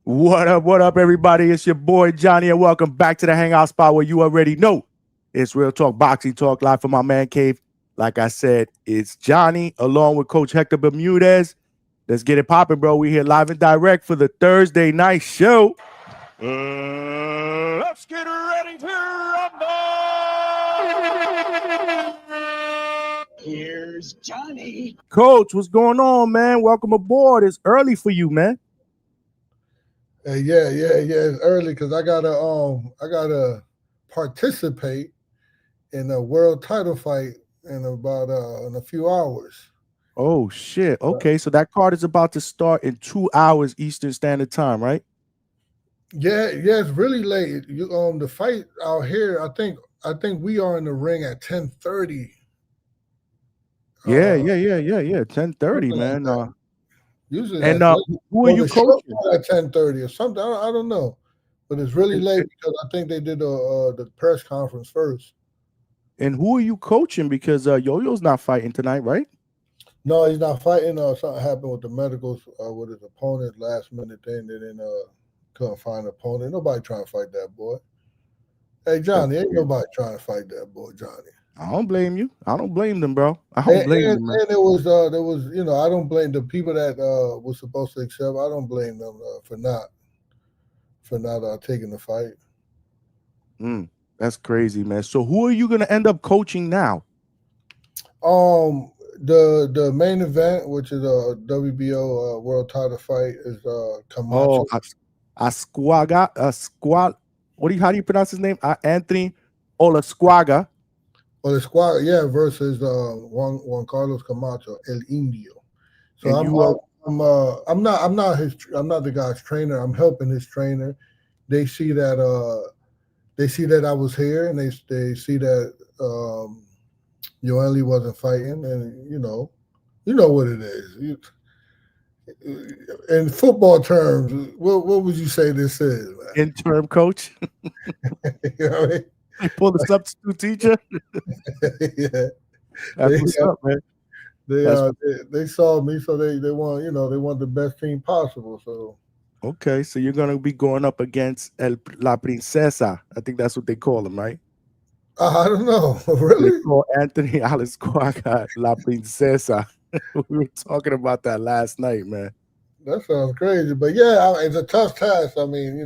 What up, everybody? It's your boy Johnny, and welcome back to the Hangout spot where you already know it's real talk, boxing talk, live from my man cave. Like I said, it's Johnny along with Coach Hector Bermudez. Let's get it popping, bro. We here live and direct for the Thursday night show. Let's get ready to rumble. Here's Johnny. Coach, what's going on, man? Welcome aboard. It's early for you, man. Yeah. It's early because I gotta participate in a world title fight in a few hours. Oh shit. Okay, so that card is about to start in 2 hours Eastern Standard Time, right? Yeah, it's really late. The fight out here, I think we are in the ring at 10:30. Yeah. 10:30, man. Usually, and who are you coaching? At 10:30 or something. I don't know, but it's really late because I think they did the press conference first. And who are you coaching? Because Yo-Yo's not fighting tonight, right? No, he's not fighting. Something happened with the medicals with his opponent. Last minute thing. They didn't couldn't find an opponent. Nobody trying to fight that boy. Hey Johnny, ain't nobody trying to fight that boy, Johnny. I don't blame you. I don't blame them, bro. I don't blame them. Man. And there was I don't blame the people that was supposed to accept. I don't blame them for not taking the fight. That's crazy, man. So who are you gonna end up coaching now? The main event, which is a WBO world title fight, is Camacho. Asquaga. How do you pronounce his name? Anthony Olasquaga. Olasquaga, yeah, versus Juan Carlos Camacho, El Indio. So I'm not the guy's trainer. I'm helping his trainer. They see that I was here, and they see that Yoeli wasn't fighting, and you know what it is. In football terms, what would you say this is? Man? Interim coach. You know what I mean? They pull the substitute teacher. Yeah, That's what's up, man. They saw me, so they want the best team possible. So okay, so you're gonna be going up against La Princesa. I think that's what they call him, right? I don't know, really. They call Anthony Olasquaga La Princesa. We were talking about that last night, man. That sounds crazy, but yeah, it's a tough task. I mean,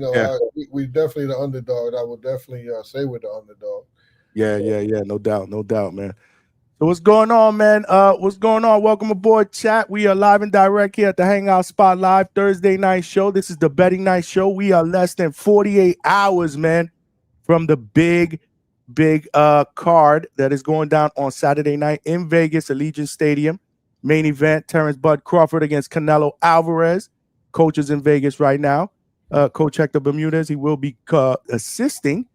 we definitely the underdog. I would definitely say we're the underdog. Yeah, no doubt, man. So what's going on, man? What's going on? Welcome aboard, chat. We are live and direct here at the Hangout Spot Live Thursday night show. This is the betting night show. We are less than 48 hours, man, from the big card that is going down on Saturday night in Vegas, Allegiant Stadium. Main event, Terence Bud Crawford against Canelo Alvarez. Coach is in Vegas right now. Coach Hector Bermudez, he will be assisting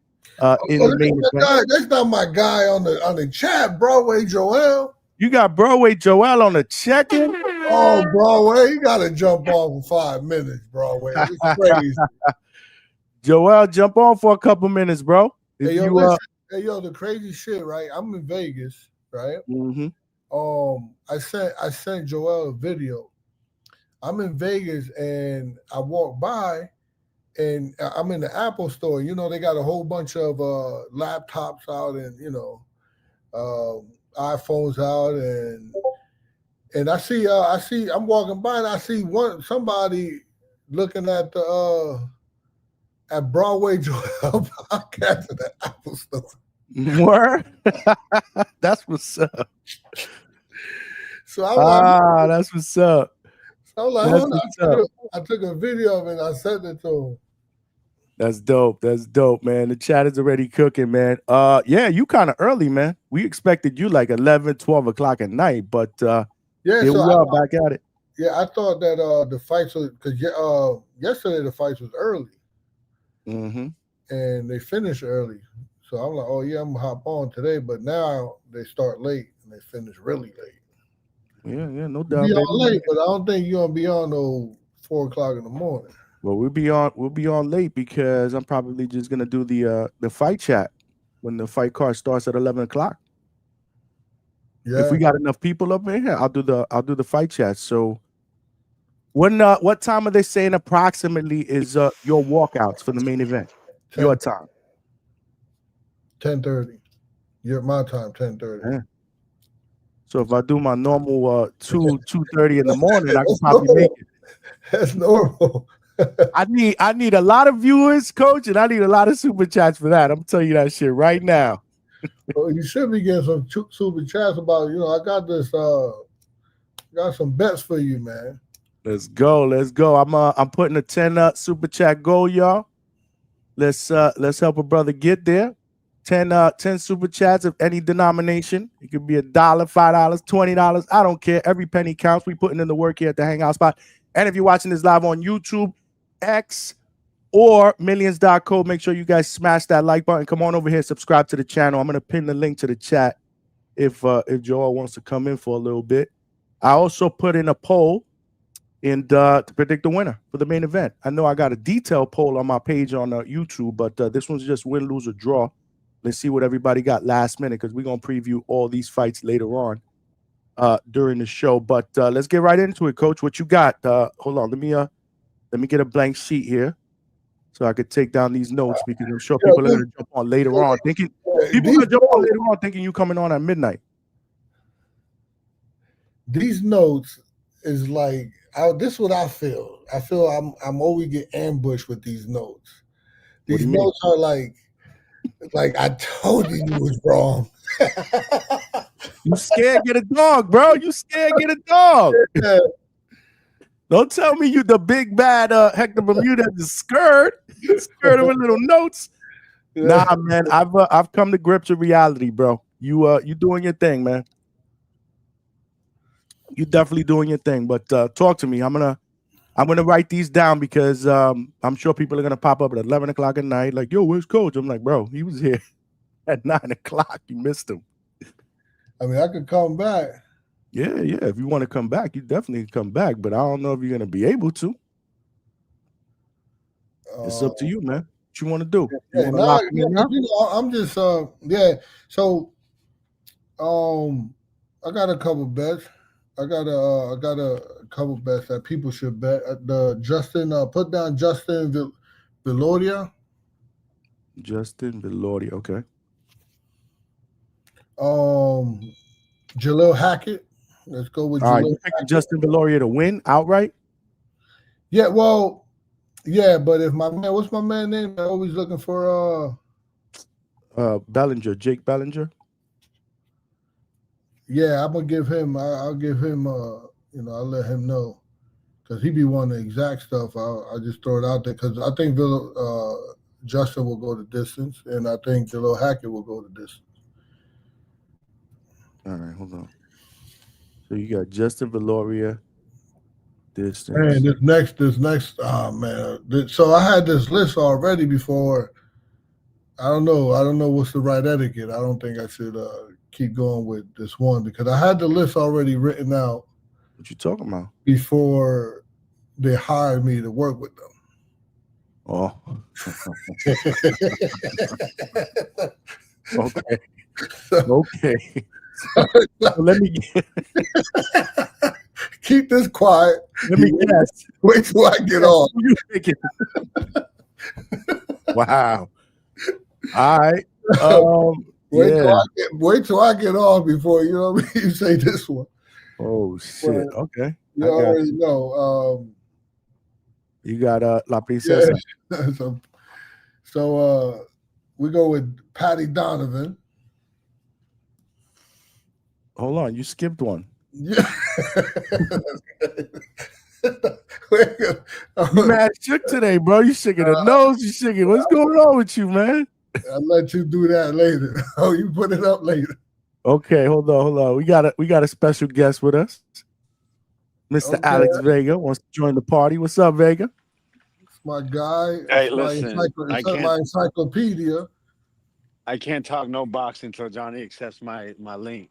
in the main event. That's not my guy on the chat, Broadway Joel. You got Broadway Joel on the check-in? Oh, Broadway, you got to jump on for 5 minutes, Broadway. It's crazy. Joel, jump on for a couple minutes, bro. Hey, yo, the crazy shit, right? I'm in Vegas, right? Mm-hmm. I sent Joel a video. I'm in Vegas and I walk by and I'm in the Apple store. You know, they got a whole bunch of laptops out and iPhones out and I see I'm walking by and I see somebody looking at the at Broadway Joel podcast at the Apple store. Where? That's what's up. So I was that's what's up. So I was like, I took a video of it and I sent it to him. That's dope, man. The chat is already cooking, man. Yeah, you kind of early, man. We expected you like 11, 12 o'clock at night, but here we are back at it. Yeah, I thought that the fights was because yesterday the fights was early. Mm-hmm. And they finished early. So I'm like, oh yeah, I'm gonna hop on today. But now they start late and they finish really late. Yeah, no doubt. Be on late, but I don't think you're gonna be on no 4 o'clock in the morning. Well, we'll be on late because I'm probably just gonna do the fight chat when the fight card starts at 11 o'clock. Yeah. If we got enough people up in here, I'll do the fight chat. So What time are they saying approximately is your walkouts for the main event? 10, your time. 10:30. My time, 10:30. Yeah. So if I do my normal 2:30 in the morning, I can probably make it. That's normal. I need a lot of viewers, Coach, and I need a lot of super chats for that. I'm telling you that shit right now. Well, you should be getting some super chats about, I got this got some bets for you, man. Let's go. I'm putting a 10 super chat goal, y'all. Let's help a brother get there. 10 super chats of any denomination. It could be $1, $5, $20. I don't care. Every penny counts. We putting in the work here at the Hangout Spot. And if you're watching this live on YouTube, X, or millions.co, make sure you guys smash that like button. Come on over here, subscribe to the channel. I'm gonna pin the link to the chat if Joel wants to come in for a little bit. I also put in a poll and to predict the winner for the main event. I know I got a detailed poll on my page on YouTube, but this one's just win, lose, or draw. Let's see what everybody got last minute, because we're gonna preview all these fights later on during the show. But let's get right into it, Coach. What you got? Hold on, let me get a blank sheet here so I could take down these notes, because I'm sure people are gonna jump on later on thinking you coming on at midnight. These notes is like this is what I feel. I feel I'm always get ambushed with these notes. These notes are like I told you was wrong. You scared get a dog, bro. You scared get a dog. Yeah. Don't tell me you the big bad Hector Bermudez is scared. Scared of little notes. Yeah. Nah, man. I've come to grips with reality, bro. You doing your thing, man. You definitely doing your thing. But talk to me. I'm gonna write these down, because I'm sure people are gonna pop up at 11 o'clock at night, like, yo, where's Coach? I'm like, bro, he was here at 9 o'clock. You missed him. I mean, I could come back. Yeah. If you want to come back, you definitely come back. But I don't know if you're gonna be able to. It's up to you, man. What you want to do? I'm just So I got a couple bets. I got a couple bets that people should bet. Put down Justin Villoria. Justin Villoria, okay. Jalil Hackett. Let's go with Jalil. All right, you picked Justin Villoria to win outright? Yeah, well, yeah, but if what's my man name? I'm always looking for Bellinger, Jake Bellinger. Yeah, I'm gonna give him. I'll give him. I'll let him know, because he be wanting the exact stuff. I'll just throw it out there, because I think Justin will go the distance, and I think Jalil Hackett will go the distance. All right, hold on. So you got Justin Villoria, distance. Man, this next. Oh man. So I had this list already before. I don't know what's the right etiquette. I don't think I should keep going with this one, because I had the list already written out. What you talking about? Before they hired me to work with them. Oh. Okay. Okay. So let me keep this quiet. Let me guess. Wait till I get off. You thinking? Wow. All right. Wait till I get off before you say this one. Oh shit. But, okay. You already know. You got La Princesa. Yeah. So we go with Patty Donovan. Hold on, you skipped one. Yeah. You mad shook today, bro. You shaking the nose, you shaking. What's going on with you, man? I'll let you do that later. Oh, you put it up later. Okay, hold on. We got a special guest with us. Mr. Alex Vega wants to join the party. What's up, Vega? It's my guy. Hey, listen, my encyclopedia. I can't talk no boxing until Johnny accepts my link.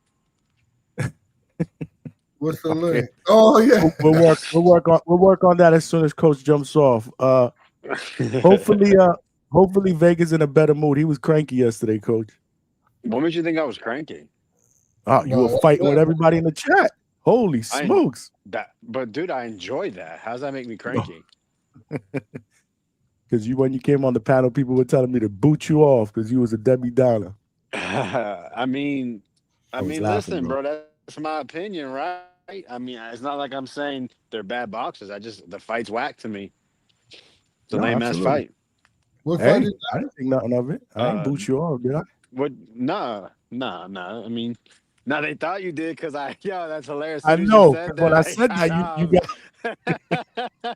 What's the link? Oh yeah. We'll work on that as soon as Coach jumps off. Hopefully Vega's in a better mood. He was cranky yesterday, Coach. What made you think I was cranky? Oh, you were fighting with everybody in the chat. Holy smokes! But dude, I enjoy that. How does that make me cranky? Because when you came on the panel, people were telling me to boot you off because you was a Debbie Downer. I mean, laughing, listen, bro. bro, that's my opinion, right? I mean, it's not like I'm saying they're bad boxers. The fight's whack to me. It's a No, lame ass absolutely. fight. What fight Hey, is I didn't think nothing of it. I ain't boot you off, did I? What? Nah. I mean, nah, they thought you did because that's hilarious. As I soon as you know, said because when that, I I said got that, you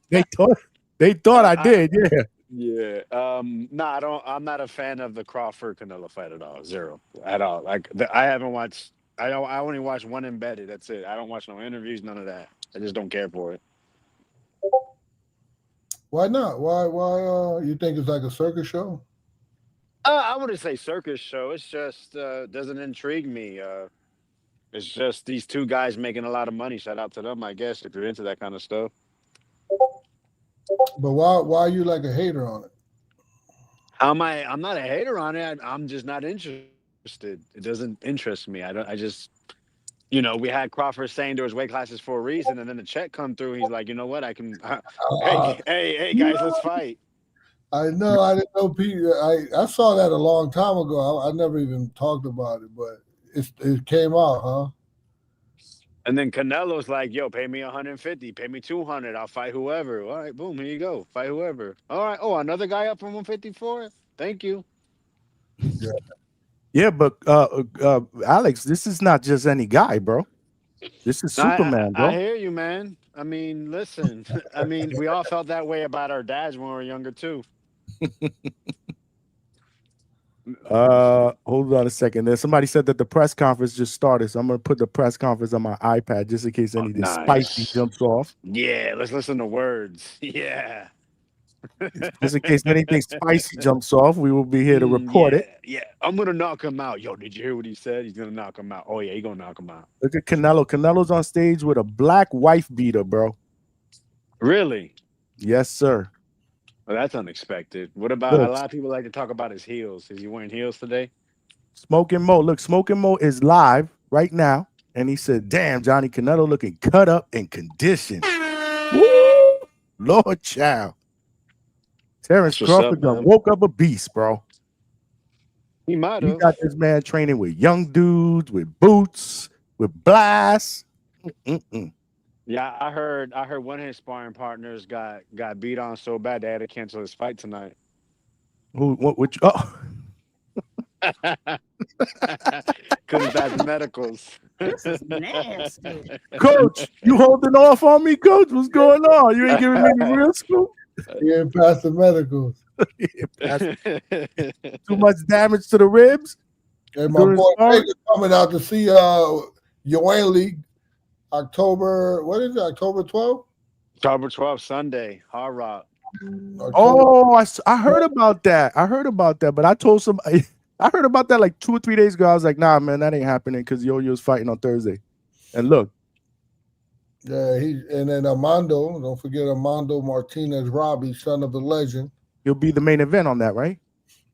off. got they thought I did, yeah. Yeah. No, I don't. I'm not a fan of the Crawford Canelo fight at all. Zero at all. I haven't watched. I only watched one embedded. That's it. I don't watch no interviews. None of that. I just don't care for it. Why not? Why you think it's like a circus show? I wouldn't say circus show. It's just doesn't intrigue me. It's just these two guys making a lot of money. Shout out to them, I guess, if you're into that kind of stuff. But why are you like a hater on it? How am I? I'm not a hater on it. I'm just not interested. It doesn't interest me. I don't. I just, we had Crawford saying there was weight classes for a reason, and then the check come through. He's like, you know what? I can. Hey, guys, let's fight. I know. I didn't know. I saw that a long time ago. I never even talked about it, but it came out, huh? And then Canelo's like, yo, pay me 150, pay me 200. I'll fight whoever. All right, boom, here you go. Fight whoever. All right. Oh, another guy up from 154. Thank you. Yeah, but Alex, this is not just any guy, bro. This is Superman, bro. I hear you, man. I mean, listen. I mean, we all felt that way about our dads when we were younger too. Hold on a second. There, somebody said that the press conference just started, so I'm gonna put the press conference on my iPad just in case anything spicy jumps off. Yeah, let's listen to words. Yeah. Just in case anything spicy jumps off, we will be here to report it. Yeah, I'm gonna knock him out. Yo, did you hear what he said? He's gonna knock him out. Oh yeah, he's gonna knock him out. Look at Canelo. Canelo's on stage with a black wife beater, bro. Really? Yes, sir. Well, that's unexpected. What about a lot of people like to talk about his heels? Is he wearing heels today? Smoking Mo. Look, Smoking Mo is live right now. And he said, damn, Johnny Canelo looking cut up and conditioned. Woo! Lord child. Terence Crawford woke up a beast, bro. He might have. You got this man training with young dudes, with boots, with blasts. Yeah, I heard one of his sparring partners got beat on so bad they had to cancel his fight tonight. Who? What? Which? Oh. Couldn't pass the medicals. This is nasty. Coach, you holding off on me, Coach? What's going on? You ain't giving me the real scoop? You ain't passed the medicals. Too much damage to the ribs? Hey, my boy Vegas coming out to see Yoan League October, what is it, October 12th? October 12th, Sunday, Hard Rock. Oh, I heard about that. But I told somebody, I heard about that like 2 or 3 days ago. I was like, nah, man, that ain't happening because Yo-Yo's fighting on Thursday. And look. Yeah, and then Armando, don't forget Armando Martinez Robbie, son of the legend. He'll be the main event on that, right?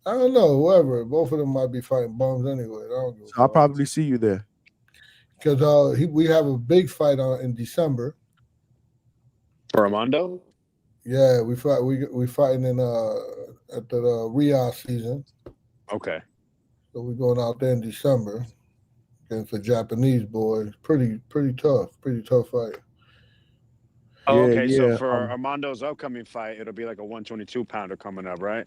I don't know, whoever. Both of them might be fighting bums anyway. So I'll probably see you there. Because we have a big fight in December. For Armando? Yeah, we fighting in at the Riyadh season. Okay. So we're going out there in December against a Japanese boy. Pretty tough fight. Oh, okay, so for Armando's upcoming fight, it'll be like a 122-pounder coming up, right?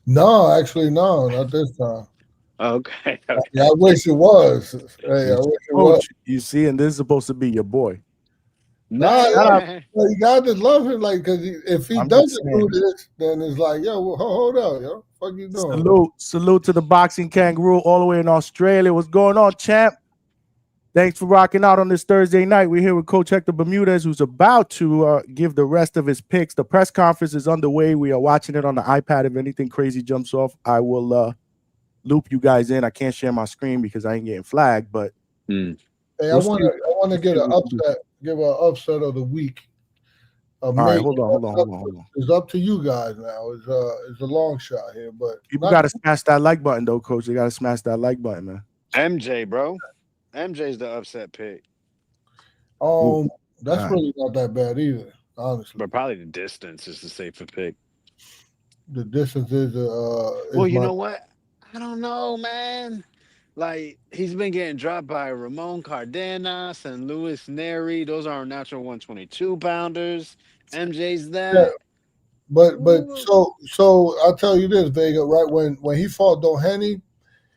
No, actually, no, not this time. Okay. I wish it was. Hey, I wish it was. You see, and this is supposed to be your boy. Nah, you got to love him, like, because if he doesn't do this, then it's like, yo, well, hold up, yo, fuck you doing? Salute to the boxing kangaroo all the way in Australia. What's going on, champ? Thanks for rocking out on this Thursday night. We're here with Coach Hector Bermudez, who's about to give the rest of his picks. The press conference is underway. We are watching it on the iPad. If anything crazy jumps off, I will loop you guys in. I can't share my screen because I ain't getting flagged, but hey, I want to get an upset. Give an upset of the week. All right, hold on. It's up to you guys now. It's a long shot here, but people got to smash that like button, though, Coach. They got to smash that like button, man. MJ, bro. MJ's the upset pick. That's God. really not that bad either, honestly. But probably the distance is the safer pick. The distance is Well, you my know what? I don't know, man. Like he's been getting dropped by Ramon Cardenas and Luis Neri. Those are natural 122 pounders. MJ's yeah. that. But Ooh. so I'll tell you this, Vega. Right when he fought Doheny,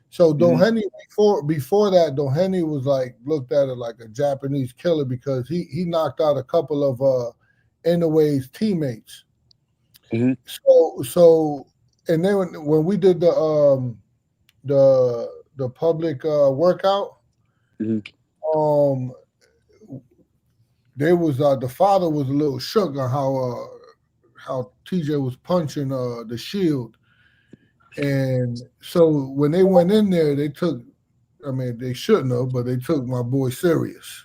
so Mhm. Doheny before that, Doheny was like looked at it like a Japanese killer because he knocked out a couple of Inoue's teammates. Mhm. So and then when we did the public workout, Mhm. um there was the father was a little shook on how TJ was punching the shield. And so when they went in there, they took, I mean, they shouldn't have, but they took my boy serious.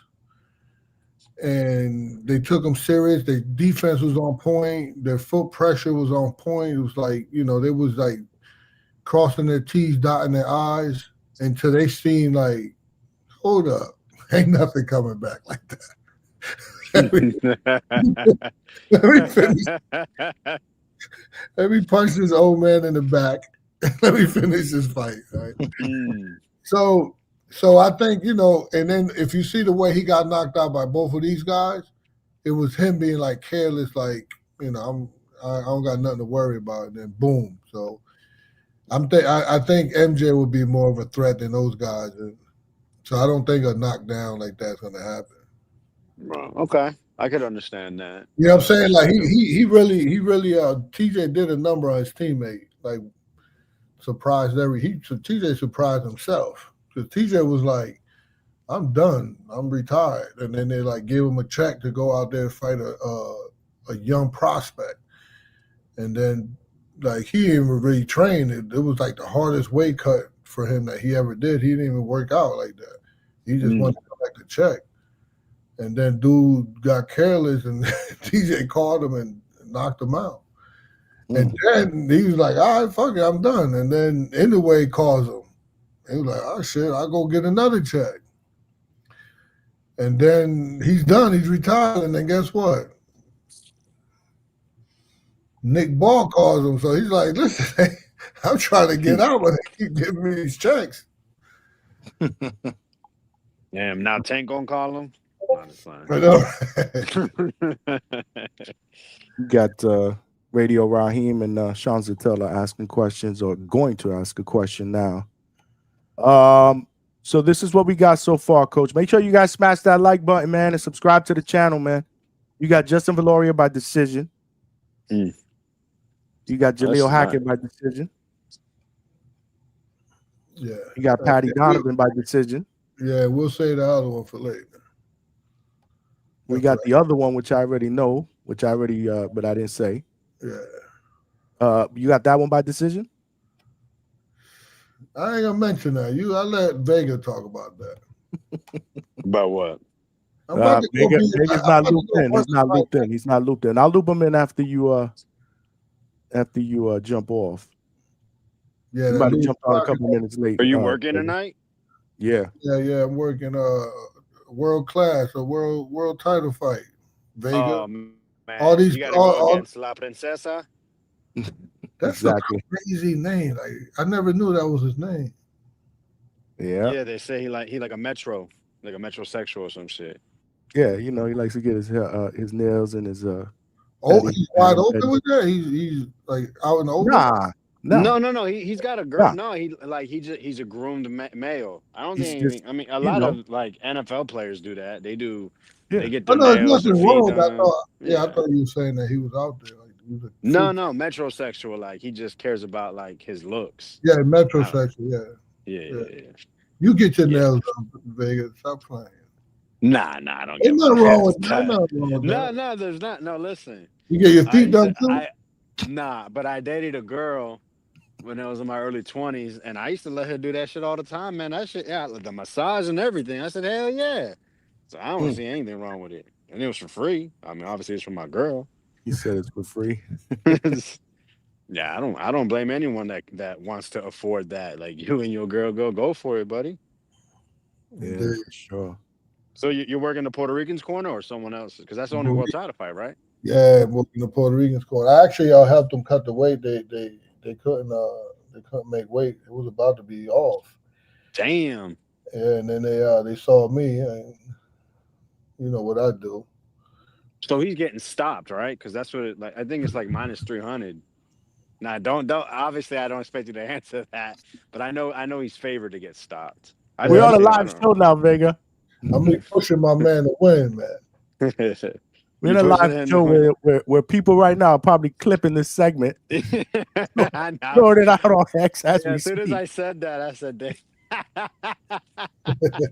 And they took him serious. Their defense was on point. Their foot pressure was on point. It was like, they was like crossing their T's, dotting their I's until they seen like, hold up, ain't nothing coming back like that. let me finish. Let me punch this old man in the back. Let me finish this fight. Right? Mm. So I think, and then if you see the way he got knocked out by both of these guys, it was him being like careless, like, I don't got nothing to worry about. And then boom. So I think MJ would be more of a threat than those guys. And so I don't think a knockdown like that's gonna happen. Well, okay, I could understand that. You know what I'm saying? Like I do. he really TJ did a number on his teammate. Like surprised TJ surprised himself. Because TJ was like, I'm done. I'm retired. And then they like gave him a check to go out there and fight a young prospect. And then like he didn't even really train. It was like the hardest weight cut for him that he ever did. He didn't even work out like that. He just Mm. wanted to collect the check. And then dude got careless and TJ called him and knocked him out. And then he was like, all right, fuck it, I'm done. And then anyway calls him. He was like, oh shit, I'll go get another check. And then he's done. He's retired. And then guess what? Nick Ball calls him. So he's like, listen, I'm trying to get out, but they keep giving me these checks. Damn, now Tank gonna call him? No, it's fine. I know. You got Radio Raheem and Sean Zatella asking questions or going to ask a question now. So this is what we got so far, Coach. Make sure you guys smash that like button, man, and subscribe to the channel, man. You got Justin Valoria by decision. Mm. You got That's Jaleel not- Hackett by decision. Yeah. You got Patty Donovan by decision. Yeah, we'll say the other one for later. We That's got right. the other one, which I already know, but I didn't say. Yeah. You got that one by decision? I ain't gonna mention that. I let Vega talk about that. About what? I'm about to go Vega's not looped in. He's not looped in. He's not looped in. I'll loop him in after you jump off. Yeah, You might have jumped on a couple minutes late. Are you working tonight? Yeah. Yeah. I'm working world class, a world title fight. Vega. Oh man, All these- you gotta go against La Princesa. That's Exactly. a crazy name. Like I never knew that was his name. Yeah. Yeah, they say he like a metrosexual or some shit. Yeah, he likes to get his nails and his He's wide open with that. He's like out in the open. No. He's got a girl. No, he's a groomed male. I don't think. I mean, a lot of like NFL players do that. They do. Yeah. They get I their know there's nails and nothing feet wrong with that. done. I thought you were saying that he was out there. Like, he was No, metrosexual. Like he just cares about like his looks. Yeah, metrosexual. Yeah. You get your nails done, Vegas. Stop playing. Nah, I don't Ain't get nothing my wrong nails with that. done. No, There's not. No, listen. You get your feet done too? But I dated a girl when I was in my early 20s, and I used to let her do that shit all the time, man. That shit, yeah, the massage and everything. I said, hell yeah. So I don't see anything wrong with it. And it was for free. I mean, obviously it's for my girl. He said it's for free. Yeah, I don't blame anyone that wants to afford that. Like you and your girl go for it, buddy. Yeah, for sure. So you're working the Puerto Ricans' corner or someone else's? Because that's the only world title fight, right? Yeah, working the Puerto Ricans corner. I actually helped them cut the weight. They couldn't make weight. It was about to be off. Damn. And then they saw me, and you know what I do. So he's getting stopped, right? Because that's what I think it's like minus 300. Now, don't obviously I don't expect you to answer that, but I know he's favored to get stopped. We're on a live show now, Vega. I'm pushing my man to win, man. We're in a live show where people right now are probably clipping this segment. Throwing it out on X as we as soon speak. as I said that, I said,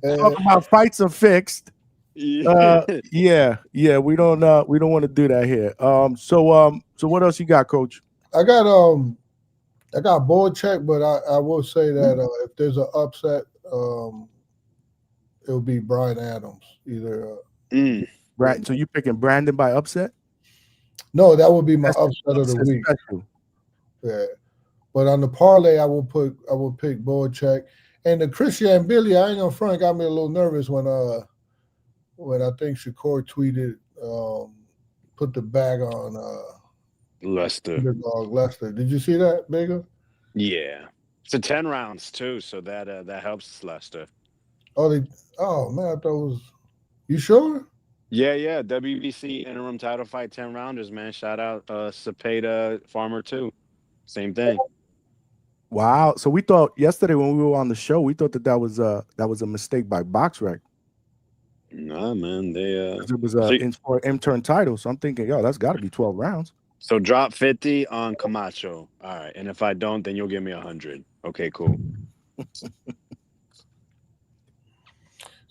Talking about fights are fixed. Yeah, we don't want to do that here. So what else you got, Coach? I got board check, but I will say that if there's an upset, it'll be Brian Adams. Either right. So you picking Brandon by upset? No, that would be my upset of the week. Special. Yeah, but on the parlay, I will pick board check. And the Christian Billy, I ain't gonna front, got me a little nervous when I think Shakur tweeted, put the bag on Lester. Did you see that, Bigger? Yeah, it's a 10 rounds too, so that helps Lester. Oh man, I thought it was. You sure? Yeah. WBC interim title fight, 10 rounders, man. Shout out Cepeda Farmer too. Same thing. Wow. So we thought yesterday when we were on the show, we thought that was a mistake by BoxRec. Nah, man. It was for intern title. So I'm thinking, that's got to be 12 rounds. So drop 50 on Camacho. All right. And if I don't, then you'll give me 100. Okay, cool.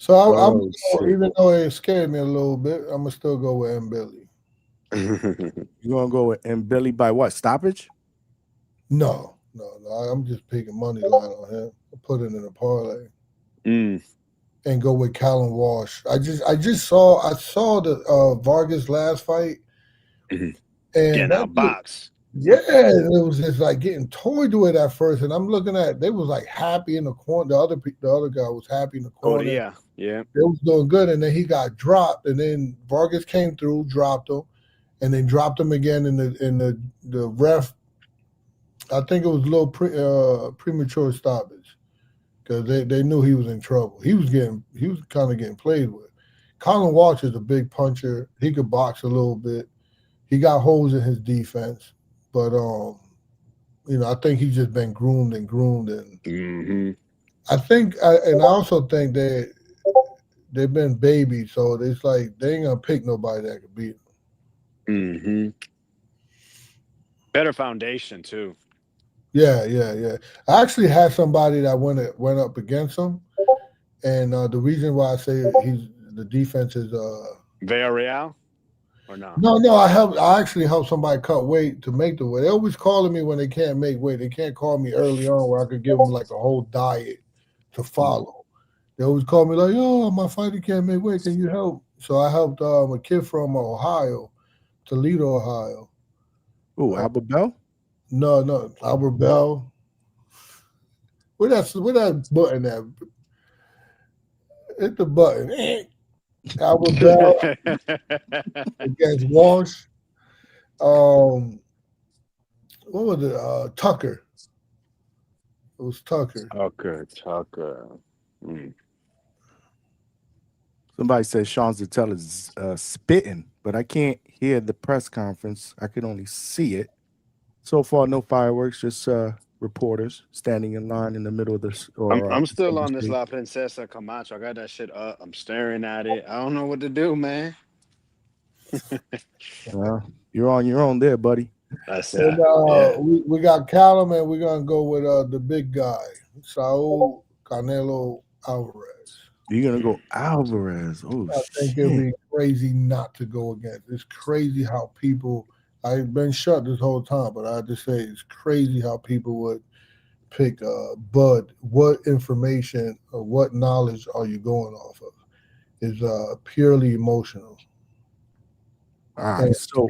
So even though it scared me a little bit, I'm gonna still go with M. Billy. You gonna go with M. Billy by what? Stoppage? No. I'm just picking money line on him. Put it in a parlay. And go with Callum Walsh. I saw the Vargas last fight. And getting out box. Yeah, it was just like getting toyed with at first, and I'm looking at they was like happy in the corner. The other guy was happy in the corner. Oh yeah. They was doing good, and then he got dropped, and then Vargas came through, dropped him, and then dropped him again in the ref. I think it was a little premature stoppage because they knew he was in trouble. He was kind of getting played with. Colin Walsh is a big puncher. He could box a little bit. He got holes in his defense. But I think he's just been groomed, and I think, and I also think they've been babied, so it's like they ain't gonna pick nobody that could beat them. Better foundation too. Yeah. I actually had somebody that went up against him, and the reason why I say the defense is Villarreal. Or no? No, I actually helped somebody cut weight to make the weight. They always calling me when they can't make weight. They can't call me early on where I could give them like a whole diet to follow. They always call me like, my fighter can't make weight. Can you help? So I helped a kid from Ohio, Toledo, Ohio. Oh, Albert Bell? No, Albert Bell. Where that button at? Hit the button. Albert Bell against Walsh. What was it? Tucker. It was Tucker. Tucker. Somebody says Sean Zattel is spitting, but I can't hear the press conference. I can only see it. So far, no fireworks, just reporters standing in line in the middle of this. I'm still on this La Princesa Camacho. I got that shit up. I'm staring at it. I don't know what to do, man. You're on your own there, buddy. That's it. Yeah. We got Callum, and we're gonna go with the big guy, Saul Canelo Alvarez. You're gonna go Alvarez? Oh, I think it'd be crazy not to go against. It's crazy how people. I've been shut this whole time, but I just say it's crazy how people would pick Bud. What information or what knowledge are you going off of? Is purely emotional. So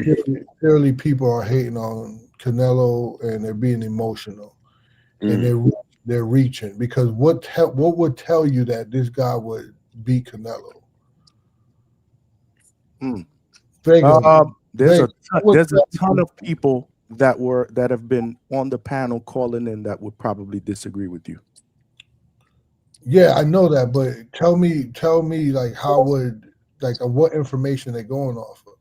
purely people are hating on Canelo and they're being emotional, and they're reaching because what would tell you that this guy would beat Canelo? Vega. There's a Vega, ton of people that have been on the panel calling in that would probably disagree with you. Yeah, I know that, but tell me, like how would what information they're going off of?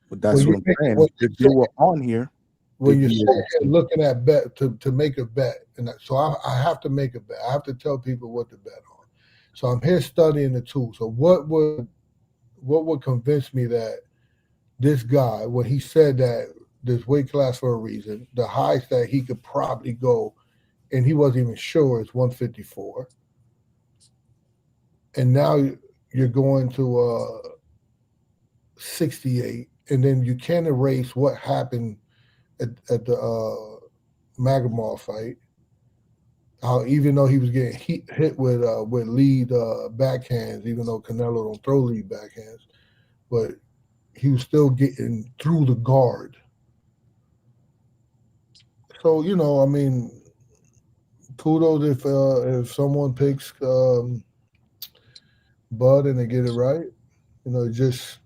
But that's what I'm saying. If you were on here, when you're sitting here looking at bet to make a bet, and so I have to make a bet. I have to tell people what to bet on. So I'm here studying the tool. So what would convince me that this guy, when he said that this weight class for a reason, the highest that he could probably go, and he wasn't even sure, is 154. And now you're going to 68, and then you can't erase what happened at the Magomedov fight. How even though he was getting hit with lead backhands, even though Canelo don't throw lead backhands, but he was still getting through the guard. So I mean, kudos if someone picks Bud and they get it right. Just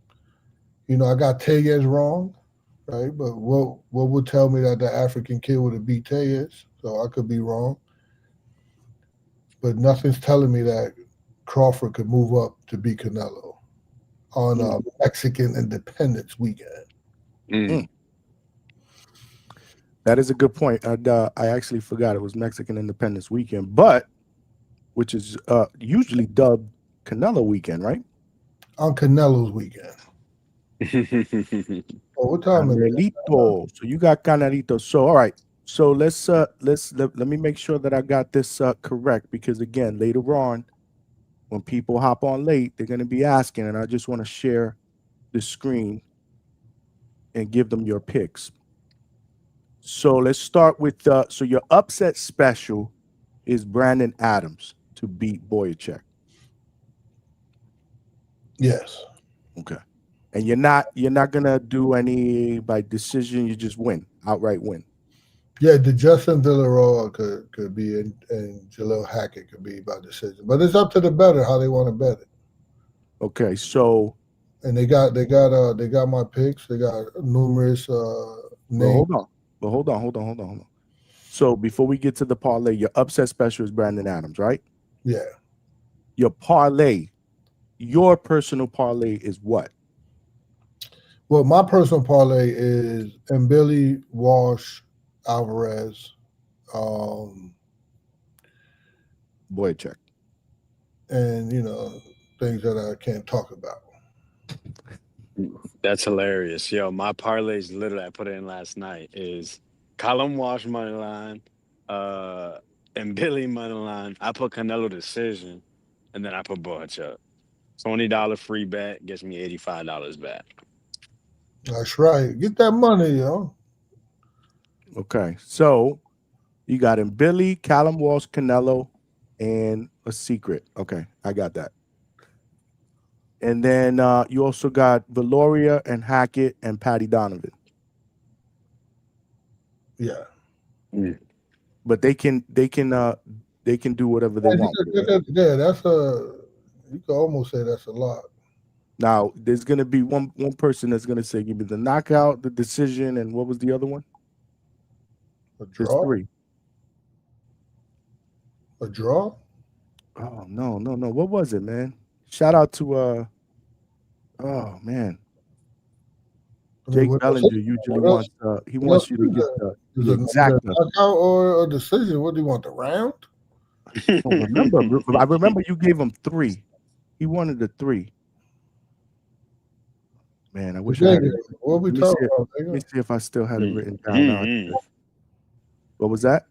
I got Tellez wrong, right? But what would tell me that the African kid would have beat Tellez? So I could be wrong. But nothing's telling me that Crawford could move up to beat Canelo on Mexican Independence weekend. That is a good point. I actually forgot it was Mexican Independence weekend, but which is usually dubbed Canelo weekend, right? On Canelo's weekend. What time is it? So you got Canelito. So all right. So let me make sure that I got this correct, because again, later on, when people hop on late, they're going to be asking, and I just want to share the screen and give them your picks. So let's start with so your upset special is Brandon Adams to beat Boyacek. Yes. Okay. And you're not gonna do any by decision. You just win, outright win. Yeah, the Justin Villarreal could be, and Jalil Hackett could be by decision, but it's up to the bettor how they want to bet it. Okay, so and they got my picks. They got numerous names. But hold on. So before we get to the parlay, your upset special is Brandon Adams, right? Yeah. Your parlay, your personal parlay is what? Well, my personal parlay is Mbili, Walsh, Alvarez, Boyacek, and things that I can't talk about. That's hilarious. Yo, my parlays literally I put it in last night is Colin Walsh money line, and Billy money line. I put Canelo decision, and then I put Boyacek. $20 free bet gets me $85 back. That's right. Get that money, yo. Okay, so you got him Billy, Callum Walsh, Canelo, and a secret. Okay, I got that. And then you also got Valoria and Hackett and Patty Donovan. Yeah. But they can do whatever they want. Yeah, you could almost say that's a lot. Now there's gonna be one person that's gonna say, give me the knockout, the decision, and what was the other one? A draw. There's 3. A draw? Oh no. What was it, man? Shout out to oh man. Jake Bellinger usually wants he wants you to get the exact knockout or a decision. What do you want, the round? I remember you gave him 3. He wanted the 3. Man, I wish I had it. What we talking about? Let me see if I still had it written down. What was that?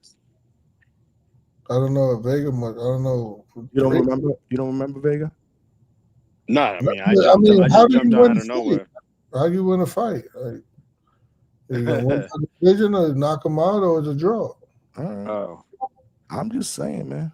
I don't know. Vega. I don't know. You don't remember? You don't remember Vega? No, I mean I just jumped out of nowhere. How do you win a fight? Like, are you gonna win a decision or knock him out, or is it a draw? All right. Oh. I'm just saying, man.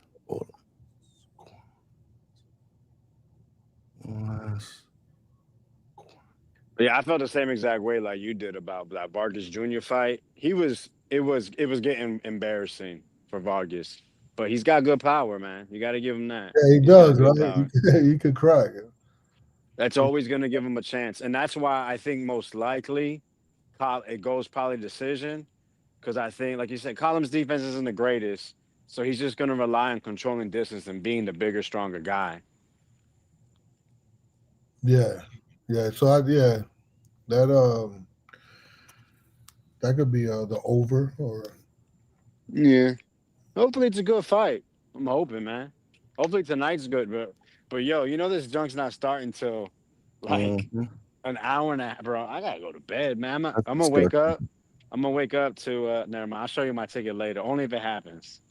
Yeah, I felt the same exact way like you did about that Vargas Jr. fight. It was getting embarrassing for Vargas, but he's got good power, man. You got to give him that. Yeah, he does, right? You could cry. That's always going to give him a chance. And that's why I think most likely it goes probably decision. Because I think, like you said, Column's defense isn't the greatest. So he's just going to rely on controlling distance and being the bigger, stronger guy. Yeah. So that that could be the over or. Yeah. Hopefully it's a good fight. I'm hoping, man. Hopefully tonight's good, but yo, this junk's not starting till like an hour and a half, bro. I gotta go to bed, man. I'm gonna wake up. I'm gonna wake up to never mind. I'll show you my ticket later. Only if it happens.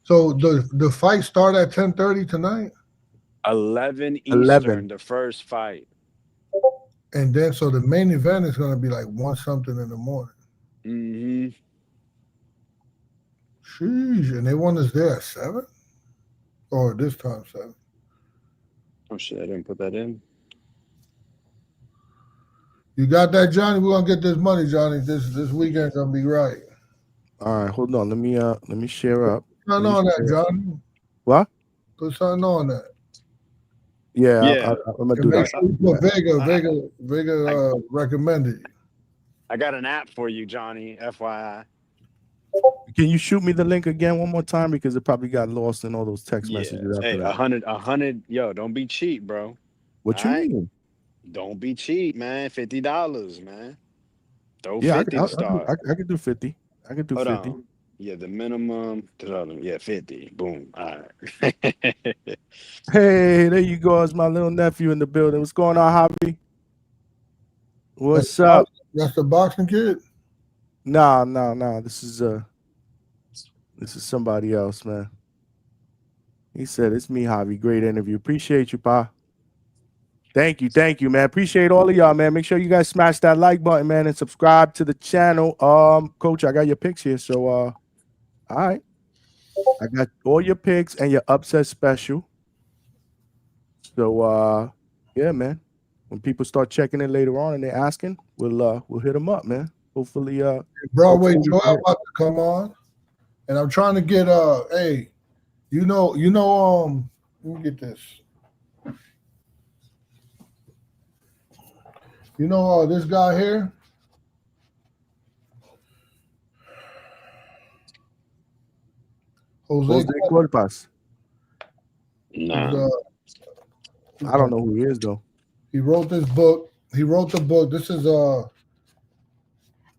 So the fight start at 10:30 tonight? 11 Eastern, the first fight. And then so the main event is gonna be like 1 something in the morning. Mm-hmm. Sheesh, and they want us there at 7? Or this time 7? Oh shit, I didn't put that in. You got that, Johnny? We're gonna get this money, Johnny. This weekend's gonna be right. All right, hold on. Let me share up. Put something on that, Johnny. What? Put something on that. Yeah. I'm gonna do that. Sure Vega recommended. I got an app for you, Johnny. FYI. Can you shoot me the link again one more time because it probably got lost in all those text messages. Hey, 100. Yo, don't be cheap, bro. What you mean? Don't be cheap, man. $50, man. Throw 50 start. I could do 50. I could do Hold 50. On. Yeah, the minimum. Yeah, 50. Boom. All right. Hey, there you go. It's my little nephew in the building. What's going on, Javi? What's up? That's the boxing kid? No. This is somebody else, man. He said, it's me, Javi. Great interview. Appreciate you, Pa. Thank you, man. Appreciate all of y'all, man. Make sure you guys smash that like button, man, and subscribe to the channel. Coach, I got your picks here. So all right. I got all your picks and your upset special. So yeah, man. When people start checking in later on and they're asking, we'll hit them up, man. Hopefully Broadway Joel about to come on. And I'm trying to get hey, let me get this. This guy here? Jose Corpas. No. I don't know who he is though. He wrote this book. He wrote the book. This is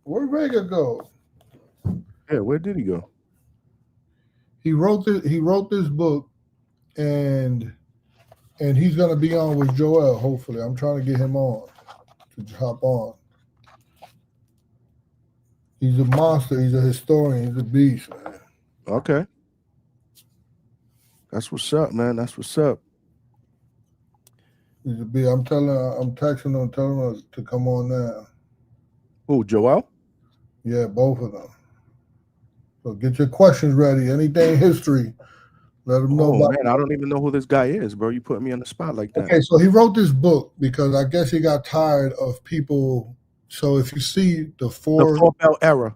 where'd Vega go? Yeah, where did he go? He wrote this book and he's gonna be on with Joel, hopefully. I'm trying to get him on to hop on. He's a monster, he's a historian, he's a beast, man. Okay. That's what's up, man. That's what's up. He's a beast. I'm texting him, telling him to come on now. Who, Joel? Yeah, both of them. So get your questions ready. Anything history, let them know about. Man, I don't even know who this guy is, bro. You put me on the spot like that. Okay, so he wrote this book because I guess he got tired of people. So if you see the four belt error,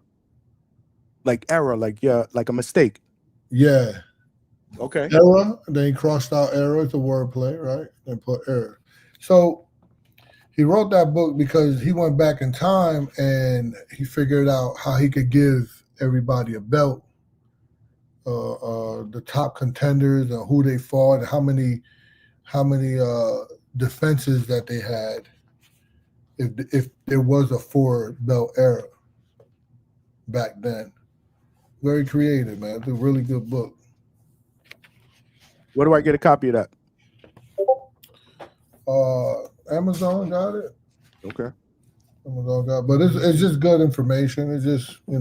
like a mistake. Yeah. Okay. Error. Then he crossed out error. It's a wordplay, right? And put error. So he wrote that book because he went back in time and he figured out how he could give everybody a belt, the top contenders and who they fought, and how many defenses that they had if there was a 4-belt era back then. Very creative, man. It's a really good book. Where do I get a copy of that? Amazon got it. Okay. Amazon got it. But it's just good information. It's just, we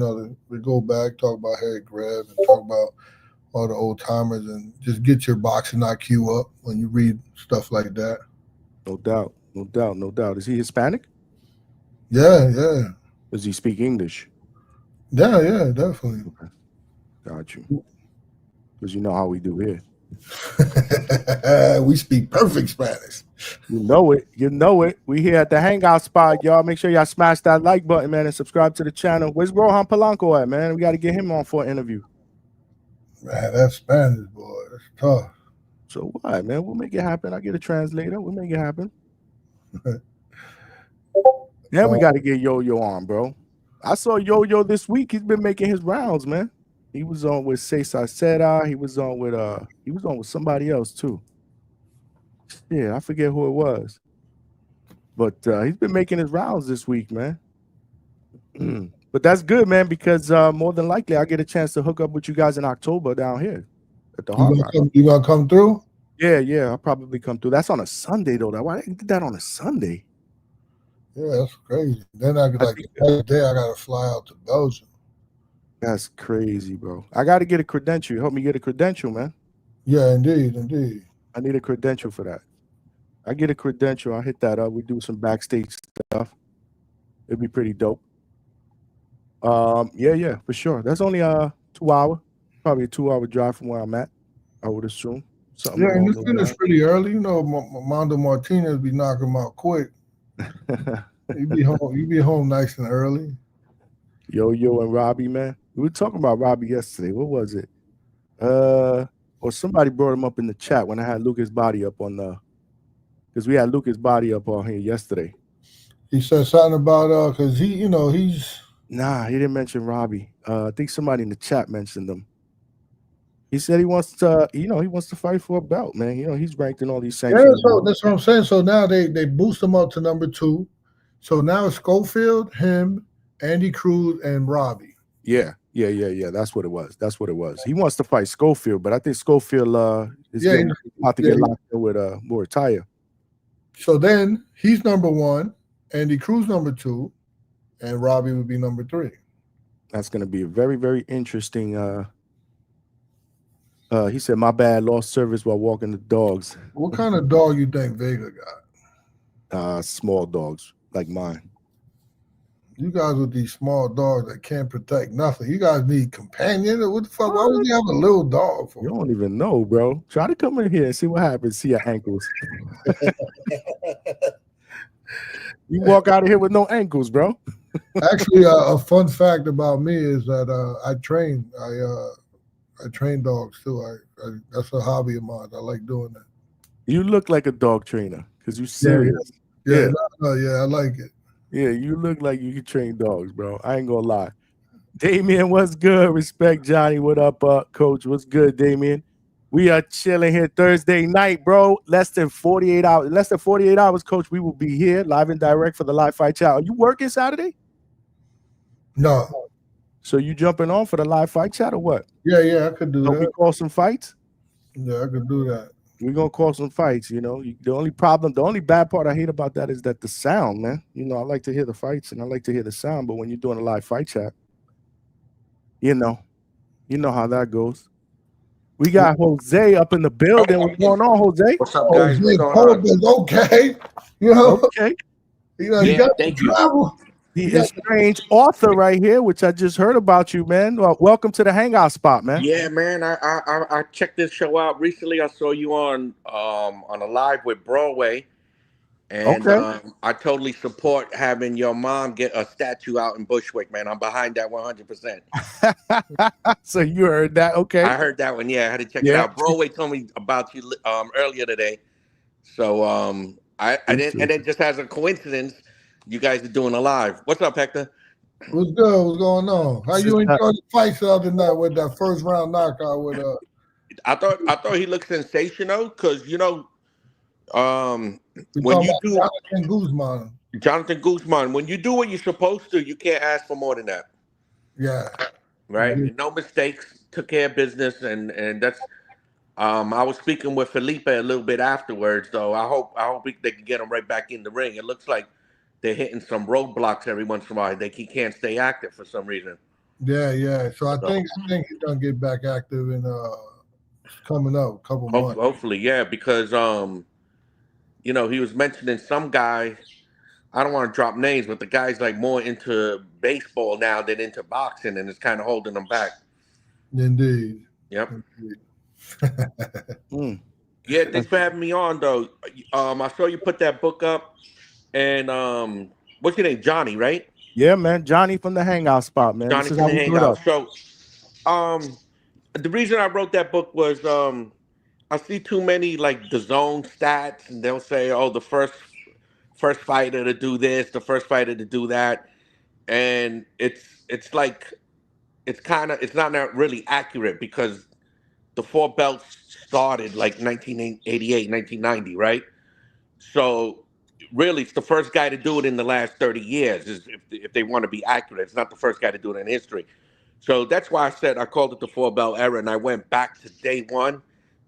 go back, talk about Harry Greb and talk about all the old timers and just get your boxing IQ up when you read stuff like that. No doubt. Is he Hispanic? Yeah. Does he speak English? Yeah, definitely. Okay. Got you. Because you know how we do here. We speak perfect Spanish. You know it. We here at the Hangout spot, y'all. Make sure y'all smash that like button, man, and subscribe to the channel. Where's Rohan Polanco at, man? We got to get him on for an interview. Man, that Spanish, boy, that's tough. So what, man? We'll make it happen. I get a translator. We'll make it happen. Then we got to get Yo-Yo on, bro. I saw Yo-Yo this week. He's been making his rounds, man. He was on with Cesar Seda. He was on with somebody else too. Yeah, I forget who it was. But he's been making his rounds this week, man. But that's good, man, because more than likely I'll get a chance to hook up with you guys in October down here at the Hard Rock. You gonna come through? Yeah, I'll probably come through. That's on a Sunday though. Why did that on a Sunday? Yeah, that's crazy. Then the next day I gotta fly out to Belgium. That's crazy, bro. I got to get a credential. Help me get a credential, man. Yeah, indeed. I need a credential for that. I get a credential. I'll hit that up. We do some backstage stuff. It'd be pretty dope. Yeah, for sure. That's only 2 hour, probably a 2-hour drive from where I'm at, I would assume. Something and this finish pretty early. You know, Mondo Martinez be knocking him out quick. You be home nice and early. Yo and Robbie, man. We were talking about Robbie yesterday. What was it? Or somebody brought him up in the chat when I had Lucas Body up on because we had Lucas Body up on here yesterday. He said something about because he's Nah, he didn't mention Robbie. I think somebody in the chat mentioned him. He said he wants to fight for a belt, man. He's ranked in all these sanctions. Yeah, so that's what I'm saying. So now they boost him up to number 2. So now it's Schofield, him, Andy Cruz, and Robbie. Yeah. That's what it was. He wants to fight Schofield, but I think Schofield is about to get locked in with Murataya. So then he's number 1, Andy Cruz number 2, and Robbie would be number 3. That's going to be a very, very interesting. He said, "My bad, lost service while walking the dogs." What kind of dog you think Vega got? Small dogs like mine. You guys with these small dogs that can't protect nothing. You guys need companion. What the fuck? Why would you have a little dog for? You don't even know, bro. Try to come in here and see what happens. See your ankles. You walk out of here with no ankles, bro. Actually, a fun fact about me is that I train dogs too. That's a hobby of mine. I like doing that. You look like a dog trainer because you're serious. Yeah, I like it. Yeah, you look like you can train dogs, bro. I ain't gonna lie. Damien, what's good? Respect, Johnny. What up, Coach? What's good, Damien? We are chilling here Thursday night, bro. Less than 48 hours, Coach. We will be here live and direct for the live fight chat. Are you working Saturday? No. So you jumping on for the live fight chat or what? Yeah, I could do that. We call some fights? Yeah, I could do that. We're gonna call some fights, The only bad part I hate about that is that the sound, man. I like to hear the fights and I like to hear the sound, but when you're doing a live fight chat, you know how that goes. We got Jose up in the building. What's going on, Jose? What's up, guys? Jose okay. Okay. Thank you. The strange author right here, which I just heard about you, man. Well, welcome to the Hangout spot, man. Yeah, man. I checked this show out recently. I saw you on a live with Broadway, and I totally support having your mom get a statue out in Bushwick, man. I'm behind that 100%. So you heard that? Okay. I heard that one. Yeah, I had to check it out. Broadway told me about you earlier today, so and then just as a coincidence, you guys are doing a live. What's up, Hector? What's good? What's going on? How you enjoyed the fight the other night with that first round knockout with I thought he looked sensational because when you do Jonathan Guzman, when you do what you're supposed to, you can't ask for more than that. Yeah. Right. Mm-hmm. No mistakes. Took care of business, and that's. I was speaking with Felipe a little bit afterwards, though. I hope they can get him right back in the ring. It looks like they're hitting some roadblocks every once in a while. He can't stay active for some reason. Yeah. So I think he's gonna get back active in coming up a couple months. Hopefully, yeah, because he was mentioning some guy. I don't want to drop names, but the guy's like more into baseball now than into boxing, and it's kind of holding him back. Indeed. Yep. Yeah, thanks for having me on, though. I saw you put that book up. And what's your name? Johnny, right? Yeah, man. Johnny from the Hangout spot, man. Johnny from the Hangout. So the reason I wrote that book was I see too many like the zone stats, and they'll say, "Oh, the first fighter to do this, the first fighter to do that," and it's like it's not really accurate because the four belts started like 1988, 1990, right? So really, it's the first guy to do it in the last 30 years. Is if they want to be accurate, it's not the first guy to do it in history. So that's why I called it the four belt era, and I went back to day one,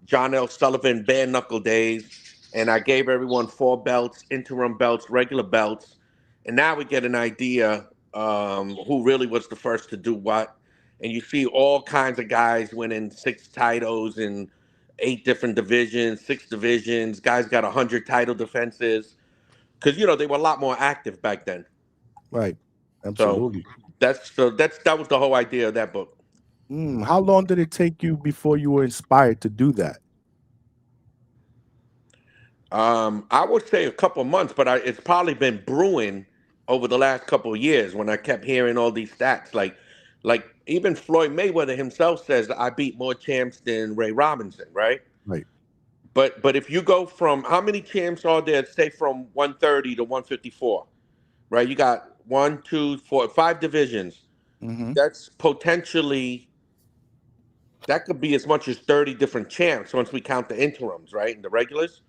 John L. Sullivan bare knuckle days, and I gave everyone four belts, interim belts, regular belts, and now we get an idea who really was the first to do what. And you see all kinds of guys winning 6 titles in 8 different divisions, 6 divisions. Guys got 100 title defenses because they were a lot more active back then. Right. Absolutely. So that was the whole idea of that book. How long did it take you before you were inspired to do that? I would say a couple of months, but it's probably been brewing over the last couple of years when I kept hearing all these stats. Like even Floyd Mayweather himself says I beat more champs than Ray Robinson, right? Right. But if you go from how many champs are there, say from 130 to 154, right? You got 1, 2, 4, 5 divisions. That's potentially that could be as much as 30 different champs once we count the interims, right? And the regulars.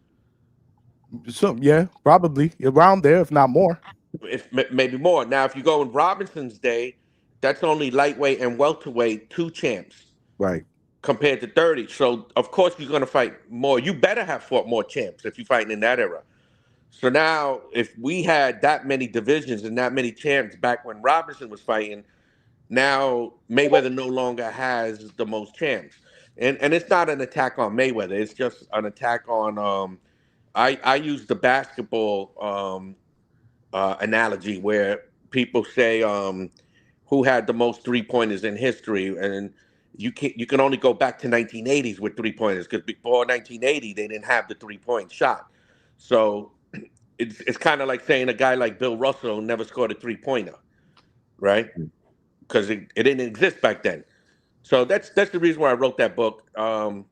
So yeah, probably around there, if not more. If maybe more. Now, if you go in Robinson's day, that's only lightweight and welterweight 2 champs, right? Compared to 30. So of course you're going to fight more. You better have fought more champs if you're fighting in that era. So now, if we had that many divisions and that many champs back when Robinson was fighting, now Mayweather no longer has the most champs, and it's not an attack on Mayweather. It's just an attack on. I use the basketball analogy where people say who had the most 3-pointers in history, and you can only go back to 1980s with 3-pointers because before 1980 they didn't have the 3-point shot. So it's kind of like saying a guy like Bill Russell never scored a 3-pointer, right? Because it didn't exist back then. So that's the reason why I wrote that book. I'm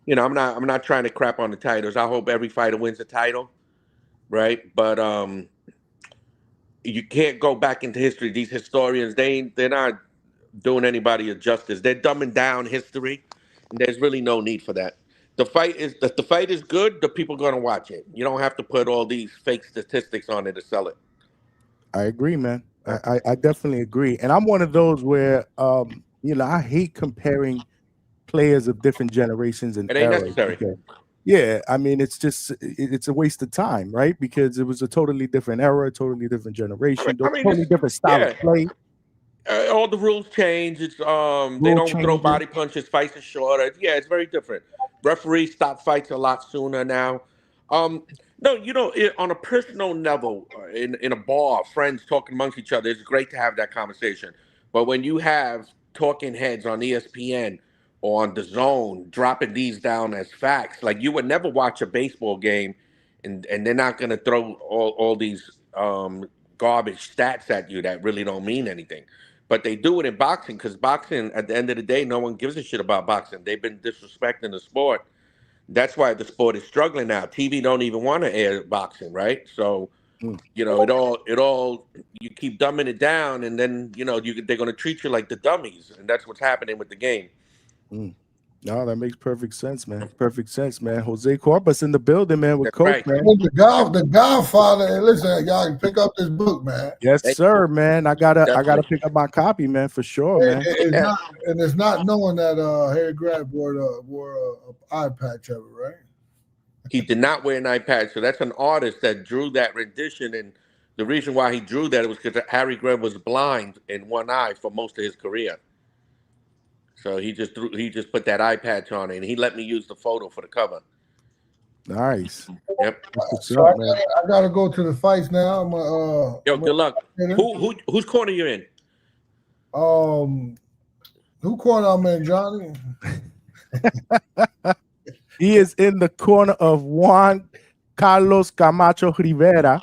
not trying to crap on the titles. I hope every fighter wins a title, right? But you can't go back into history. These historians, they're not doing anybody a justice. They're dumbing down history, and there's really no need for that. The fight is good. The people are going to watch it. You don't have to put all these fake statistics on it to sell it. I agree, man. I definitely agree. And I'm one of those where I hate comparing players of different generations and it ain't eras. necessary. Okay. Yeah, I mean it's a waste of time, right? Because it was a totally different era, totally different generation, totally different style of play. All the rules change. It's they don't throw body punches, fights are shorter. Yeah, it's very different. Referees stop fights a lot sooner now. No, on a personal level, in a bar, friends talking amongst each other, it's great to have that conversation. But when you have talking heads on ESPN or on the Zone dropping these down as facts, like you would never watch a baseball game, and they're not going to throw all these garbage stats at you that really don't mean anything. But they do it in boxing because boxing, at the end of the day, no one gives a shit about boxing. They've been disrespecting the sport. That's why the sport is struggling now. TV don't even want to air boxing, right? So, it all you keep dumbing it down, and then they're going to treat you like the dummies, and that's what's happening with the game. No, that makes perfect sense, man. Perfect sense, man. Jose Corpus in the building, man, with Coach, right. man. The Godfather. And listen, y'all can pick up this book, man. Yes, sir, man. I gotta pick up my copy, man, for sure, man. It's not knowing that Harry Grant wore an eye patch of it, right? He did not wear an eye patch, so that's an artist that drew that rendition, and the reason why he drew that was because Harry Grant was blind in one eye for most of his career. So he just put that eye patch on it, and he let me use the photo for the cover. Nice. Yep. So I gotta go to the fights now. Good luck. Whose corner you in? Who corner I'm in, Johnny? He is in the corner of Juan Carlos Camacho Rivera.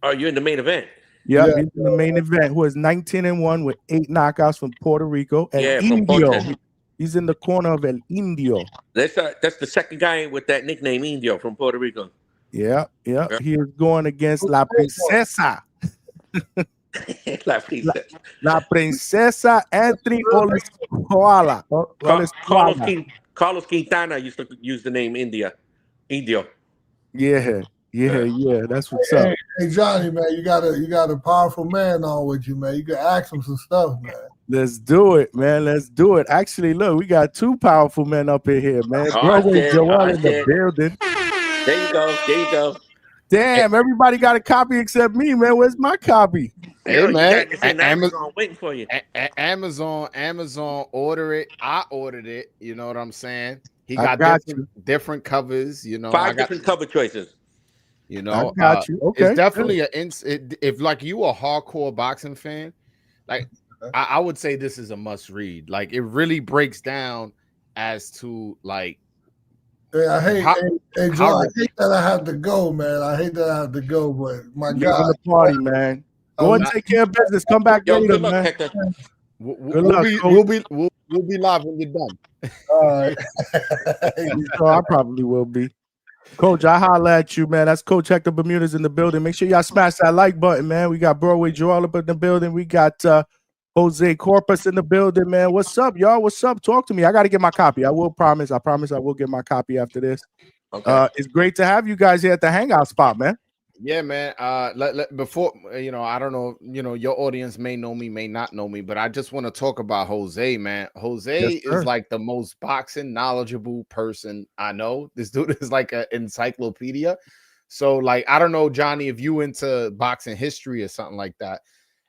Oh, you're in the main event. Yeah, he's in the main event, who is 19-1 with 8 knockouts from Puerto Rico. And from Ponce. He's in the corner of El Indio. That's the second guy with that nickname, Indio, from Puerto Rico. Yeah. He is going against La Princesa. La Princesa. La Princesa Anthony Olescuala. Carlos Quintana used to use the name Indio. Yeah. That's what's up. Hey Johnny, man, you got a powerful man on with you, man. You can ask him some stuff, man. Let's do it, man. Let's do it. Actually, look, we got two powerful men up in here, man. Broadway Joel in the building. There you go. Damn, everybody got a copy except me, man. Where's my copy? Hey, man, it's in Amazon waiting for you. Amazon, order it. I ordered it. You know what I'm saying? He got different covers. You know, Five different cover choices. You know, I got you. Okay, it's definitely if like you a hardcore boxing fan, like I would say this is a must read. Like it really breaks down as to like. I hate that I have to go, man. I hate that I have to go, but my God, the party, man. Go and take care of business. Come back later, good luck, man. Hector. We'll be live when you're done. all right. So I probably will be. Coach, I holla at you, man. That's Coach Hector Bermudez in the building. Make sure y'all smash that like button, man. We got Broadway Joel up in the building. We got Jose Corpus in the building, man. What's up, y'all? What's up? Talk to me. I got to get my copy. I promise I will get my copy after this. Okay. It's great to have you guys here at the Hangout spot, man. Yeah, man. Before I don't know, your audience may know me, may not know me, but I just want to talk about Jose, man. Jose is like the most boxing knowledgeable person I know. This dude is like an encyclopedia. So, like, I don't know, Johnny, if you into boxing history or something like that,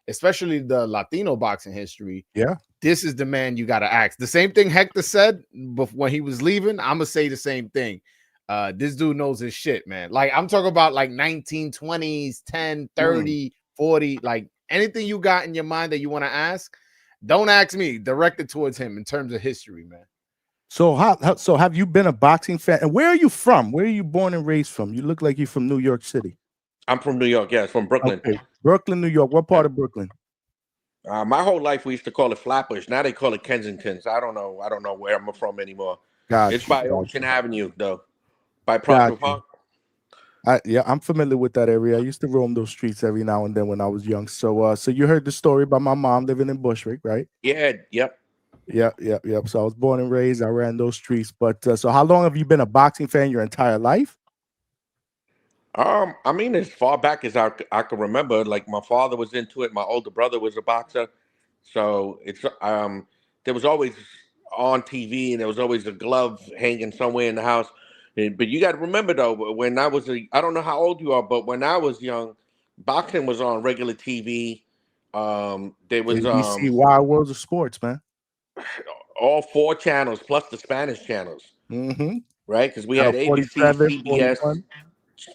especially the Latino boxing history. Yeah, this is the man you got to ask. The same thing Hector said when he was leaving. I'm gonna say the same thing. This dude knows his shit, man. Like I'm talking about like 1920s, 10, 30, 40, like anything you got in your mind that you want to ask, don't ask me. Direct it towards him in terms of history, man. So so have you been a boxing fan? And where are you from? Where are you born and raised from? You look like you're from New York City. I'm from New York, yes, from Brooklyn. Okay. Brooklyn, New York. What part of Brooklyn? My whole life we used to call it Flatbush. Now they call it Kensington. So I don't know where I'm from anymore. It's by Ocean Avenue, though. By Prosper Park. I'm familiar with that area. I used to roam those streets every now and then when I was young. So so you heard the story about my mom living in Bushwick, right? Yeah, yep. So I was born and raised. I ran those streets. But so how long have you been a boxing fan your entire life? I mean, as far back as I can remember, like my father was into it. My older brother was a boxer. So it's there was always on TV and there was always a glove hanging somewhere in the house. But you got to remember, though, when I was I don't know how old you are, but when I was young, boxing was on regular TV. There was ABC, Wild Worlds of Sports, man. All 4 channels plus the Spanish channels, right? Because we had ABC, CBS,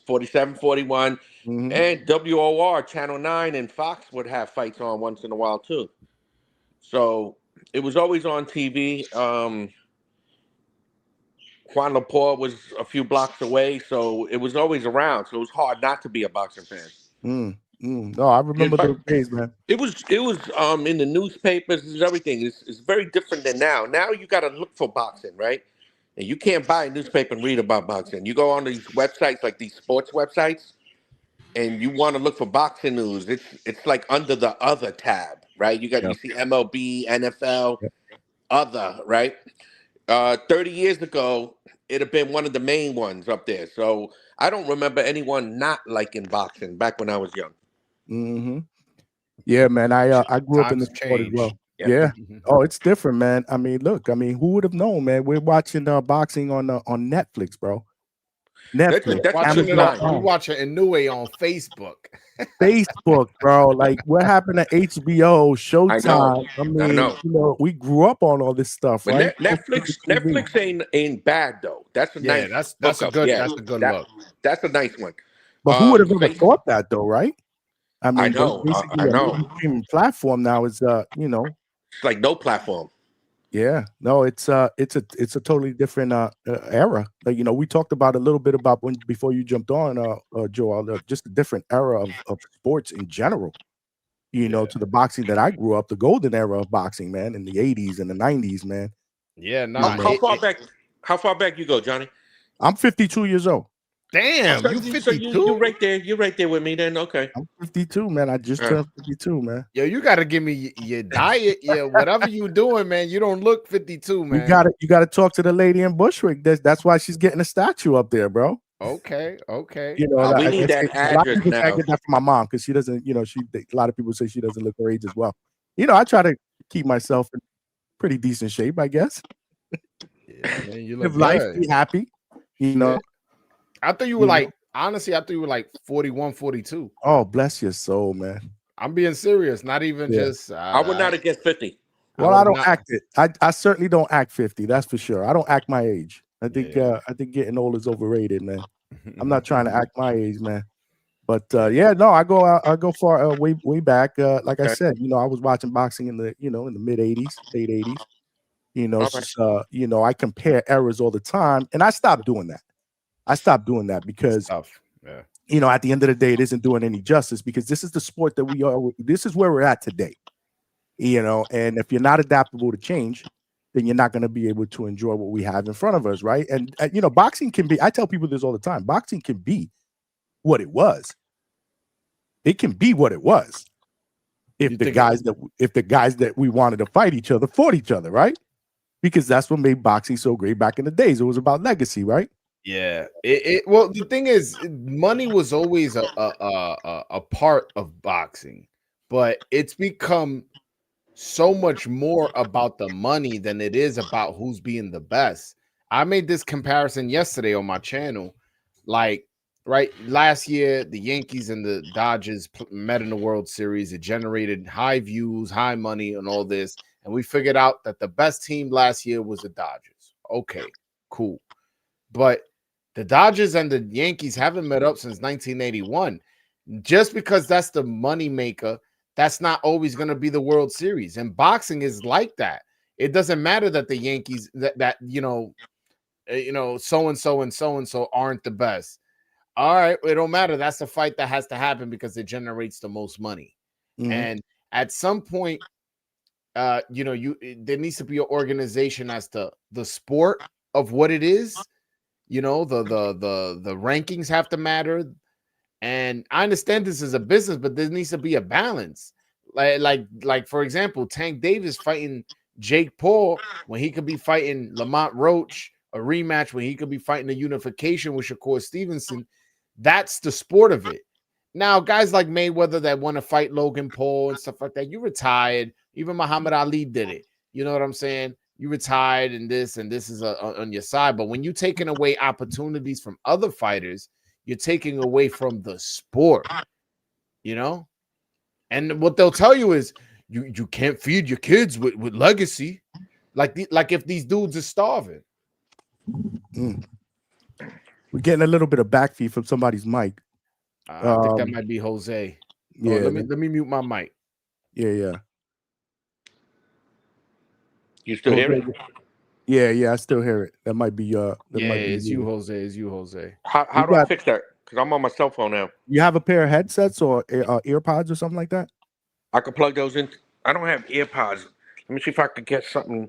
47, 41, and WOR, Channel 9, and Fox would have fights on once in a while, too. So it was always on TV. Juan Laporte was a few blocks away, so it was always around. So it was hard not to be a boxing fan. No, I remember those days, man. It was in the newspapers and everything. It's very different than now. Now you got to look for boxing, right? And you can't buy a newspaper and read about boxing. You go on these websites, like these sports websites, and you want to look for boxing news. It's like under the other tab, right? You see MLB, NFL, other, right? 30 years ago, it'd have been one of the main ones up there. So I don't remember anyone not liking boxing back when I was young. Yeah, man. I grew up in the sport as well. Yeah. Oh, it's different, man. I mean, look. I mean, who would have known, man? We're watching boxing on Netflix, bro. Netflix. We watch it Inoue on Facebook. Facebook, bro. Like what happened to HBO, Showtime? I mean, we grew up on all this stuff, right? Netflix ain't bad though. That's a nice. That's a good. That's a good look. That's a nice one. But who would have ever thought that though, right? I mean, I know. A streaming platform now is it's like no platform. Yeah, no, it's a totally different era. Like we talked about a little bit about before you jumped on, Joel, just a different era of sports in general. To the boxing that I grew up, the golden era of boxing, man, in the 80s and the 90s, man. Yeah, nah. How far back you go, Johnny? I'm 52 years old. Damn, so you you 52? right there. You're right there with me then. Okay. I'm 52, man. I just turned 52, man. Yo, you got to give me your diet. Yeah, whatever you doing, man. You don't look 52, man. You gotta talk to the lady in Bushwick. That's why she's getting a statue up there, bro. Okay. You know, we need that a lot of address people say I now. get that from my mom because she doesn't, you know, a lot of people say she doesn't look her age as well. You know, I try to keep myself in pretty decent shape, I guess. Yeah, man, you look Live life, good. be happy. You know. I thought you were honestly, I thought you were like 41, 42. Oh, bless your soul, man. I'm being serious, not even just. I would not have guessed 50. Well, I don't act it. I certainly don't act 50. That's for sure. I don't act my age. I think getting old is overrated, man. I'm not trying to act my age, man. But I go far way back. Like I said, you know, I was watching boxing in the mid 80s, late 80s. You know, I compare eras all the time, and I stopped doing that. Because you know, at the end of the day, it isn't doing any justice because this is the sport that we are. This is where we're at today. You know, and if you're not adaptable to change, then you're not going to be able to enjoy what we have in front of us, right? And you know, boxing can be. I tell people this all the time. Boxing can be what it was. It can be what it was if the guys that we wanted to fight each other fought each other, right? Because that's what made boxing so great back in the days. It was about legacy, right? Yeah. Well, the thing is, money was always a part of boxing, but it's become so much more about the money than it is about who's being the best. I made this comparison yesterday on my channel. Like, right, last year, the Yankees and the Dodgers met in the World Series. It generated high views, high money, and all this. And we figured out that the best team last year was the Dodgers. Okay, cool. But the Dodgers and the Yankees haven't met up since 1981. Just because that's the money maker, that's not always going to be the World Series. And boxing is like that. It doesn't matter that the Yankees that you know, so and so and so and so aren't the best. All right, it don't matter. That's a fight that has to happen because it generates the most money. Mm-hmm. And at some point, there needs to be an organization as to the sport of what it is. You know, the rankings have to matter. And I understand this is a business, but there needs to be a balance. Like for example, Tank Davis fighting Jake Paul when he could be fighting Lamont Roach, a rematch when he could be fighting a unification with Shakur Stevenson. That's the sport of it. Now, guys like Mayweather that want to fight Logan Paul and stuff like that, you retired. Even Muhammad Ali did it. You know what I'm saying? You retired and this is on your side. But when you're taking away opportunities from other fighters, you're taking away from the sport, you know? And what they'll tell you is you can't feed your kids with legacy. Like if these dudes are starving. We're getting a little bit of back feed from somebody's mic. I think that might be Jose. Yeah, let me mute my mic. Yeah. You still hear it? Yeah, I still hear it. That might be it's you, Jose. It's you, Jose. How do I fix that? Because I'm on my cell phone now. You have a pair of headsets or earpods or something like that? I can plug those in. I don't have earpods. Let me see if I can get something.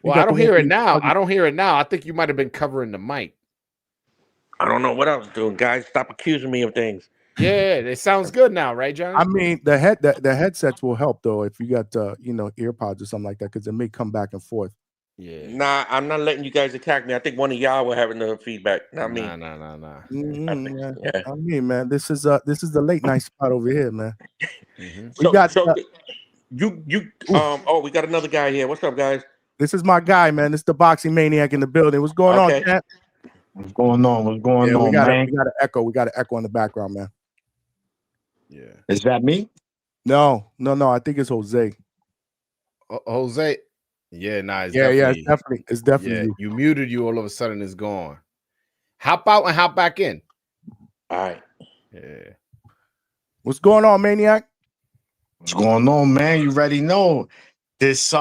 Well, I don't hear it now. I think you might have been covering the mic. I don't know what I was doing, guys. Stop accusing me of things. Yeah, it sounds good now, right, John? I mean, the headsets will help though if you got earpods or something like that because it may come back and forth. Yeah. Nah, I'm not letting you guys attack me. I think one of y'all were having the feedback, not me. Nah. Yeah. I mean, man, this is the late night spot over here, man. Mm-hmm. We got another guy here. What's up, guys? This is my guy, man. This is the boxing maniac in the building. What's going on, Cat? What's going on, man? We got an echo in the background, man. Yeah. Is that me? No. I think it's Jose. Jose. Yeah, it's definitely you muted you all of a sudden it's gone. Hop out and hop back in. All right. Yeah. What's going on, maniac? What's going on, man? You already know this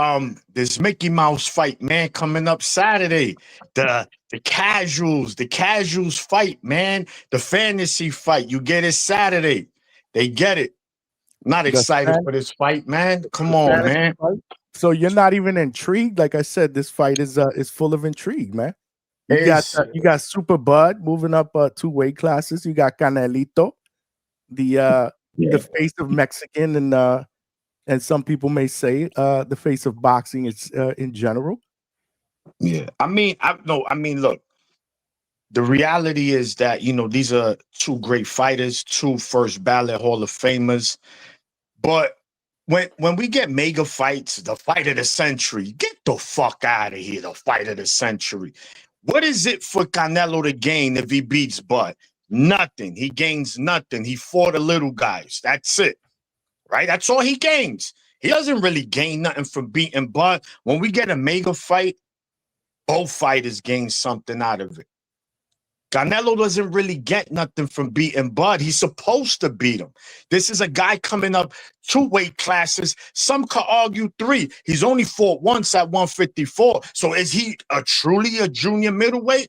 Mickey Mouse fight, man, coming up Saturday. The casuals fight, man. The fantasy fight. You get it Saturday. They get it. Not excited for this fight, man. Come on, man. So you're not even intrigued. Like I said, this fight is full of intrigue, man. You got Super Bud moving up 2 weight classes. You got Canelito, the face of Mexican, and some people may say the face of boxing is in general. Yeah, I mean, look. The reality is that, these are 2 great fighters, 2 first ballot Hall of Famers. But when we get mega fights, the fight of the century, get the fuck out of here, the fight of the century. What is it for Canelo to gain if he beats Bud? Nothing. He gains nothing. He fought the little guys. That's it. Right? That's all he gains. He doesn't really gain nothing from beating Bud. When we get a mega fight, both fighters gain something out of it. Canelo doesn't really get nothing from beating Bud. He's supposed to beat him. This is a guy coming up 2 weight classes. Some could argue 3. He's only fought once at 154. So is he truly a junior middleweight?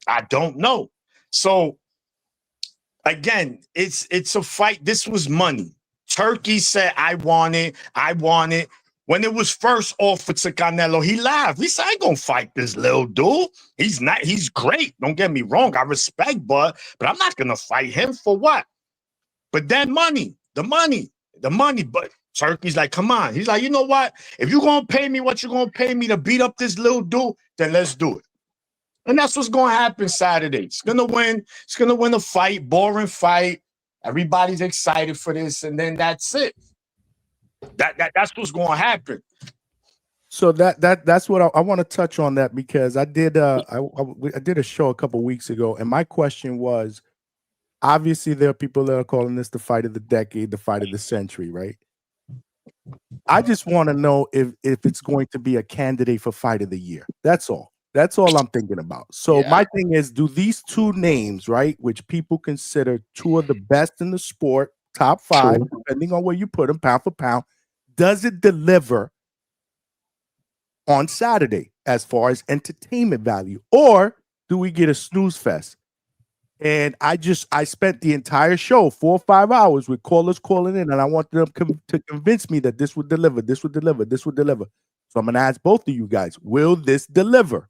I don't know. So again, it's a fight. This was money. Turkey said, I want it. When it was first offered to Canelo, he laughed. He said, I ain't gonna fight this little dude. He's great. Don't get me wrong. I respect Bud, but I'm not gonna fight him for what? But then the money. But Turkey's like, come on. He's like, you know what? If you're gonna pay me what you're gonna pay me to beat up this little dude, then let's do it. And that's what's gonna happen Saturday. It's gonna win a fight, boring fight. Everybody's excited for this, and then that's it. That's what's going to happen. So that's what I want to touch on that, because I did I did a show a couple weeks ago, and my question was, obviously there are people that are calling this the fight of the decade, the fight of the century, right? I just want to know if it's going to be a candidate for fight of the year. That's all. That's all I'm thinking about. So my thing is, do these 2 names, right, which people consider 2 of the best in the sport, top 5, depending on where you put them, pound for pound, does it deliver on Saturday as far as entertainment value? Or do we get a snooze fest? And I spent the entire show, 4 or 5 hours, with callers calling in, and I want them to convince me that this would deliver. So I'm going to ask both of you guys, will this deliver?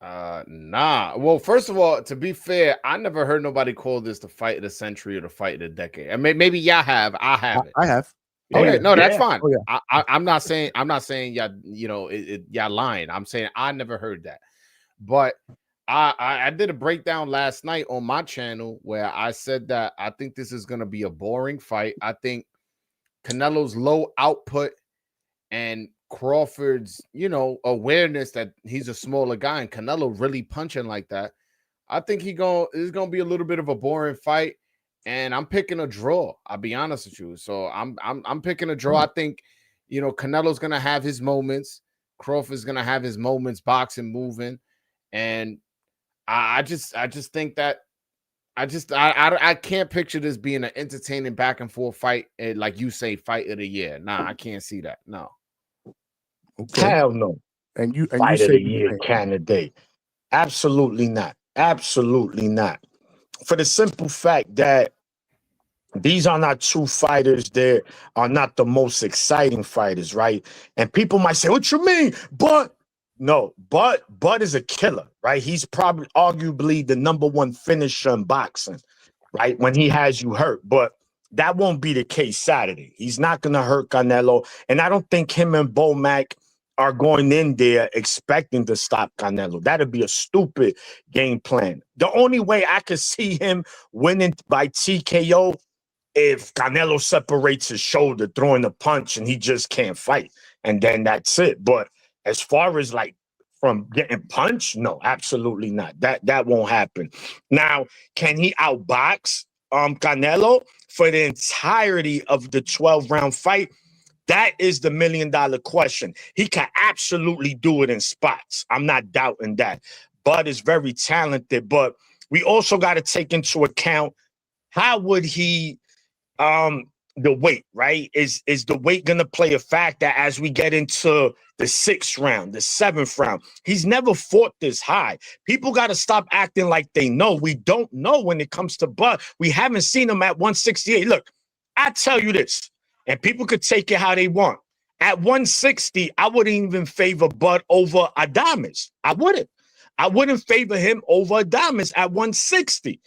Nah. Well, first of all, to be fair, I never heard nobody call this the fight of the century or the fight of the decade. I mean, maybe y'all have. I haven't. I have. Okay, no, that's fine. I'm not saying y'all, y'all lying. I'm saying I never heard that. But I did a breakdown last night on my channel where I said that I think this is gonna be a boring fight. I think Canelo's low output and Crawford's, awareness that he's a smaller guy and Canelo really punching like that, I think it's gonna be a little bit of a boring fight, and I'm picking a draw. I'll be honest with you. So I'm picking a draw. I think, Canelo's gonna have his moments. Crawford's gonna have his moments, boxing, moving, and I just think that I can't picture this being an entertaining back and forth fight, like you say, fight of the year. Nah, I can't see that. No. Okay. Hell no. And you fight say of the year candidate. Absolutely not. Absolutely not. For the simple fact that these are not 2 fighters. They are not the most exciting fighters, right? And people might say, what you mean? But no, Bud is a killer, right? He's probably arguably the #1 finisher in boxing, right? When he has you hurt. But that won't be the case Saturday. He's not going to hurt Canelo. And I don't think him and Bo Mac are going in there expecting to stop Canelo. That'd be a stupid game plan. The only way I could see him winning by TKO if Canelo separates his shoulder, throwing a punch, and he just can't fight. And then that's it. But as far as like from getting punched, no, absolutely not. That won't happen. Now, can he outbox Canelo for the entirety of the 12-round fight? That is the $1 million question. He can absolutely do it in spots. I'm not doubting that. Bud is very talented, but we also got to take into account how would he the weight, right? Is the weight going to play a factor as we get into the 6th round, the 7th round? He's never fought this high. People got to stop acting like they know. We don't know when it comes to Bud. We haven't seen him at 168. Look, I tell you this, and people could take it how they want. at 160, I wouldn't even favor Bud over Adames. I wouldn't favor him over Adames at 160.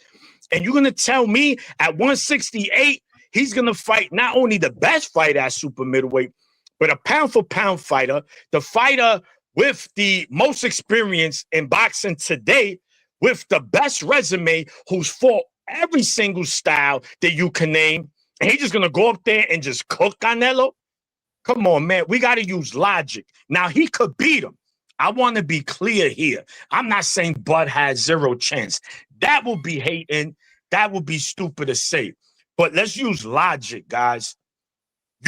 And you're going to tell me at 168, he's going to fight not only the best fighter at super middleweight, but a pound-for-pound fighter, the fighter with the most experience in boxing today, with the best resume, who's fought every single style that you can name. And he's just going to go up there and just cook Canelo? Come on, man. We got to use logic. Now, he could beat him. I want to be clear here. I'm not saying Bud has zero chance. That would be hating. That would be stupid to say. But let's use logic, guys.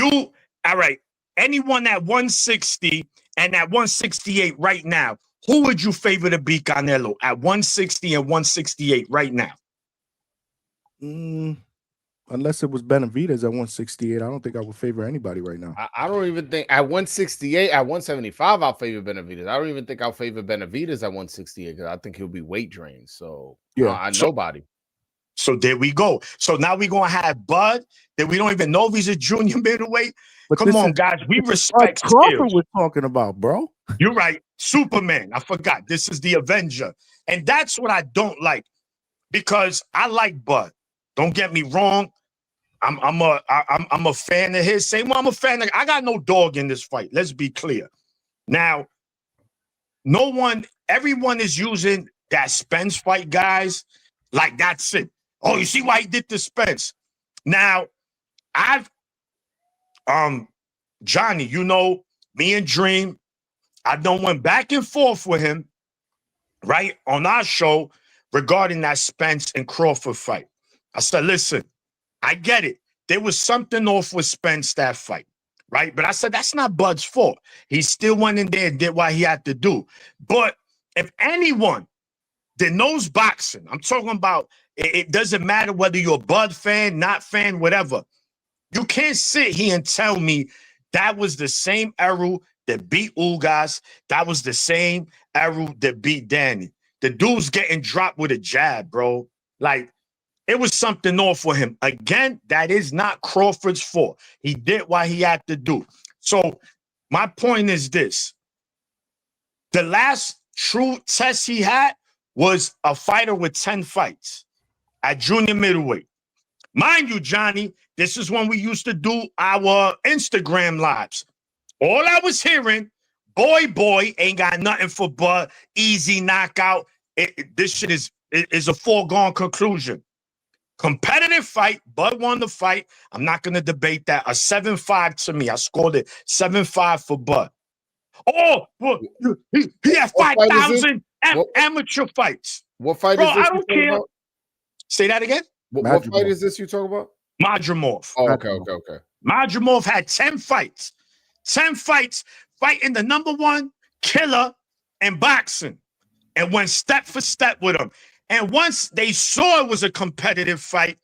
All right, anyone at 160 and at 168 right now, who would you favor to beat Canelo at 160 and 168 right now? Unless it was Benavidez at 168, I don't think I would favor anybody right now. I don't even think at 168, at 175, I'll favor Benavidez. I don't even think I'll favor Benavidez at 168 because I think he'll be weight drained. So yeah, nobody. So there we go. So now we're gonna have Bud that we don't even know if he's a junior middleweight. But come on, guys, we respect Crawford we're talking about, bro. You're right, Superman. I forgot. This is the Avenger, and that's what I don't like because I like Bud. Don't get me wrong. I'm a fan of his. Same way I'm a fan of. I got no dog in this fight. Let's be clear. Now, everyone is using that Spence fight, guys. Like that's it. Oh, you see why he did the Spence? Now, Johnny, you know, me and Dream, I done went back and forth with him, right, on our show regarding that Spence and Crawford fight. I said, listen, I get it. There was something off with Spence that fight, right? But I said, that's not Bud's fault. He still went in there and did what he had to do. But if anyone that knows boxing, I'm talking about, it doesn't matter whether you're a Bud fan, not fan, whatever. You can't sit here and tell me that was the same Errol that beat Ugas. That was the same Errol that beat Danny. The dude's getting dropped with a jab, bro. Like, it was something off for him. Again, that is not Crawford's fault. He did what he had to do. So my point is this. The last true test he had was a fighter with 10 fights at junior middleweight. Mind you, Johnny, this is when we used to do our Instagram lives. All I was hearing, boy, ain't got nothing for Bud, easy knockout. This shit is a foregone conclusion. Competitive fight, Bud won the fight. I'm not going to debate that. A 7-5 to me. I scored it 7-5 for Bud. Oh, well, he had 5,000 amateur fights. What fight Bro, is this? I don't care. About? Say that again? What fight is this you talk about? Madrimov. Oh, okay. Madrimov had 10 fights. 10 fights fighting the #1 killer in boxing and went step for step with him. And once they saw it was a competitive fight,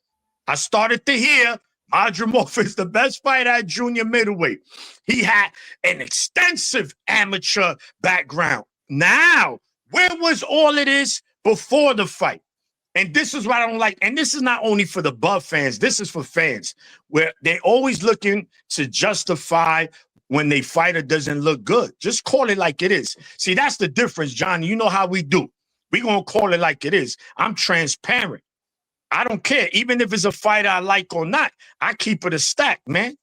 I started to hear Madrimov is the best fighter at junior middleweight. He had an extensive amateur background. Now, where was all of this before the fight? And this is what I don't like. And this is not only for the Bud fans. This is for fans, where they're always looking to justify when they fighter doesn't look good. Just call it like it is. See, that's the difference, Johnny. You know how we do. We're going to call it like it is. I'm transparent. I don't care. Even if it's a fighter I like or not, I keep it a stack, man.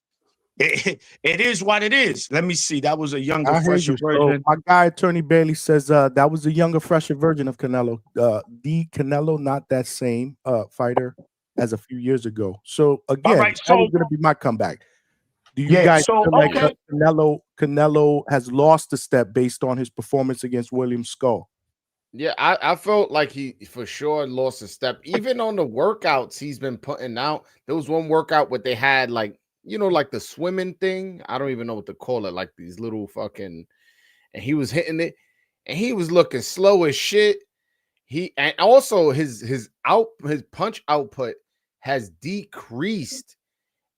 It is what it is. Let me see. That was a younger, fresher version. So my guy, Attorney Bailey, says that was a younger, fresher version of Canelo. The Canelo, not that same fighter as a few years ago. So, again, that was going to be my comeback. Do you guys feel like Canelo has lost a step based on his performance against William Skull? Yeah, I felt like he for sure lost a step. Even on the workouts he's been putting out, there was one workout where they had like, you know, like the swimming thing. I don't even know what to call it, like these little fucking, and he was hitting it and he was looking slow as shit. And also his punch output has decreased.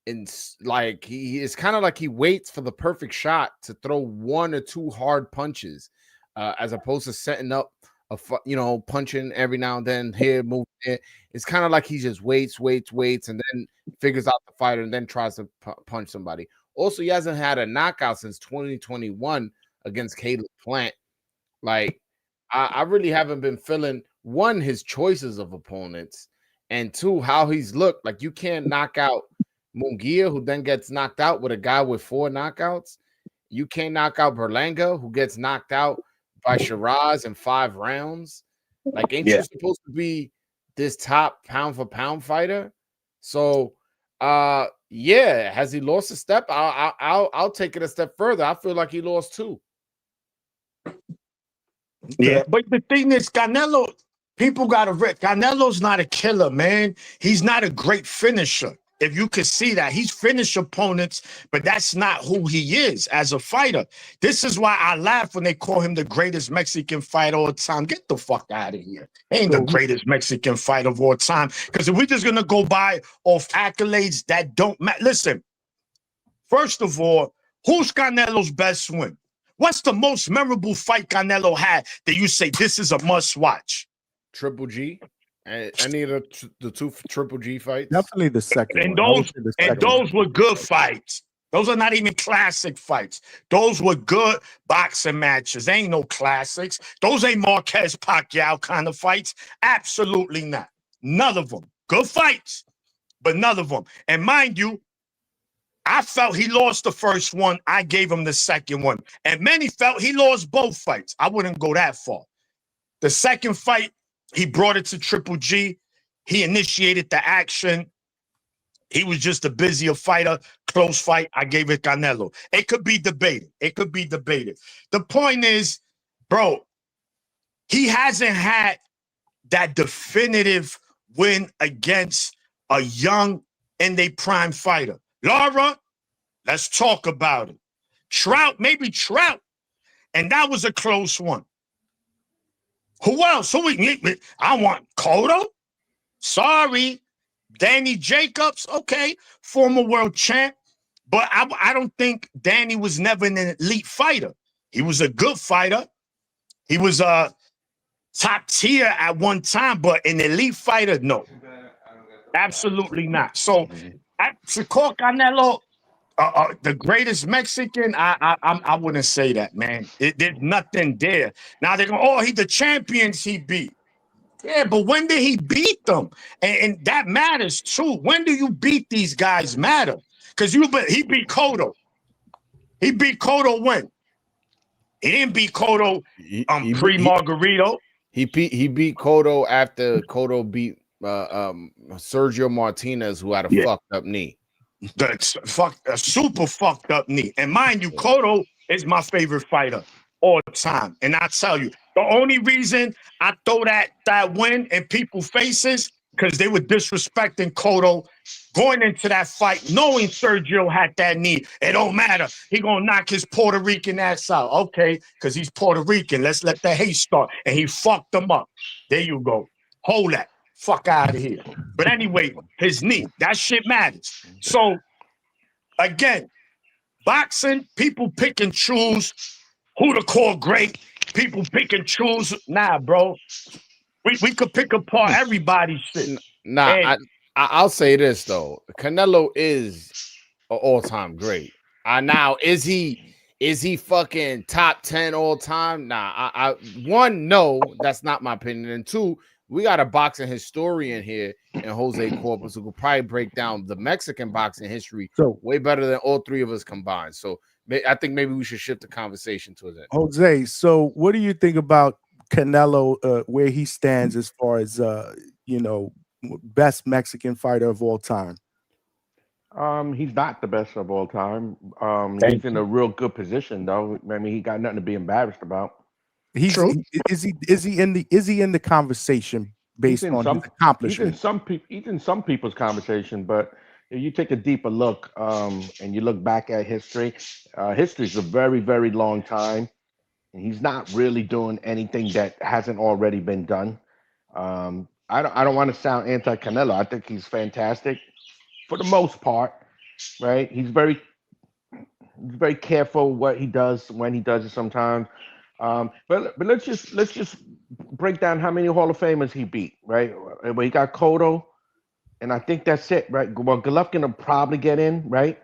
And like he is kind of like he waits for the perfect shot to throw 1 or 2 hard punches, as opposed to setting up punching every now and then here, moving it. It's kind of like he just waits, and then figures out the fighter and then tries to punch somebody. Also, he hasn't had a knockout since 2021 against Caleb Plant. Like, I really haven't been feeling, one, his choices of opponents, and two, how he's looked. Like, you can't knock out Munguia, who then gets knocked out with a guy with 4 knockouts. You can't knock out Berlanga, who gets knocked out by Shiraz in 5 rounds. Like, ain't you supposed to be this top pound for pound fighter? So, yeah, has he lost a step? I'll take it a step further. I feel like he lost 2. Yeah, but the thing is, Canelo, people got to Canelo's not a killer, man. He's not a great finisher. If you could see that, he's finished opponents, but that's not who he is as a fighter. This is why I laugh when they call him the greatest Mexican fighter all the time. Get the fuck out of here. He ain't the greatest Mexican fighter of all time. Because if we're just going to go by off accolades that don't matter. Listen, first of all, who's Canelo's best win? What's the most memorable fight Canelo had that you say this is a must watch? Triple G. Any of the 2 Triple G fights? Definitely the second. And those were good fights. Those are not even classic fights. Those were good boxing matches. They ain't no classics. Those ain't Marquez Pacquiao kind of fights. Absolutely not. None of them. Good fights, but none of them. And mind you, I felt he lost the first one. I gave him the second one. And many felt he lost both fights. I wouldn't go that far. The second fight, he brought it to Triple G. He initiated the action. He was just a busier fighter. Close fight. I gave it Canelo. It could be debated. It could be debated. The point is, bro, he hasn't had that definitive win against a young and a prime fighter. Lara, let's talk about it. Trout, maybe Trout. And that was a close one. Who else? I want Cotto. Sorry. Danny Jacobs. Okay. Former world champ. But I don't think Danny was never an elite fighter. He was a good fighter. He was a top tier at one time, but an elite fighter, no. Absolutely not. So, to call Canelo the greatest Mexican, I wouldn't say that, man. There's nothing there. Now they're going, he's the champions he beat. Yeah, but when did he beat them? And that matters too. When do you beat these guys matter? Because he beat Cotto. He beat Cotto when? He didn't beat Cotto pre-Margarito. He beat Cotto after Cotto beat Sergio Martinez, who had a fucked up knee. A super fucked up knee. And mind you, Cotto is my favorite fighter all the time. And I tell you, the only reason I throw that win in people's faces, because they were disrespecting Cotto going into that fight, knowing Sergio had that knee. It don't matter. He gonna knock his Puerto Rican ass out. Okay, because he's Puerto Rican. Let's let the hate start. And he fucked him up. There you go. Hold that. Fuck out of here. But anyway, his knee, that shit matters. So, again, boxing, people pick and choose who to call great. People pick and choose. Nah, bro. We could pick apart everybody's shit. Nah, I'll say this, though. Canelo is an all-time great. Now, is he fucking top 10 all time? Nah, one, no, that's not my opinion. And two, we got a boxing historian here in Jose Corpus who could probably break down the Mexican boxing history way better than all 3 of us combined. So I think maybe we should shift the conversation to that. Jose, so what do you think about Canelo, where he stands as far as best Mexican fighter of all time? He's not the best of all time. He's in a real good position, though. I mean, he got nothing to be embarrassed about. Is he in the conversation based on his accomplishment? He's in some people's conversation, but if you take a deeper look and you look back at history, history's a very, very long time, and he's not really doing anything that hasn't already been done. I don't want to sound anti-Canelo. I think he's fantastic for the most part, right? He's very careful what he does when he does it sometimes. But let's just break down how many Hall of Famers he beat, right? Well, he got Cotto, and I think that's it, right? Well, Golovkin will probably get in, right?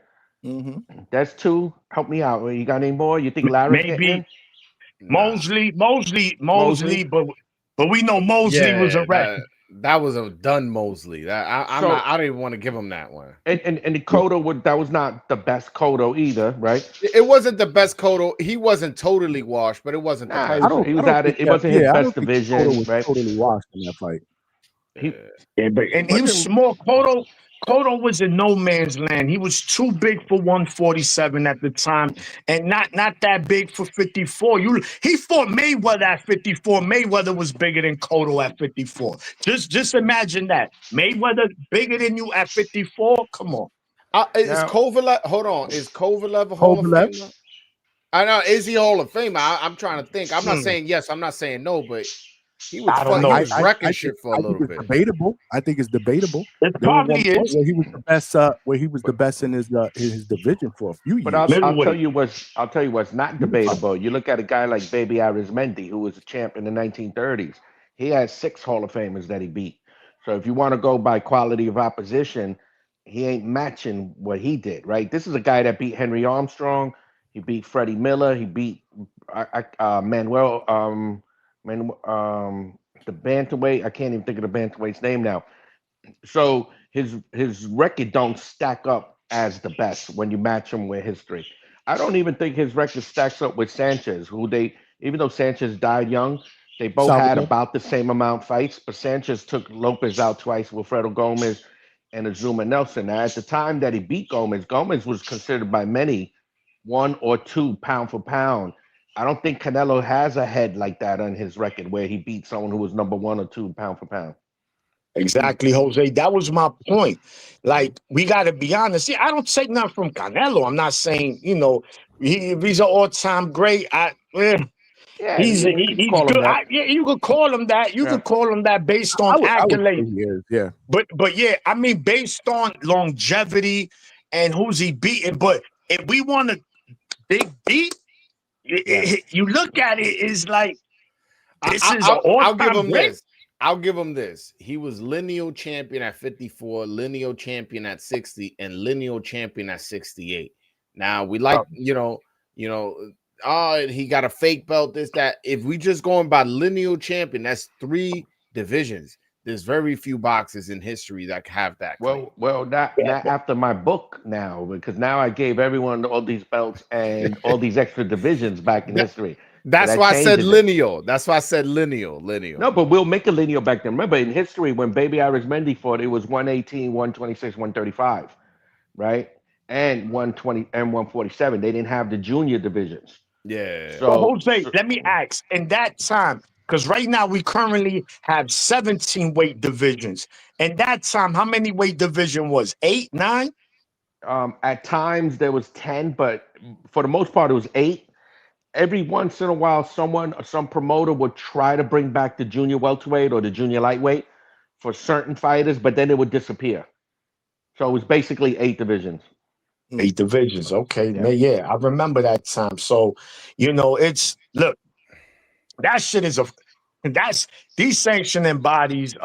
That's two. Help me out. You got any more? You think Larry's getting Maybe in? Mosley, Mosley? but we know Mosley was Yeah, arrested. that was a done Mosley. I'm So- not. I don't even want to give him that one. And the Cotto that was not the best Cotto either, right? It wasn't the best Cotto. He wasn't totally washed, but it wasn't the Nah, best. he was at it. It wasn't his best division, Cotto was right? totally washed in that fight. And he was small. Cotto was in no man's land. He was too big for 147 at the time, and not that big for 54. He fought Mayweather at 54. Mayweather was bigger than Cotto at 54. Just imagine that. Mayweather bigger than you at 54. Come on. Is Kovalev? Hold on. Is Kovalev a Hall of Famer? I know. Is he Hall of Famer? I'm trying to think. I'm not saying yes. I'm not saying no, but he was. He was wrecking shit for a little bit. Debatable. I think it's debatable. It probably is. Where he was the best. Where he was the best in his division for a few years. But I'll tell you what's not debatable. You look at a guy like Baby Arizmendi, who was a champ in the 1930s. He has 6 Hall of Famers that he beat. So if you want to go by quality of opposition, he ain't matching what he did, right? This is a guy that beat Henry Armstrong. He beat Freddie Miller. He beat Manuel. The bantamweight. I can't even think of the bantamweight's name now. So his record don't stack up as the best when you match him with history. I don't even think his record stacks up with Sanchez, even though Sanchez died young, they both had about the same amount fights, but Sanchez took Lopez out twice, Wilfredo Gomez and Azuma Nelson. Now, at the time that he beat Gomez was considered by many 1 or 2 pound for pound. I don't think Canelo has a head like that on his record where he beat someone who was number 1 or 2 pound for pound. Exactly, Jose. That was my point. Like, we got to be honest. See, I don't take nothing from Canelo. I'm not saying, he's an all-time great. He's good. You could call him that. You could call him that based on accolades. Yeah. But yeah, I mean, based on longevity and who's he beating. But if we want to dig deep, you look at it, it's like I'll give him this. I'll give him this. He was lineal champion at 54, lineal champion at 60, and lineal champion at 68. Now we like, he got a fake belt, this, that. If we just going by lineal champion, that's 3 divisions. There's very few boxers in history that have that claim. Well, not after my book now, because now I gave everyone all these belts and all these extra divisions back in history. That's why I said lineal. That's why I said lineal. No, but we'll make a lineal back then. Remember, in history, when Baby Arizmendi fought, it was 118, 126, 135, right? And 120 and 147. They didn't have the junior divisions. Yeah. So Jose, let me ask, in that time, because right now we currently have 17 weight divisions. In that time, how many weight division was? 8, 9? At times there was 10, but for the most part, it was 8. Every once in a while, some promoter would try to bring back the junior welterweight or the junior lightweight for certain fighters, but then it would disappear. So it was basically 8 divisions. 8 divisions. Okay. Yeah, I remember that time. So, look, that shit is these sanctioning bodies.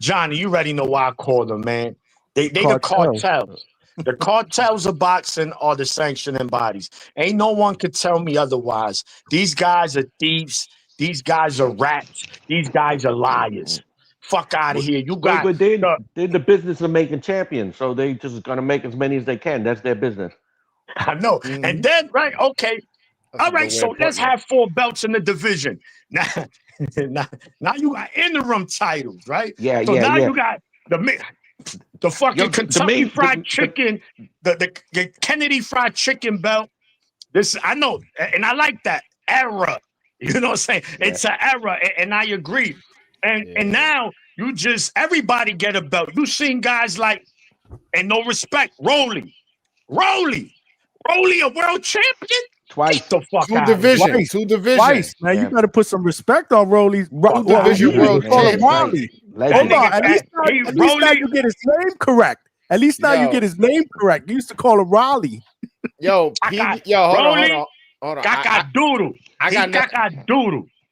Johnny, you already know why I call them, man. They the cartels. The cartels of boxing are the sanctioning bodies. Ain't no one could tell me otherwise. These guys are thieves. These guys are rats. These guys are liars. Fuck out of here. But they're the business of making champions, so they just gonna make as many as they can. That's their business. I know. Mm-hmm. And then, right, okay. All right, so let's have 4 belts in the division. Now you got interim titles, right? Yeah, so now you got the fucking Kentucky Fried Chicken, the Kennedy Fried Chicken belt. This I know, and I like that era. You know what I'm saying? Yeah. It's an era, and I agree. And now you just everybody get a belt. You seen guys like, and no respect, Rolly, a world champion. Twice. The fuck 2 divisions. 2 divisions. Twice, man. Yeah. You got to put some respect on Rolly's. 2 division world champion. Hold on. At least now you get his name correct. At least now you get his name correct. You used to call him Raleigh. Hold on. Doodle.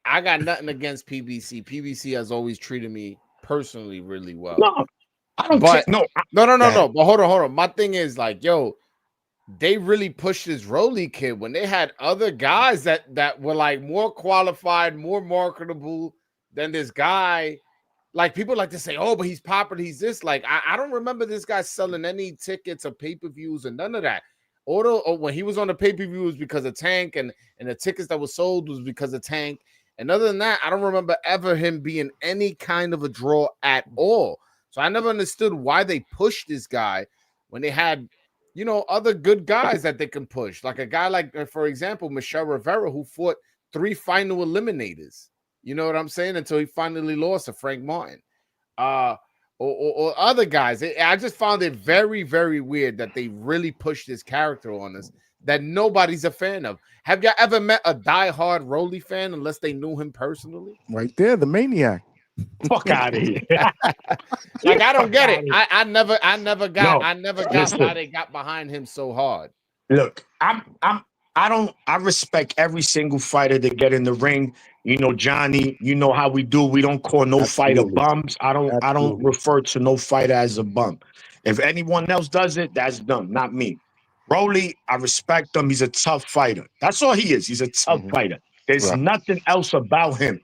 I got nothing against PBC. PBC has always treated me personally really well. No, I don't. No. But hold on. My thing is like, they really pushed this Rolly kid when they had other guys that were like more qualified, more marketable than this guy. Like people like to say, oh, but he's popular, he's this. Like, I don't remember this guy selling any tickets or pay-per-views or none of that. Or when he was on the pay-per-views because of Tank, and the tickets that were sold was because of Tank. And other than that, I don't remember ever him being any kind of a draw at all. So I never understood why they pushed this guy when they had, you know, other good guys that they can push. Like a guy like, for example, Michelle Rivera, who fought 3 final eliminators. You know what I'm saying? Until he finally lost to Frank Martin. Or other guys. I just found it very, very weird that they really pushed this character on us that nobody's a fan of. Have y'all ever met a diehard Rolly fan unless they knew him personally? Right there, the Maniac. Fuck out of here. Like, I don't get it. I never got listen. why they got behind him so hard. Look, I respect every single fighter that get in the ring. You know, Johnny, you know how we do. We don't call no fighter bums. I don't refer to no fighter as a bum. If anyone else does it, that's them, not me. Rolly, I respect him. He's a tough fighter. That's all he is. He's a tough fighter. There's nothing else about him.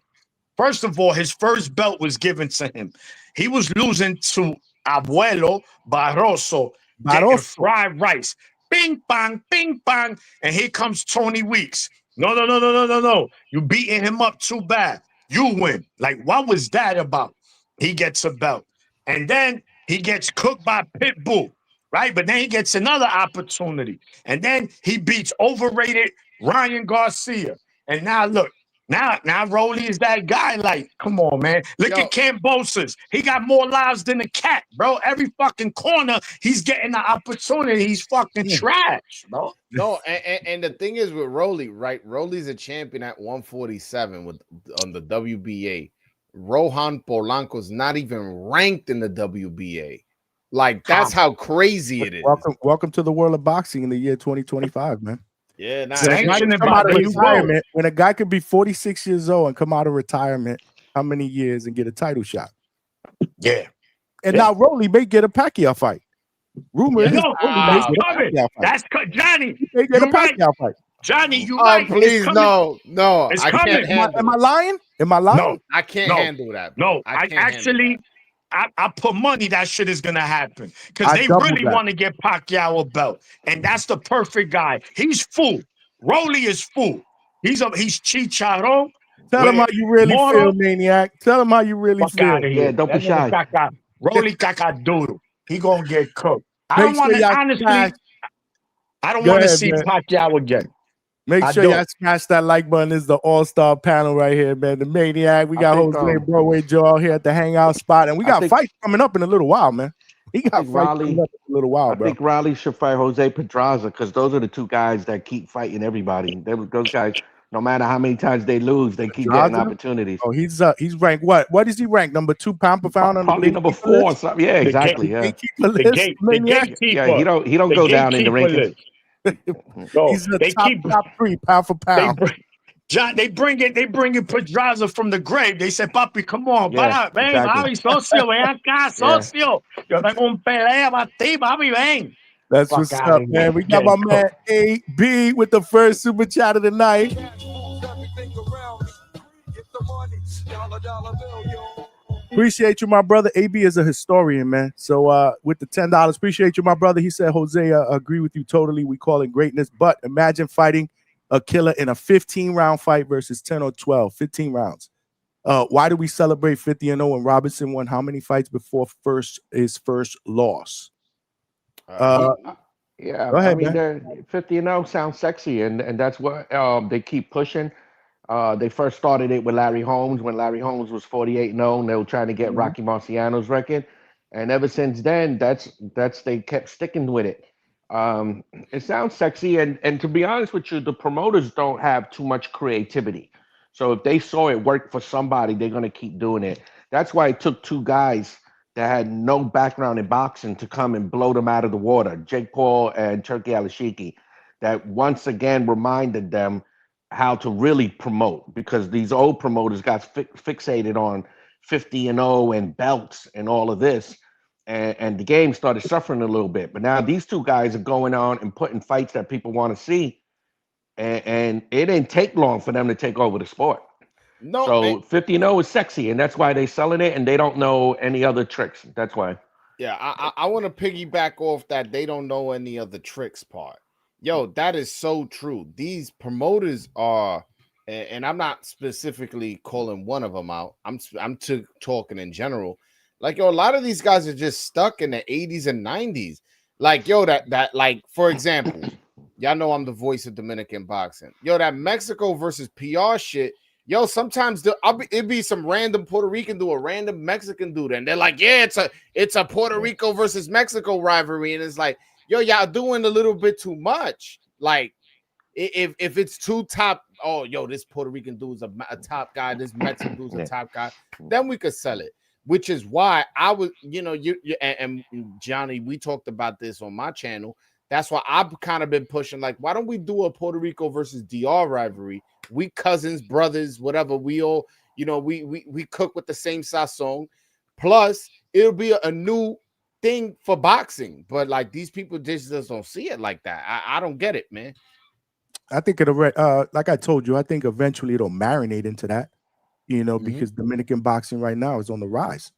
First of all, his first belt was given to him. He was losing to Abuelo Barroso, getting fried rice. Bing, bang, and here comes Tony Weeks. No. You beating him up too bad. You win. Like, what was that about? He gets a belt. And then he gets cooked by Pitbull, right? But then he gets another opportunity. And then he beats overrated Ryan Garcia. And now, look, now Rolly is that guy. Like, come on, man. Look at Cambosos. He got more lives than a cat, bro. Every fucking corner, he's getting the opportunity. He's fucking trash, bro. No, and the thing is with Rolly, right? Rolly's a champion at 147 on the WBA. Rohan Polanco's not even ranked in the WBA. Like, that's how crazy it is. Welcome to the world of boxing in the year 2025, man. Yeah, when a guy could be 46 years old and come out of retirement, how many years and get a title shot? Yeah. And now Rolly may get a Pacquiao fight. Rumor is that's Johnny. They get a Pacquiao fight. Johnny, you right. Please, no. It's I coming. Am I lying? No, I can't handle that. No, I put money that shit is gonna happen because they really want to get Pacquiao a belt, and that's the perfect guy. He's full. Rolly is full. He's chicharron. Tell him how you really feel, Maniac. Tell him how you really feel. Yeah, don't be shy. Rolly cacadoodle. He gonna get cooked. I don't want to honestly. I don't want to see Pacquiao again. Make sure y'all smash that like button. This is the all-star panel right here, man. The Maniac. We got Jose Broadway Joe here at the Hangout spot. And we got fights coming up in a little while, man. He got fights coming up in a little while, bro. I think Riley should fight Jose Pedraza because those are the two guys that keep fighting everybody. Those guys, no matter how many times they lose, they keep getting opportunities. Oh, he's ranked what? What is he ranked? Number 2 pound per pound? Probably number 4 or something. Yeah, exactly. Yeah. Yeah, he don't go down in the rankings. No, he's the top 3 pound for pound. They bring in Pedraza from the grave. They said, "Papi, come on, para, ven, papi, socio, ven acá, socio. Yo tengo un pelea para ti, papi, ven." That's what's up, man. We got my man AB with the first super chat of the night. Appreciate you, my brother. AB is a historian, man. So with the $10, appreciate you, my brother. He said, Jose, agree with you totally. We call it greatness. But imagine fighting a killer in a 15-round fight versus 10 or 12, 15 rounds. Why do we celebrate 50-0 when Robinson won how many fights before his first loss? Yeah, go ahead, I mean, 50-0 sounds sexy, and that's what they keep pushing. They first started it with Larry Holmes when Larry Holmes was 48-0. They were trying to get Rocky Marciano's record, and ever since then, that's they kept sticking with it. It sounds sexy, and to be honest with you, the promoters don't have too much creativity. So if they saw it work for somebody, they're gonna keep doing it. That's why it took 2 guys that had no background in boxing to come and blow them out of the water, Jake Paul and Turkey Alashiki, that once again reminded them how to really promote, because these old promoters got fixated on 50-0 and belts and all of this. and the game started suffering a little bit. But now these two guys are going on and putting fights that people want to see, and it didn't take long for them to take over the sport. No, So 50-0 is sexy, and that's why they selling it, and they don't know any other tricks. That's why. Yeah, I want to piggyback off that they don't know any of the tricks part. Yo, that is so true. These promoters are, and I'm not specifically calling one of them out. I'm talking in general. Like, yo, a lot of these guys are just stuck in the 80s and 90s. Like, yo, that like, for example, y'all know I'm the voice of Dominican boxing. Yo, that Mexico versus PR shit. Yo, sometimes it'd be some random Puerto Rican dude, a random Mexican dude, and they're like, yeah, it's a Puerto Rico versus Mexico rivalry, and it's like, yo, y'all doing a little bit too much. Like, if it's too top, oh, yo, this Puerto Rican dude's a top guy, this Mexican dude's a top guy, then we could sell it. Which is why I was, you and Johnny, we talked about this on my channel. That's why I've kind of been pushing, like, why don't we do a Puerto Rico versus DR rivalry? We cousins, brothers, whatever. We all, we cook with the same sazon. Plus, it'll be a new thing for boxing. But like these people just don't see it like that. I don't get it, man. I think it'll, like I told you, I think eventually it'll marinate into that, because Dominican boxing right now is on the rise.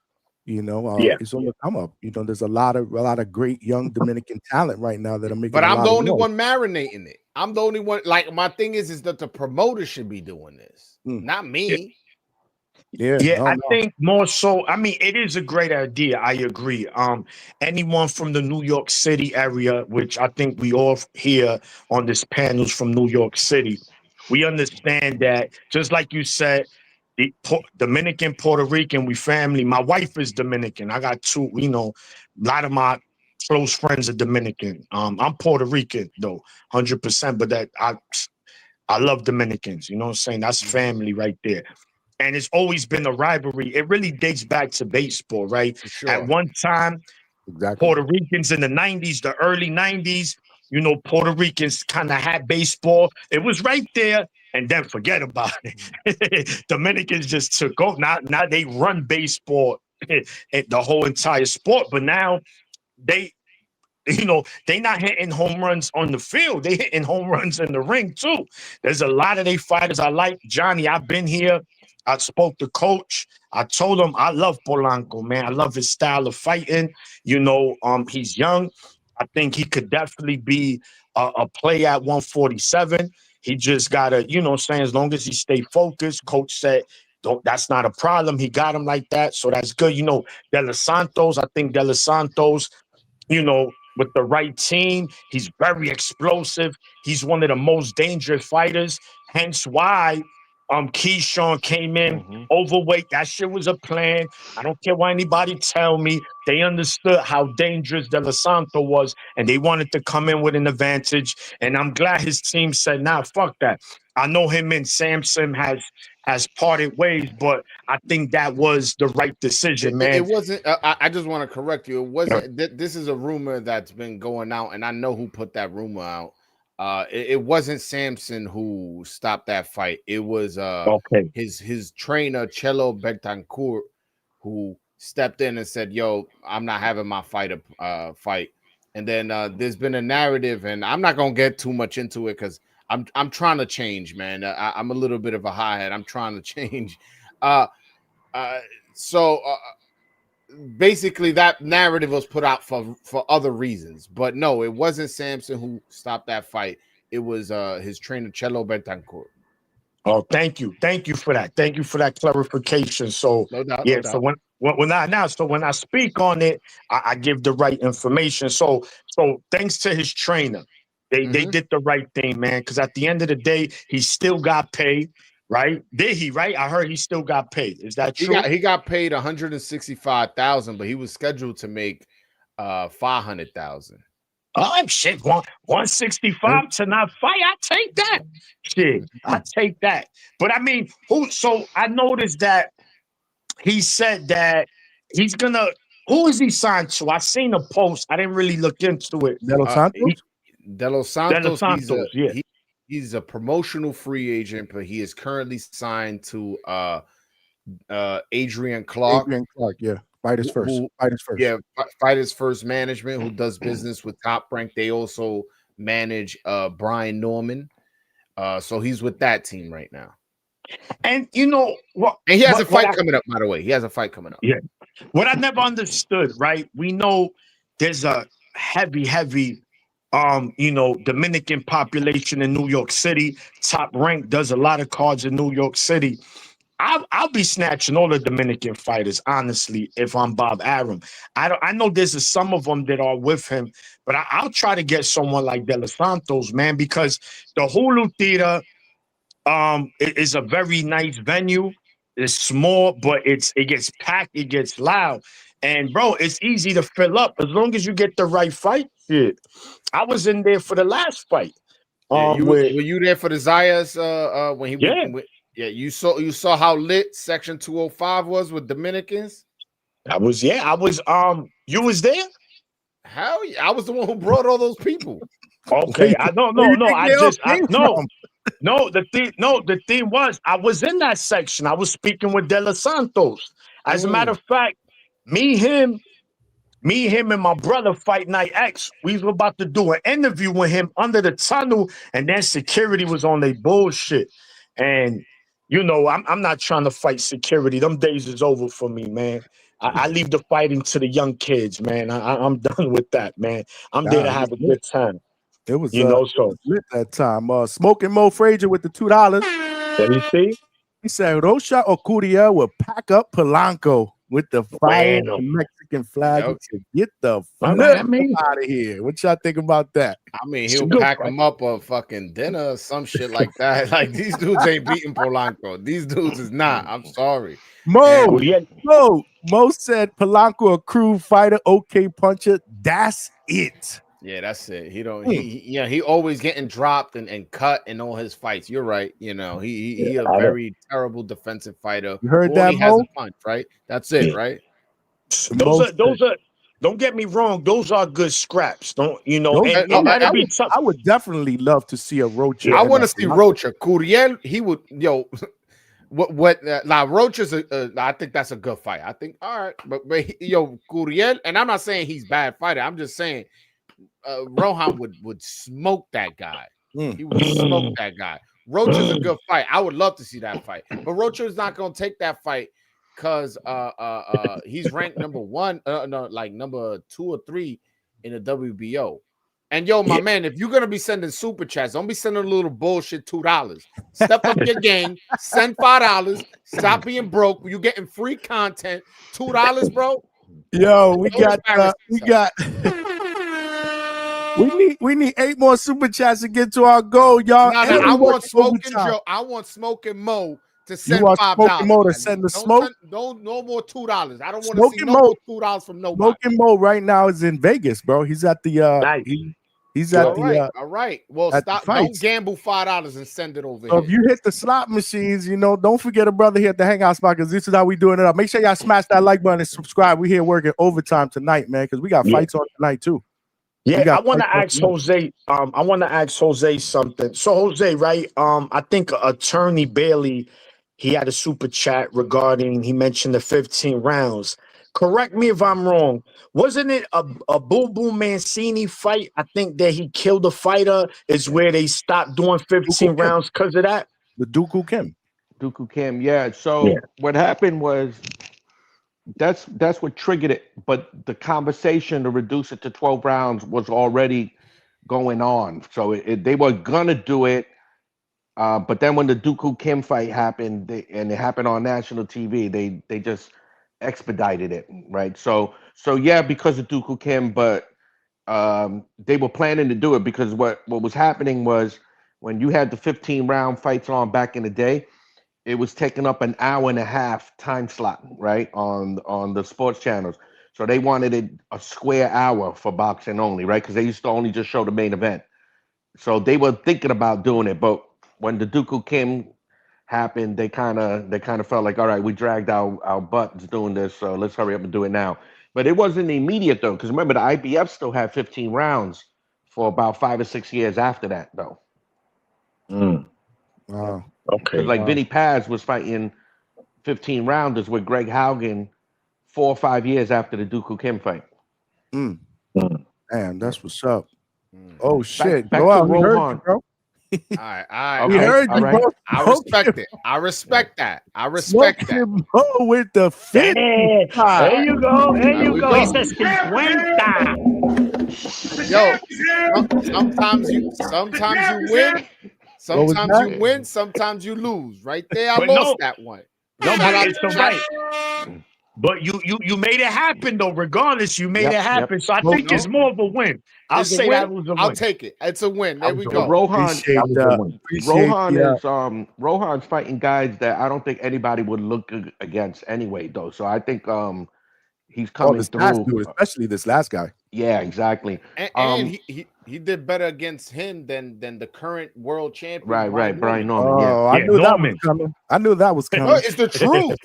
It's on the come up. There's a lot of great young Dominican talent right now that are making. But I'm the only one marinating it. I'm the only one. Like, my thing is that the promoter should be doing this, not me. Yeah, I think more so. I mean, it is a great idea. I agree. Anyone from the New York City area, which I think we all here on this panel's from New York City, we understand that, just like you said, the Dominican, Puerto Rican, we family. My wife is Dominican. I got two, a lot of my close friends are Dominican. I'm Puerto Rican though, 100%, but that I love Dominicans, you know what I'm saying? That's family right there. And it's always been a rivalry. It really dates back to baseball, right? Sure. At one time, Puerto Ricans in the 90s, the early 90s, Puerto Ricans kind of had baseball. It was right there, and then forget about it. Dominicans just took over. Now they run baseball, the whole entire sport. But now they not hitting home runs on the field. They hitting home runs in the ring too. There's a lot of they fighters I like. Johnny, I've been here. I spoke to Coach. I told him I love Polanco, man. I love his style of fighting. He's young. I think he could definitely be a play at 147. He just gotta, as long as he stay focused. Coach said, that's not a problem. He got him like that, so that's good. De Los Santos. I think De Los Santos, with the right team, he's very explosive. He's one of the most dangerous fighters. Hence why Keyshawn came in overweight. That shit was a plan. I don't care what anybody tell me. They understood how dangerous De Los Santos was, and they wanted to come in with an advantage. And I'm glad his team said, nah, fuck that. I know him and Samson has parted ways, but I think that was the right decision, man. It wasn't. I just want to correct you. It wasn't. This is a rumor that's been going out, and I know who put that rumor out. It wasn't Samson who stopped that fight. It was his trainer Chelo Betancourt who stepped in and said, "Yo, I'm not having my fighter fight." And then there's been a narrative, and I'm not gonna get too much into it because I'm trying to change, man. I'm a little bit of a hothead. I'm trying to change. So basically, that narrative was put out for other reasons. But no, it wasn't Samson who stopped that fight. It was his trainer, Chelo Betancourt. Oh, thank you for that. Thank you for that clarification. So no doubt, yeah, no doubt. so when I speak on it, I give the right information. So thanks to his trainer, they did the right thing, man. Because at the end of the day, he still got paid, right? Did he? Right? I heard he still got paid. Is that true? He got paid $165,000, but he was scheduled to make $500,000. Oh shit! 165 to not fight. I take that. Shit, I take that. But I mean, so I noticed that he said that he's gonna. Who is he signed to? I seen a post. I didn't really look into it. De Los Santos. De Los Santos. Yeah. He's a promotional free agent, but he is currently signed to Adrian Clark. Adrian Clark, yeah. Fighters first. Fighters first. Yeah, Fighters First Management, who does business with Top Rank. They also manage Brian Norman. So he's with that team right now. And you know what? And he has a fight coming up, by the way. He has a fight coming up. Yeah. What I never understood, right? We know there's a heavy, Dominican population in New York City. Top Rank does a lot of cards in New York City. I'll be snatching all the Dominican fighters, honestly, if I'm Bob Arum. I know there's some of them that are with him, but I'll try to get someone like De Los Santos, man, because the Hulu Theater is a very nice venue. It's small, but it gets packed, it gets loud. And bro, it's easy to fill up as long as you get the right fight. Shit. I was in there for the last fight. Were you there for the Zayas when he Yeah, you saw how lit Section 205 was with Dominicans? I was you was there? Hell yeah, I was the one who brought all those people. Okay, the thing was I was in that section. I was speaking with De Los Santos. As a matter of fact, me, him, and my brother Fight Night X, we were about to do an interview with him under the tunnel, and then security was on their bullshit. And you know, I'm not trying to fight security. Them days is over for me, man. I leave the fighting to the young kids, man. I'm done with that, man. I'm there to have a good time. It was, it was lit that time. Smoking Mo Frazier with the $2. Let me see. He said Rocha or Curiel will pack up Polanco with the fire the Mexican flag to get the fuck out of here. What y'all think about that? I mean, he'll pack him up a fucking dinner or some shit like that. Like, these dudes ain't beating Polanco. These dudes is not. I'm sorry. Mo said Polanco a crude fighter, okay puncher. That's it. Yeah, that's it. He don't. He always getting dropped and cut in all his fights. You're right. You know, he a very terrible defensive fighter. You heard that, Mo? Has a punch, right? That's it, right? Those are. Don't get me wrong. Those are good scraps. Don't you know? I would definitely love to see a Rocha. I want to see Rocha. Curiel, he would. What La Rocha's I think that's a good fight. I think all right, but Curiel, and I'm not saying he's bad fighter. I'm just saying. Rohan would smoke that guy. He would smoke that guy. Rocha's a good fight. I would love to see that fight, but Rocha is not going to take that fight because he's ranked number 1, number 2 or 3 in the WBO. And my man, if you're gonna be sending super chats, don't be sending a little bullshit $2. Step up your game. Send $5. Stop being broke. You're getting free content. $2, bro. Yo, we got. We need 8 more super chats to get to our goal, y'all. No, I want Smoking Joe. I want Smoking Mo to send $5. Smoking Mo to send the smoke. No more $2. I don't want to see no more $2 from nobody. Smoking Mo right now is in Vegas, bro. He's at the he's at all right. Well, stop. Don't gamble $5 and send it over so here. If you hit the slot machines, don't forget a brother here at the Hangout spot because this is how we doing it up. Make sure y'all smash that like button and subscribe. We here working overtime tonight, man, because we got fights on tonight too. Yeah, I want to ask Jose. I want to ask Jose something. So Jose, right? I think Attorney Bailey, he had a super chat regarding. He mentioned the 15 rounds. Correct me if I'm wrong. Wasn't it a Boom Boom Mancini fight? I think that he killed a fighter. Is where they stopped doing 15 rounds because of that. The Dooku Kim. Yeah. So what happened was. That's what triggered it, but the conversation to reduce it to 12 rounds was already going on. So they were gonna do it, but then when the Dooku Kim fight happened, and it happened on national TV, they just expedited it, right? So yeah, because of Dooku Kim, but they were planning to do it because what was happening was when you had the 15 round fights on back in the day. It was taking up an hour and a half time slot, right, on the sports channels. So they wanted it a square hour for boxing only, right? Because they used to only just show the main event. So they were thinking about doing it, but when the Dooku Kim happened, they kind of felt like, all right, we dragged our butts doing this, so let's hurry up and do it now. But it wasn't immediate though, because remember the IBF still had 15 rounds for about 5 or 6 years after that, though. Wow. Okay. Like Vinny Paz was fighting 15 rounders with Greg Haugen 4 or 5 years after the Dooku Kim fight. Damn, that's what's up. Mm. Oh shit! Back Joel, to we heard you, Rohan. bro. All right. We heard all you, right. bro. I respect it. I respect that. I respect that. Smoking Mo with the There 55. you go. There There you we go. go. He says 50. Yo, sometimes you win. What was Sometimes you that? win. Sometimes you lose. Right there, I But lost no, that one. no, Shout but out it's to the right. But you made it happen though. Regardless, you made it happen. So I think No, it's more of a win. I'll it's a say win. that was a I'll win. take it. It's a win. That There was we a But go. Rohan, That was a win. Rohan's fighting guys that I don't think anybody would look against anyway, though. So I think he's coming this last through. dude, especially this last guy. Yeah, exactly. And he did better against him than the current world champion. Right, Brian Norman. Oh, I Yeah, knew that was Norman. coming. I knew that was No, coming. it's the truth.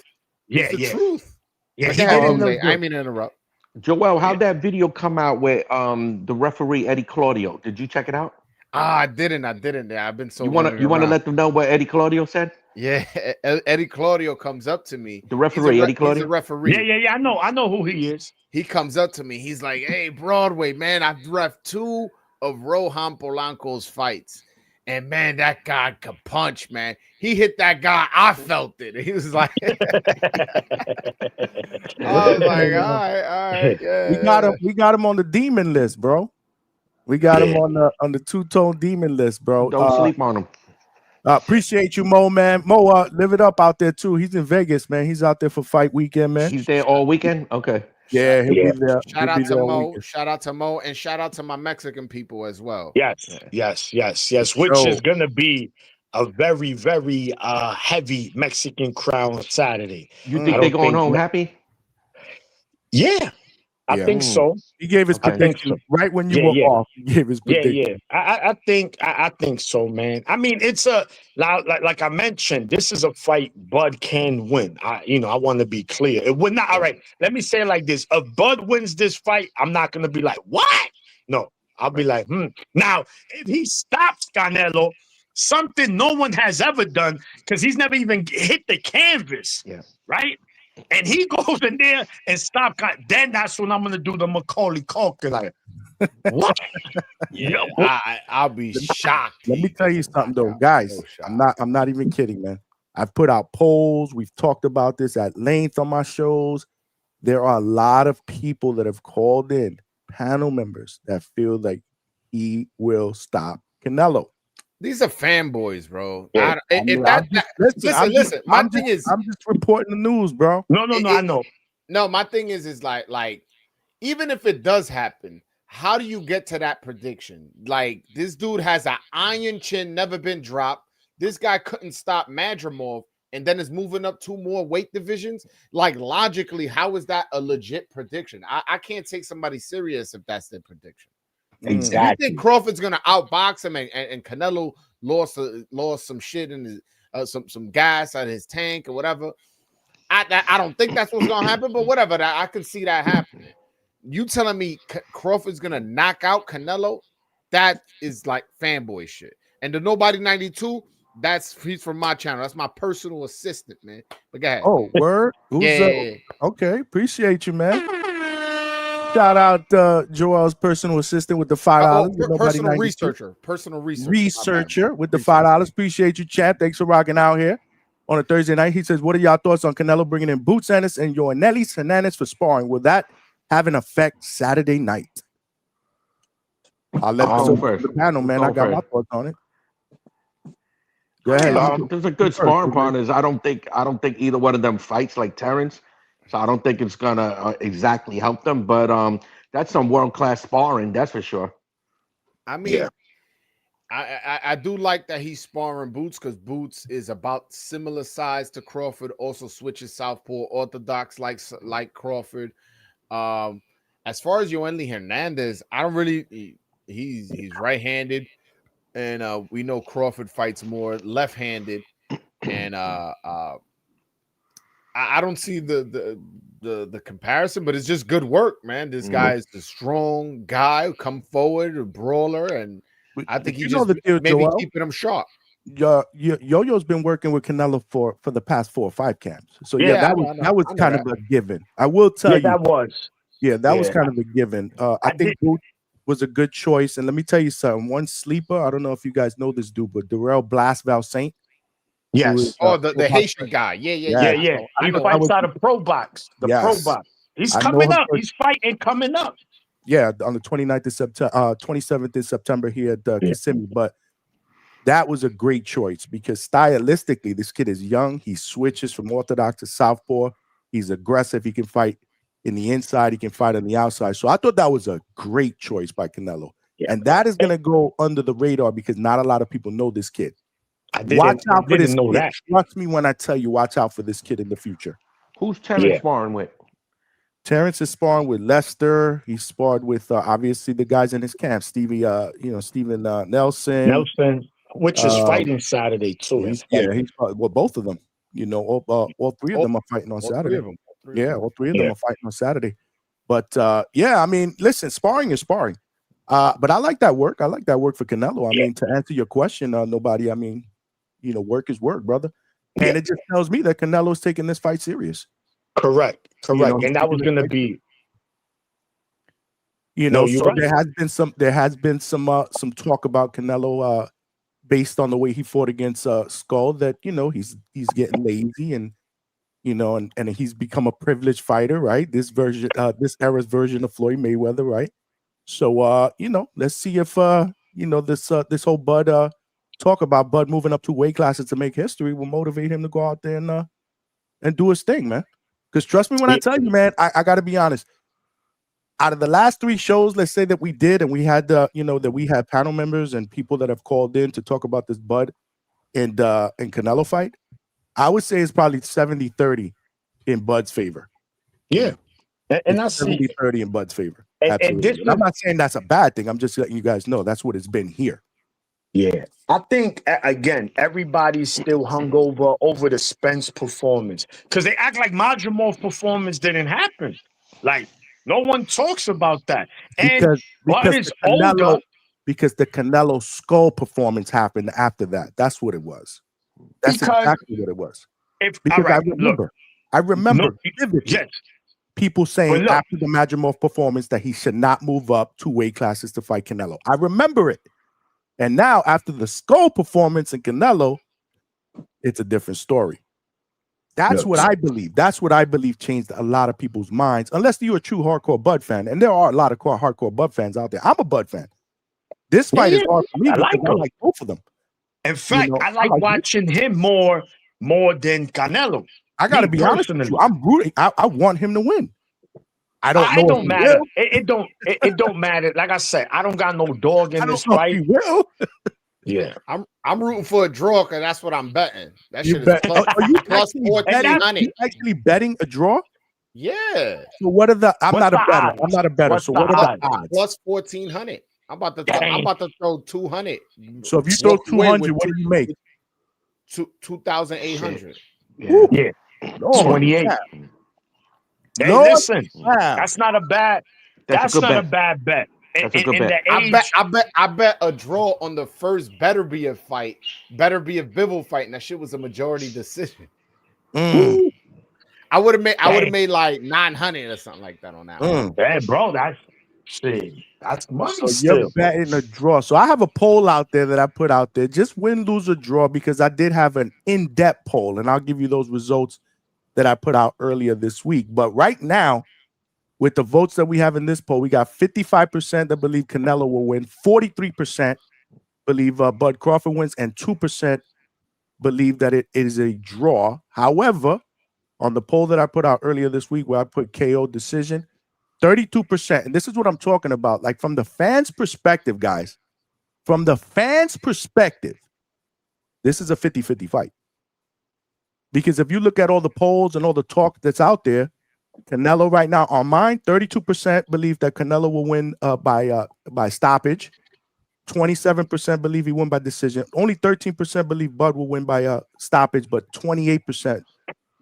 Yeah, It's the yeah. truth. Yeah, But he go ahead, did it. Jose. I mean to interrupt. Joel, how'd that video come out with the referee Eddie Claudio? Did you check it out? I didn't. I've been so. You want to let them know what Eddie Claudio said? Yeah, Eddie Claudio comes up to me. The referee, Eddie Claudio. He's a referee. Yeah. I know who he is. He comes up to me. He's like, "Hey, Broadway, man, I've ref 2 of Rohan Polanco's fights, and man, that guy could punch, man. He hit that guy. I felt it." He was like, "I was like, all right, yeah." We got him on the demon list, bro. We got him on the two-tone demon list, bro. Don't sleep on him. Appreciate you, Mo, man. Mo, live it up out there too. He's in Vegas, man. He's out there for fight weekend, man. He's there all weekend. Okay. Yeah, he'll be there. Shout out to Mo. Shout out to Mo, and shout out to my Mexican people as well. Yes. Which is gonna be a very, very heavy Mexican crowd on Saturday. You think they're going home happy? Yeah, I think so. He gave his prediction right when you were off. He gave his prediction. I think so, man. I mean, it's like I mentioned, this is a fight Bud can win. I want to be clear. It would not. All right, let me say it like this: if Bud wins this fight, I'm not gonna be like, what? No, I'll be like, Now, if he stops Canelo, something no one has ever done, because he's never even hit the canvas. Yeah. Right. And he goes in there and stop. Then that's when I'm gonna do the Macaulay Culkin. Like, what? Yeah, I'll be shocked. Let me tell you something, though, guys. I'm not even kidding, man. I've put out polls. We've talked about this at length on my shows. There are a lot of people that have called in, panel members, that feel like he will stop Canelo. These are fanboys, bro. Yeah. Listen. My thing is, I'm just reporting the news, bro. No, I know. No, my thing is like, even if it does happen, how do you get to that prediction? Like, this dude has an iron chin, never been dropped. This guy couldn't stop Madrimov, and then is moving up 2 more weight divisions. Like, logically, how is that a legit prediction? I can't take somebody serious if that's their prediction. Exactly. You think Crawford's gonna outbox him, and Canelo lost some shit in his some gas out of his tank or whatever? I don't think that's what's gonna happen, but whatever. I can see that happening. You telling me Crawford's gonna knock out Canelo? That is like fanboy shit. And the Nobody 92, he's from my channel. That's my personal assistant, man. But go ahead. Oh, word. Yeah. Okay, appreciate you, man. Shout out Joel's personal assistant with the $5. Personal researcher. Researcher with the $5. Appreciate you, chat. Thanks for rocking out here on a Thursday night. He says, what are y'all thoughts on Canelo bringing in Boots Ennis and Yoanellis Hernandez for sparring? Will that have an effect Saturday night? I'll let the panel, man. I got my thoughts on it. Go ahead. There's a good sparring partners. I don't think either one of them fights like Terence. So I don't think it's gonna exactly help them, but that's some world-class sparring, that's for sure. I mean, I do like that he's sparring Boots, because Boots is about similar size to Crawford, also switches southpaw, orthodox like Crawford. As far as Yoanellis Hernandez, I don't really. He's right-handed, and we know Crawford fights more left-handed, and I don't see the comparison, but it's just good work, man. This guy is a strong guy, come forward, a brawler, and I think he just maybe keeping him sharp. Yo-Yo's been working with Canelo for the past 4 or 5 camps. So yeah, Yeah, that was kind of a given. I will tell you. that was. Yeah, that was Yeah. kind of a given. I think Boot was a good choice. And let me tell you something. One sleeper, I don't know if you guys know this dude, but Darrell Blasval Saint. Yes. Oh, the Haitian guy. Yeah. I He know. fights out of Pro Box. The Pro Yes. Box. He's I know coming him up. He's fighting coming up. Yeah, on the 29th of September, 27th of September here at Kissimmee. But that was a great choice because stylistically, this kid is young. He switches from orthodox to southpaw. He's aggressive. He can fight in the inside. He can fight on the outside. So I thought that was a great choice by Canelo. Yeah. And that is going to go under the radar because not a lot of people know this kid. Watch out for this kid. That. Trust me when I tell you, watch out for this kid in the future. Who's Terence sparring with? Terence is sparring with Lester. He sparred with obviously the guys in his camp, Stevie, Steven Nelson, which is fighting Saturday too. He's well, both of them. All 3 of them are fighting on Saturday. All three of them are fighting on Saturday. But I mean, listen, sparring is sparring. But I like that work. I like that work for Canelo. I mean, to answer your question, nobody. I mean, work is work, brother. And it just tells me that Canelo is taking this fight serious. Correct. And that was going to be, so there has been some talk about Canelo based on the way he fought against Skull that he's getting lazy and and he's become a privileged fighter, right? This era's version of Floyd Mayweather, right? So let's see if this whole Bud talk about Bud moving up 2 weight classes to make history will motivate him to go out there and do his thing, man. Because trust me when I tell you, man, I got to be honest. Out of the last 3 shows, let's say that we did, and we had that we had panel members and people that have called in to talk about this Bud and Canelo fight, I would say it's probably 70-30 in Bud's favor. Yeah. And that's 70-30 in Bud's favor. And absolutely. I'm not saying that's a bad thing. I'm just letting you guys know that's what it's been here. Yeah. I think, again, everybody's still hungover over the Spence performance because they act like Majamov's performance didn't happen. Like, no one talks about that. And Bud is older. Because the Canelo Skull performance happened after that. That's what it was. That's exactly what it was. I remember vividly people saying after the Majamov performance that he should not move up 2 weight classes to fight Canelo. I remember it. And now after the Skull performance in Canelo, it's a different story. That's what I believe. That's what I believe changed a lot of people's minds, unless you're a true hardcore Bud fan. And there are a lot of hardcore Bud fans out there. I'm a Bud fan. This fight is hard for me because I like both of them. In fact, I like watching him more than Canelo. I got to be honest with you. I'm rooting. I want him to win. I don't know. It don't matter. It don't matter. Like I said, I don't got no dog in this fight. He will. Yeah, I'm rooting for a draw because that's what I'm betting. That shit is plus 1400. You actually betting a draw? Yeah. So what are the? I'm not a better. I'm not a better. So what are the odds? Plus 1400. I'm about to throw 200. So if you throw 200, what do you make? 2,800. Yeah. 28. Hey, listen, that's not a bad. That's not a bad bet. That's a good bet. I bet a draw on the first better be a Bivol fight, and that shit was a majority decision. I would have made like 900 or something like that on that one. Hey, bro, that's money. So still. you're betting a draw. So I have a poll out there that I put out there. Just win, lose, or draw, because I did have an in-depth poll, and I'll give you those results that I put out earlier this week. But right now, with the votes that we have in this poll, we got 55% that believe Canelo will win, 43% believe Bud Crawford wins, and 2% believe that it is a draw. However, on the poll that I put out earlier this week, where I put KO decision, 32%, and this is what I'm talking about, like from the fans' perspective, guys, from the fans' perspective, this is a 50-50 fight. Because if you look at all the polls and all the talk that's out there, Canelo right now on mine, 32% believe that Canelo will win by stoppage. 27% believe he win by decision. Only 13% believe Bud will win by stoppage, but 28%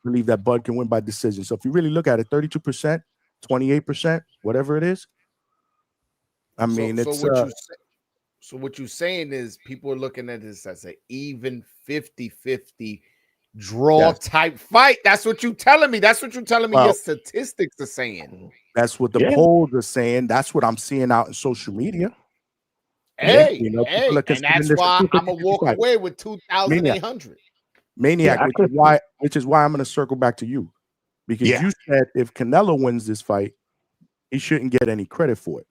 believe that Bud can win by decision. So if you really look at it, 32%, 28%, whatever it is. I mean, So what you're saying is people are looking at this as an even 50-50 draw type fight. That's what you're telling me. That's what you're telling me. Your statistics are saying. That's what the polls are saying. That's what I'm seeing out in social media. Hey, and that's why I'm gonna walk away with 2,800. Maniac, which is why I'm gonna circle back to you. Because you said if Canelo wins this fight, he shouldn't get any credit for it.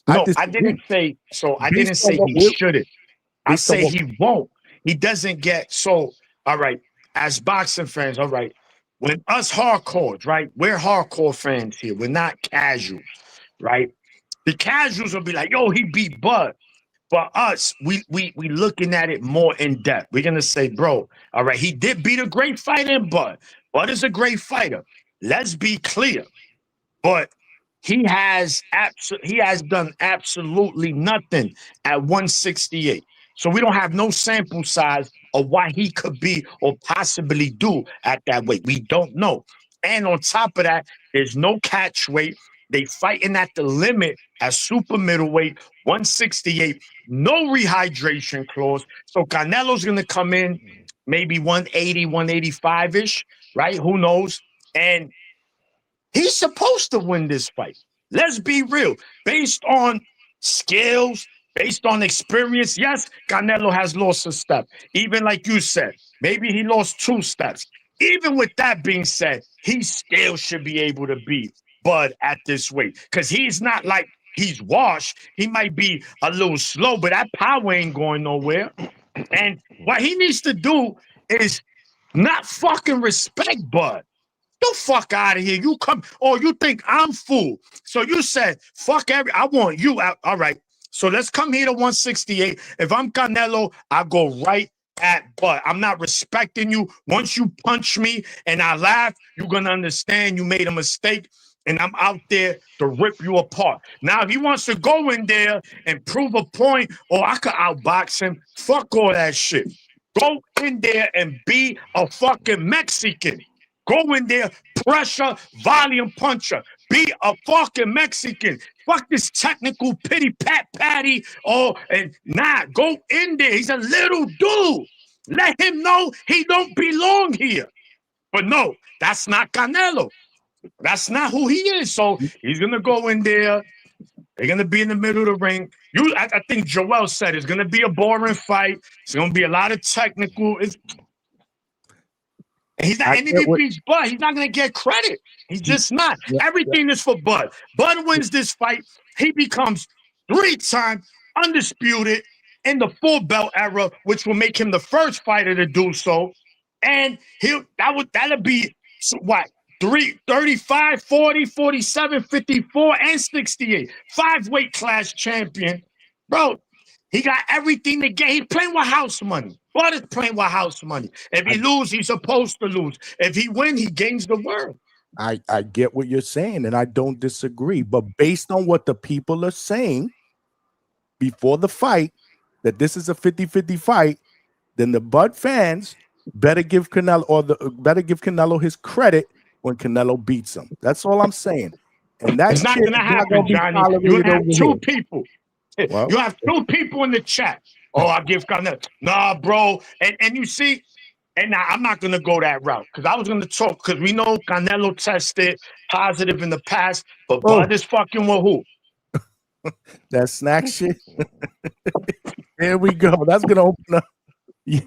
No, I didn't say so. I didn't say he shouldn't. I say he won't. He doesn't get so. All right, as boxing fans, all right. When us hardcores, right? We're hardcore fans here. We're not casuals, right? The casuals will be like, "Yo, he beat Bud." For us, we looking at it more in depth. We're gonna say, bro, all right, he did beat a great fighter in Bud. Bud is a great fighter. Let's be clear. But he has done absolutely nothing at 168. So we don't have no sample size of what he could be or possibly do at that weight. We don't know. And on top of that, there's no catch weight. They fighting at the limit at super middleweight, 168, no rehydration clause. So Canelo's going to come in maybe 180, 185-ish, right? Who knows? And he's supposed to win this fight. Let's be real. Based on skills, based on experience, yes, Canelo has lost a step. Even like you said, maybe he lost 2 steps. Even with that being said, he still should be able to beat Bud at this weight because he's not like he's washed. He might be a little slow, but that power ain't going nowhere. And what he needs to do is not fucking respect Bud. The fuck out of here. You come, you think I'm fool. So you said, fuck I want you out. All right. So let's come here to 168. If I'm Canelo, I go right at Bud. I'm not respecting you. Once you punch me and I laugh, you're going to understand you made a mistake. And I'm out there to rip you apart. Now, if he wants to go in there and prove a point, I could outbox him. Fuck all that shit. Go in there and be a fucking Mexican. Go in there, pressure, volume puncher. Be a fucking Mexican. Fuck this technical pity pat patty. Go in there. He's a little dude. Let him know he don't belong here. But no, that's not Canelo. That's not who he is. So he's gonna go in there. They're gonna be in the middle of the ring. I think Joel said it's gonna be a boring fight. It's gonna be a lot of technical. He's not, and if he beats Bud, he's not going to get credit. He's just not. Everything is for Bud. Bud wins this fight. He becomes 3-time undisputed in the full belt era, which will make him the first fighter to do so. And that'll be what? 35, 40, 47, 54, and 68. 5 weight class champion. Bro, he got everything to get. He's playing with house money. Bud is playing with house money. If he lose, he's supposed to lose. If he win, he gains the world. I get what you're saying, and I don't disagree. But based on what the people are saying before the fight, that this is a 50-50 fight, then the Bud fans better give Canelo his credit when Canelo beats him. That's all I'm saying. And that's not going to happen, Johnny. You have 2 people. Well, you have 2 people in the chat. I give Canelo. Nah, bro. And you see, and now I'm not going to go that route because I was going to talk because we know Canelo tested positive in the past, but Bud is fucking with who? That snack shit. There we go. That's going to open up. Yeah.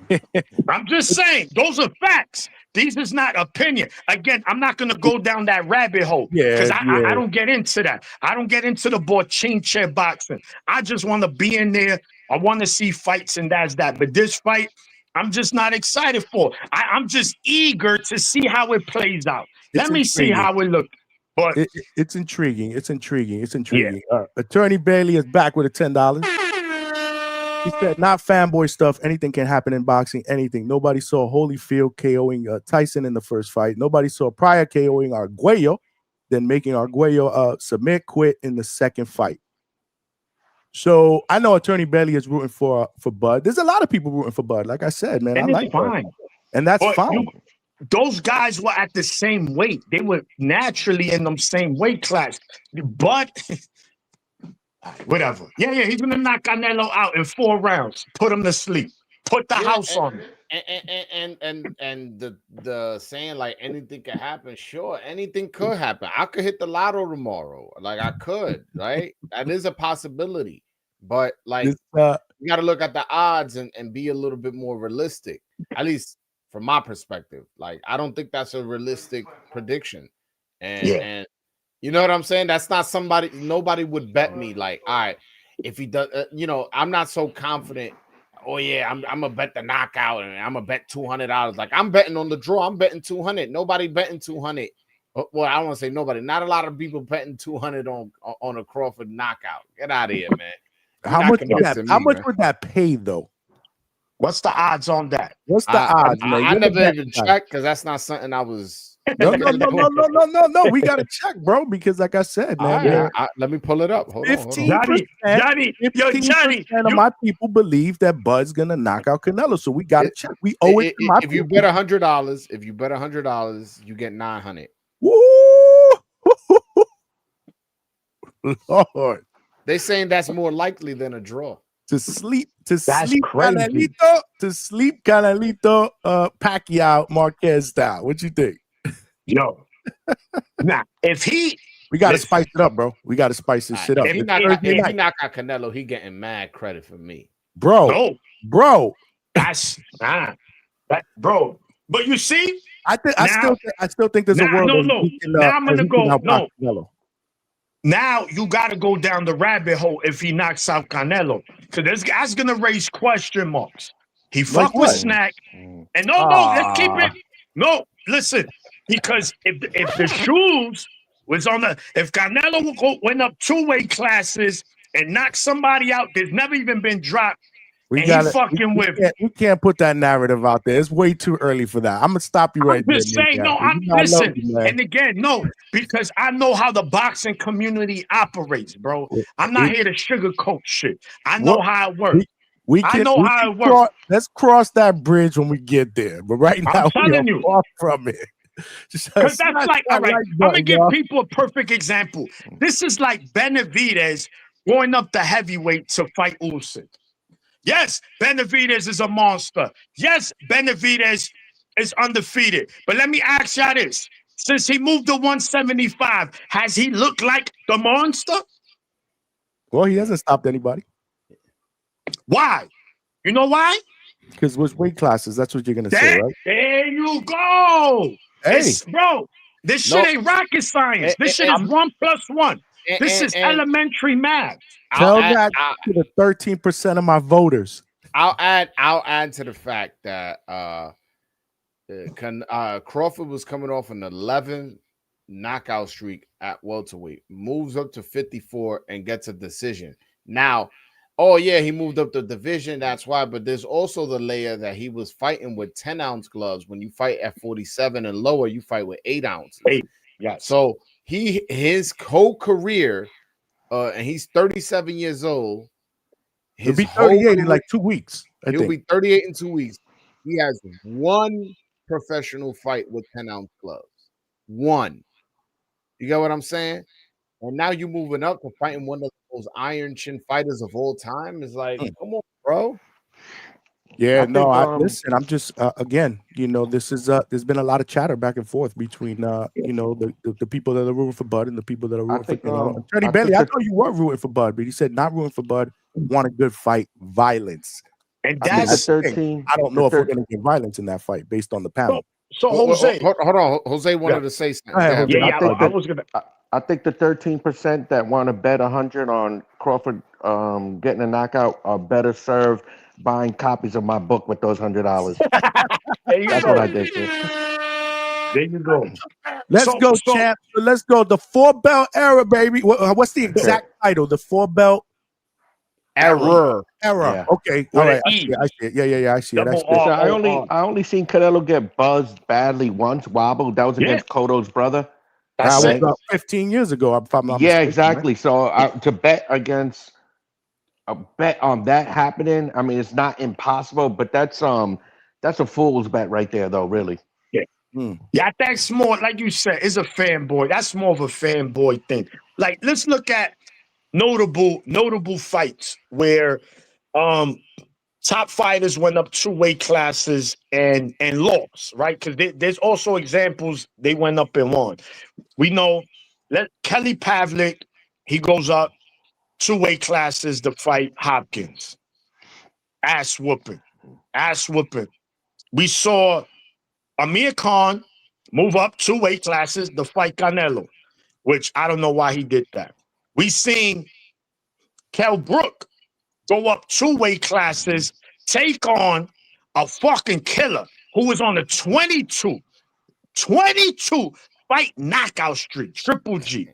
I'm just saying, those are facts. These is not opinion. Again, I'm not going to go down that rabbit hole because I don't get into that. I don't get into the bochinche boxing. I just want to be in there. I want to see fights, and that's that. But this fight, I'm just not excited for. I'm just eager to see how it plays out. Let me see how it looks. But it's intriguing. It's intriguing. Yeah. Attorney Bailey is back with a $10. He said, not fanboy stuff. Anything can happen in boxing. Anything. Nobody saw Holyfield KOing Tyson in the first fight. Nobody saw Pryor KOing Arguello, then making Arguello submit, quit in the second fight. So I know Attorney Bailey is rooting for Bud. There's a lot of people rooting for Bud. Like I said, man, and I like fine. Bud. And that's fine. Those guys were at the same weight. They were naturally in the same weight class. Bud, Whatever. Yeah, he's gonna knock Canelo out in 4 rounds. Put him to sleep. Put the house on him. And the saying like anything can happen. Sure, anything could happen. I could hit the lotto tomorrow. Like I could, right? That is a possibility. But like you got to look at the odds and be a little bit more realistic. At least from my perspective. Like I don't think that's a realistic prediction. And you know what I'm saying? That's not somebody. Nobody would bet me like, all right, if he does, I'm not so confident. Oh yeah, I'm gonna bet the knockout and I'm gonna bet $200. Like I'm betting on the draw. I'm betting 200. Nobody betting 200. Well, I don't want to say nobody. Not a lot of people betting 200 on a Crawford knockout. Get out of here, man. How much would that pay though? What's the odds on that? What's the odds? I never even checked because that's not something I was. No. We gotta check, bro, because like I said, man. Let me pull it up. Hold 15%, on. Johnny, of my people believe that Bud's gonna knock out Canelo, so we gotta check. We owe it to my people. If you bet $100, you get 900. Woo! Lord, they saying that's more likely than a draw. To sleep Canelito, Pacquiao Marquez style. What you think? Yo, now we gotta spice it up, bro. We gotta spice this shit up. If he knock out Canelo, he getting mad credit for me, bro. That's bro. But you see, I still think there's a world. Now I'm gonna go. No. Now you got to go down the rabbit hole if he knocks out Canelo. So that's going to raise question marks. He fucked with Snack. And let's keep it. No, listen, because if the shoes was if Canelo went up 2 weight classes and knocked somebody out, there's never even been dropped. We can't put that narrative out there. It's way too early for that. I'm gonna stop you right there. Listen. And again, because I know how the boxing community operates, bro. I'm not here to sugarcoat shit. I know how it works. I know how it works. Let's cross that bridge when we get there. But right now, I'm telling you, far from it. Because that's like, all right, I'm gonna give people a perfect example. This is like Benavidez going up the heavyweight to fight Usyk. Yes, Benavidez is a monster. Yes, Benavidez is undefeated. But let me ask y'all this. Since he moved to 175, has he looked like the monster? Well, he hasn't stopped anybody. Why? You know why? Because which weight classes? That's what you're going to say, right? There you go. Hey. Bro, this shit ain't rocket science. This shit is 1 + 1. This is elementary math. Tell that to the 13% of my voters. I'll add to the fact that Crawford was coming off an 11 knockout streak at welterweight, moves up to 54 and gets a decision. Now, he moved up the division. That's why. But there's also the layer that he was fighting with 10-ounce gloves. When you fight at 47 and lower, you fight with 8 ounces. Yeah. So his whole career, and he's 37 years old. He'll be 38 in like 2 weeks. He'll be 38 in 2 weeks. He has 1 professional fight with 10-ounce gloves. 1. You get what I'm saying? And now you're moving up to fighting one of those iron chin fighters of all time. It's like, come on, bro. Yeah, listen, I'm just again, this is there's been a lot of chatter back and forth between the people that are rooting for Bud and the people that are rooting for Canelo. Attorney Bailey, I know you were rooting for Bud, but he said not rooting for Bud, want a good fight, violence. And that's 13. I don't know if we're going to get violence in that fight based on the panel. So Jose, hold on. Jose wanted to say something. I think the 13% that want to bet 100 on Crawford getting a knockout are better served buying copies of my book with those $100. That's what I did. There you go. Let's go, champ. Let's go. The 4-belt era, baby. What's the exact title? The 4-belt era. Yeah. Okay. All right. I see it. Yeah. I see it. I only seen Canelo get buzzed badly once, wobbled. That was against Cotto's brother. That was about 15 years ago. If I'm not mistaken, exactly. Right? So to bet on that happening, I mean, it's not impossible, but that's a fool's bet right there, though. Really. Yeah, that's more like you said. It's a fanboy. That's more of a fanboy thing. Like, let's look at notable fights where top fighters went up 2 weight classes and lost, right? Because there's also examples they went up and won. We know Kelly Pavlik, he goes up 2 weight classes to fight Hopkins. Ass whooping. We saw Amir Khan move up 2 weight classes to fight Canelo, which I don't know why he did that. We seen Kell Brook go up 2 weight classes, take on a fucking killer who was on a 22 fight knockout streak, Triple G.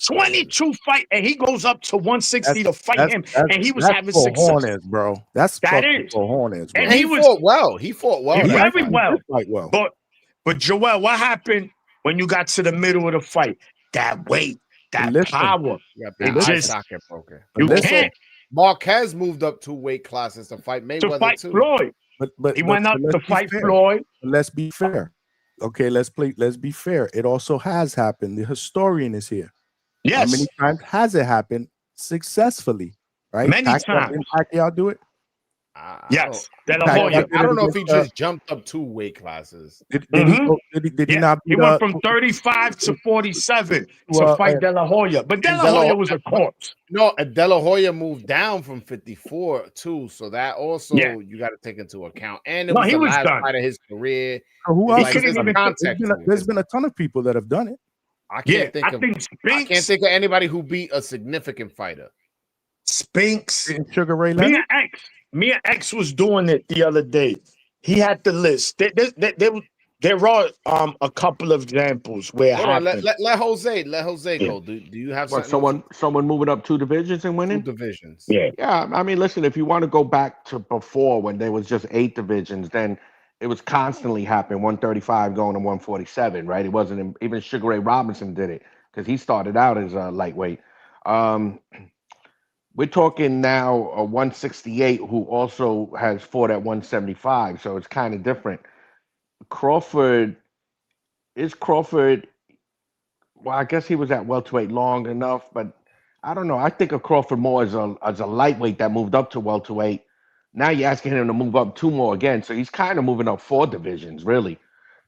22 fight, and he goes up to 160 to fight him, and he was having success. Bro. That's cojones, bro. And he fought well. He fought well. Very well. Well. But Joel, what happened when you got to the middle of the fight? That weight, that power. You can't. Marquez moved up 2 weight classes to fight Mayweather to fight too. Floyd. But he went up to fight Floyd. Let's be fair. Okay, let's be fair. It also has happened. The historian is here. Yes. How many times has it happened successfully? Right? Many times. Didn't Pacquiao do it? Yes. I don't know if he just jumped up 2 weight classes. Did he not? He went from 35 to 47 to fight De La Hoya. But De La Hoya was a corpse. No, De La Hoya moved down from 54 too. So that also you got to take into account. And it was the last fight of his career. Who else? There's been a ton of people that have done it. I can't think of anybody who beat a significant fighter. Spinks. Sugar Ray Leonard. Mia X was doing it the other day. He had the list. There are a couple of examples where let Jose go. Do you have someone moving up 2 divisions and winning? 2 divisions. Yeah. I mean, listen, if you want to go back to before when there was just 8 divisions, then it was constantly happening. 135 going to 147, right? It wasn't even Sugar Ray Robinson did it because he started out as a lightweight. We're talking now a 168 who also has fought at 175, so it's kind of different. Crawford, well, I guess he was at welterweight long enough, but I don't know. I think of Crawford more as a lightweight that moved up to welterweight. Now you're asking him to move up 2 more again, so he's kind of moving up 4 divisions, really,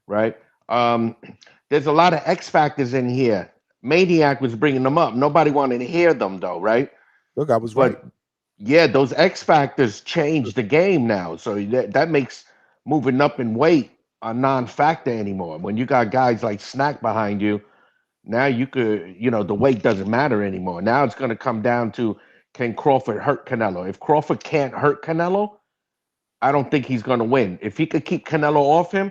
right? There's a lot of X factors in here. Maniac was bringing them up. Nobody wanted to hear them, though, right? Look, I was right. Yeah, those X factors changed the game now, so that makes moving up in weight a non-factor anymore. When you got guys like Snack behind you, now you could, the weight doesn't matter anymore. Now it's going to come down to, can Crawford hurt Canelo? If Crawford can't hurt Canelo, I don't think he's going to win. If he could keep Canelo off him,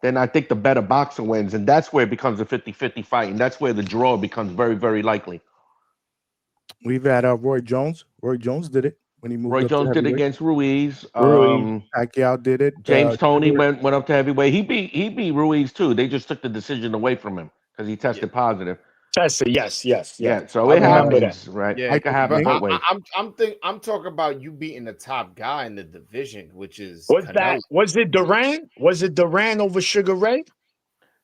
then I think the better boxer wins, and that's where it becomes a 50-50 fight, and that's where the draw becomes very, very likely. We've had Roy Jones. Roy Jones did it when he moved. Roy Jones did it against Ruiz. Pacquiao did it. James Toney went up to heavyweight. He beat Ruiz too. They just took the decision away from him because he tested positive. Yes. Yeah, so it happens, right? Yeah, it can happen both ways. I'm talking about you beating the top guy in the division, which is was it Duran? Was it Duran over Sugar Ray?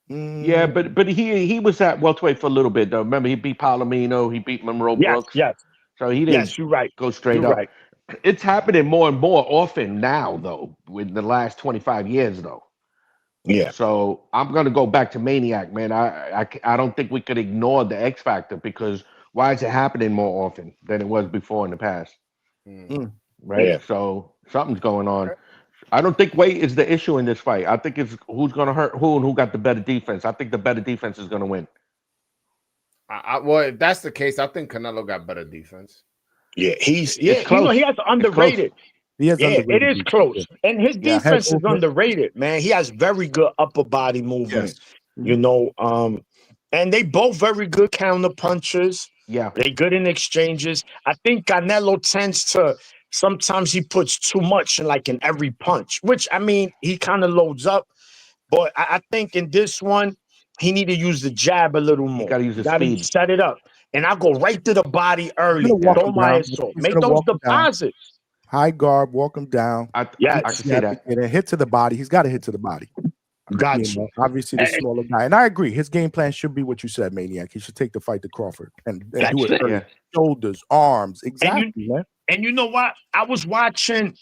Yeah, but he was at welterweight for a little bit though. Remember, he beat Palomino, he beat Monroe Brooks. Yes. So he didn't go straight up. Right. It's happening more and more often now, though, with the last 25 years, though. Yeah. So I'm gonna go back to Maniac, man. I don't think we could ignore the X factor because why is it happening more often than it was before in the past? Right. Yeah. So something's going on. Okay. I don't think weight is the issue in this fight. I think it's who's going to hurt who and who got the better defense. I think the better defense is going to win. Well, if that's the case, I think Canelo got better defense. Yeah, he has underrated. It is close. And his defense is underrated, man. He has very good upper body movement. Yes. And they both very good counter punchers. Yeah. They good in exchanges. I think Canelo tends to sometimes he puts too much in every punch, which I mean he kind of loads up. But I think in this one, he need to use the jab a little more. Got to use the speed. Set it up. And I'll go right to the body early. Don't mind assault. Make those deposits. High guard, walk him down. I can see that. And hit to the body. He's got to hit to the body. Got you. Obviously the smaller guy. And I agree. His game plan should be what you said, Maniac. He should take the fight to Crawford and do it early. Shoulders, arms. Exactly, man. And you know what? I was watching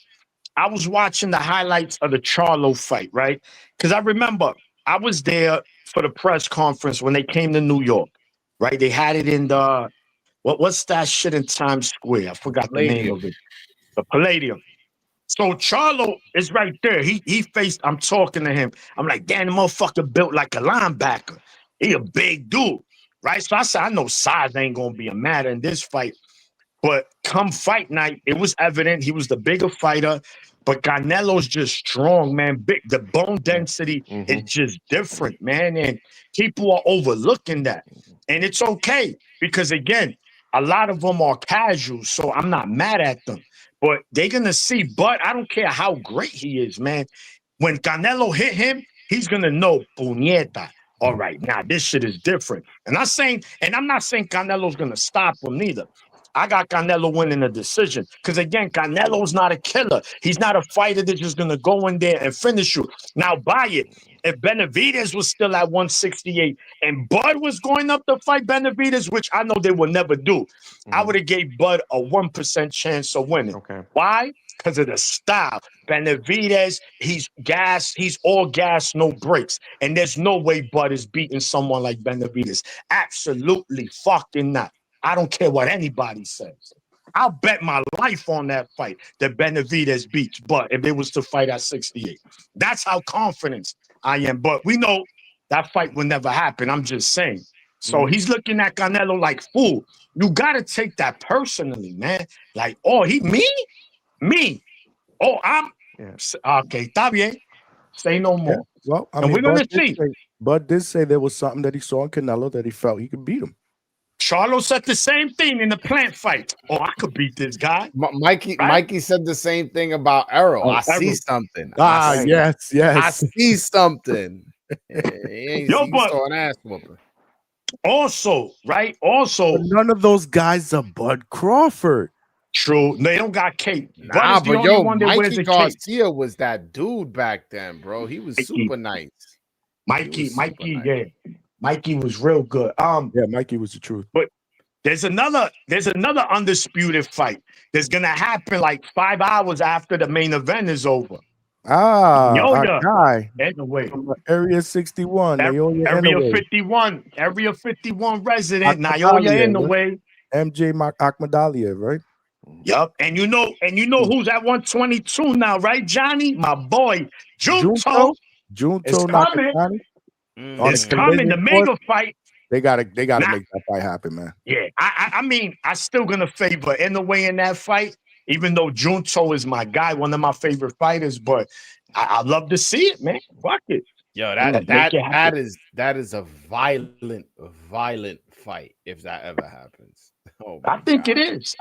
the highlights of the Charlo fight, right? Because I remember I was there for the press conference when they came to New York, right? They had it in the what's that shit in Times Square? I forgot the name of it. The Palladium. So Charlo is right there. He faced, I'm talking to him. I'm like, damn, the motherfucker built like a linebacker. He a big dude, right? So I said, I know size ain't gonna be a matter in this fight. But come fight night, it was evident he was the bigger fighter. But Canelo's just strong, man. Big, the bone density is just different, man. And people are overlooking that. And it's okay because, again, a lot of them are casuals, so I'm not mad at them. But they're going to see, but I don't care how great he is, man. When Canelo hit him, he's going to know, puñeta. All right, now this shit is different. And I'm not saying Canelo's going to stop him neither. I got Canelo winning a decision because, again, Canelo's not a killer. He's not a fighter that's just going to go in there and finish you. Now, buy it. If Benavidez was still at 168 and Bud was going up to fight Benavidez, which I know they will never do, I would have gave Bud a 1% chance of winning. Okay. Why? Because of the style. Benavidez, he's gas. He's all gas, no brakes. And there's no way Bud is beating someone like Benavidez. Absolutely fucking not. I don't care what anybody says. I'll bet my life on that fight that Benavidez beats Bud if it was to fight at 68. That's how confident I am. But we know that fight will never happen. I'm just saying. So he's looking at Canelo like, fool. You got to take that personally, man. Like, oh, me. Oh, I'm okay. Está bien. Say no more. Yeah. Well, I mean, we're going to see. Bud did say there was something that he saw in Canelo that he felt he could beat him. Charlo said the same thing in the plant fight. Oh, I could beat this guy. Mikey said the same thing about Errol. I see something. Yes. I see something. But saw an ass whooping. Also, right? Also, but none of those guys are Bud Crawford. True. They don't got cape. Nah, but yo, Mikey Garcia was that dude back then, bro. He was super nice. Mikey, yeah. Mikey was real good. Yeah, Mikey was the truth. But there's another undisputed fight that's gonna happen like 5 hours after the main event is over. Our guy. Anyway, Area 61. Area 51 resident. Naoya in the way. MJ Ahmadaliya, right? Yup. And you know who's at 122 now, right, Johnny? My boy, Junto. Junto Nakatani. It's coming. The mega fight. They gotta make that fight happen, man. Yeah, I mean, I still gonna favor Inoue in that fight, even though Junto is my guy, one of my favorite fighters. But I love to see it, man. Fuck it. Yo, that is a violent fight if that ever happens. Oh, I think it is.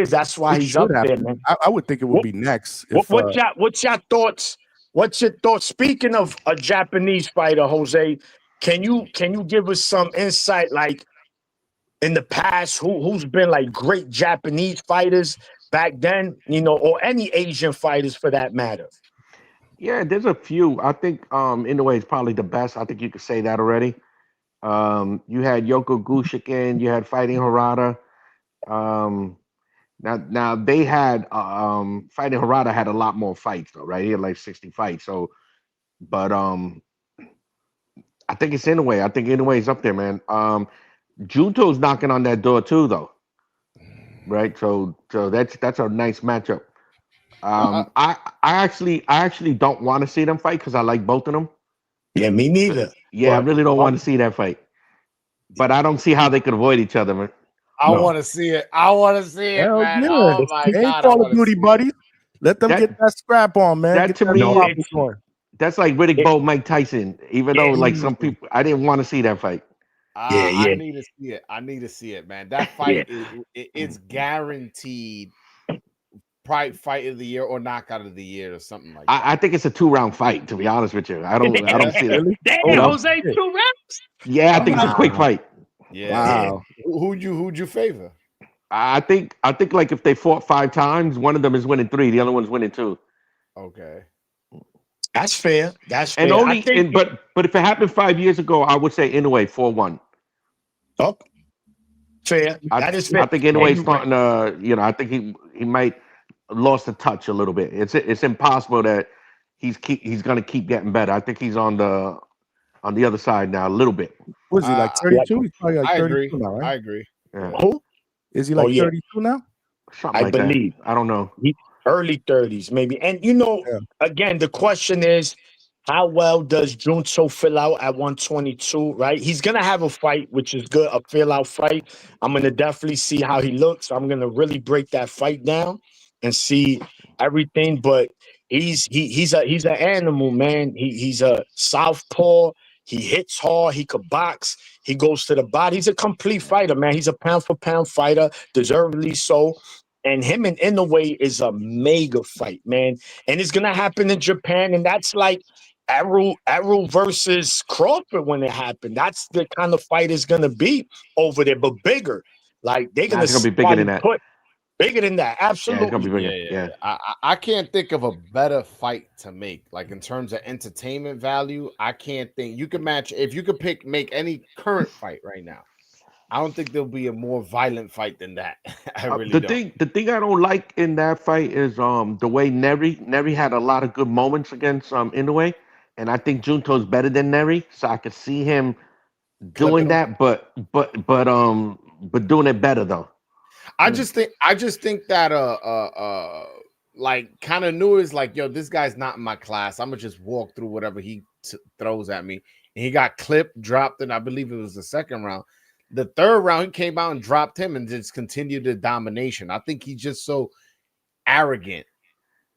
That's why he's up there, man. I would think it would be next. What's your thoughts? What's your thoughts? Speaking of a Japanese fighter, Jose, can you give us some insight, like in the past, who's been like great Japanese fighters back then, or any Asian fighters for that matter? Yeah, there's a few. I think Inoue is probably the best. I think you could say that already. You had Yoko Gushiken, you had Fighting Harada. Now they had Fighting Harada had a lot more fights though, right? He had like 60 fights. So, but I think it's Inoue. I think Inoue is up there, man. Junto's knocking on that door too, though. Right? So that's a nice matchup. I actually don't want to see them fight because I like both of them. Yeah, me neither. Yeah, I really don't want to see that fight. But I don't see how they could avoid each other, man. I want to see it. Hell man. Yeah. Oh my God. Ain't Call of Duty, buddy. Let them get that scrap on, man. That to me, that's like Riddick Bowe, Mike Tyson. Even though, like some people, I didn't want to see that fight. I need to see it. I need to see it, man. That fight it's guaranteed. Probably fight of the year or knockout of the year or something like that. I think it's a 2-round fight. To be honest with you, I don't see that. Damn, Jose, 2 rounds. Yeah, I think it's a quick fight. Yeah. Wow. Who'd you favor? I think like if they fought 5 times, one of them is winning 3, the other one's winning 2. Okay. That's fair. That's fair. And only, I think, but if it happened 5 years ago, I would say Inoue 4-1. oh, fair. That is fair. I think Inoue's And- starting to, I think he might lost the touch a little bit. It's impossible that he's going to keep getting better. I think he's on the other side now a little bit. Was he like 32? He's probably like I 32 agree. now, right? I agree. Yeah. Who? Is he like yeah. 32 now? Something I like believe. that. I don't know. Early 30s, maybe. And Yeah. again, the question is, how well does Junto fill out at 122, right? He's going to have a fight, which is good, a fill out fight. I'm going to definitely see how he looks. I'm going to really break that fight down and see everything. But he's an animal, man. He's a southpaw. He hits hard. He could box. He goes to the body. He's a complete fighter, man. He's a pound for pound fighter, deservedly so. And him and Inoue is a mega fight, man. And it's gonna happen in Japan, and that's like Errol versus Crawford when it happened. That's the kind of fight it's gonna be over there, but bigger. Like they're gonna It's gonna be bigger than that. Bigger than that. Yeah, Absolutely. it's gonna be bigger. Yeah. I can't think of a better fight to make. Like in terms of entertainment value, I can't think you can match if you could make any current fight right now. I don't think there'll be a more violent fight than that. I really don't. The thing I don't like in that fight is the way Neri had a lot of good moments against Inoue, and I think Junto's better than Neri, so I could see him doing that, but doing it better though. I just think that like kind of knew is like, yo, this guy's not in my class. I'm gonna just walk through whatever he throws at me. And he got clipped, dropped, and I believe it was the second round. The third round, he came out and dropped him and just continued the domination. I think he's just so arrogant.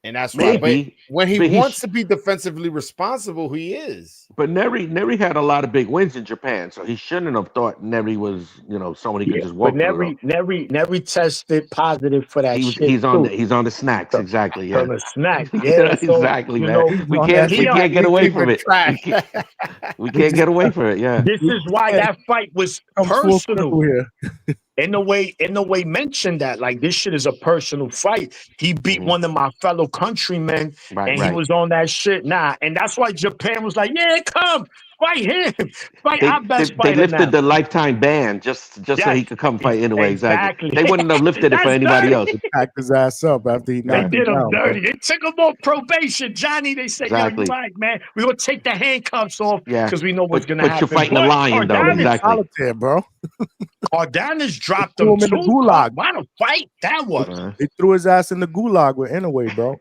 And that's why. But when he wants to be defensively responsible, he is. But Neri had a lot of big wins in Japan, so he shouldn't have thought Neri was, someone he could just walk through. Neri tested positive for that shit. He's on the snacks, exactly. Yeah, on the snack. Yeah, exactly, man. We can't get away from it. We can't get away from it. Yeah. This is why that fight was personal. Inoue mentioned that, like, this shit is a personal fight. He beat one of my fellow countrymen, he was on that shit. And that's why Japan was like, yeah, come fight him, fight our best fighter. They lifted the lifetime ban just so he could come fight Inoue. Exactly. They wouldn't have lifted it for anybody else. Packed his ass up after he knocked They did him down, dirty. Bro. They took him on probation, Johnny. They said, yo, you're right, man. We're going to take the handcuffs off because we know what's going to happen. But you're fighting a lion, though. Exactly. Solitaire, bro. Cardenas dropped him in the gulag. What a fight that was. They threw his ass in the gulag with Inoue, bro.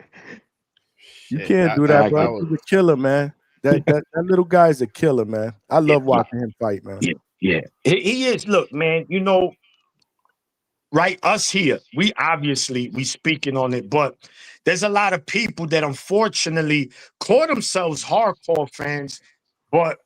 You can't do that, bro. He's a killer, man. That little guy is a killer, man. I love watching him fight, man. Yeah. He is. Look, man, right, us here, we speaking on it, but there's a lot of people that unfortunately call themselves hardcore fans, but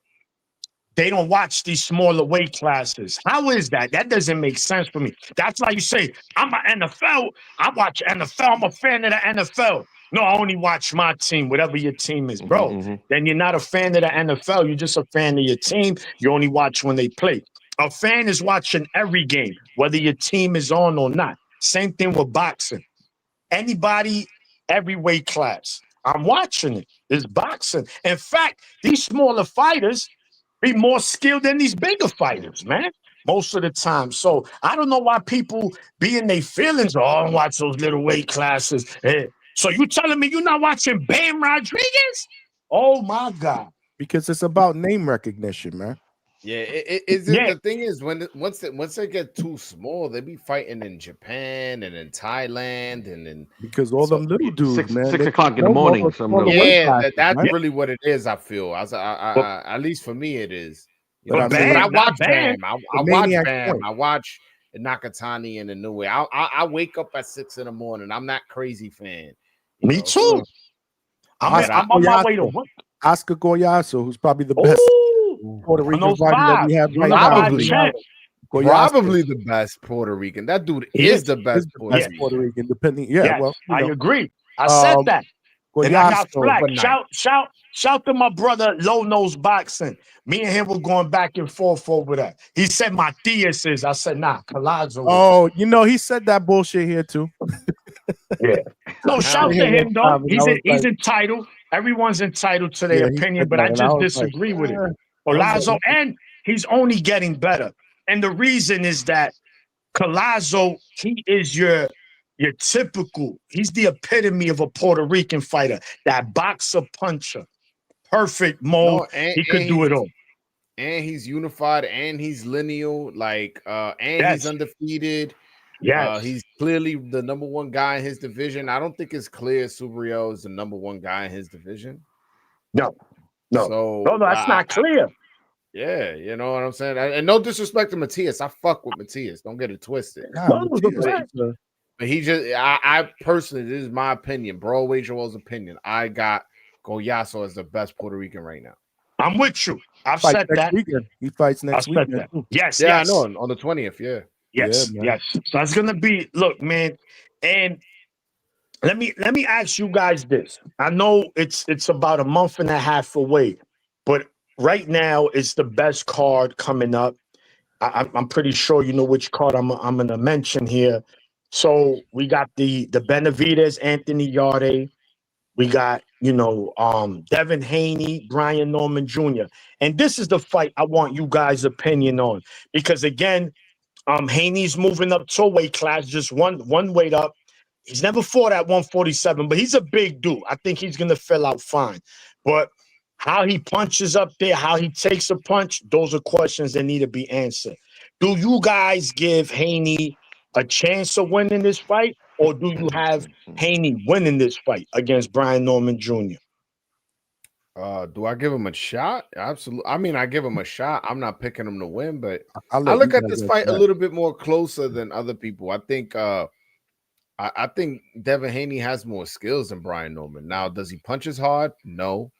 they don't watch these smaller weight classes. How is that? That doesn't make sense for me. That's like you say, I'm an NFL. I watch NFL. I'm a fan of the NFL. No, I only watch my team, whatever your team is, bro. Then you're not a fan of the NFL. You're just a fan of your team. You only watch when they play. A fan is watching every game, whether your team is on or not. Same thing with boxing. Anybody, every weight class. I'm watching it. It's boxing. In fact, these smaller fighters be more skilled than these bigger fighters, man, most of the time. So I don't know why people be in their feelings. Oh, I don't watch those little weight classes. So you telling me you're not watching Bam Rodriguez? Oh, my God. Because it's about name recognition, man. Yeah, the thing is once they get too small, they be fighting in Japan and in Thailand and because all them little dudes, man, 6 o'clock in the morning. That's really what it is. I feel at least for me it is. But I watch Bam. I watch Nakatani and Inoue. I wake up at 6 in the morning. I'm that crazy fan. Me too. I'm on my way to work. Oscar Goyaso, who's probably the best Puerto Rican fighter that we have right now. Probably the best Puerto Rican. That dude is the best Puerto Rican. Depending, well, I agree. I said that. And I got flack. Shout to my brother Low Nose Boxing. Me and him were going back and forth over that. He said Matias is. I said, nah, Colazo. Oh, he said that bullshit here too. Yeah. No, shout to him though. He's entitled. everyone's entitled to their opinion, but I just disagree with it. Collazo, and he's only getting better. And the reason is that Collazo, he is your typical, he's the epitome of a Puerto Rican fighter, that boxer puncher. Perfect mode. He could do it all. And he's unified, and he's lineal, he's undefeated. Yes. He's clearly the number one guy in his division. I don't think it's clear Subriel is the number one guy in his division. No. So no, that's not clear. Yeah, you know what I'm saying? And no disrespect to Matias. I fuck with Matias. Don't get it twisted. But he just, I personally, this is my opinion, Broadway Joel's opinion. I got Goyaso as the best Puerto Rican right now. I'm with you. I've said that. He fights next weekend. Yes, I know, on the 20th, Yes. So it's gonna be, look, man, and let me ask you guys this. I know it's about a month and a half away, but right now it's the best card coming up. I'm pretty sure you know which card I'm gonna mention here. So we got the Benavidez, Anthony Yarde. We got, Devin Haney, Brian Norman Jr. And this is the fight I want you guys' opinion on. Because, again, Haney's moving up to a weight class, just one weight up. He's never fought at 147, but he's a big dude. I think he's going to fill out fine. But how he punches up there, how he takes a punch, those are questions that need to be answered. Do you guys give Haney a chance of winning this fight? Or do you have Haney winning this fight against Brian Norman Jr.? Do I give him a shot? Absolutely. I mean, I give him a shot. I'm not picking him to win, but I look at this fight a little bit more closer than other people. I think I think Devin Haney has more skills than Brian Norman. Now, does he punch as hard? No.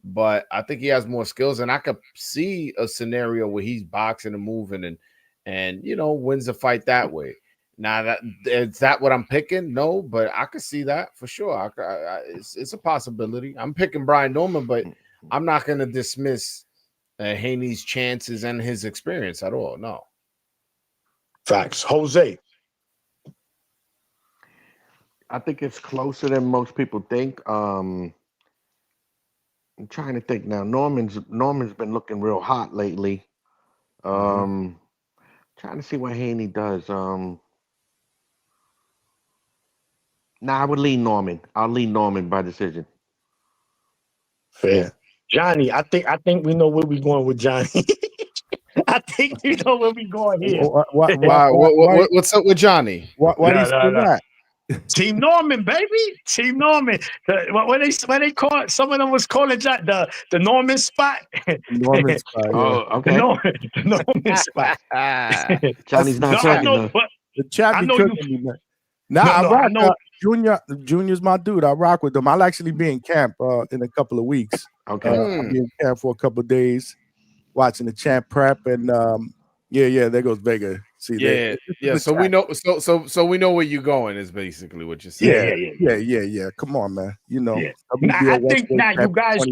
But I think he has more skills, and I could see a scenario where he's boxing and moving and wins the fight that way. Now, is that what I'm picking? No, but I could see that for sure. It's a possibility. I'm picking Brian Norman, but I'm not going to dismiss Haney's chances and his experience at all. No. Facts. Jose. I think it's closer than most people think. I'm trying to think now. Norman's been looking real hot lately. Trying to see what Haney does. I would lean Norman. I'll lean Norman by decision. Fair. Johnny, I think we know where we're going with Johnny. I think we know where we're going here. What's up with Johnny? Why do you say that? Team Norman, baby. Team Norman. When they call, some of them was calling the Norman spot. Norman spot. Oh, okay. The Norman spot. Johnny's not talking. The chat be cooking me, man. I rock. Junior's my dude. I rock with them. I'll actually be in camp in a couple of weeks. Okay. I'll be in camp for a couple of days, watching the champ prep, and there goes Vega. See, So we know. So we know where you're going. Is basically what you're saying. Yeah. Come on, man. I think that you guys.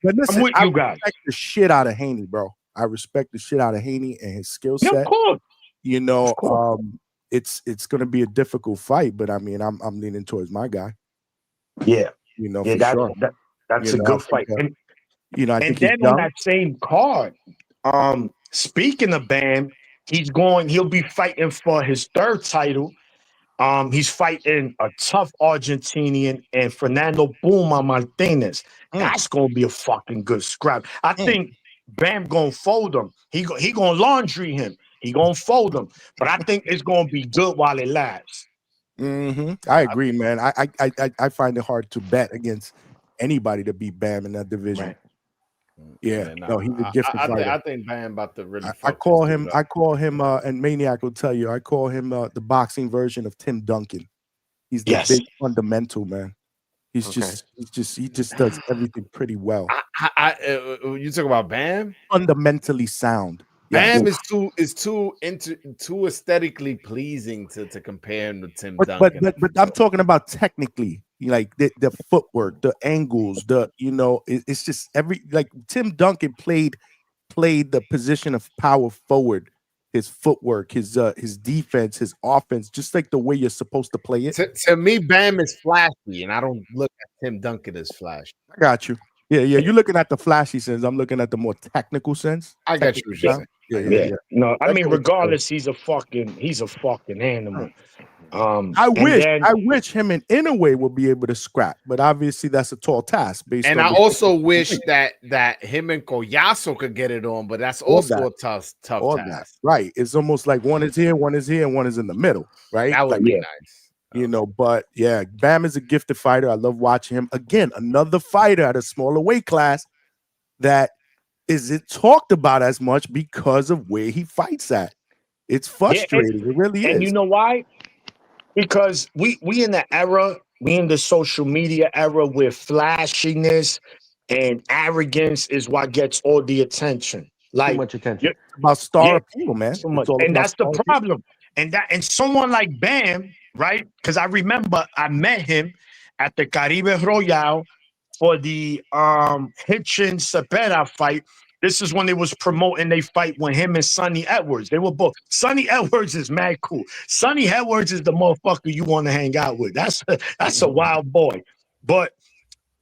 Listen, I'm with you guys. I respect the shit out of Haney, bro. I respect the shit out of Haney and his skill set. Of course. It's going to be a difficult fight, but I mean, I'm leaning towards my guy. Yeah, for sure. That's a good fight. I think then on that same card, speaking of Bam, he'll be fighting for his third title. He's fighting a tough Argentinian and Fernando Puma Martinez. That's gonna be a fucking good scrap. I think Bam gonna fold him. He gonna laundry him. He gonna fold him, but I think it's gonna be good while it lasts. I agree, man. I find it hard to bet against anybody to beat Bam in that division. Right. Yeah, no, he's a gifted fighter. I think Bam about to really. I call him, and Maniac will tell you, I call him the boxing version of Tim Duncan. He's the big fundamental man. He just does everything pretty well. You talk about Bam? Fundamentally sound. Bam is too aesthetically pleasing to compare him to Tim Duncan. But I'm talking about technically, like the footwork, the angles, it's just Tim Duncan played the position of power forward his footwork, his defense, his offense, just like the way you're supposed to play it. To me, Bam is flashy, and I don't look at Tim Duncan as flashy. I got you. Yeah. You're looking at the flashy sense. I'm looking at the more technical sense. I got you. Yeah. No, I mean, That's regardless, he's a fucking animal. I wish him and Inoue would be able to scrap, but obviously that's a tall task. And I also wish that him and Collazo could get it on, but that's also a tough task. Right. It's almost like one is here, and one is in the middle. Right. That would be nice. You know, but yeah, Bam is a gifted fighter. I love watching him. Again, another fighter at a smaller weight class that isn't talked about as much because of where he fights at. It's frustrating. It really is. And you know why? Because we in the era, we in the social media era where flashiness and arrogance is what gets all the attention. Like too much attention. About star appeal, man. So much. And that's the problem. And someone like Bam, right? Because I remember I met him at the Caribe Royale for the Hitchin Cepeda fight. This is when they was promoting they fight when him and Sonny Edwards. They were both. Sonny Edwards is mad cool. Sonny Edwards is the motherfucker you want to hang out with. That's a wild boy. But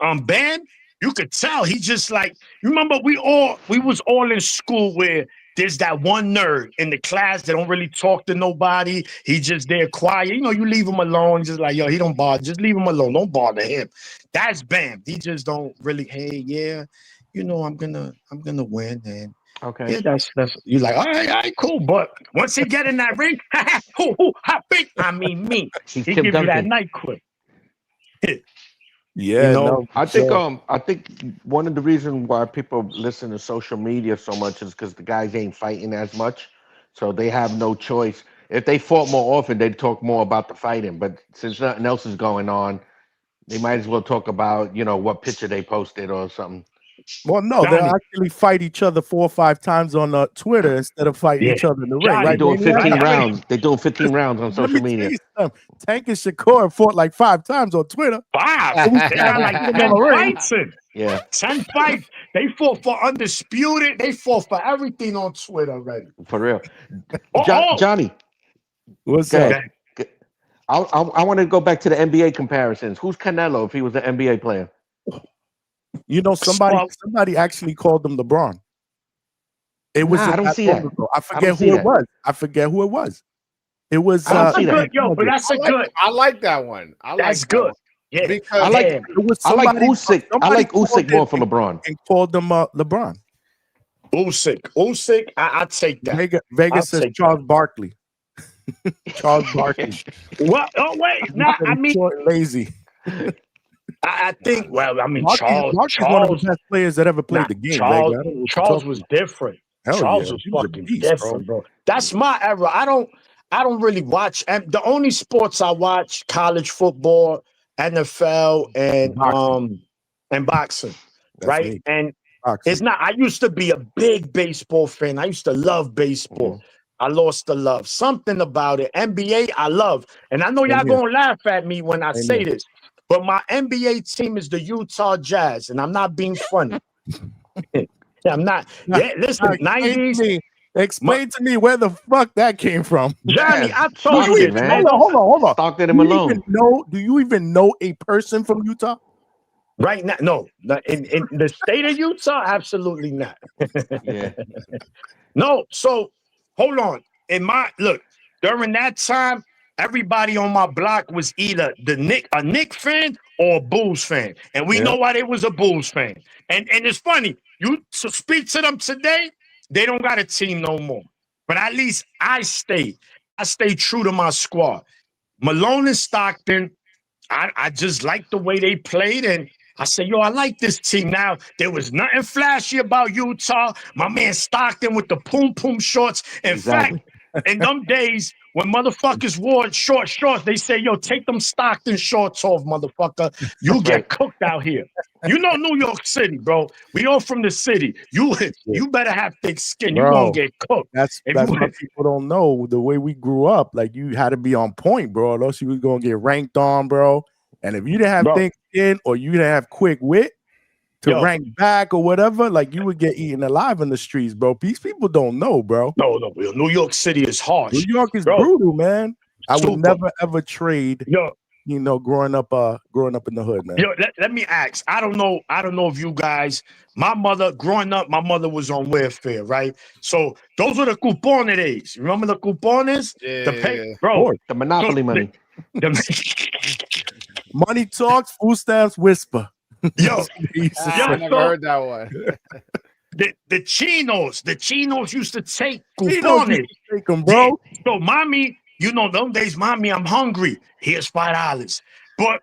Bam, you could tell he just like, you remember we was all in school where there's that one nerd in the class that don't really talk to nobody. He just there quiet. You know, you leave him alone. Just like, yo, he don't bother. Just leave him alone. Don't bother him. That's Bam. He just don't really, hey, yeah. You know, I'm gonna win, and okay, yeah, that's you like, all right, cool. But once he get in that ring, I mean me, he give you that night quick. Yeah, you know, I think one of the reasons why people listen to social media so much is because the guys ain't fighting as much, so they have no choice. If they fought more often, they'd talk more about the fighting. But since nothing else is going on, they might as well talk about, you know, what picture they posted or something. Well, no, they actually fight each other 4 or 5 times on Twitter instead of fighting each other in the ring. Right? They're doing 15 rounds. They're doing 15 rounds on social media. Tank and Shakur fought like 5 times on Twitter. 5? They got like 10 fights in. Yeah. 10 fights. They fought for undisputed. They fought for everything on Twitter already. For real. Johnny. What's up? I want to go back to the NBA comparisons. Who's Canelo if he was an NBA player? You know, somebody actually called him LeBron. It was I don't see that. I forget who it was. I forget who it was. It was that's good, yo, but that's good. I like that one. That's good. Yeah, because I like Usyk. I like Usyk more for LeBron. And called him LeBron. Usyk. I take that. Vegas says Charles Barkley. Charles Barkley. What? Oh wait, I mean short and lazy. I think. Well, I mean, Charles is one of the best players that ever played the game. Charles was different. Charles was fucking different, bro. That's my era. I don't really watch. And the only sports I watch: college football, NFL, and boxing. Right? Me. And it's not. I used to be a big baseball fan. I used to love baseball. I lost the love. Something about it. NBA, I love. And I know y'all gonna laugh at me when I say this. But my NBA team is the Utah Jazz, and I'm not being funny. I'm not. Yeah, listen, 90s. Explain to me where the fuck that came from. Johnny, I told you, man. Hold on. Stockton him alone. Do you even know a person from Utah? Right now, no. In the state of Utah, absolutely not. Yeah. No, so hold on. During that time, everybody on my block was either a Knick fan or a Bulls fan. And we know why they was a Bulls fan. And it's funny, you speak to them today, they don't got a team no more. But at least I stay true to my squad. Malone and Stockton, I just like the way they played. And I said, yo, I like this team. Now, there was nothing flashy about Utah. My man Stockton with the poom shorts. In fact, in them days, when motherfuckers wore short shorts, they say, yo, take them Stockton shorts off, motherfucker. You get cooked out here. You know New York City, bro. We all from the city. You better have thick skin. You're going to get cooked. That's what people don't know. The way we grew up, like, you had to be on point, bro. Or else you was going to get ranked on, bro. And if you didn't have thick skin or you didn't have quick wit, rank back or whatever, like you would get eaten alive in the streets, bro. These people don't know, bro. No, New York City is harsh. New York is brutal, man. I would never ever trade. You know, growing up in the hood, man. Yo, let me ask. I don't know if you guys. My mother, growing up, my mother was on welfare, right? So those were the cupones days. Remember the cupones? Bro, the monopoly money. Money talks, food stamps whisper. I never heard that one. The chinos used to take cupones. Take them, bro. Yeah. So, mommy, you know, those days, mommy, I'm hungry. Here's $5. But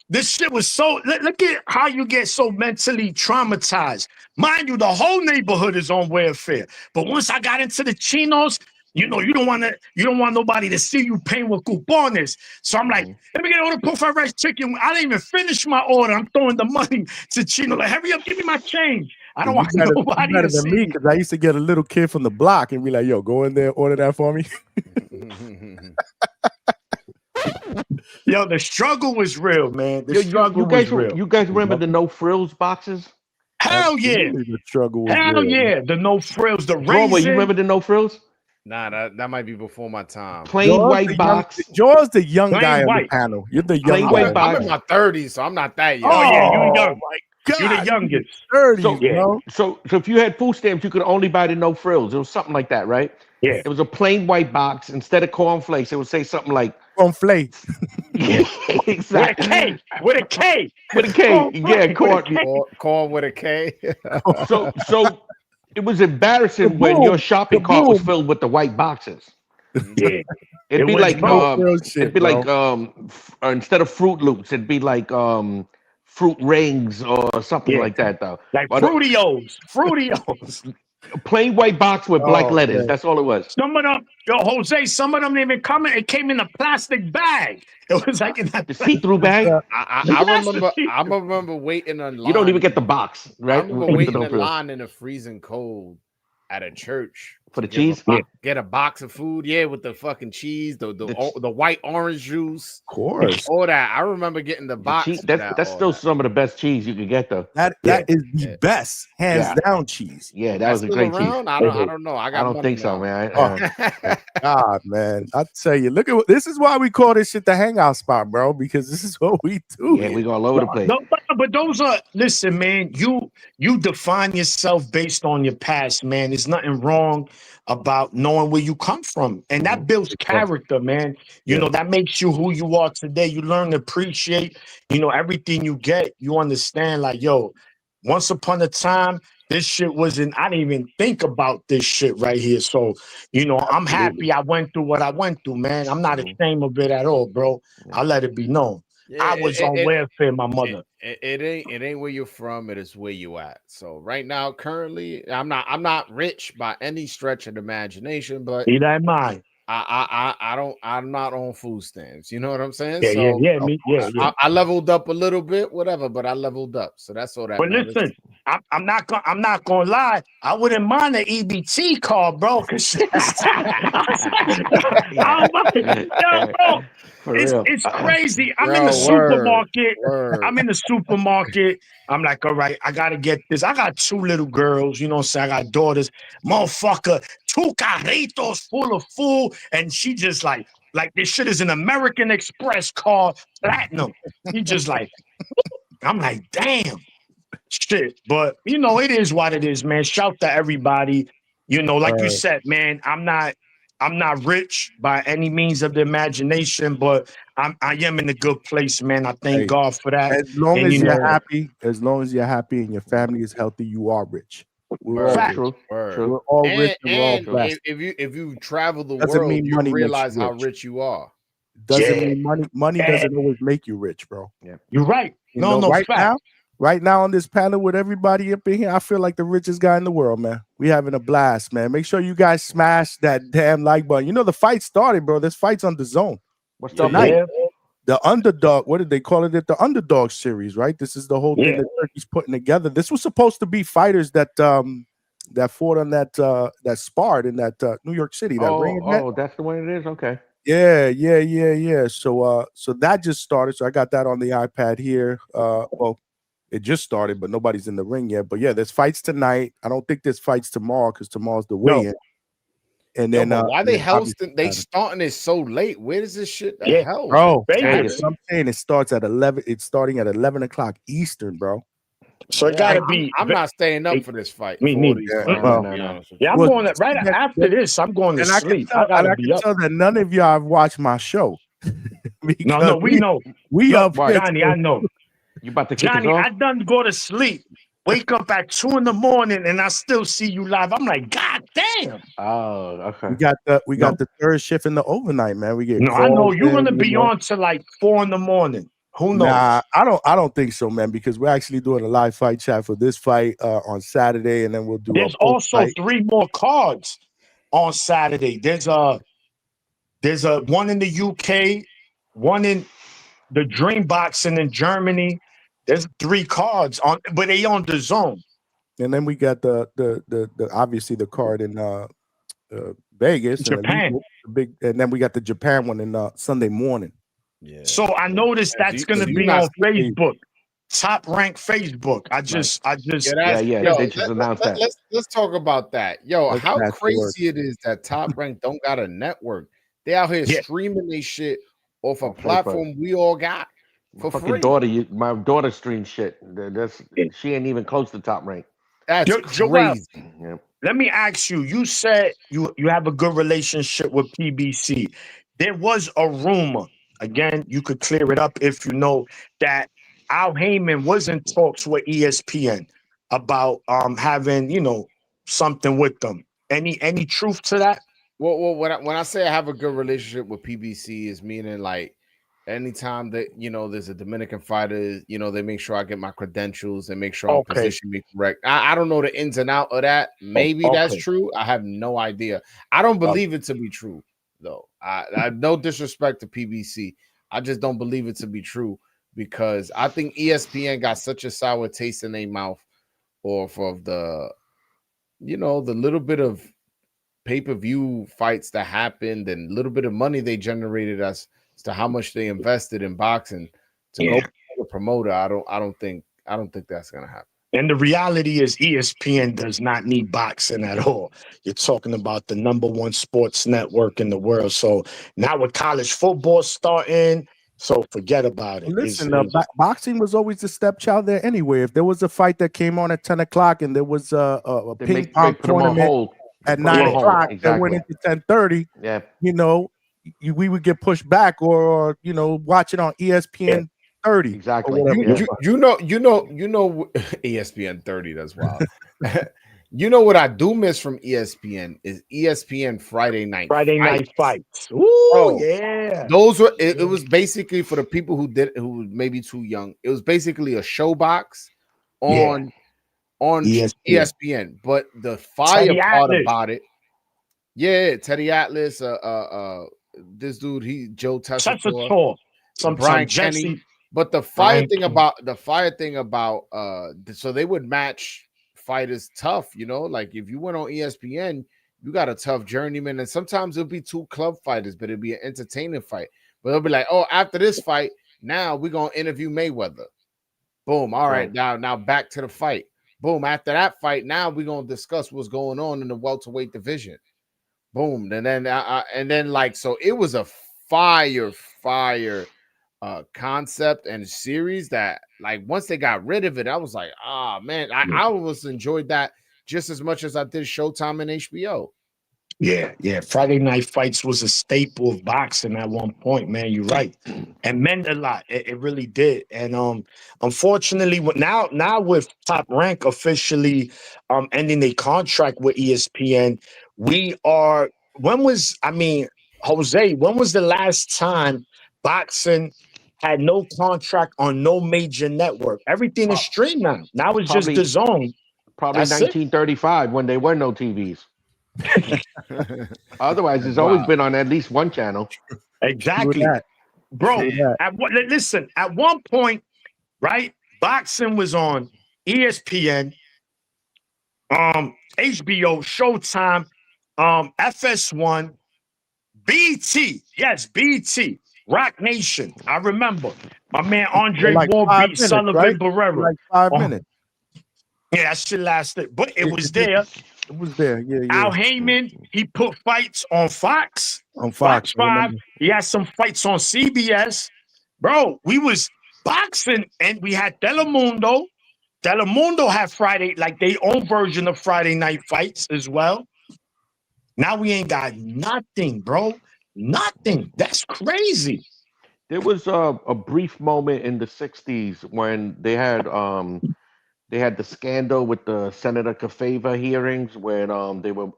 this shit was so. Look at how you get so mentally traumatized. Mind you, the whole neighborhood is on welfare. But once I got into the chinos, you know, you don't want nobody to see you paying with cupones. So I'm like, let me get an order of fried rice chicken. I didn't even finish my order. I'm throwing the money to Chino. Like, hurry up, give me my change. I don't want nobody to see me. Because I used to get a little kid from the block and be like, yo, go in there, order that for me. Yo, the struggle was real, man. The struggle was real. You guys remember the no frills boxes? Hell yeah. The struggle was Hell real, yeah. man. The no frills, the Bro, raisin. you remember the no frills? Nah, that might be before my time. Plain white box. Yours the young Plain guy white. on the panel. You're the young Plain guy. white box. I'm in my 30s, so I'm not that young. Oh, yeah, you Oh, young. my God. You're the youngest. 30s, bro. So if you had food stamps, you could only buy the no frills. It was something like that, right? Yeah. It was a plain white box. Instead of cornflakes, it would say something like Cornflakes. exactly. With a K. With a K. Yeah, corn. Corn with a K. So it was embarrassing when your shopping cart was filled with the white boxes. Yeah. It'd be was like shit, instead of Fruit Loops, it'd be like Fruit Rings or something like that, though. Like Fruitios. Plain white box with black letters. man. That's all it was. Some of them, Jose, some of them didn't even come in. It came in a plastic bag. It was like in that The see-through bag. I remember waiting in line. You don't even get the box, right? I remember waiting in line in the freezing cold at a church for the cheese. Get a box of food, with the fucking cheese, the white orange juice, of course, all that. I remember getting the box. That's still some of the best cheese you could get, though. That is the best, hands down cheese. Yeah, that was a great cheese. I don't know. I don't think so, man. God, man, I tell you, look at this is why we call this shit the hangout spot, bro. Because this is what we do. Yeah, we go all over the place. No, but those are listen, man. You define yourself based on your past, man. There's nothing wrong about knowing where you come from, and that builds character, man. You know, that makes you who you are today. You learn to appreciate, everything you get. You understand, like, yo, once upon a time, this shit wasn't. I didn't even think about this shit right here. So, I'm happy I went through what I went through, man. I'm not ashamed of it at all, bro. I let it be known. I was on welfare, my mother. It ain't where you're from, it is where you at. So right now, currently, I'm not rich by any stretch of the imagination, but neither am I. I'm not on food stamps. You know what I'm saying? I leveled up a little bit, whatever, but I leveled up. So that's all that matters. Listen, I'm not gonna lie. I wouldn't mind an EBT card, bro. Cause it's crazy. I'm in the supermarket. I'm in the supermarket. I'm like, all right, I gotta get this. I got 2 little girls, you know what I'm saying? I got daughters. Motherfucker, 2 carritos full of food. And she just like this shit is an American Express card platinum. He just like, I'm like, damn. Shit. But it is what it is, man. Shout to everybody. Like you said, man, I'm not rich by any means of the imagination, but I am in a good place, man. I thank God for that. As long as you're happy and your family is healthy, you are rich. We're all rich. We're all rich and we're all blessed. If you travel the world, you realize how rich you are. Doesn't mean money doesn't always make you rich, bro. Yeah, you're right. Right now on this panel with everybody up in here, I feel like the richest guy in the world, man. We having a blast, man. Make sure you guys smash that damn like button. The fight started, bro. This fight's on the zone. What's up, tonight? The underdog. What did they call it? The underdog series, right? This is the whole thing that Turkey's putting together. This was supposed to be fighters that fought on that sparred in that New York City. That's the one it is. Okay. Yeah. So that just started. So I got that on the iPad here. It just started, but nobody's in the ring yet. But yeah, there's fights tonight. I don't think there's fights tomorrow because tomorrow's the weigh-in. And then why they hosting? They starting it so late. Where does this shit the hell, bro? I'm saying it starts at 11. It's starting at 11 o'clock Eastern, bro. So it gotta be. I'm not staying up for this fight. Me neither. I'm going right after this. I'm going to sleep. I gotta be up. Tell that none of y'all have watched my show. No, we know. We up, Johnny. I know. You about to kick Johnny, us off? I done go to sleep. Wake up at 2 in the morning and I still see you live. I'm like, God damn. Oh, okay. We got the third shift in the overnight, man. We get I know you're gonna be on to like 4 in the morning. Who knows? Nah, I don't think so, man, because we're actually doing a live fight chat for this fight on Saturday, and then we'll do There's also 3 more cards on Saturday. There's a one in the UK, one in the Dream Boxing in Germany. There's 3 cards on, but they on the zone. And then we got the obviously the card in Vegas, Japan. And then we got the Japan one in Sunday morning. Yeah. So I noticed that's going to be on Facebook, Top Rank Facebook. I just they just announced that. Let's talk about that. Yo, how crazy it is that Top Rank don't got a network. They out here streaming their shit off a platform we all got for free. My daughter streams shit. She ain't even close to Top Rank. That's crazy. Yeah. Let me ask you. You said you have a good relationship with PBC. There was a rumor. Again, you could clear it up if you know that Al Heyman was in talks with ESPN about having something with them. Any truth to that? Well, when I say I have a good relationship with PBC, is meaning like anytime that there's a Dominican fighter, they make sure I get my credentials and make sure I'm position me correct. I don't know the ins and out of that. Maybe that's true. I have no idea. I don't believe it to be true, though. I have no disrespect to PBC. I just don't believe it to be true because I think ESPN got such a sour taste in their mouth off of the little bit of pay-per-view fights that happened and little bit of money they generated as to how much they invested in boxing to go to a promoter. I don't think that's gonna happen. And the reality is ESPN does not need boxing at all. You're talking about the #1 sports network in the world. So now with college football starting, so forget about it. Listen, boxing was always the stepchild there anyway. If there was a fight that came on at 10 o'clock and there was a ping pong tournament at 9 o'clock that went into 10:30, we would get pushed back or watch it on ESPN 30. Exactly. You know ESPN 30, that's wild. What I do miss from ESPN is ESPN Friday night fights. Ooh, those were it was basically for the people who may be too young. It was basically a show box on ESPN. But the fire part about it, Teddy Atlas, this dude, Joe Tessitore, Brian Kenny. But the fire thing about so they would match fighters tough, like if you went on ESPN, you got a tough journeyman, and sometimes it'll be 2 club fighters, but it'll be an entertaining fight. But they'll be like, oh, after this fight, now we're gonna interview Mayweather. Boom. All right, now back to the fight. Boom. After that fight, now we're gonna discuss what's going on in the welterweight division. Boom. And then so it was a fire concept and series that once they got rid of it, I was like, man, I always enjoyed that just as much as I did Showtime and HBO. Yeah. Friday night fights was a staple of boxing at one point, man. You're right. And meant a lot. It really did. And unfortunately, now with Top Rank officially ending a contract with ESPN, Jose, when was the last time boxing had no contract on no major network? Everything is streamed now. Now it's just the zone. Probably 1935 when there were no TVs. Otherwise, it's always been on at least one channel. Exactly. Bro, listen, at one point, right, boxing was on ESPN, HBO, Showtime, FS1, BT. Yes, BT. Rock Nation. I remember. My man Andre like Ward 5 beat minutes, Sullivan right? Barrera. Like 5 Oh, minutes. yeah, that shit lasted, but it was It there. was there. Yeah, Al yeah. Heyman, he put fights on Fox. On Fox, I 5. remember. He had some fights on CBS. Bro, we was boxing and we had Telemundo. Telemundo had Friday, like their own version of Friday night fights as well. Now we ain't got nothing, bro. Nothing. That's crazy. There was a brief moment in the '60s when they had the scandal with the Senator Kefeva hearings when they were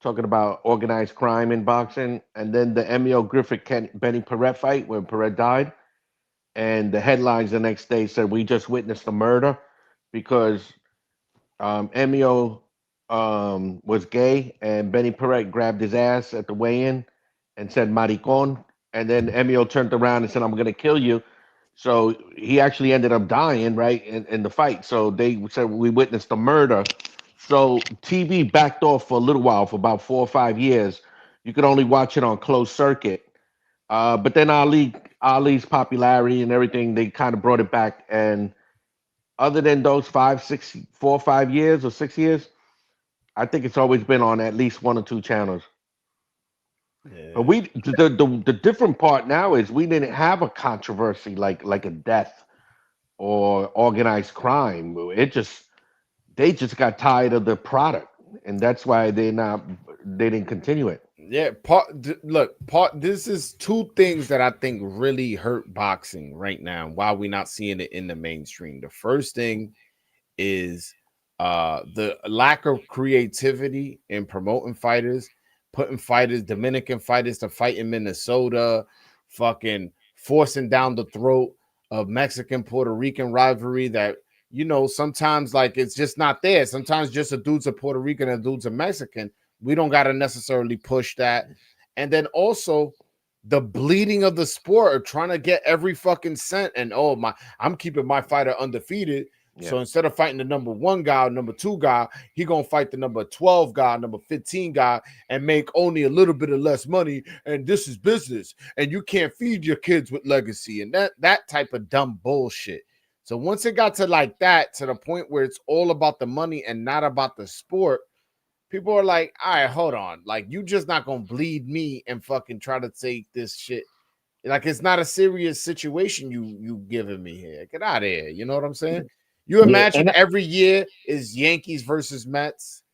talking about organized crime in boxing, and then the Emil Griffith Benny Paret fight when Paret died, and the headlines the next day said we just witnessed a murder because Emil was gay and Benny Paret grabbed his ass at the weigh-in and said maricon, and then Emil turned around and said I'm gonna kill you. So he actually ended up dying, right, in the fight. So they said we witnessed a murder. So TV backed off for a little while, for about 4 or 5 years. You could only watch it on closed circuit. But then Ali's popularity and everything, they kind of brought it back. And other than those 4 or 5 years or 6 years, I think it's always been on at least 1 or 2 channels. Yeah. But the different part now is we didn't have a controversy like a death or organized crime. They just got tired of the product, and that's why they didn't continue it. Yeah, this is 2 things that I think really hurt boxing right now. Why we not seeing it in the mainstream? The first thing is the lack of creativity in promoting fighters, putting Dominican fighters to fight in Minnesota, fucking forcing down the throat of Mexican Puerto Rican rivalry that, you know, sometimes like it's just not there. Sometimes just a dude's a Puerto Rican and a dude's a Mexican. We don't got to necessarily push that. And then also the bleeding of the sport of trying to get every fucking cent. And I'm keeping my fighter undefeated. Yeah. So instead of fighting the number 1 guy, number 2 guy, he gonna fight the number 12 guy, number 15 guy, and make only a little bit of less money. And this is business. And you can't feed your kids with legacy and that type of dumb bullshit. So once it got to like that, to the point where it's all about the money and not about the sport, people are like, all right, hold on. Like, you just not gonna bleed me and fucking try to take this shit. Like, it's not a serious situation you giving me here. Get out of here. You know what I'm saying? You imagine every year is Yankees versus Mets,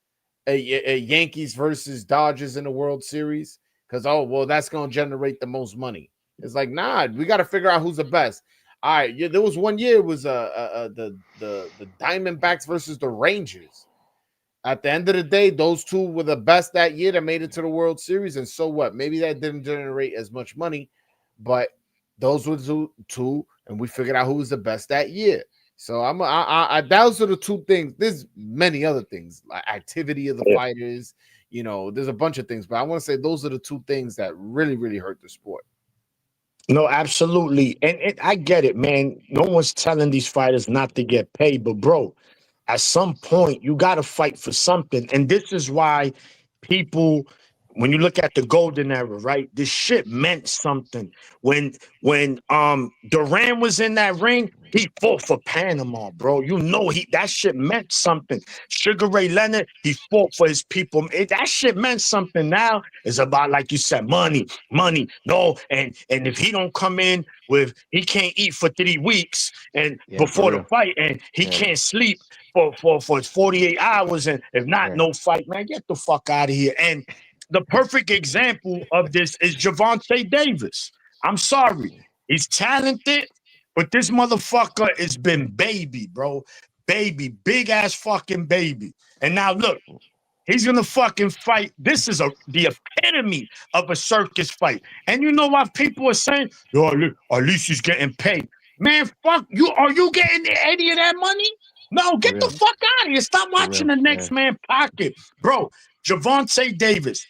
a Yankees versus Dodgers in the World Series, because that's gonna generate the most money. It's like, nah, we got to figure out who's the best. All right, there was one year it was the Diamondbacks versus the Rangers. At the end of the day, those 2 were the best that year that made it to the World Series. And so what? Maybe that didn't generate as much money, but those were 2, and we figured out who was the best that year. So those are the 2 things. There's many other things, like activity of the fighters. You know, there's a bunch of things, but I want to say those are the 2 things that really, really hurt the sport. No, absolutely. And I get it, man. No one's telling these fighters not to get paid, but bro, at some point you got to fight for something. And this is why people, when you look at the golden era, right, this shit meant something. When Duran was in that ring, he fought for Panama, bro. You know, that shit meant something. Sugar Ray Leonard, he fought for his people. That shit meant something. Now it's about, like you said, money. No, and if he don't come in with, he can't eat for 3 weeks and before the fight, and he can't sleep for 48 hours, and if not, no fight, man, get the fuck out of here. And the perfect example of this is Gervonta Davis. I'm sorry. He's talented, but this motherfucker has been baby, bro. Baby, big ass fucking baby. And now look, he's gonna fucking fight. This is the epitome of a circus fight. And you know what people are saying? Yo, at least he's getting paid. Man, fuck you. Are you getting any of that money? No, get the fuck out of here. Stop watching the next man pocket. Bro, Gervonta Davis,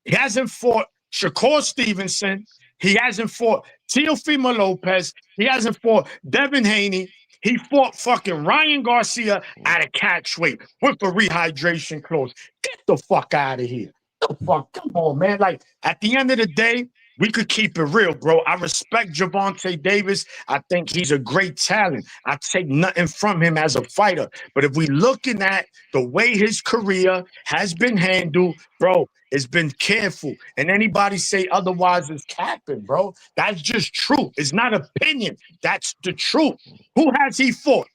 he hasn't fought Shakur Stevenson. He hasn't fought Teofimo Lopez. He hasn't fought Devin Haney. He fought fucking Ryan Garcia at a catch weight with a rehydration clause. Get the fuck out of here. The fuck, come on, man. Like, at the end of the day, we could keep it real, bro. I respect Gervonta Davis. I think he's a great talent. I take nothing from him as a fighter. But if we looking at the way his career has been handled, bro, it's been careful. And anybody say otherwise is capping, bro. That's just true. It's not opinion. That's the truth. Who has he fought?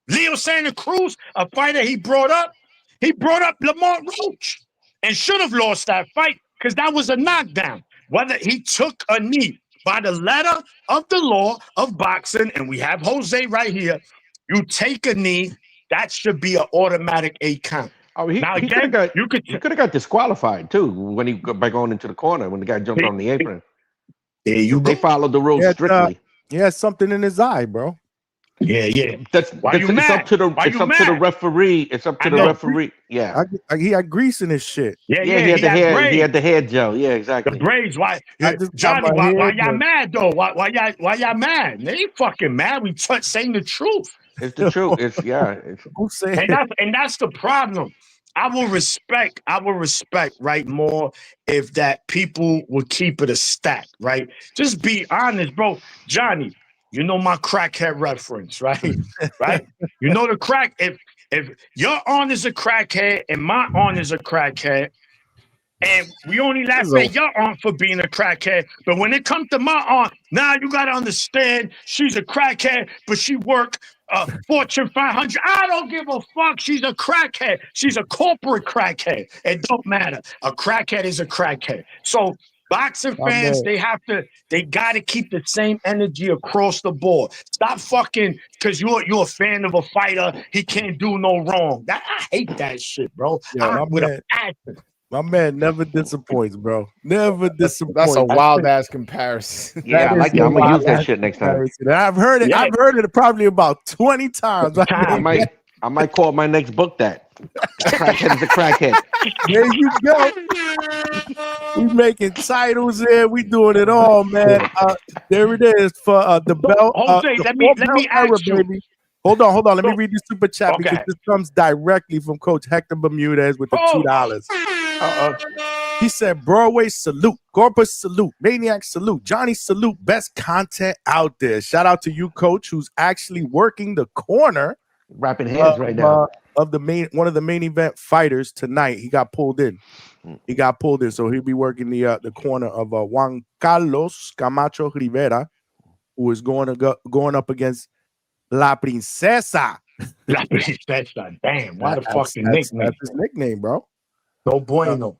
Leo Santa Cruz, a fighter he brought up. He brought up Lamont Roach and should have lost that fight because that was a knockdown. Whether he took a knee by the letter of the law of boxing, and we have Jose right here, you take a knee, that should be an automatic 8 count. Oh, he could have got disqualified too by going into the corner when the guy jumped on the apron. They followed the rules strictly. He has something in his eye, bro. Yeah. It's up to the referee. It's up to the referee. Yeah. He had grease in his shit. Yeah. He had the hair gel. Yeah, exactly. The braids. Why, Johnny? Why y'all mad though? Why y'all mad? They ain't fucking mad. We saying the truth. It's the truth. And that's the problem. I will respect, right, more if that people would keep it a stack, right? Just be honest, bro. Johnny, you know my crackhead reference, right? Right? You know the crack. If your aunt is a crackhead and my aunt is a crackhead, and we only laugh at your aunt for being a crackhead, but when it comes to my aunt, now you gotta understand she's a crackhead, but she work Fortune 500. I don't give a fuck. She's a crackhead. She's a corporate crackhead. It don't matter. A crackhead is a crackhead. So boxing fans, they gotta keep the same energy across the board. Stop fucking because you're a fan of a fighter. He can't do no wrong. I hate that shit, bro. My man never disappoints, bro. Never disappoints. That's a wild ass comparison. Yeah, I like it. I'm gonna use that shit next time. I've heard it. Yeah. I've heard it probably about 20 times. I might call my next book that. Crackhead is a crackhead. There you go. We making titles here. We doing it all, man. There it is for the belt. Jose, let me ask you. Baby. Hold on. Let me read the super chat because this comes directly from Coach Hector Bermudez with the $2. He said, Broadway salute, Corpus salute, Maniac salute, Johnny salute, best content out there. Shout out to you, Coach, who's actually working the corner, wrapping hands right now of one of the main event fighters tonight. He got pulled in. So he'll be working the corner of Juan Carlos Camacho Rivera, who is going up against La Princesa. La Princesa. Damn, why the fucking nickname? That's his nickname, bro. No bueno.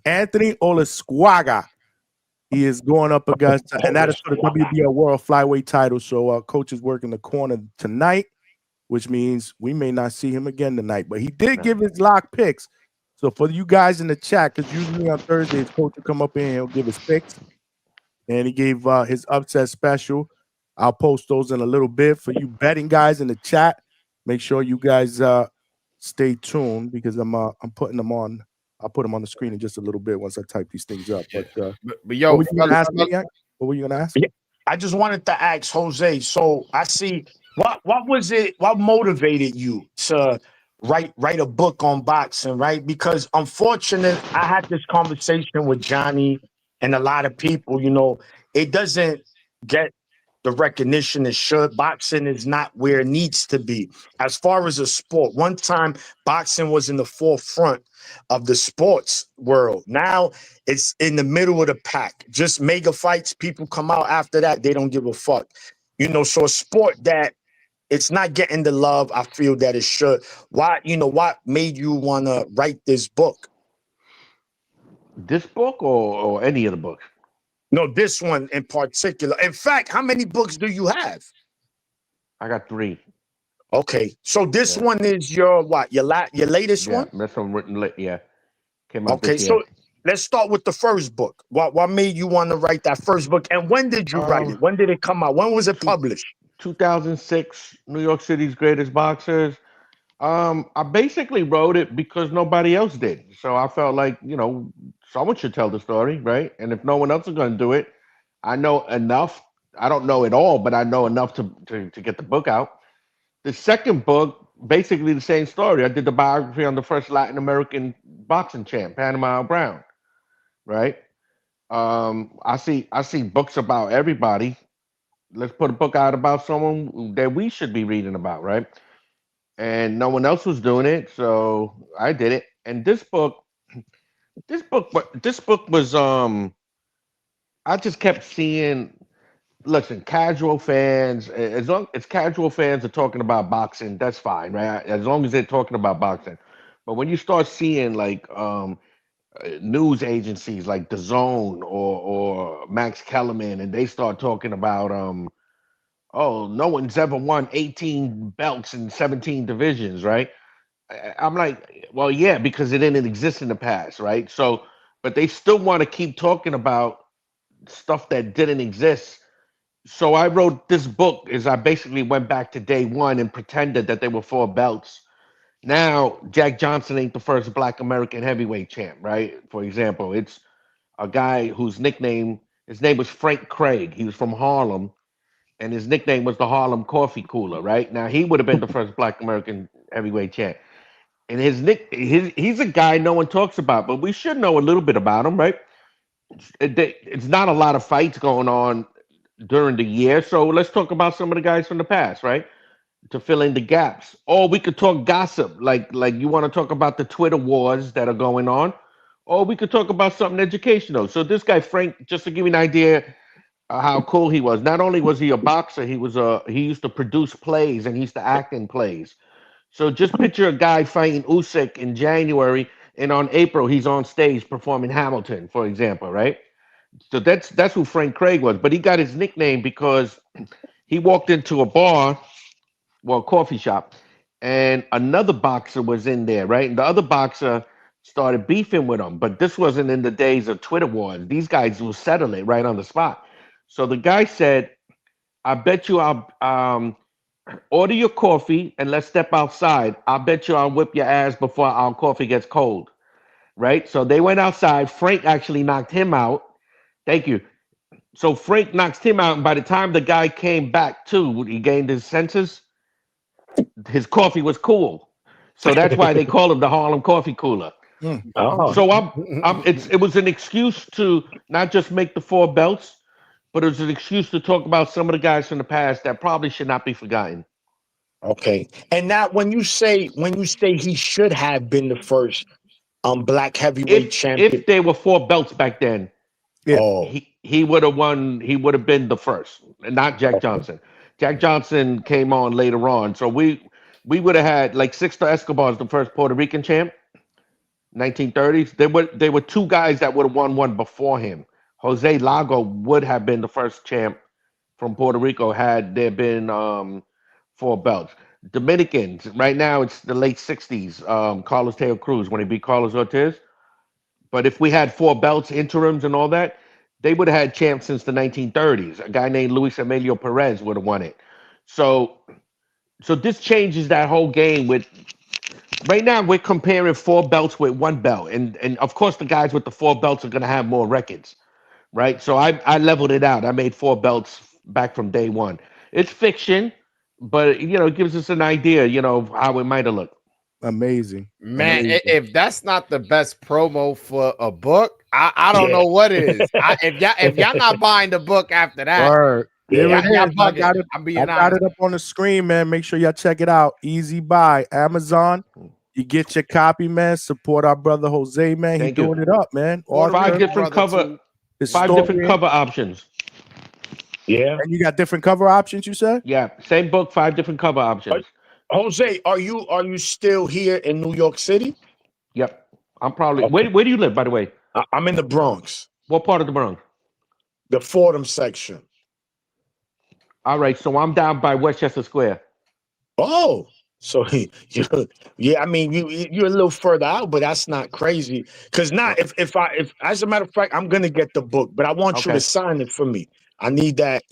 Anthony Olasquaga. He is going up against, and that is for the WBO World Flyweight title. So, Coach is working the corner tonight, which means we may not see him again tonight. But he did give his lock picks. So, for you guys in the chat, because usually on Thursdays, Coach will come up in and he'll give his picks. And he gave his upset special. I'll post those in a little bit for you betting guys in the chat. Make sure you guys stay tuned because I'm putting them on. I'll put them on the screen in just a little bit once I type these things up. But yo, what were you gonna ask? Yeah, I just wanted to ask Jose. So I see what was it? What motivated you to write a book on boxing? Right? Because unfortunately, I had this conversation with Johnny and a lot of people. You know, it doesn't get the recognition it should. Boxing is not where it needs to be. As far as a sport, one time boxing was in the forefront of the sports world. Now it's in the middle of the pack. Just mega fights, people come out after that, they don't give a fuck. You know, so a sport that it's not getting the love I feel that it should. What made you want to write this book? This book or any of the books? No, this one in particular. In fact, how many books do you have? I got 3. Okay, so this one is your what? Your latest one? That's one written late. Yeah, came out. Okay, so let's start with the first book. What made you want to write that first book? And when did you write it? When did it come out? When was it published? 2006. New York City's Greatest Boxers. I basically wrote it because nobody else did. So I felt like someone should tell the story, right? And if no one else is going to do it, I know enough. I don't know it all, but I know enough to get the book out. The second book, basically the same story. I did the biography on the first Latin American boxing champ, Panama Brown, right? I see books about everybody. Let's put a book out about someone that we should be reading about, right? And no one else was doing it, so I did it. And this book was I just kept seeing. Listen, casual fans, as long as casual fans are talking about boxing, that's fine, right? As long as they're talking about boxing. But when you start seeing like news agencies like The Zone or Max Kellerman, and they start talking about oh, no one's ever won 18 belts in 17 divisions, right? I'm like, well, yeah, because it didn't exist in the past, right? So, but they still want to keep talking about stuff that didn't exist. So I wrote this book is I basically went back to day one and pretended that there were four belts. Now, Jack Johnson ain't the first black American heavyweight champ, right? For example, it's a guy whose his name was Frank Craig. He was from Harlem, and his nickname was the Harlem Coffee Cooler, right? Now, he would have been the first black American heavyweight champ. And he's a guy no one talks about, but we should know a little bit about him, right? It's not a lot of fights going on during the year. So let's talk about some of the guys from the past, right? To fill in the gaps. Or we could talk gossip, like you want to talk about the Twitter wars that are going on, or we could talk about something educational. So this guy Frank, just to give you an idea how cool he was. Not only was he a boxer, he used to produce plays and he used to act in plays. So just picture a guy fighting Usyk in January, and on April he's on stage performing Hamilton, for example, right? So that's who Frank Craig was. But he got his nickname because he walked into a bar, well, coffee shop, and another boxer was in there, right? And the other boxer started beefing with him. But this wasn't in the days of Twitter wars. These guys will settle it right on the spot. So the guy said, I bet you I'll order your coffee and let's step outside. I bet you I'll whip your ass before our coffee gets cold. Right? So they went outside. Frank actually knocked him out. Thank you. So Frank knocks him out, and by the time the guy came back to, he gained his senses. His coffee was cool, so that's why they call him the Harlem Coffee Cooler. Oh. So it was an excuse to not just make the four belts, but it was an excuse to talk about some of the guys from the past that probably should not be forgotten. Okay, and now when you say he should have been the first black heavyweight champion, if there were four belts back then, oh, he would have won. He would have been the first, and not Jack Johnson. Jack Johnson came on later on, so we would have had like Sixto Escobar's the first Puerto Rican champ, 1930s. There were two guys that would have won one before him. Jose Lago would have been the first champ from Puerto Rico had there been four belts. Dominicans, right now it's the late 60s. Carlos Teo Cruz when he beat Carlos Ortiz. But if we had four belts, interims, and all that, they would have had champs since the 1930s. A guy named Luis Emilio Perez would have won it. So this changes that whole game. With right now, we're comparing four belts with one belt, and of course, the guys with the four belts are going to have more records, right? So I leveled it out. I made four belts back from day one. It's fiction, but it gives us an idea, of how it might have looked. Amazing, man. amazing. If that's not the best promo for a book, I don't know what is. If y'all not buying the book after that, Word. Here it is. I got it up on the screen, man. Make sure y'all check it out. Easy buy, Amazon. You get your copy, man. Support our brother Jose, man. He's doing it up, man. Five different cover options. Yeah. And you got different cover options, you said? Yeah, same book, 5 different cover options. Jose, are you still here in New York City? Yep. I'm probably where do you live, by the way? I'm in the Bronx. What part of the Bronx? The Fordham section. All right, so I'm down by Westchester Square. Oh, so yeah, I mean you're a little further out, but that's not crazy. Because now, if as a matter of fact, I'm gonna get the book, but I want you to sign it for me. I need that,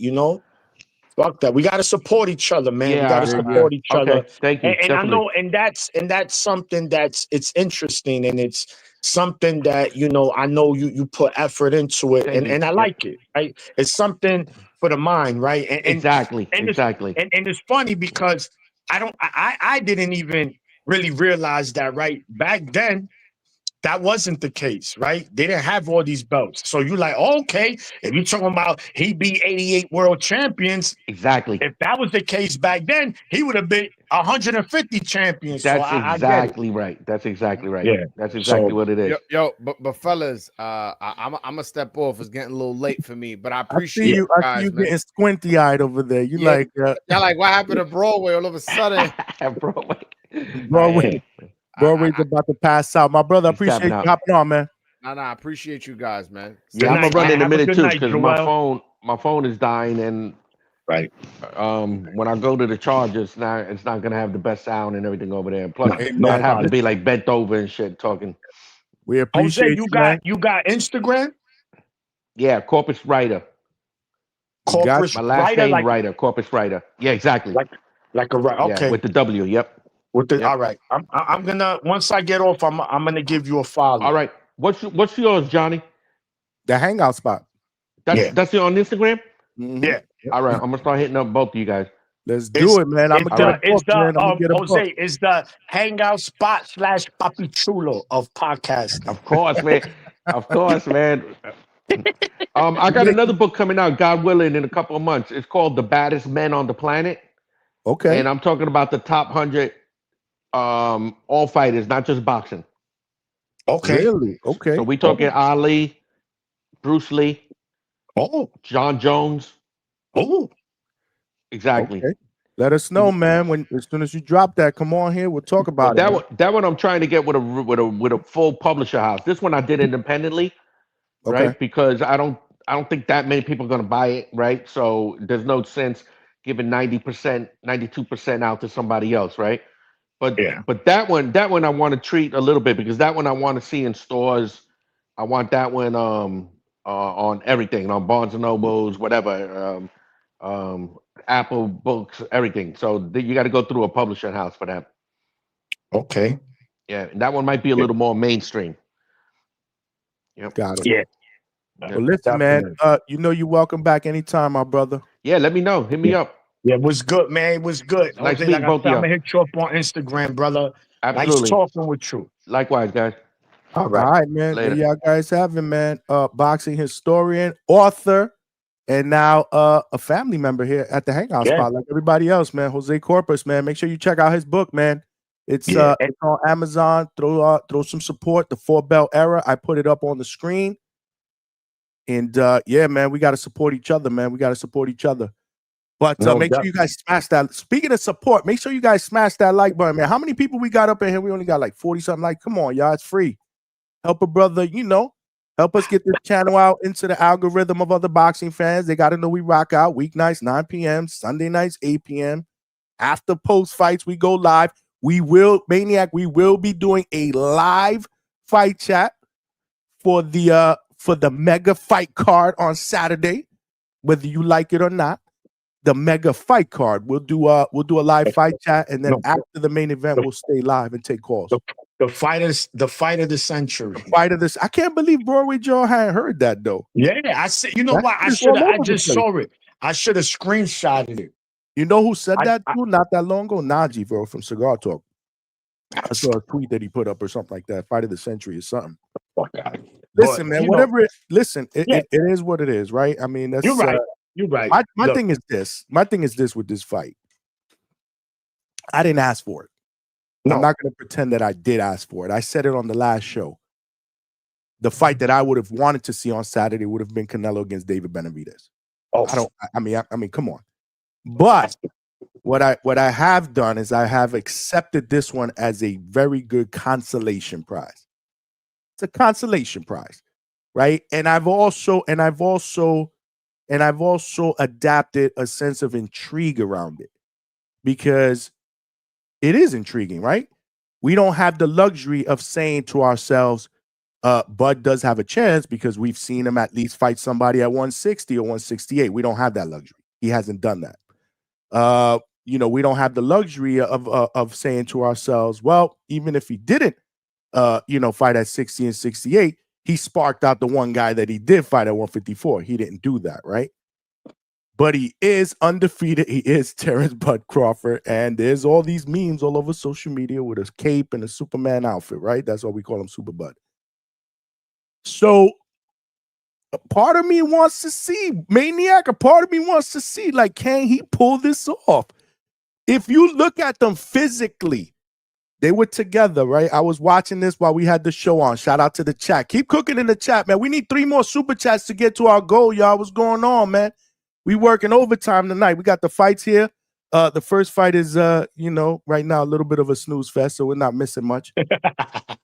Fuck that. We gotta support each other, man. Yeah, we gotta support each other. Thank you. And I know, and that's something it's interesting, and it's something that I know you put effort into it, and I like it. Right? It's something for the mind, right? And exactly. And it's funny because I didn't even really realize that right back then. that wasn't the case, right? They didn't have all these belts. So you like, okay, if you're talking about he beat 88 world champions, Exactly. if that was the case back then, he would have been 150 champions. So That's I get it. exactly right. That's exactly right. Yeah. That's exactly So, what it is. But fellas, I'm gonna step off. It's getting a little late for me, but I I appreciate see you. I see guys, you man. getting squinty eyed over there. You Yeah. like Y'all like what happened to Broadway all of a sudden? Broadway. Broadway. Broadway's about to pass out. My brother, I He's appreciate tapping you out. hopping on, man. Nah, I appreciate you guys, man. Yeah, I'm gonna night, run man. in a Have a minute good too night, because Joel. my phone is dying, and Right. when I go to the charger, it's not gonna have the best sound and everything over there. Plus, Hey, No I'd man, have to problem. be like bent over and shit talking. we Jose, appreciate you you, man. got Instagram? Yeah, Corpus Writer. You got Corpus My last writer, name Writer. Corpus Writer. Yeah, exactly. like a right. Yeah, Okay. with the W. Yep. With the Yep. all right. I'm gonna once I get off, I'm gonna give you a follow. All right. What's yours, Johnny? the hangout spot. That's you on Instagram? Mhm. Yeah. All right, I'm gonna start hitting up both of you guys. Let's do it, man. I'm gonna get a book, man. I'm gonna get a book. Jose is the hangout spot / Papi Chulo of podcasting. Of course, man. Of course, man. I got another book coming out, God willing, in a couple of months. It's called The Baddest Men on the Planet. Okay. And I'm talking about the top 100 all fighters, not just boxing. Okay. Really? Okay. So we talking Ali, Bruce Lee, John Jones. Exactly. Okay. Let us know, man. As soon as you drop that, come on here. We'll talk about it. That one I'm trying to get with a full publisher house. This one I did independently, right? Because I don't think that many people are gonna buy it, right? So there's no sense giving 90%, 92% out to somebody else, right? But that one I want to treat a little bit because that one I want to see in stores. I want that one on everything, on Barnes and Nobles, whatever, Apple Books, everything. So you got to go through a publishing house for that. Okay. Yeah, and that one might be a little more mainstream. Yep. Got it. Yeah. Well, listen, man. You know you're welcome back anytime, my brother. Yeah, let me know. Hit me up. Yeah, it was good, man. It was good. Nice Jose, meeting both of I'm y'all. gonna hit you up on Instagram, brother. Absolutely. Nice talking with you. Likewise, guys. All All right, man. There y'all guys have it, man. Boxing historian, author, and now a family member here at the Hangout spot, like everybody else, man. Jose Corpus, man. Make sure you check out his book, man. It's on Amazon. Throw some support. The 4-Belt Era. I put it up on the screen. And yeah, man, we got to support each other, man. We got to support each other. But make sure you guys smash that. Speaking of support, make sure you guys smash that like button, man. How many people we got up in here? We only got like 40-something. Like, come on, y'all. It's free. Help a brother, help us get this channel out into the algorithm of other boxing fans. They got to know we rock out weeknights, 9 p.m., Sunday nights, 8 p.m. After post fights, we go live. We will be doing a live fight chat for the mega fight card on Saturday, whether you like it or not. The mega fight card. We'll do a live fight chat, and then after the main event, we'll stay live and take calls. The fight of the century. The fight of this. I can't believe Broadway Joe hadn't heard that though. Yeah, I said. You know what? I just saw it. I should have screenshotted it. You know who said that too? Not that long ago, Najee, bro, from Cigar Talk. I saw a tweet that he put up or something like that. Fight of the century or something. Listen, man. Whatever. It is what it is, right? I mean, that's you're right. You're right. My thing is this. My thing is this with this fight. I didn't ask for it. No. I'm not going to pretend that I did ask for it. I said it on the last show. The fight that I would have wanted to see on Saturday would have been Canelo against David Benavidez. Oh, I mean, come on. But what I have done is I have accepted this one as a very good consolation prize. It's a consolation prize, right? And I've also adapted a sense of intrigue around it because it is intriguing, right? We don't have the luxury of saying to ourselves, Bud does have a chance because we've seen him at least fight somebody at 160 or 168. We don't have that luxury. He hasn't done that. We don't have the luxury of saying to ourselves, well, even if he didn't, fight at 60 and 68, he sparked out the one guy that he did fight at 154. He didn't do that, right? But he is undefeated. He is Terence Bud Crawford. And there's all these memes all over social media with a cape and a Superman outfit, right? That's why we call him Super Bud. So a part of me wants to see Maniac. A part of me wants to see, like, can he pull this off? If you look at them physically, they were together, right? I was watching this while we had the show on. Shout out to the chat. Keep cooking in the chat, man. We need 3 more super chats to get to our goal, y'all. What's going on, man? We working overtime tonight. We got the fights here. The first fight is, right now a little bit of a snooze fest, so we're not missing much.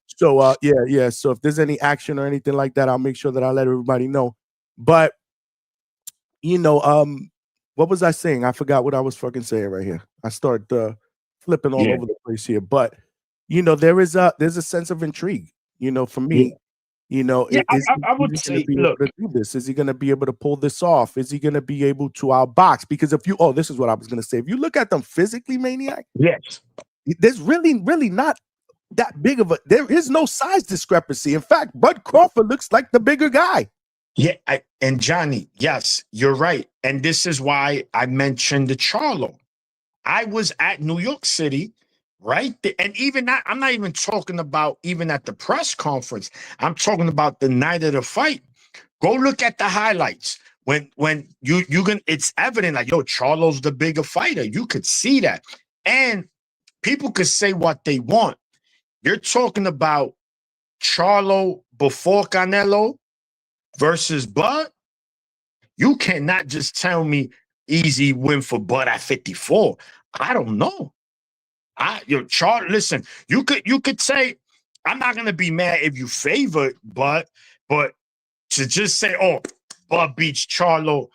So, yeah. So if there's any action or anything like that, I'll make sure that I let everybody know. But, what was I saying? I forgot what I was fucking saying right here. I start flipping all over the place here. But, there's a sense of intrigue, for me. I would say, look, to do this? Is he going to be able to pull this off? Is he going to be able to outbox? Because this is what I was going to say. If you look at them physically, Maniac, yes, there's really, really not that big of there is no size discrepancy. In fact, Bud Crawford looks like the bigger guy. Yeah, and Johnny, yes, you're right. And this is why I mentioned the Charlo. I was at New York City, right? And even that, I'm not even talking about even at the press conference. I'm talking about the night of the fight. Go look at the highlights. When you can, it's evident like, yo, Charlo's the bigger fighter. You could see that. And people could say what they want. You're talking about Charlo before Canelo versus Bud. You cannot just tell me easy win for Bud at 54. I don't know. Listen, you could say, I'm not gonna be mad if you favor Bud, but to just say, oh, Bud beats Charlo,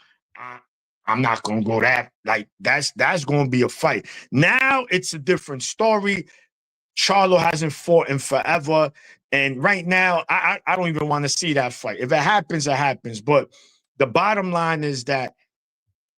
I'm not gonna go that. Like that's gonna be a fight. Now it's a different story. Charlo hasn't fought in forever. And right now, I don't even want to see that fight. If it happens, it happens. But the bottom line is that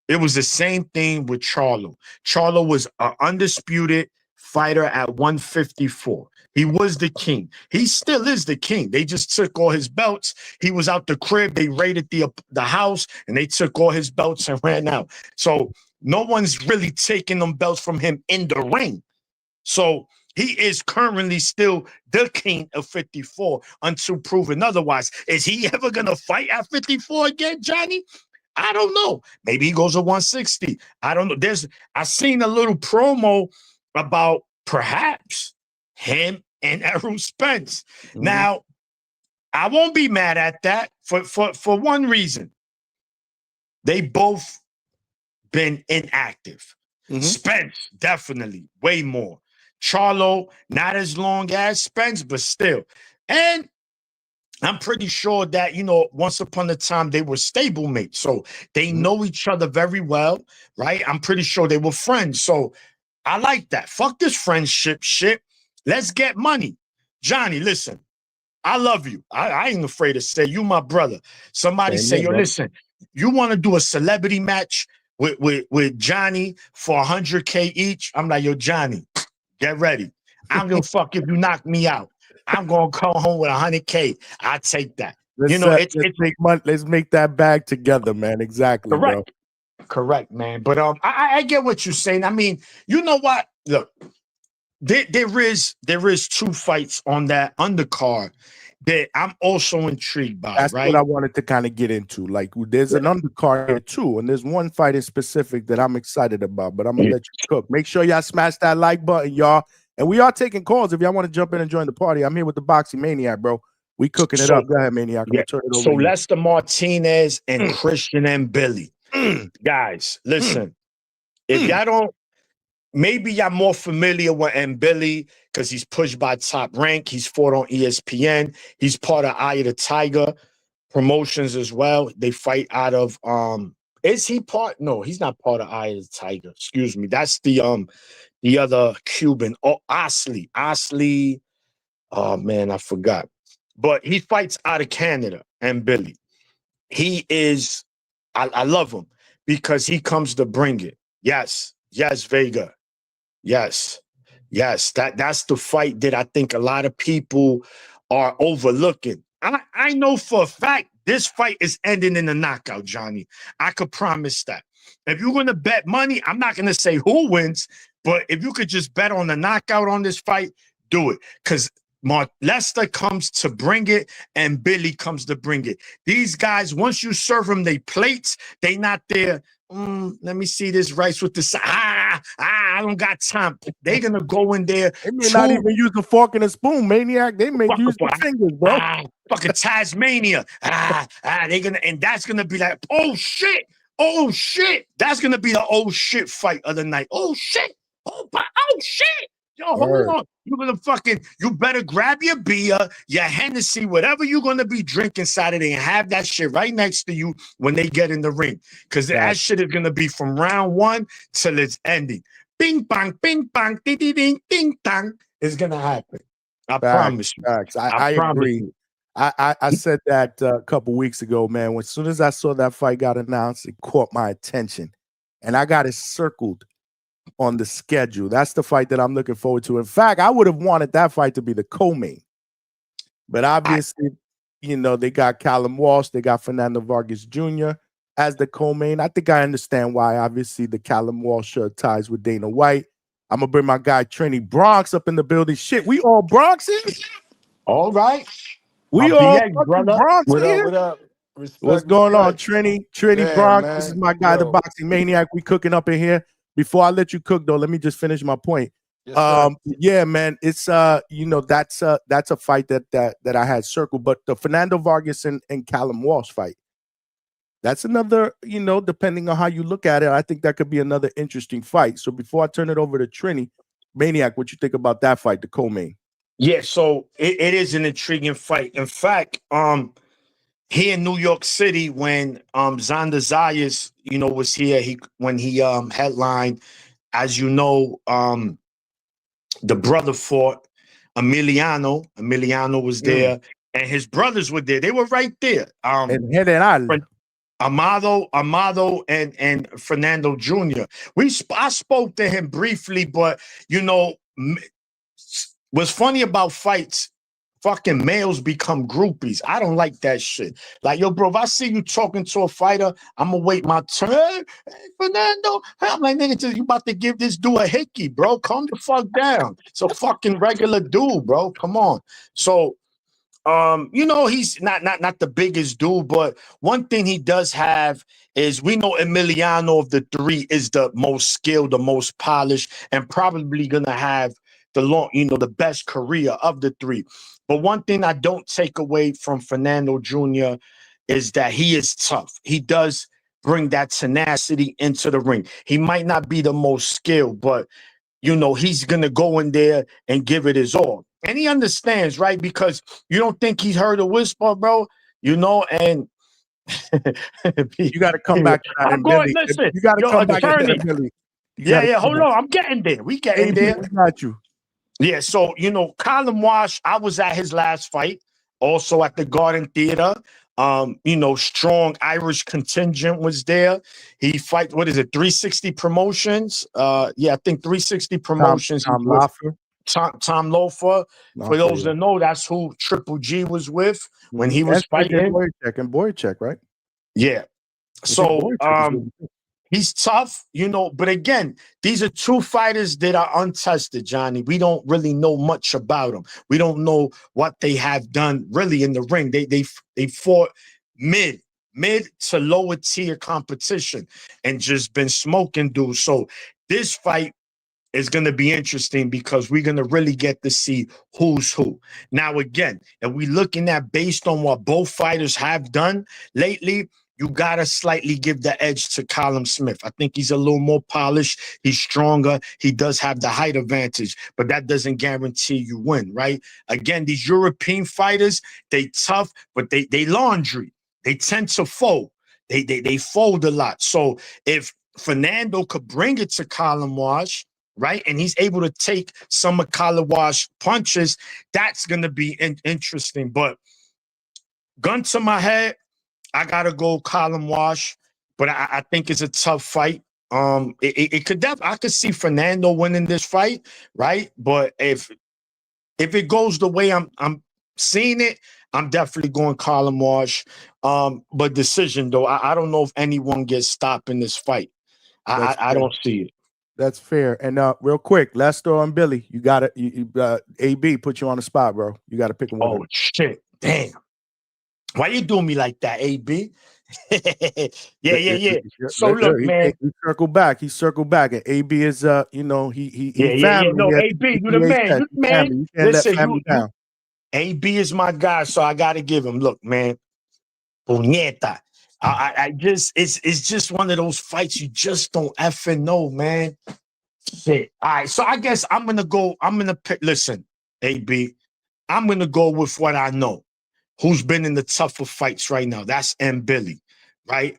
it was the same thing with Charlo. Charlo was an undisputed fighter at 154. He was the king. He still is the king. They just took all his belts. He was out the crib. They raided the house, and they took all his belts and ran out. So no one's really taking them belts from him in the ring. So he is currently still the king of 54 until proven otherwise. Is he ever going to fight at 54 again, Johnny? I don't know. Maybe he goes to 160. I don't know. I seen a little promo about perhaps him and Errol Spence. Mm-hmm. Now, I won't be mad at that for one reason. They both been inactive. Mm-hmm. Spence, definitely, way more. Charlo, not as long as Spence, but still. And I'm pretty sure that, once upon a time, they were stablemates. So they know each other very well, right? I'm pretty sure they were friends. So I like that. Fuck this friendship shit. Let's get money. Johnny, listen, I love you. I ain't afraid to say you my brother. Somebody say, yo, listen, you want to do a celebrity match with Johnny for $100K each? I'm like, yo, Johnny, get ready. I don't give a fuck if you knock me out. I'm gonna come home with $100K. I'll take that. Let's make that bag together, man. Exactly, correct. Bro. Correct, man. But I get what you're saying. I mean, you know what? Look, there is 2 fights on that undercard that I'm also intrigued by. That's right? What I wanted to kind of get into. Like, there's an undercard here too, and there's one fight in specific that I'm excited about. But I'm gonna let you cook. Make sure y'all smash that like button, y'all. And we are taking calls if y'all want to jump in and join the party. I'm here with the Boxing Maniac, bro. We cooking it up. Go ahead, Maniac. I'm gonna turn it over so to you. Lester Martinez and Christian and Billy. Guys, listen. If y'all don't, maybe y'all more familiar with Billy because he's pushed by Top Rank. He's fought on ESPN. He's part of Eye of the Tiger promotions as well. They fight out of is he part? No, he's not part of Eye of the Tiger. Excuse me. That's the other Cuban. Oh, Osley. Oh man, I forgot. But he fights out of Canada, and Billy. He is, I love him because he comes to bring it. Yes, Vega. Yes. That's the fight that I think a lot of people are overlooking. I know for a fact this fight is ending in a knockout, Johnny. I could promise that. If you're going to bet money, I'm not going to say who wins, but if you could just bet on the knockout on this fight, do it. Because Lester comes to bring it, and Billy comes to bring it. These guys, once you serve them they plates, they not there. Let me see this rice with the I don't got time. They're gonna go in there. They may not even use a fork and a spoon, Maniac. They may use the fingers, bro. Fucking Tasmania. They're gonna, and that's gonna be like, oh shit. That's gonna be the oh shit fight of the night. Oh shit. Oh shit. Yo, hold on. You're gonna you better grab your beer, your Hennessy, whatever you're gonna be drinking Saturday, and have that shit right next to you when they get in the ring. Because that shit is gonna be from round 1 till it's ending. Bing bang, ding ding, ding dang. It's gonna happen. I promise you. I agree. I said that a couple weeks ago, man. As soon as I saw that fight got announced, it caught my attention. And I got it circled on the schedule. That's the fight that I'm looking forward to. In fact, I would have wanted that fight to be the co-main. But obviously, they got Callum Walsh, they got Fernando Vargas Jr. as the co-main. I think I understand why. Obviously, the Callum Walsh ties with Dana White. I'm going to bring my guy Trini Bronx up in the building. Shit, we all Bronxes? All right. We all fucking Bronx here? What up? Respect, What's going on, Trini? Trini Bronx. Man. This is my guy, the Boxing Maniac. We cooking up in here. Before I let you cook, though, let me just finish my point. Yes, yeah, man, it's that's a fight that I had circled. But the Fernando Vargas and Callum Walsh fight, that's another, depending on how you look at it, I think that could be another interesting fight. So before I turn it over to Trini, Maniac, what you think about that fight, the co-main? Yeah, so it is an intriguing fight. In fact, here in New York City, when Xander Zayas, was here, when he headlined, as you know, the brother fought Emiliano. Emiliano was there, and his brothers were there. They were right there. Amado and Fernando Jr. I spoke to him briefly, but what's funny about fights, fucking males become groupies. I don't like that shit. Like, yo, bro, if I see you talking to a fighter, I'm gonna wait my turn. Hey, Fernando. I'm like, nigga, you about to give this dude a hickey, bro. Calm the fuck down. It's a fucking regular dude, bro. Come on. So, he's not the biggest dude, but one thing he does have is we know Emiliano of the 3 is the most skilled, the most polished, and probably gonna have the best career of the 3. But one thing I don't take away from Fernando Jr. is that he is tough. He does bring that tenacity into the ring. He might not be the most skilled, but he's gonna go in there and give it his all. And he understands, right? Because you don't think he's heard a whisper, bro. And you got to come back to that. I'm going, listen, you got to come back to that, Billy. Yeah, hold on. I'm getting there. We getting there. We got you. Yeah, so, Callum Walsh, I was at his last fight, also at the Garden Theater. Strong Irish contingent was there. He fight, 360 Promotions? I think 360 Promotions. Tom Loafer. For those that know, that's who Triple G was with when he was fighting. Boychuk, right? Yeah. So, he's tough, but again, these are 2 fighters that are untested, Johnny. We don't really know much about them. We don't know what they have done really in the ring. They fought mid to lower tier competition and just been smoking dudes. So this fight is going to be interesting because we're going to really get to see who's who. Now, again, if we're looking at based on what both fighters have done lately, you got to slightly give the edge to Callum Smith. I think he's a little more polished. He's stronger. He does have the height advantage, but that doesn't guarantee you win, right? Again, these European fighters, they tough, but they laundry. They tend to fold. They fold a lot. So if Fernando could bring it to Callum Walsh, right, and he's able to take some of Callum Walsh punches, that's going to be interesting. But gun to my head, I gotta go Callum Walsh, but I think it's a tough fight. It could I could see Fernando winning this fight, right? But if it goes the way I'm seeing it, I'm definitely going Callum Walsh. But decision though, I don't know if anyone gets stopped in this fight. I don't see it. That's fair. And real quick, Lester and Billy, you got to AB put you on the spot, bro. You got to pick one. Oh shit! Damn. Why you doing me like that, AB? yeah. So look, man. He circled back. He circled back, and AB is he family. No, He AB, you the man. You the man. You can't let family down. AB is my guy, so I got to give him. Look, man. Puñeta. I just it's just one of those fights you just don't effing know, man. Shit. All right, so I guess I'm gonna pick. Listen, AB, I'm gonna go with what I know. Who's been in the tougher fights right now? That's M. Billy, right?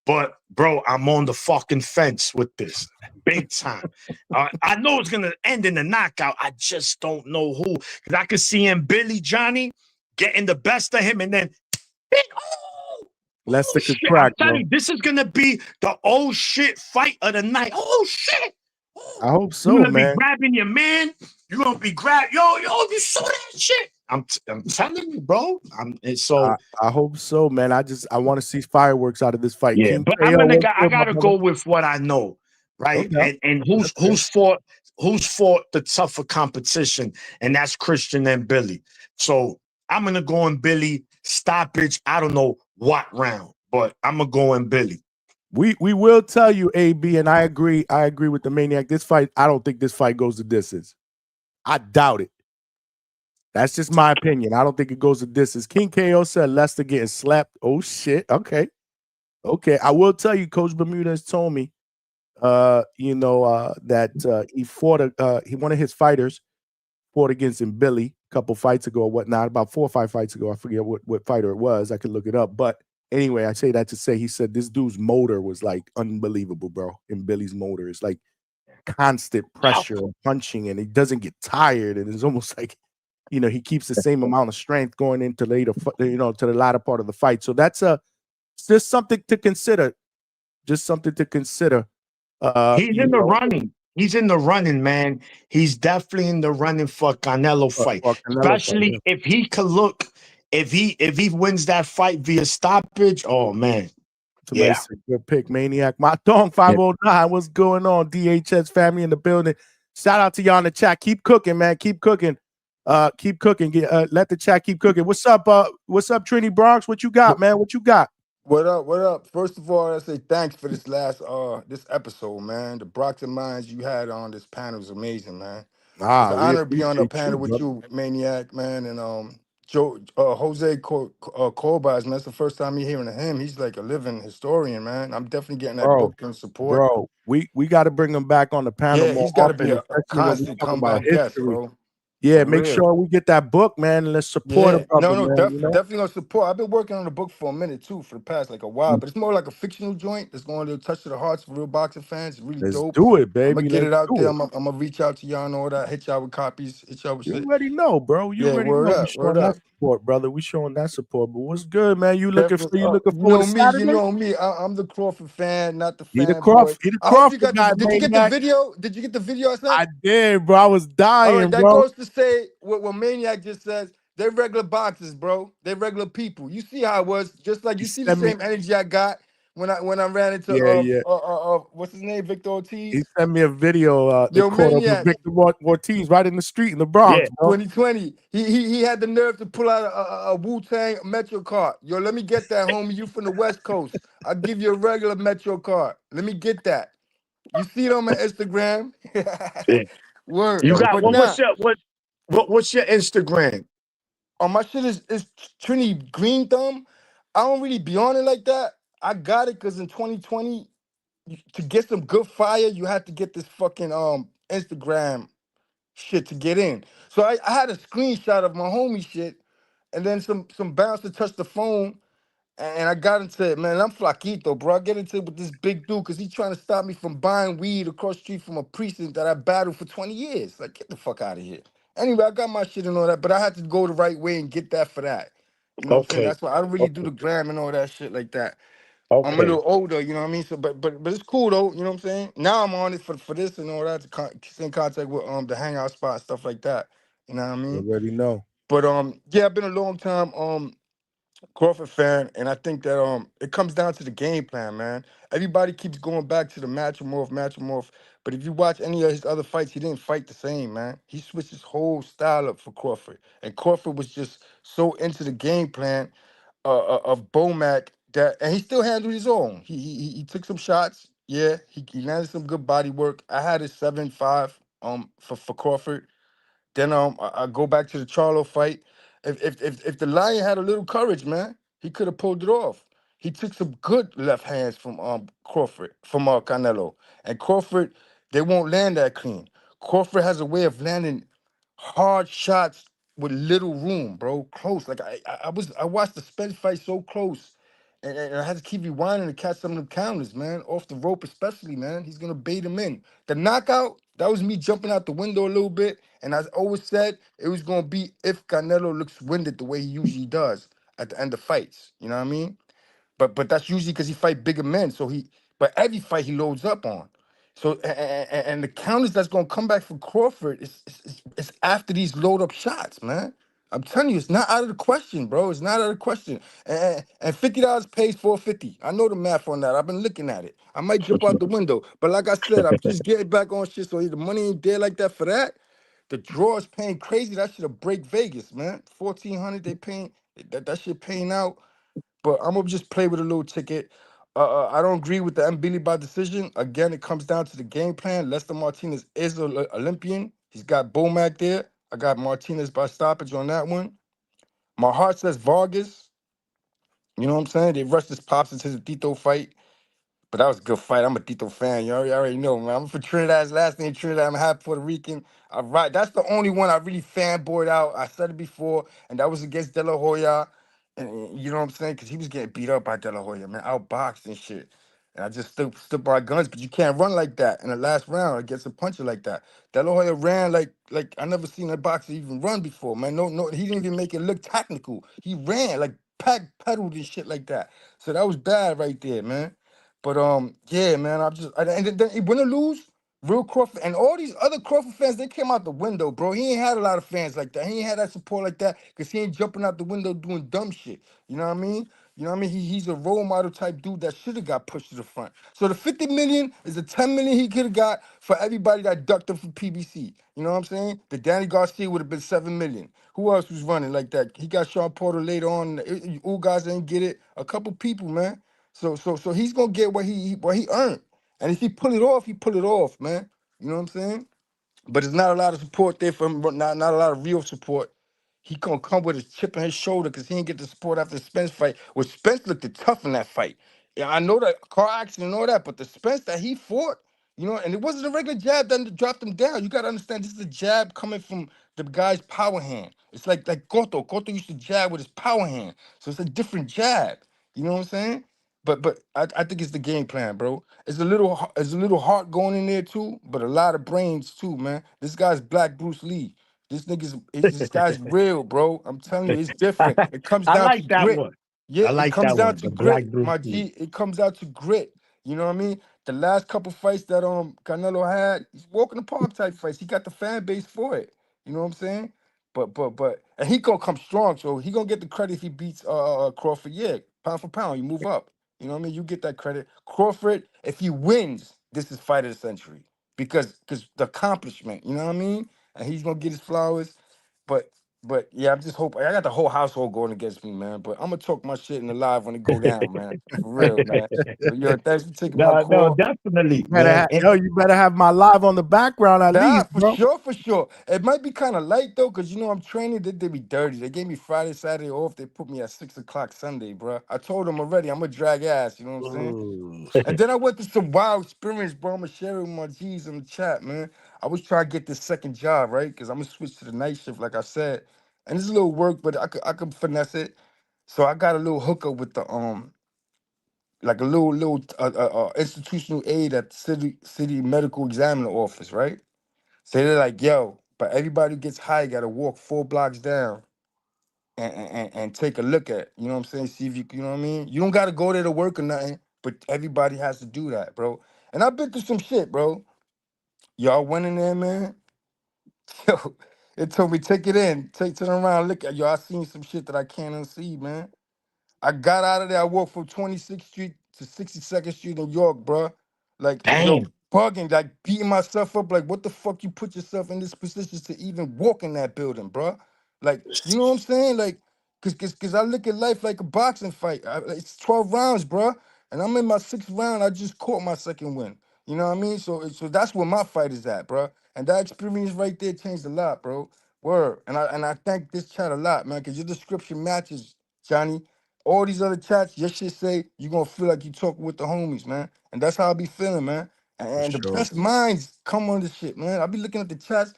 But bro, I'm on the fucking fence with this, big time. I know it's gonna end in a knockout. I just don't know who, because I could see M. Billy Johnny getting the best of him, and then Lester could shit, crack, I'm telling bro. you, this is gonna be the oh shit fight of the night. Oh shit! I hope so, You're gonna man. be grabbing your man. You're gonna be yo, you saw that shit. I'm telling you, bro. I hope so, man. I want to see fireworks out of this fight. Yeah, King but KO, I gotta go with what I know, right? Okay. And who's fought the tougher competition, and that's Christian and Billy. So I'm gonna go in Billy stoppage. I don't know what round, but I'm gonna go in Billy. We will tell you, AB, and I agree with the Maniac. This fight, I don't think this fight goes the distance. I doubt it. That's just my opinion. I don't think it goes the distance. King KO said Lester getting slapped. Oh shit. Okay. I will tell you, Coach Bermudez told me that he fought one of his fighters fought against him, Billy, a couple fights ago or whatnot, about 4 or 5 fights ago. I forget what fighter it was. I could look it up. But anyway, I say that to say he said this dude's motor was like unbelievable, bro. In Billy's motor, it's like constant pressure and punching, and he doesn't get tired, and it's almost like he keeps the same amount of strength going into later, to the latter part of the fight. So that's just something to consider. Just something to consider. He's in the running. He's in the running, man. He's definitely in the running for Canelo fight. Especially if he could look, if he wins that fight via stoppage, oh man. Yeah. Good pick, Maniac. My dog 509. What's going on? DHS family in the building. Shout out to y'all in the chat. Keep cooking, man. Keep cooking. Keep cooking. Let the chat keep cooking. What's up? What's up, Trini Bronx? What you got, man? What you got? What up? What up? First of all, I say thanks for this this episode, man. The Brockton minds you had on this panel is amazing, man. It's an honor to be on a panel with you, Maniac, man, and Jose Corbaz, man. That's the first time you're hearing him. He's like a living historian, man. I'm definitely getting that book and support. Bro, we got to bring him back on the panel more he's got to often, be a constant comeback guest, bro. Yeah, make sure we get that book, man, and let's support him. Definitely gonna support. I've been working on the book for a minute too, for the past like a while, but it's more like a fictional joint that's going to touch to the hearts of real boxing fans. It's really dope. Do it, baby. I'm gonna get it out there. I'm gonna reach out to y'all and all that. Hit y'all with copies. Hit y'all with shit. You already know, bro. You already know. We showing that support, brother. We showing that support. But what's good, man? You looking forward to Saturday? You know me. I'm the Crawford fan, not the fan. He the Crawford guy. Did you get the video? Did you get the video I sent? I did, bro. I was dying, all right, that bro. goes to say what Maniac just says. They're regular boxers, bro. They're regular people. You see how it was. Just like you see the same energy I got when I ran into what's his name, Victor Ortiz. He sent me a video. They caught up with Victor Ortiz right in the street in the Bronx. Yeah, 2020. He had the nerve to pull out a Wu-Tang Metro card. Yo, let me get that, homie. You from the West Coast? I'll give you a regular Metro card. Let me get that. You see it on my Instagram. Word. You got what's your Instagram? Oh, my shit is Trini Green Thumb. I don't really be on it like that. I got it because in 2020, to get some good fire, you had to get this fucking Instagram shit to get in. So I had a screenshot of my homie shit, and then some bouncer touched the phone, and I got into it, man. I'm flaquito, bro. I get into it with this big dude because he's trying to stop me from buying weed across the street from a precinct that I battled for 20 years. Like, get the fuck out of here. Anyway, I got my shit and all that, but I had to go the right way and get that for that. You know what I'm saying? That's why I don't really do the gram and all that shit like that. I'm a little older, you know what I mean? So, but it's cool though, you know what I'm saying? Now I'm on it for this and all that to stay in contact with the hangout spot, stuff like that. You know what I mean? You already know. But yeah, I've been a long time Crawford fan, and I think that it comes down to the game plan, man. Everybody keeps going back to the match morph, But if you watch any of his other fights, he didn't fight the same, man. He switched his whole style up for Crawford. And Crawford was just so into the game plan of Bomac that, and he still handled his own. He took some shots. Yeah, he landed some good body work. I had it 7-5 for Crawford. Then I go back to the Charlo fight. If the Lion had a little courage, man, he could have pulled it off. He took some good left hands from Crawford, from Canelo. And Crawford, they won't land that clean. Crawford has a way of landing hard shots with little room, bro. Close. Like I watched the Spence fight so close. And I had to keep rewinding to catch some of them counters, man. Off the rope, especially, man. He's gonna bait him in. The knockout, that was me jumping out the window a little bit. And I always said it was gonna be if Canelo looks winded the way he usually does at the end of fights. You know what I mean? But that's usually because he fight bigger men. But every fight he loads up on. So and the counters that's gonna come back for Crawford is after these load up shots, man. I'm telling you, it's not out of the question, bro. It's not out of the question. And $50 pays 450. I know the math on that. I've been looking at it. I might jump out the window, but like I said, I'm just getting back on shit. So the money ain't there like that for that. The draw is paying crazy. That should have break Vegas, man. 1,400 they paying. That shit paying out. But I'm gonna just play with a little ticket. I don't agree with the Mbili by decision. Again, it comes down to the game plan. Lester Martinez is an Olympian. He's got Bomac there. I got Martinez by stoppage on that one. My heart says Vargas. You know what I'm saying? They rushed his pops into the Tito fight. But that was a good fight. I'm a Tito fan. You already know, man. I'm for Trinidad's last name, Trinidad. I'm half Puerto Rican. I right. That's the only one I really fanboyed out. I said it before, and that was against De La Hoya. And you know what I'm saying? Because he was getting beat up by De La Hoya, man, outboxed and shit. And I just stood by guns, but you can't run like that in the last round against a puncher like that. De La Hoya ran like I never seen a boxer even run before, man. No, he didn't even make it look technical. He ran like pedaled and shit like that. So that was bad right there, man. But yeah, man, and then win or lose, real Crawford and all these other Crawford fans, they came out the window, bro. He ain't had a lot of fans like that. He ain't had that support like that because he ain't jumping out the window doing dumb shit. You know what I mean? You know what I mean? He's a role model type dude that should have got pushed to the front. So the 50 million is the 10 million he could have got for everybody that ducked him for PBC. You know what I'm saying? The Danny Garcia would have been 7 million. Who else was running like that? He got Sean Porter later on. You guys didn't get it. A couple people, man. So he's gonna get what he earned, and if he pull it off, he pull it off, man. You know what I'm saying? But there's not a lot of support there for him. Not a lot of real support. He gonna come with a chip on his shoulder because he didn't get the support after the Spence fight. Well, Spence looked tough in that fight. Yeah, I know that car accident and all that, but the Spence that he fought, you know, and it wasn't a regular jab that dropped him down. You gotta understand this is a jab coming from the guy's power hand. It's like Cotto. Cotto used to jab with his power hand, so it's a different jab. You know what I'm saying? But I think it's the game plan, bro. It's a little heart going in there too, but a lot of brains too, man. This guy's Black Bruce Lee. This guy's real, bro. I'm telling you, it's different. It comes I down to like that grit. one. Yeah, I it like comes that down one. to The Black grit, Bruce my Lee. G. It comes down to grit. You know what I mean? The last couple fights that Canelo had, he's walking the park type fights. He got the fan base for it. You know what I'm saying? But and he gonna come strong, so he gonna get the credit if he beats Crawford. Yeah, pound for pound, you move up. You know what I mean? You get that credit. Crawford, if he wins, this is fight of the century because the accomplishment. You know what I mean? And he's gonna get his flowers. But yeah, I'm just hoping. I got the whole household going against me, man. But I'm gonna talk my shit in the live when it go down, man. For real, man. But yo, thanks for taking my No, call. definitely, man. You better have my live on the background at Nah, least, for bro. sure, for sure. It might be kind of light though, cause you know I'm training. They did me dirty. They gave me Friday, Saturday off. They put me at 6 o'clock Sunday, bro. I told them already. I'm gonna drag ass. You know what I'm saying? Ooh. And then I went to some wild experience, bro. I'm gonna share it with my G's in the chat, man. I was trying to get this second job, right? Cause I'm gonna switch to the night shift, like I said. And it's a little work, but I could finesse it. So I got a little hookup with the like a little institutional aid at the city medical examiner office, right? So they're like, yo, but everybody who gets high got to walk 4 blocks down and take a look at, you know what I'm saying? See if you know what I mean? You don't got to go there to work or nothing, but everybody has to do that, bro. And I've been through some shit, bro. Y'all went in there, man. Yo, it told me, take it in, turn around, look at yo. I seen some shit that I can't unsee, man. I got out of there. I walked from 26th Street to 62nd Street in York, bro. Like, yo, Damn. bugging, like beating myself up. Like, what the fuck you put yourself in this position to even walk in that building, bro? Like, you know what I'm saying? Like, cause I look at life like a boxing fight. It's 12 rounds, bro, and I'm in my 6th round. I just caught my 2nd win. You know what I mean? So that's where my fight is at, bro. And that experience right there changed a lot, bro. Word. And I thank this chat a lot, man, because your description matches, Johnny. All these other chats, your shit say you're gonna feel like you talking with the homies, man. And that's how I be feeling, man. And the best minds come on this shit, man. I be looking at the chats.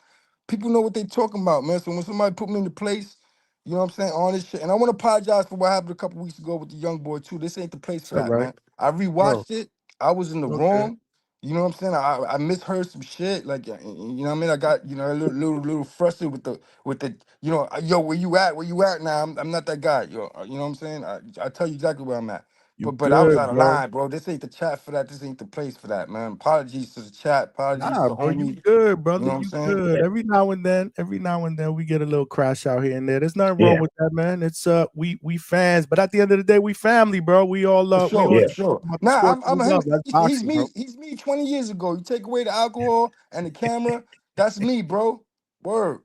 People know what they talking about, man. So when somebody put me in the place, you know what I'm saying, on this shit. And I want to apologize for what happened a couple weeks ago with the young boy, too. This ain't the place for All that, right. man. I rewatched it. I was in the Okay. wrong. You know what I'm saying? I misheard some shit. Like, you know what I mean? I got, you know, a little frustrated with the, you know, yo, where you at? Where you at now? I'm not that guy, yo. You know what I'm saying? I tell you exactly where I'm at. You But I was good, out of bro. line, bro. This ain't the chat for that. This ain't the place for that, man. Apologies to the chat. Apologies Nah, to bro, you homie. good, You brother. know what I'm You saying? good. Every now and then we get a little crash out here and there. There's nothing Yeah. wrong with that, man. It's we fans, but at the end of the day, we family, bro. We all For we sure, all for sure. about the Nah, sport I'm we him. love. That's He's boxing, bro. me. He's me 20 years ago. You take away the alcohol and the camera, that's me, bro. Word.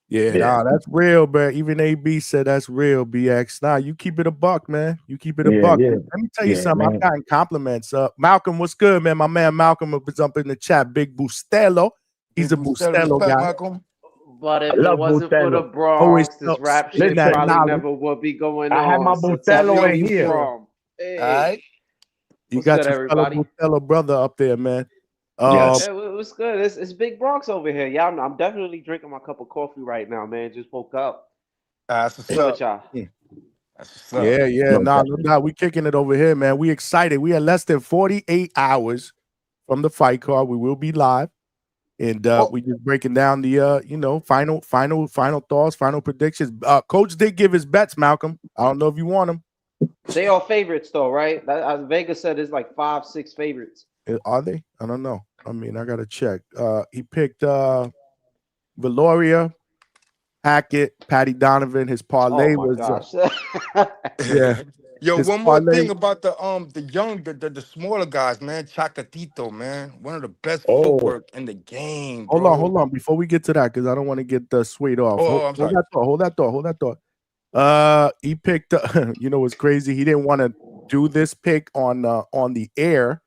Yeah, Yeah. nah, that's real, bro. Even AB said that's real, BX. Nah, you keep it a buck, man. You keep it a Yeah, buck. yeah. Let me tell you Yeah, something. man. I've gotten compliments. Malcolm, what's good, man? My man Malcolm was up in the chat. Big Bustelo. He's Big a Bustelo, Bustelo respect, guy. Malcolm. But I if it love wasn't for the Bustelo. Always Bronx, this rap spitting shit that Listen, probably knowledge. never would be going I had my on. So tell me Bustelo where in you here. Sure. from. All Hey, right. You what's got good, your fellow everybody? Bustelo brother up there, man. Yes. Hey, what's good? It's Big Bronx over here. Yeah, I'm definitely drinking my cup of coffee right now, man. Just woke up. That's what's Chilling with up. y'all. That's what's up. Yeah. No Nah, no problem. doubt. We kicking it over here, man. We excited. We are less than 48 hours from the fight card. We will be live. And we just breaking down the final thoughts, final predictions. Coach did give his bets, Malcolm. I don't know if you want them. They all favorites though, right? As Vegas said, it's like 5, 6 favorites. Are they? I don't know. I mean, I gotta check. He picked Valoria, Hackett, Patty Donovan. His Oh parlay my was gosh. yeah. Yo, His one more parlay. thing about the young, the smaller guys, man. Chacatito, man. One of the best Oh, footwork in the game, Hold on, bro. hold on. Before we get to that, because I don't want to get swayed off. Oh, I'm sorry. Hold that thought. He picked. You know what's crazy? He didn't want to do this pick on the air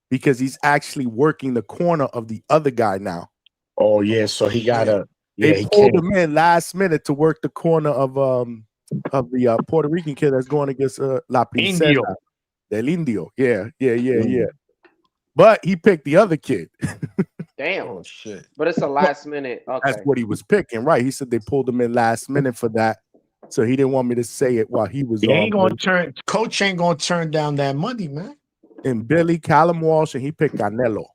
because he's actually working the corner of the other guy now. oh yeah. So he gotta. Yeah, They he pulled can't. him in last minute to work the corner of the Puerto Rican kid that's going against La Princesa Indio. del Indio. Yeah. But he picked the other kid. Damn. Oh shit. But it's a last minute. That's Okay. what he was picking, right? He said they pulled him in last minute for that. So he didn't want me to say it while he was He ain't on. gonna turn. Coach ain't gonna turn down that money, man. And Billy, Callum Walsh, and he picked Canelo.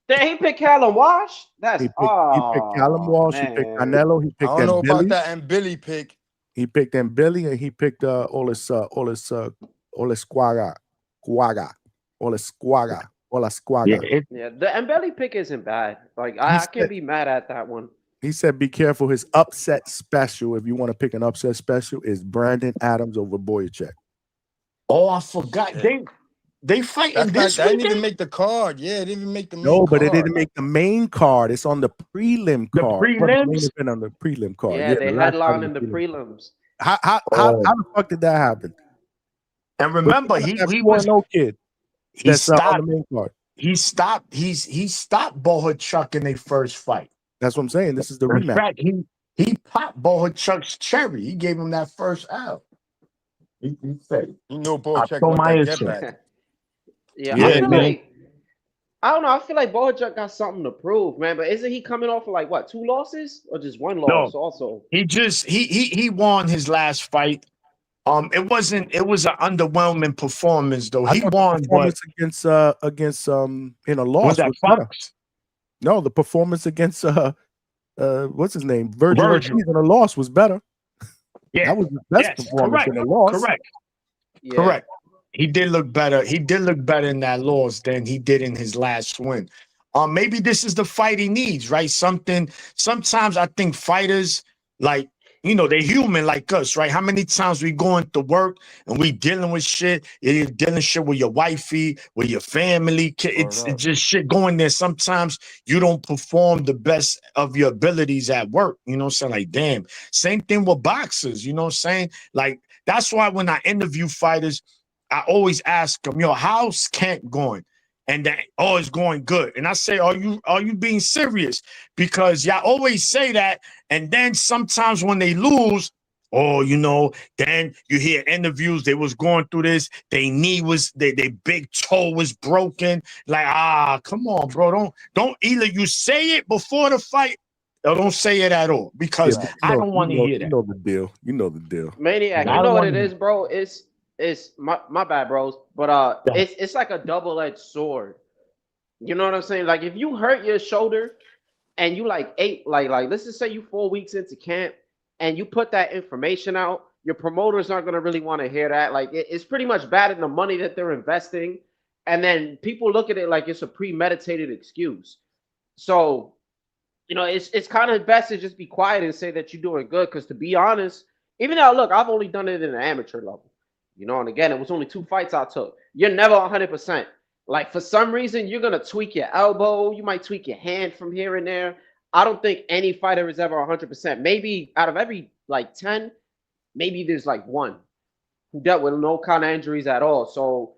Damn, he picked Callum Wash? That's He picked Callum Walsh, he picked man. Canelo, he I picked don't know about Billy. that and Billy pick. He picked them Billy, and he picked Oles Squaga. Yeah, it, Yeah, the Mbelly pick isn't bad. Like He I can't said, be mad at that one. he said, be careful. His upset special, if you want to pick an upset special, is Brandon Adams over Boyacek. oh, I forgot. Shit. They fighting That's not. this That didn't even weekend. make the card. Yeah, it didn't even make the main No, but it card. didn't make the main card. It's on the prelim The card. Well, the main prelims. event on the prelim card. Yeah, Yeah, they the last fight headline of in the the prelim. prelims. How Oh, the fuck did that happen? and But remember, you got that he was 4-0 kid he that's on stopped. the main card. He stopped Bohachuk in their first fight. That's what I'm saying. This is the In rematch. fact, he popped Bohachuk's cherry. He gave him that first L. He said, You know, "I Bochek throw want my that get issue." back. Yeah, Yeah, I feel man. like I don't know. I feel like Bojack got something to prove, man. But isn't he coming off of like what, 2 losses or just 1 No, loss? Also, he won his last fight. It was an underwhelming performance though. I He thought the won, but performance against in a was loss that was better. Fox? No, the performance against what's his name? Virgil Virgil. Ortiz in a loss was better. Yeah. That was the best Yes. performance Correct. in a loss. Correct. yeah. Correct. He did look better. He did look better in that loss than he did in his last win. Maybe this is the fight he needs, right? Sometimes I think fighters like they're human like us, right? How many times we going to work and we dealing with shit? You're dealing shit with your wifey, with your family. It's just shit going there. Sometimes you don't perform the best of your abilities at work. You know what I'm saying? Like, damn. Same thing with boxers. You know what I'm saying? Like, that's why when I interview fighters, I always ask them, how's Kent going? And that, it's going good. And I say, are you being serious? Because y'all always say that, and then sometimes when they lose, then you hear interviews, they was going through this, their knee was, their big toe was broken. Like, come on, bro. Don't either you say it before the fight or don't say it at all, because I don't want to hear that. You know the deal. You know the deal. Maniac, you know what it is, bro? It's my bad, bros. But it's like a double-edged sword. You know what I'm saying? Like, if you hurt your shoulder and you like let's just say you 4 weeks into camp and you put that information out, your promoters aren't gonna really want to hear that. Like, it's pretty much bad in the money that they're investing, and then people look at it like it's a premeditated excuse. So, it's kind of best to just be quiet and say that you're doing good. Because to be honest, even though, look, I've only done it in an amateur level, and again, it was only 2 fights I took. You're never 100%. Like, for some reason, you're going to tweak your elbow. You might tweak your hand from here and there. I don't think any fighter is ever 100%. Maybe out of every, 10, maybe there's, 1 who dealt with no kind of injuries at all. So,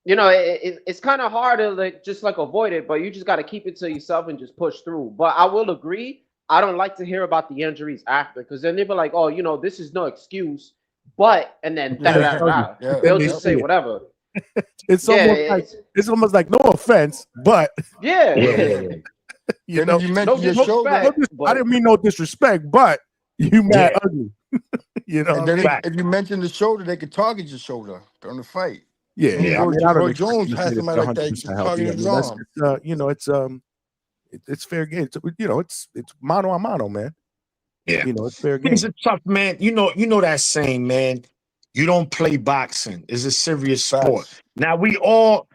it's kind of hard to, just, avoid it. But you just got to keep it to yourself and just push through. But I will agree, I don't like to hear about the injuries after. Because then they'll be like, oh, this is no excuse. But, and then, they'll just say whatever. It's almost like no offense, but you mentioned your shoulder. I didn't mean no disrespect, but you mad ugly. And then if you mention the shoulder, they could target your shoulder during the fight. Yeah. I mean, Roy Jones has somebody like that. Just targeting his arm. It's fair game. It's mano a mano, man. Yeah, it's fair game. It's a tough, man. You know that saying, man. You don't play boxing. It's a serious sport. Now we all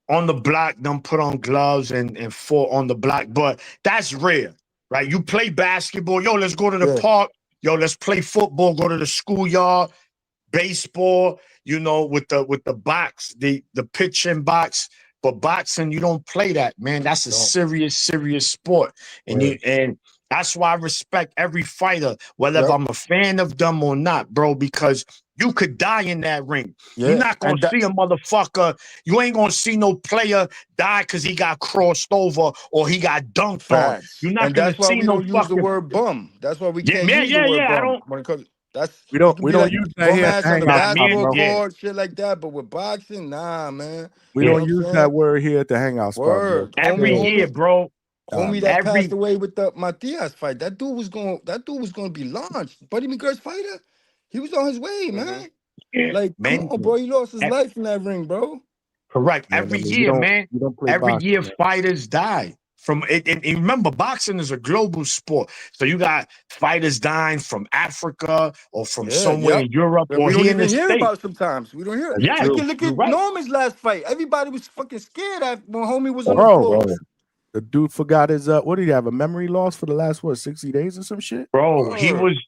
on the block, done put on gloves and fought on the block, but that's rare, right? You play basketball, let's go to the park, let's play football, go to the schoolyard, baseball, with the box, the pitching box. But boxing, you don't play that, man. That's a serious sport. And that's why I respect every fighter, whether I'm a fan of them or not, bro, because you could die in that ring. You're not going to see a motherfucker. You ain't going to see no player die because he got crossed over or he got dunked on. You're not going to see no fucking... use the word bum. That's why we can't use the word bum. We don't use that here. On the basketball court, shit like that. But with boxing, nah, man. We don't use that word here at the Hangout spot. Every year, bro. Homie that passed away with the Matias fight. That dude was going to be launched. Buddy McGirr's fighter. He was on his way, man. Come on, bro. He lost his life in that ring, bro. Correct. Every year, man. Every year, fighters die from it. And remember, boxing is a global sport. So you got fighters dying from Africa or from somewhere in Europe or here in the States. We don't even hear about sometimes. We don't hear it. Yeah, look at Norman's last fight. Everybody was fucking scared when homie was on the floor. The dude forgot his what did he have? A memory loss for the last 60 days or some shit? Bro, he was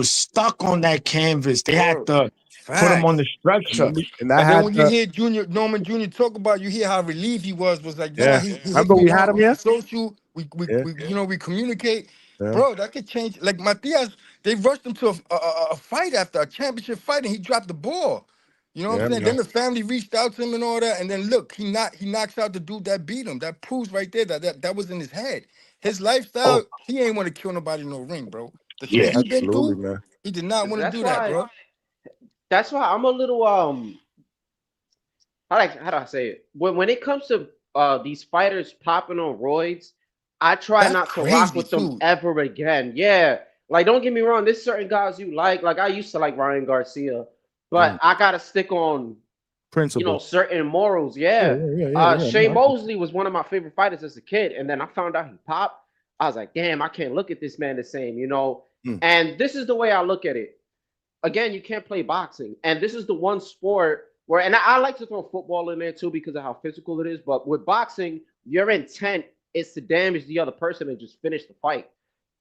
stuck on that canvas. They had to put him on the stretcher. And then when you hear Norman Jr. talk about, you hear how relieved he was like, remember we had him here? Social, we communicate. Yeah. Bro, that could change. Like Matias, they rushed him to a fight after a championship fight, and he dropped the ball. You know what I'm saying? Then the family reached out to him and all that, and then look, he knocks out the dude that beat him. That proves right there that was in his head. His lifestyle, he ain't want to kill nobody in no ring, bro. The shit he been through, man. He did not want to do that, bro. That's why I'm a little how do I say it? When it comes to these fighters popping on roids, I try not to rock with them ever again. Yeah, like don't get me wrong, there's certain guys you like I used to like Ryan Garcia. But I gotta stick on principle, certain morals. Shane Mosley was one of my favorite fighters as a kid, and then I found out he popped. I was like, damn, I can't look at this man the same, And this is the way I look at it. Again, you can't play boxing, and this is the one sport where, and I like to throw football in there too because of how physical it is. But with boxing, your intent It's to damage the other person and just finish the fight.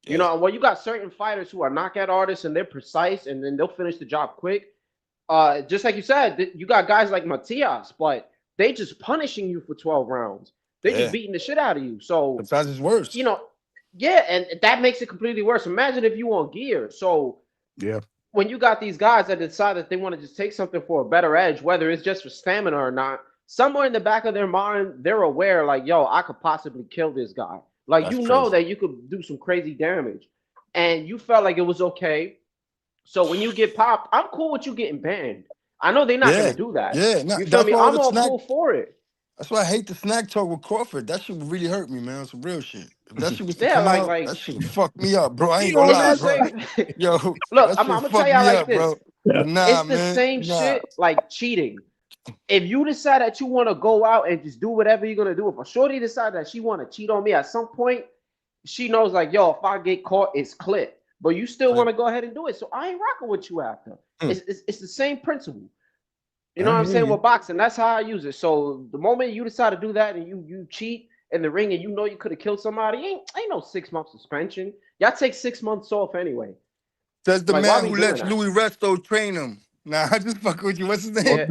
You know, well, you got certain fighters who are knockout artists and they're precise and then they'll finish the job quick. Just like you said, you got guys like Matias, but they just punishing you for 12 rounds. They just beating the shit out of you. So that's is worse. You know, yeah, and that makes it completely worse. Imagine if you on gear. So yeah, when you got these guys that decide that they want to just take something for a better edge, whether it's just for stamina or not, somewhere in the back of their mind, they're aware, like, yo, I could possibly kill this guy. Like, you know that you could do some crazy damage. And you felt like it was okay. So when you get popped, I'm cool with you getting banned. I know they're not going to do that. Yeah, you feel me? I'm all cool for it. That's why I hate the snack talk with Crawford. That shit would really hurt me, man. Some real shit. If that shit was to come out, that shit would fuck me up, bro. I ain't gonna lie, bro. Yo, look, I'm gonna tell y'all like this. Bro. Nah, it's the same shit like cheating. If you decide that you want to go out and just do whatever you're gonna do, if a shorty decide that she want to cheat on me at some point, she knows like, yo, if I get caught, it's clip. But you still want to go ahead and do it, so I ain't rocking with you after. It's the same principle. You know what I'm saying? With boxing, that's how I use it. So the moment you decide to do that and you cheat in the ring and you know you could have killed somebody, ain't no 6 month suspension. Y'all take 6 months off anyway. Says the man who lets Louis Resto train him. Nah, I just fuck with you. What's his name?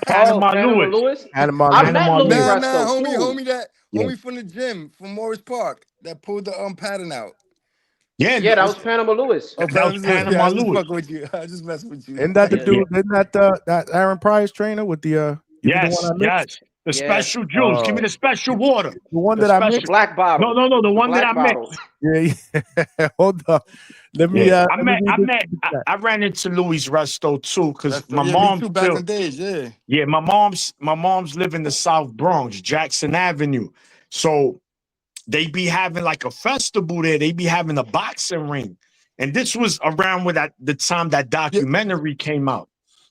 Panama Lewis. I met Louis Resto homie from the gym from Morris Park that pulled the pattern out. Yeah, that was Panama Lewis. Oh, that was Panama Lewis. I just mess with you. Isn't that the dude? Isn't that Aaron Pryor's trainer with the? Yes. The special juice. Give me the special water. The one that I mixed. Black bottle. No. The one that I mixed. Yeah. Hold up. Let me. I ran into Louis Resto too because my mom back in the days. Yeah, my mom's live in the South Bronx, Jackson Avenue. So they be having like a festival there. They be having a boxing ring. And this was around when the time that documentary came out.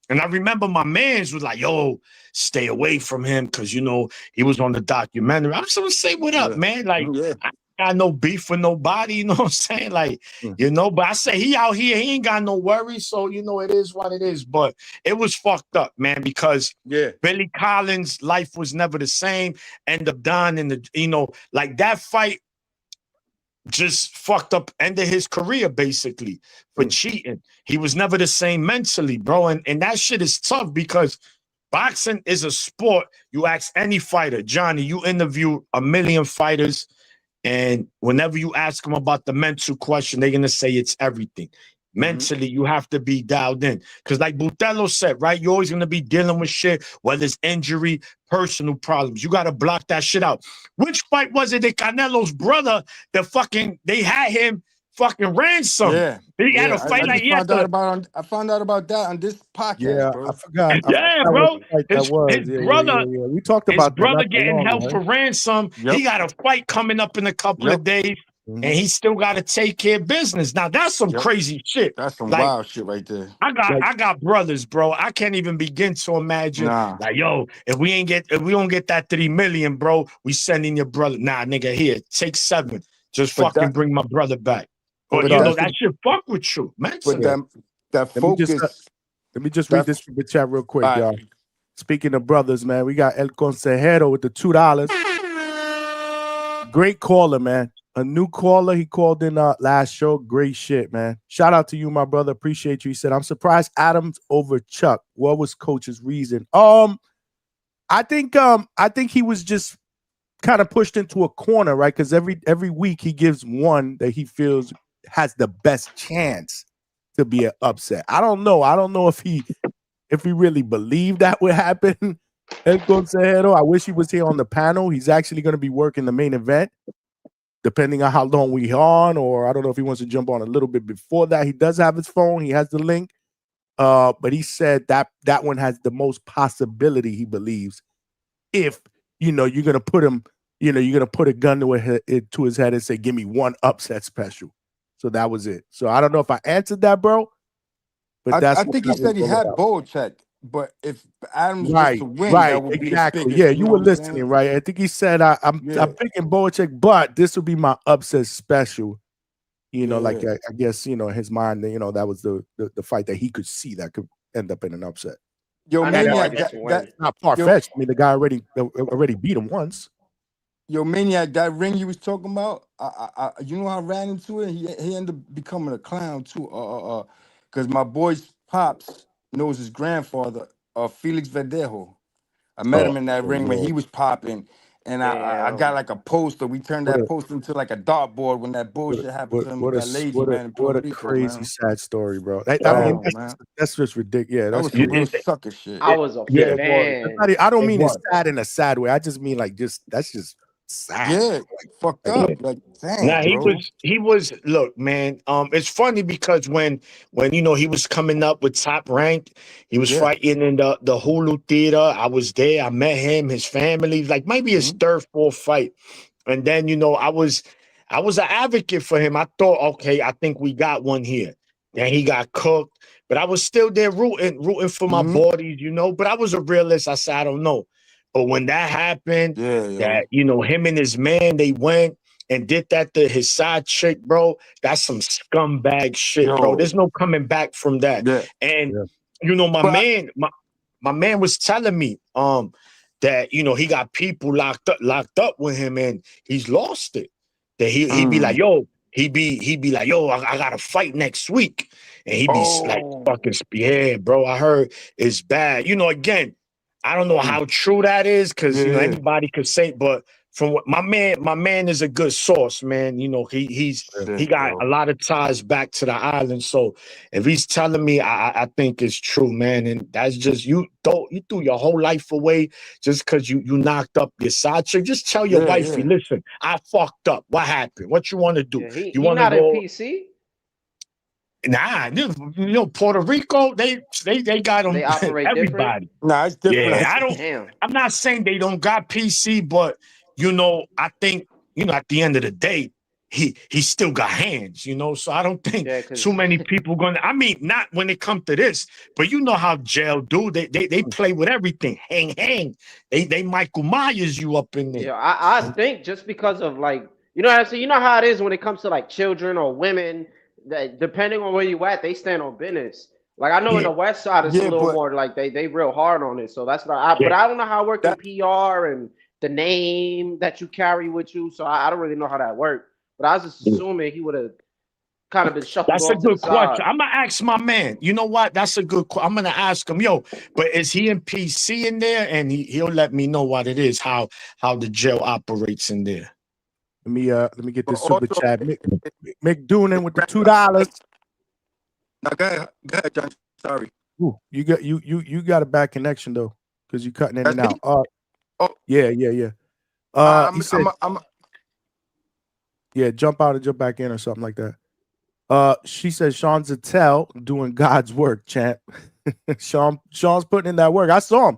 And I remember my mans was like, yo, stay away from him because, you know, he was on the documentary. I'm just going to say what up, man. Like, I got no beef with nobody, you know what I'm saying? Like, you know, but I say he out here, he ain't got no worries. So, you know, it is what it is. But it was fucked up, man, because Billy Collins' life was never the same. End up dying in the, you know, like that fight just fucked up, ended his career basically for cheating. He was never the same mentally, bro. And that shit is tough because boxing is a sport. You ask any fighter, Johnny, you interview 1 million fighters, and whenever you ask them about the mental question, they're gonna say it's everything. Mentally, you have to be dialed in. Because like Butello said, right? You're always going to be dealing with shit, whether it's injury, personal problems. You got to block that shit out. Which fight was it that Canelo's brother, they had him fucking ransom? Yeah. He had a fight I found out about that on this podcast, bro. I forgot. Bro. His brother, we talked about his brother getting held for ransom. He got a fight coming up in a couple of days. And he still got to take care of business. Now that's some crazy shit. That's some wild shit right there. I got brothers, bro. I can't even begin to imagine. Like, yo, if we don't get that 3 million, bro, we sending your brother. Nah, nigga, here, take 7. Just fucking bring my brother back. But you know that shit fuck with you, man. But that focus. Let me just read this from the chat real quick, y'all. Speaking of brothers, man, we got El Consejero with the $2. Great caller, man. A new caller. He called in last show. Great shit, man. Shout out to you, my brother. Appreciate you. He said, I'm surprised Adams over Chuck. What was Coach's reason? I think he was just kind of pushed into a corner, right? Because every week he gives one that he feels has the best chance to be an upset. I don't know. I don't know if he really believed that would happen. El Consejero, I wish he was here on the panel. He's actually going to be working the main event, depending on how long we're on, or I don't know if he wants to jump on a little bit before that. He does have his phone. He has the link. But he said that one has the most possibility, he believes, if, you know, you're going to put him, you know, you're going to put a gun to his head and say, give me one upset special. So that was it. So I don't know if I answered that, bro. But I think he said he had Belichick. But if Adams was to win, that would be the biggest, yeah, you were listening, right? I think he said I'm picking Belichick, but this would be my upset special. You know, like I guess, you know, in his mind, you know, that was the fight that he could see that could end up in an upset. Yo, man, that's not far fetched. I mean, the guy already beat him once. Yo, Maniac, that ring you was talking about, you know how I ran into it? He ended up becoming a clown too. Because my boy's pops knows his grandfather, Felix Verdejo. I met him in that ring when he was popping, and I got like a poster. We turned that poster into like a dartboard when that bullshit happened to him with that lady, man, in Puerto Rico, crazy man. sad story, bro. I mean, Oh, man. that's just ridiculous. Yeah, That that's was some crazy. real sucker shit. I was a Yeah, fan. I don't It mean was. it's sad in a sad way. I just mean like that's just sad. Yeah, fucked Like, up. Yeah. Like, Now damn, bro. he was look, man. It's funny because when you know he was coming up with Top Rank, he was Yeah. fighting in the Hulu Theater. I was there, I met him, his family, like maybe his third, fourth fight. And then, you know, I was an advocate for him. I thought, okay, I think we got one here. Then he got cooked, but I was still there rooting for my boys, you know. But I was a realist. I said, I don't know. But when that happened, that you know, him and his man, they went and did that to his side chick, bro. That's some scumbag shit, bro. There's no coming back from that. Yeah. And you know, my man was telling me, that you know he got people locked up with him and he's lost it. That he be like, yo, he be like, yo, I got to fight next week, and he be like, fucking, yeah, bro. I heard it's bad. You know, again, I don't know how true that is because you know anybody could say, but from what my man is a good source, man. You know, he got a lot of ties back to the island. So if he's telling me, I think it's true, man. And that's just you threw your whole life away just because you knocked up your side chick. Just tell your wifey, listen, I fucked up. What happened? What you want to do? Yeah, You he want to not in go? PC. Nah, you know, Puerto Rico, they got them. They operate Everybody. different. Nah, it's different. Yeah, Damn. I'm not saying they don't got PC, but you know, I think you know at the end of the day, he still got hands. You know, so I don't think too many people gonna. I mean, not when it comes to this, but you know how jail do. They play with everything. Hang. They Michael Myers you up in there. Yeah, I think just because of like you know what I'm saying. You know how it is when it comes to like children or women. That depending on where you at, they stand on business. Like I know in the West Side, it's a little more like they real hard on it. So that's what but I don't know how it works in PR and the name that you carry with you. So I don't really know how that works. But I was just assuming he would have kind of been shuffled That's a off to the good question. side. I'm gonna ask my man. You know what? That's a good. I'm gonna ask him, yo. But is he in PC in there? And he'll let me know what it is, how the jail operates in there. Let me get this super chat. Mick Doonan with the $2. Now go ahead, John. Sorry. Ooh, you got a bad connection though, because you're cutting in and out. Yeah. He said, yeah, jump out and jump back in or something like that. She says Sean Zattel doing God's work, champ. Sean's putting in that work. I saw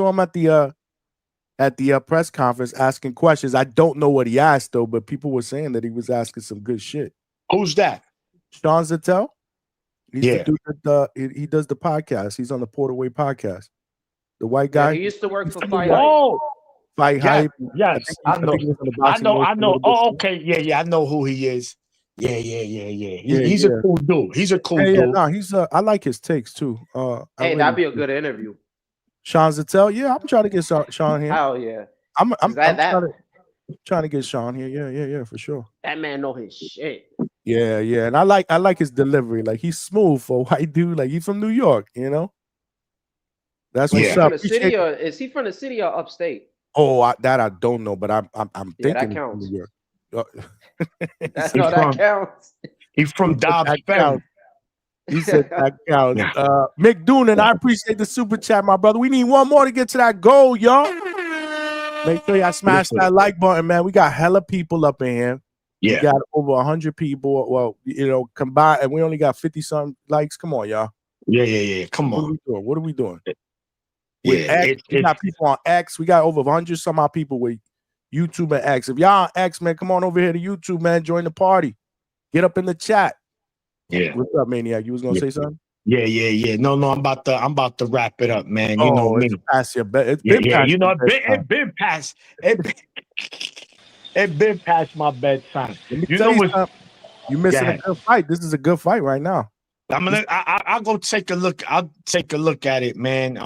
him at the press conference asking questions. I don't know what he asked though, but people were saying that he was asking some good shit. Who's that? Sean Zattel. He's the dude that he does the podcast. He's on the Porterway podcast. The white guy. Yeah, he used to work for Fight Hype. Fight Hype. Yes, I know. Oh, okay. Yeah. I know who he is. Yeah. He's a cool dude. He's a cool dude. No, he's I like his takes too. Hey, that'd be a good interview. Sean Zattel. Yeah, I'm trying to get Sean here. Hell yeah. I'm trying to get Sean here. Yeah, for sure. That man know his shit. Yeah, and I like his delivery. Like he's smooth for a white dude. Like he's from New York, you know. That's what's up. Is he from the city or upstate? Oh, that I don't know, but I'm thinking that counts. New York. That counts. He's from Dobbs Ferry. He said that counts. Mick Doonan, I appreciate the super chat, my brother. We need one more to get to that goal, y'all. Make sure y'all smash that like button, man. We got hella people up in here. Yeah. We got over 100 people. Well, you know, combined, and we only got 50-some likes. Come on, y'all. Yeah. Come on. What are we doing? Yeah, we got people on X. We got over 100 some odd people with YouTube and X. If y'all on X, man, come on over here to YouTube, man. Join the party. Get up in the chat. Yeah. What's up, Maniac? You was gonna say something? Yeah. No, I'm about to wrap it up, man. You know me. It's past your bed. You know, it been past. It been past my bedtime. You missing a good fight. This is a good fight right now. I'll go take a look. I'll take a look at it, man.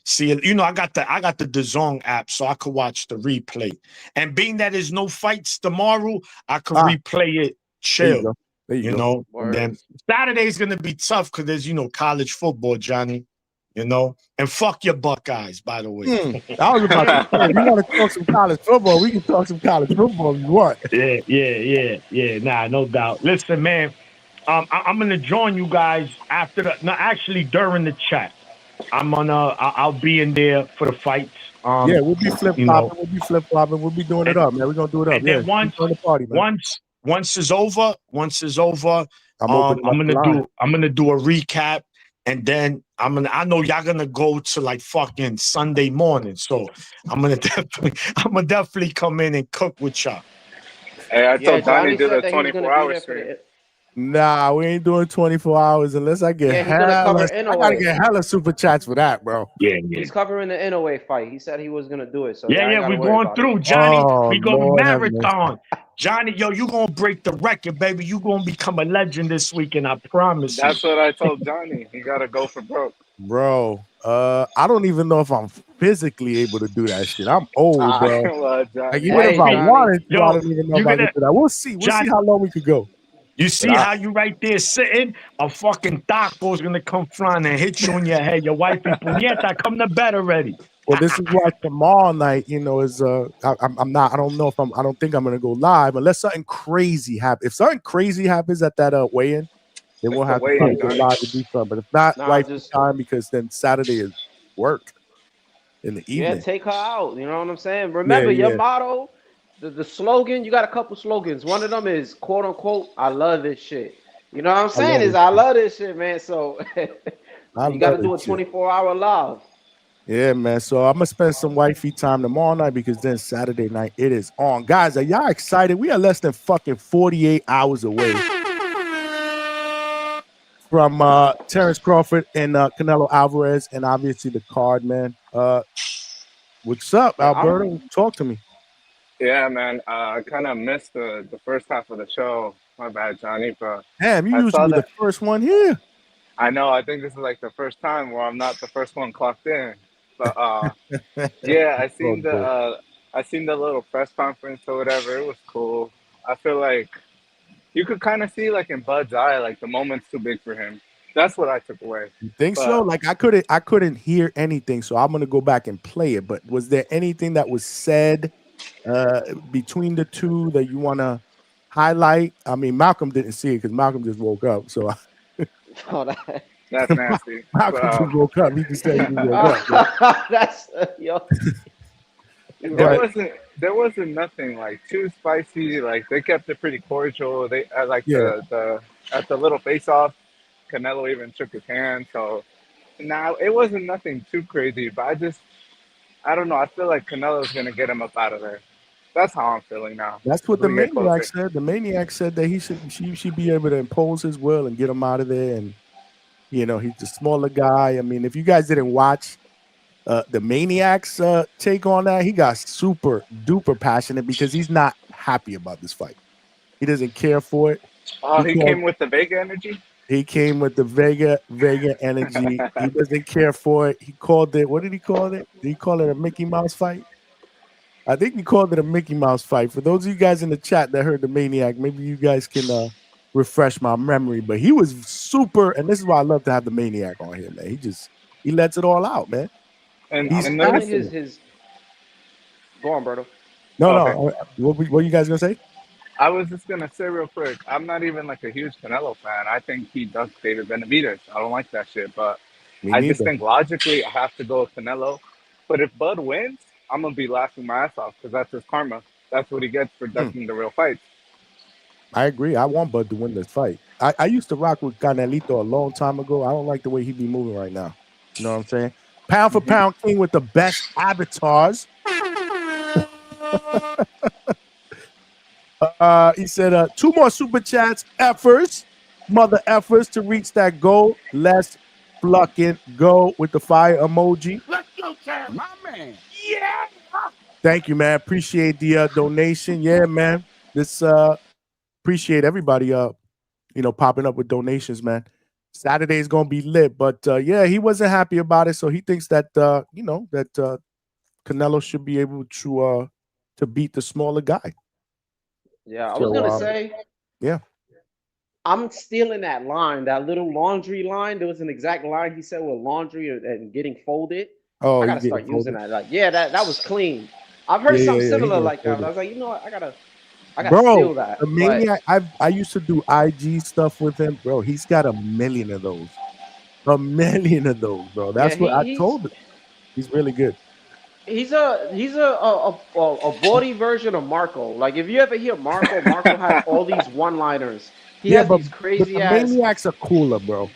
See, I got the DAZN app, so I could watch the replay. And being that there's no fights tomorrow, I could replay it chill. There you go. And then Saturday's gonna be tough because there's college football, Johnny. And fuck your Buckeyes, by the way. I was about to say, if you want to talk some college football, we can talk some college football if you want. Yeah. Nah, no doubt. Listen, man. I'm gonna join you guys during the chat. I'll be in there for the fights. We'll be flip flopping. We'll be doing it up, man. We're gonna do it up. And then once it's over, I'm gonna do a recap, and then I know y'all gonna go to like fucking Sunday morning, so I'm gonna definitely come in and cook with y'all. Hey, I told Johnny do the 24-hour stream. Nah, we ain't doing 24 hours unless I get I gotta get hella super chats for that, bro. Yeah. He's covering the Inoue fight. He said he was gonna do it. So we're going through, Johnny. We go marathon. Johnny, you gonna break the record, baby. You gonna become a legend this weekend, I promise you. That's what I told Johnny. He gotta go for broke. Bro, I don't even know if I'm physically able to do that shit. I'm old, bro. Like, even if I wanted to, I don't even know if I can do that. We'll see. We'll see how long we could go. You see how you right there sitting? A fucking taco's gonna come flying and hit you in your head. Your wife be puñeta, come to bed already. Well, this is why tomorrow night, is I don't think I'm gonna go live unless something crazy happens. If something crazy happens at that weigh-in, then we'll have to go live to do something. But if not, time, because then Saturday is work in the evening. Yeah, take her out. You know what I'm saying? Remember your motto. The slogan, you got a couple slogans. One of them is quote unquote, I love this shit. You know what I'm saying? I love this shit, man. So you got to do a 24-hour live. Yeah, man. So I'm gonna spend some wifey time tomorrow night because then Saturday night it is on. Guys, are y'all excited? We are less than fucking 48 hours away from Terence Crawford and Canelo Alvarez, and obviously the card, man. What's up, Alberto? Talk to me. Yeah, man. I kind of missed the first half of the show. My bad, Johnny. But damn, you usually be the first one here. I know. I think this is like the first time where I'm not the first one clocked in. But yeah, I seen the little press conference or whatever. It was cool. I feel like you could kind of see like in Bud's eye, like the moment's too big for him. That's what I took away. You think so? Like I couldn't hear anything, so I'm gonna go back and play it. But was there anything that was said between the two that you want to highlight? I mean, Malcolm didn't see it because Malcolm just woke up. So that's nasty. Malcolm just woke up. He just said he woke up. That's yo. There wasn't nothing like too spicy. Like they kept it pretty cordial. They the at the little face-off, Canelo even shook his hand. So now it wasn't nothing too crazy. But I don't know. I feel like Canelo's gonna get him up out of there. That's how I'm feeling now. That's what the Maniac said. The Maniac said that he should be able to impose his will and get him out of there. And he's the smaller guy. I mean, if you guys didn't watch the Maniac's take on that, he got super duper passionate because he's not happy about this fight. He doesn't care for it. Oh, he came with the Vega energy. He came with the Vega energy. He doesn't care for it. He called it. What did he call it? Did he call it a Mickey Mouse fight? I think he called it a Mickey Mouse fight. For those of you guys in the chat that heard the Maniac, maybe you guys can refresh my memory. But he was super, and this is why I love to have the Maniac on here, man. He lets it all out, man. And his go on, Berto. No. What are you guys gonna say? I was just gonna say real quick. I'm not even like a huge Canelo fan. I think he ducks David Benavidez. I don't like that shit. But I just think logically I have to go with Canelo. But if Bud wins, I'm gonna be laughing my ass off because that's his karma. That's what he gets for ducking the real fights. I agree. I want Bud to win this fight. I used to rock with Canelito a long time ago. I don't like the way he be moving right now. You know what I'm saying? Pound for pound king with the best avatars. He said 2 more super chats. Mother efforts to reach that goal. Let's fucking go with the fire emoji. Let's go, Terrence. My man. Yeah. Thank you, man. Appreciate the donation. Yeah, man. This appreciate everybody popping up with donations, man. Saturday is gonna be lit. But yeah, he wasn't happy about it, so he thinks that Canelo should be able to beat the smaller guy. Yeah, I was gonna say. Yeah. I'm still in that line, that little laundry line. There was an exact line he said with laundry and getting folded. Oh, I gotta start using that. Like, yeah, that was clean. I've heard something similar like that. But I was like, you know what? I gotta steal that. The Maniac. I used to do IG stuff with him, bro. He's got 1,000,000 of those. 1,000,000 of those, bro. That's what I told him. He's really good. He's a body version of Marco. Like if you ever hear Marco, Marco has all these one-liners. He has these crazy the ass. Maniacs are cooler, bro.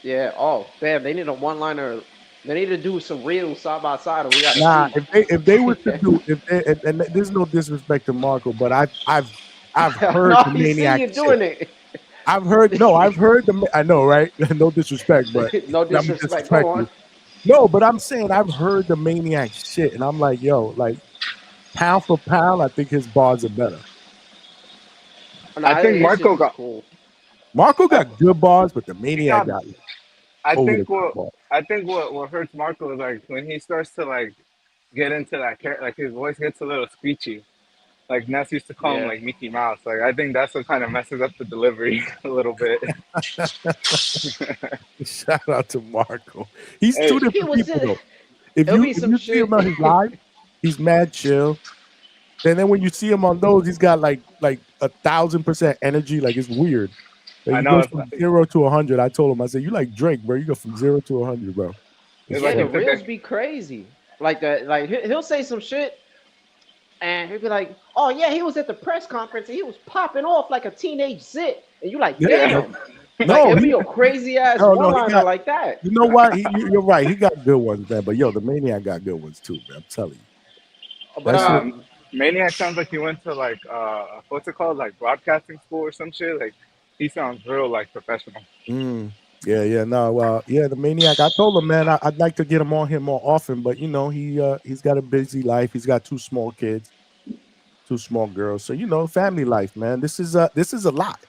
Yeah. Oh, damn. They need a one-liner. They need to do some real side by side. We got if they were to do and there's no disrespect to Marco, but I've heard no, the you Maniac see you doing it. I've heard the I know, right? No disrespect, but no disrespect. Go on. No, but I'm saying I've heard the Maniac shit, and I'm like, yo, like pound for pound, I think his bars are better. I think Marco got cool. Marco got good bars, but the Maniac got. I think what hurts Marco is like when he starts to like get into that character, like his voice gets a little screechy. Like Ness used to call him like Mickey Mouse. Like I think that's what kind of messes up the delivery a little bit. Shout out to Marco. He's two different people though. If you see him on his live, he's mad chill. And then when you see him on those, he's got like 1,000% energy. Like it's weird. Like, he goes from 0 to 100. I told him, I said, you like Drake, bro. You go from 0 to 100, bro. Yeah, the reels be crazy. Like that. Like he'll say some shit, and he'll be like, "Oh yeah, he was at the press conference and he was popping off like a teenage zit," and you like, "Damn." No, it'd be a crazy ass one-liner like that. You know what? You're right. He got good ones, man. But yo, the Maniac got good ones too, man. I'm telling you. But Maniac sounds like he went to like what's it called, like broadcasting school or some shit. Like he sounds real like professional. Yeah. No, the Maniac. I told him, man, I'd like to get him on here more often, but you know, he's got a busy life. He's got 2 small kids, 2 small girls. So you know, family life, man. This is a lot.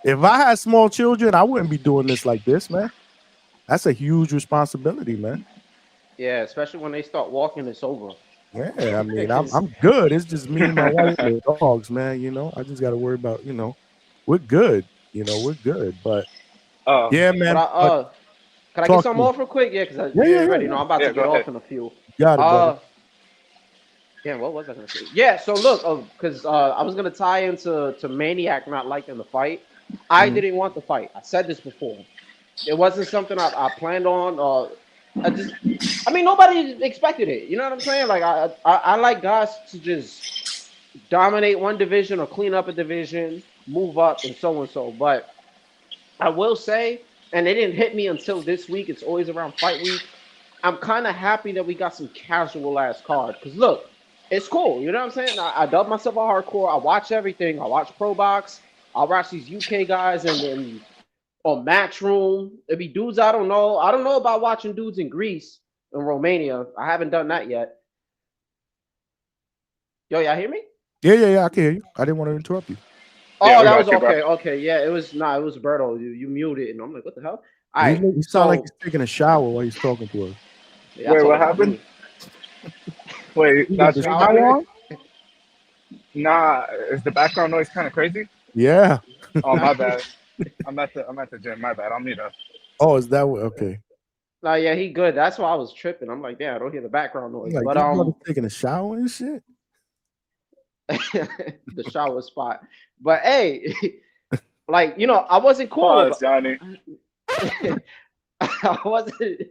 If I had small children, I wouldn't be doing this like this, man. That's a huge responsibility, man. Yeah, especially when they start walking, it's over. Yeah, I mean, I'm good. It's just me and my wife and the dogs, man. You know, I just got to worry about, you know, we're good. You know, we're good. But yeah, man. Can I get something off real quick? Yeah, because you already know I'm about to get off in a few. Got it, brother. Yeah, what was I gonna say? Yeah, so look, because I was gonna tie into Maniac not liking the fight. I didn't want the fight. I said this before. It wasn't something I planned on. I mean, nobody expected it. You know what I'm saying? Like I like guys to just dominate one division or clean up a division, move up, and so and so. But I will say, and it didn't hit me until this week. It's always around fight week. I'm kind of happy that we got some casual ass card. Because look, it's cool. You know what I'm saying? I dubbed myself a hardcore. I watch everything. I watch Pro Box. I watch these UK guys and then on Matchroom. It'd be dudes I don't know. I don't know about watching dudes in Greece and Romania. I haven't done that yet. Yo, y'all hear me? Yeah. I can hear you. I didn't want to interrupt you. Oh, yeah, that was okay. Bro. Okay, yeah, it was Berto. You muted, and I'm like, what the hell? All right, you sound like he's taking a shower while he's talking to us. Yeah, wait, what happened? Wait, that's on? Nah, is the background noise kind of crazy? Yeah. Oh, my bad. I'm at the gym. My bad. I'll meet up. Oh, is that okay? No, yeah, he good. That's why I was tripping. I'm like, damn, I don't hear the background noise. Like, but taking a shower and shit. The shower spot. But hey, like, you know, I wasn't cool. Pause, Johnny. I wasn't.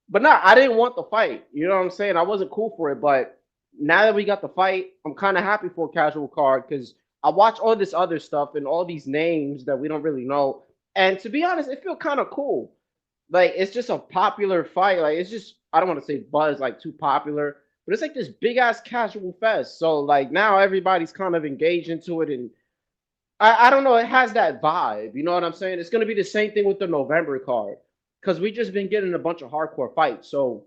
But I didn't want the fight. You know what I'm saying? I wasn't cool for it. But now that we got the fight, I'm kind of happy for a casual card because I watch all this other stuff and all these names that we don't really know. And to be honest, it feels kind of cool. Like, it's just a popular fight. Like, it's just, I don't want to say buzz, like, too popular. But it's like this big-ass casual fest. So, like, now everybody's kind of engaged into it. And I don't know. It has that vibe. You know what I'm saying? It's going to be the same thing with the November card. Because we just been getting a bunch of hardcore fights. So,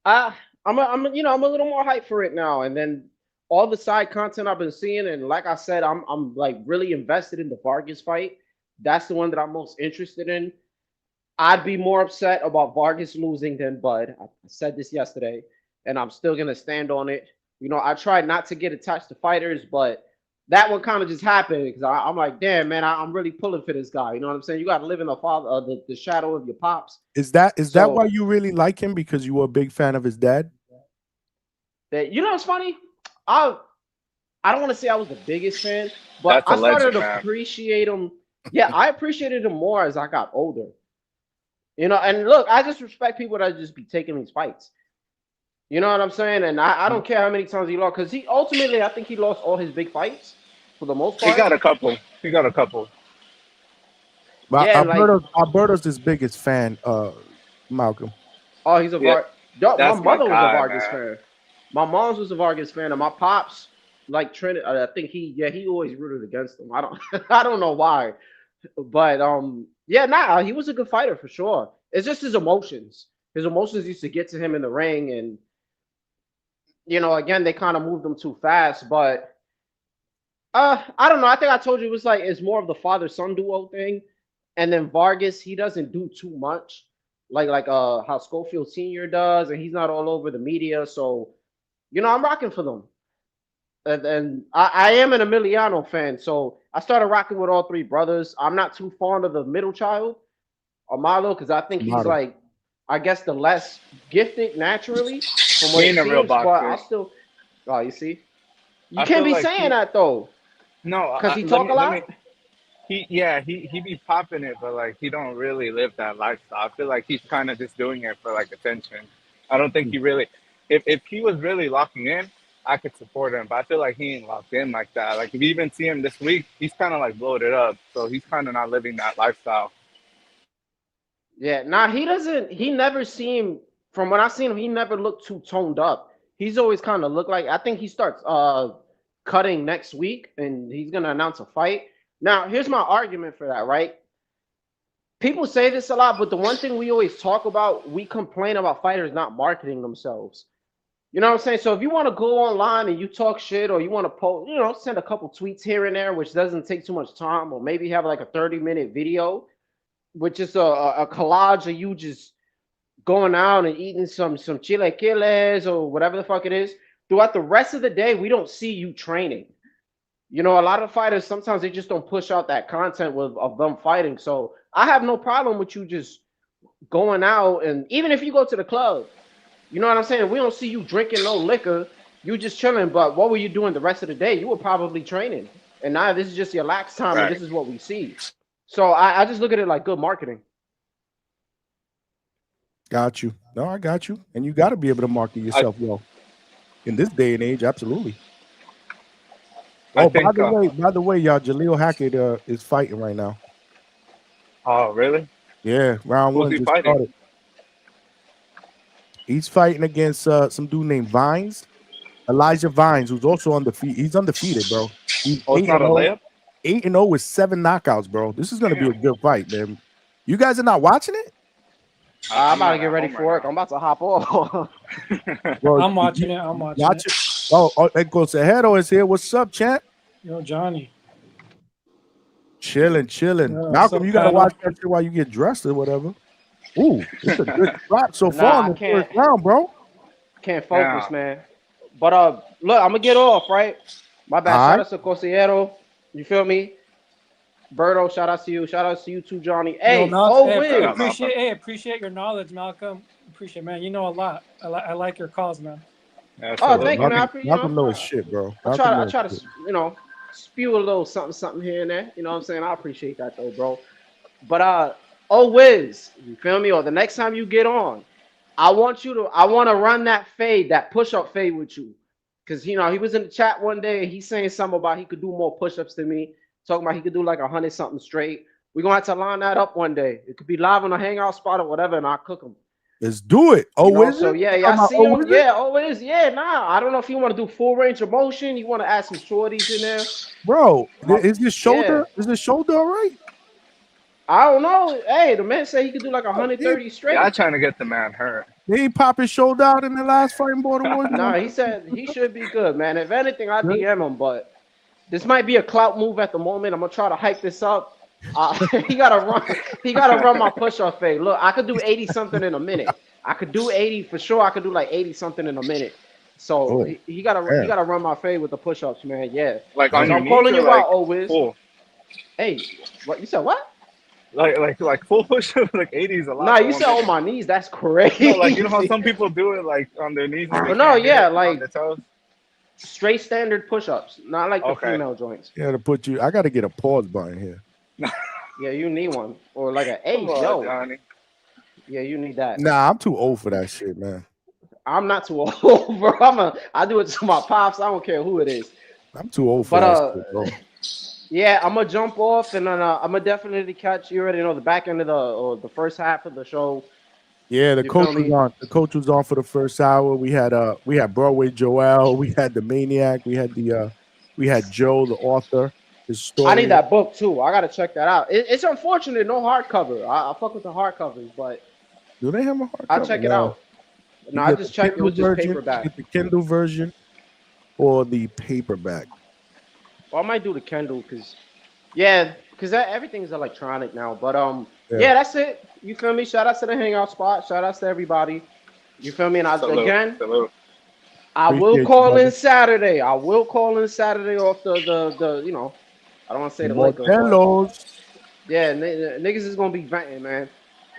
I'm a little more hyped for it now. And then all the side content I've been seeing. And like I said, I'm like, really invested in the Vargas fight. That's the one that I'm most interested in. I'd be more upset about Vargas losing than Bud. I said this yesterday, and I'm still gonna stand on it. You know, I tried not to get attached to fighters, but that one kind of just happened because I'm like, damn, man, I'm really pulling for this guy. You know what I'm saying? You got to live in the shadow of your pops. Is that So why you really like him? Because you were a big fan of his dad? that you know what's funny? I don't want to say I was the biggest fan, but That's a I started legend, to man. appreciate him. Yeah, I appreciated him more as I got older. You know, and look, I just respect people that just be taking these fights. You know what I'm saying? And I don't care how many times he lost, because he ultimately, I think he lost all his big fights for the most He part. got a couple. He got a couple. But Yeah, and like, Alberto's his biggest fan, Malcolm. oh, he's a Yeah, My that's my mother was a guy, Vargas man. fan. My mom's was a Vargas fan, and my pops like Trent. I think he always rooted against him. I don't I don't know why, but yeah, nah, he was a good fighter for sure. It's just his emotions. His emotions used to get to him in the ring, and you know, again, they kind of moved him too fast. But I don't know. I think I told you it was like it's more of the father son duo thing, and then Vargas he doesn't do too much, like how Schofield Senior does, and he's not all over the media. So you know, I'm rocking for them, and I am an Emiliano fan, so I started rocking with all three brothers. I'm not too fond of the middle child, Amalo, because I think he's Model. like, I guess the less gifted naturally from He what it ain't a real seems, but boxer. I'll still. Oh, you see, you I can't feel be like saying that though, no. because he Let talk a me let lot. me. He be popping it, but like he don't really live that lifestyle. I feel like he's kind of just doing it for like attention. I don't think he really. If he was really locking in, I could support him. But I feel like he ain't locked in like that. Like if you even see him this week, he's kind of like bloated up. So he's kind of not living that lifestyle. Yeah, nah, he doesn't. He never seemed, from when I seen him, he never looked too toned up. He's always kind of looked like. I think he starts cutting next week, and he's gonna announce a fight. Now, here's my argument for that. Right? People say this a lot, but the one thing we always talk about, we complain about fighters not marketing themselves. You know what I'm saying? So if you want to go online and you talk shit, or you want to post, you know, send a couple tweets here and there, which doesn't take too much time, or maybe have like a 30-minute video, which is a collage of you just going out and eating some chilequiles or whatever the fuck it is. Throughout the rest of the day, we don't see you training. You know, a lot of fighters sometimes they just don't push out that content of them fighting. So I have no problem with you just going out, and even if you go to the club, you know what I'm saying? We don't see you drinking no liquor. You just chilling. But what were you doing the rest of the day? You were probably training. And now this is just your lax time, and Right. this is what we see. So I just look at it like good marketing. Got you. No, I got you. And you got to be able to market I yourself well in this day and age. Absolutely. I Oh, think. by the way, y'all, Jaleel Hackett is fighting right now. Oh really? Yeah, round Who's one he just fighting? started. He's fighting against some dude named Vines, Elijah Vines, who's also undefeated. He's undefeated, bro. He's Oh, it's 8 not and a 0. layup. 8 and 0 with 7 knockouts, bro. This is gonna be a Damn. good fight, man. You guys are not watching it? I'm I'm about to not get at ready home for right work. I'm about to hop off. now. Well, I'm watching it. I'm watching watch it. it. Oh, Ecosahero is here. What's up, champ? Yo, Johnny. Chilling. Yo, what's Malcolm, up, you gotta panel? watch that shit while you get dressed or whatever. Ooh, it's a good spot so far in Nah, I the first can't round, bro. focus, Yeah. man. But look, I'm gonna get off, right? My bad. All Shout right. out to Cosiero. You feel me? Berto, shout out to you. Shout out to you too, Johnny. Yo, Hey, Malcolm. oh Hey, Shout out, Wiz. Malcolm. appreciate your knowledge, Malcolm. Appreciate, man. You know a lot. I like your calls, man. Oh, Yeah, thank you, Absolutely. man. You Malcolm know, knows his shit, bro. I Malcolm knows try to, his shit. you know, spew a little something here and there. You know what I'm saying? I appreciate that though, bro. But oh Wiz, you feel me? Or the next time you get on, I want to run that fade, that push-up fade with you. Cause you know, he was in the chat one day and he's saying something about he could do more push-ups than me, talking about he could do like 100 something straight. We're gonna have to line that up one day. It could be live on a hangout spot or whatever, and I'll cook him. Let's do it. You Oh, know, Wizard? so yeah, You y'all talking about see Oh him? Wizard? Yeah, always. Yeah, nah. I don't know if you want to do full range of motion. You want to add some shorties in there. Bro, My, is this yeah. shoulder? Is this shoulder all right? I don't know. Hey, the man said he could do like Oh, 130 Y'all straight. trying to get the man hurt. He ain't pop his shoulder out in the last fighting Border Wars. Nah, he said he should be good, man. If anything, I Good. DM him, but this might be a clout move at the moment. I'm gonna try to hype this up. He gotta run. He gotta run my push-up fade. Look, I could do 80 something in a minute. I could do 80 for sure. I could do like 80 something in a minute. So Oh, he gotta run my fade with the push-ups, man. Yeah. Like on So your I'm knees calling or you out, like always. full? Hey, what you said? What? Like full push-up, like 80 is a lot Nah, for you one said on minute. my knees. That's No, like you know how crazy. some people do it like on their knees and they But no, can't hit yeah, it on like their toes. straight standard push-ups, not like the Okay. female joints. Yeah, to put you. I got to get a pause button here. Yeah, you need one or like a Come hey on, yo. Johnny. Yeah, you need that. Nah, I'm too old for that shit, man. I'm not too old, bro. I do it to my pops. I don't care who it is. I'm too old for But that shit, bro. yeah, I'm gonna jump off and then I'm gonna definitely catch. You already know the back end of the first half of the show. Yeah, the You coach feel was me? on. The coach was on for the first hour. We had Broadway Joel. We had the Maniac. We had Joe, the author, his I need story. that book too. I gotta check that out. It's unfortunate, no hardcover. I fuck with the hardcovers, but Do they have a I'll hardcover? check it No. out. You No, I get the just checked. It Kindle was just version. You paperback. get the Kindle version or the paperback. Well, I might do the Kindle because everything's electronic now. But Yeah. yeah, that's it. You feel me? Shout out to the Hangout spot. Shout out to everybody. You feel me? And I Salute. will Appreciate you, call brother. in Saturday. I will call in Saturday off the I don't want to say the liquor, but Modelos. yeah, niggas is gonna be venting, man.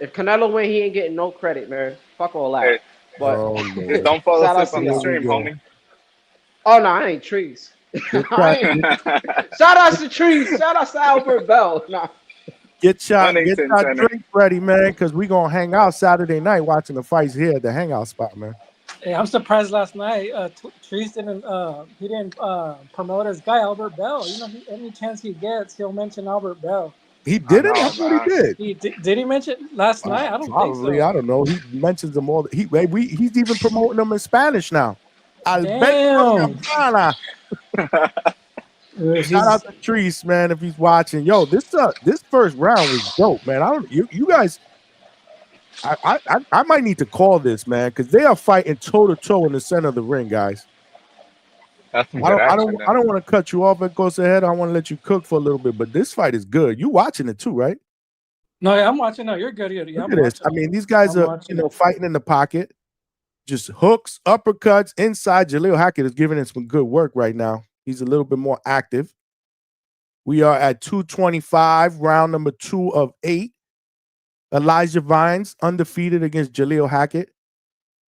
If Canelo win, he ain't getting no credit, man. Fuck all that. Hey, But Oh Lord. don't fall shout out asleep to on the y'all. Here we stream, go. homie. Oh no, I ain't trees. Get I your, ain't. Shout out to trees. Shout out to Albert Bell. Nah. get your Huntington Center. drink ready, man, because we gonna hang out Saturday night watching the fights here at the Hangout spot, man. Hey, I'm surprised last night Treese didn't promote his guy Albert Bell. You know, any chance he gets, he'll mention Albert Bell. He I did it. know, I thought he man. did. Did he mention last night? I don't think Probably. so. I don't know. He mentions them all. He's even promoting them in Spanish now. Damn. Shout out to Treese, man, if he's watching. Yo, this first round was dope, man. I don't you guys. I might need to call this, man, because they are fighting toe to toe in the center of the ring, guys. That's some I good don't action. want to cut you off and go ahead. I want to let you cook for a little bit, but this fight is good. You watching it too, right? No, yeah, I'm watching. No, you're good. Yeah, Look at this. I mean, these guys are fighting in the pocket, just hooks, uppercuts inside. Jaleel Hackett is giving it some good work right now. He's a little bit more active. We are at 225, round number 2 of 8. Elijah Vines undefeated against Jaleel Hackett.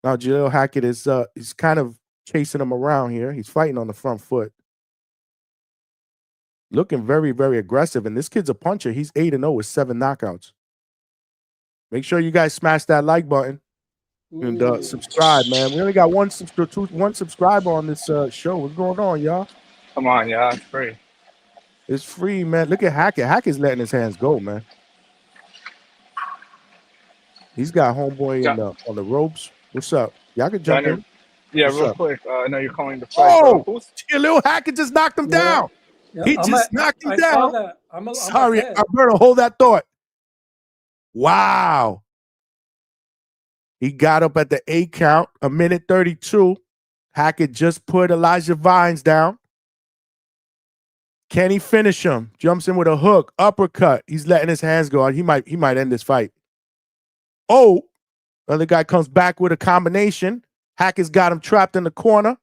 Now Jaleel Hackett is he's kind of chasing him around here. He's fighting on the front foot. Looking very, very aggressive. And this kid's a puncher. He's 8-0 with 7 knockouts. Make sure you guys smash that like button and subscribe, man. We only got one subscriber on this show. What's going on, y'all? Come on, yeah, it's free. It's free, man. Look at Hackett. Hackett's letting his hands go, man. He's got homeboy on the ropes. What's up? Y'all can jump in. Yeah, What's real up? quick. I know you're calling the fight. Oh, Jaleel Hackett just knocked him down. Yeah, He just knocked him I down. saw that. Sorry, Alberto, hold that thought. Wow. He got up at the 8 count, 1:32. Hackett just put Elijah Vines down. Can he finish him? Jumps in with a hook, uppercut. He's letting his hands go. He might end this fight. Oh, the other guy comes back with a combination. Hackett's got him trapped in the corner,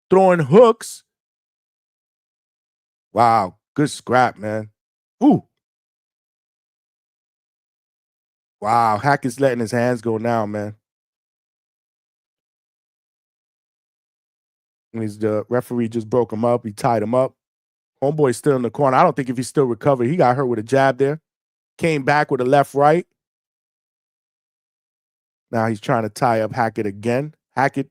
throwing hooks. Wow, good scrap, man. Ooh. Wow, Hackett's letting his hands go now, man. And the referee just broke him up. He tied him up. Homeboy's still in the corner. I don't think if he's still recovered. He got hurt with a jab there. Came back with a left right. Now he's trying to tie up Hackett again. Hackett,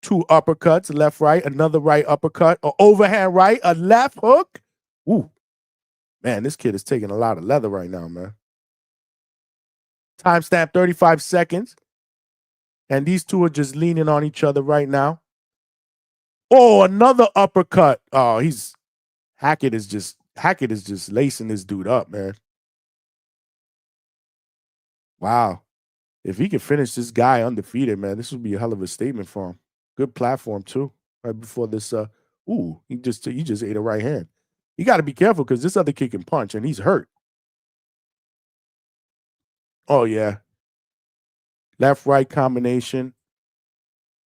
2 uppercuts, left, right, another right uppercut, an overhand right, a left hook. Ooh. Man, this kid is taking a lot of leather right now, man. Timestamp 35 seconds. And these two are just leaning on each other right now. Oh, another uppercut. Oh, Hackett is just lacing this dude up, man. Wow. If he can finish this guy undefeated, man, this would be a hell of a statement for him. Good platform, too. Right before this, he just ate a right hand. You got to be careful because this other kid can punch and he's hurt. Oh, yeah. Left-right combination.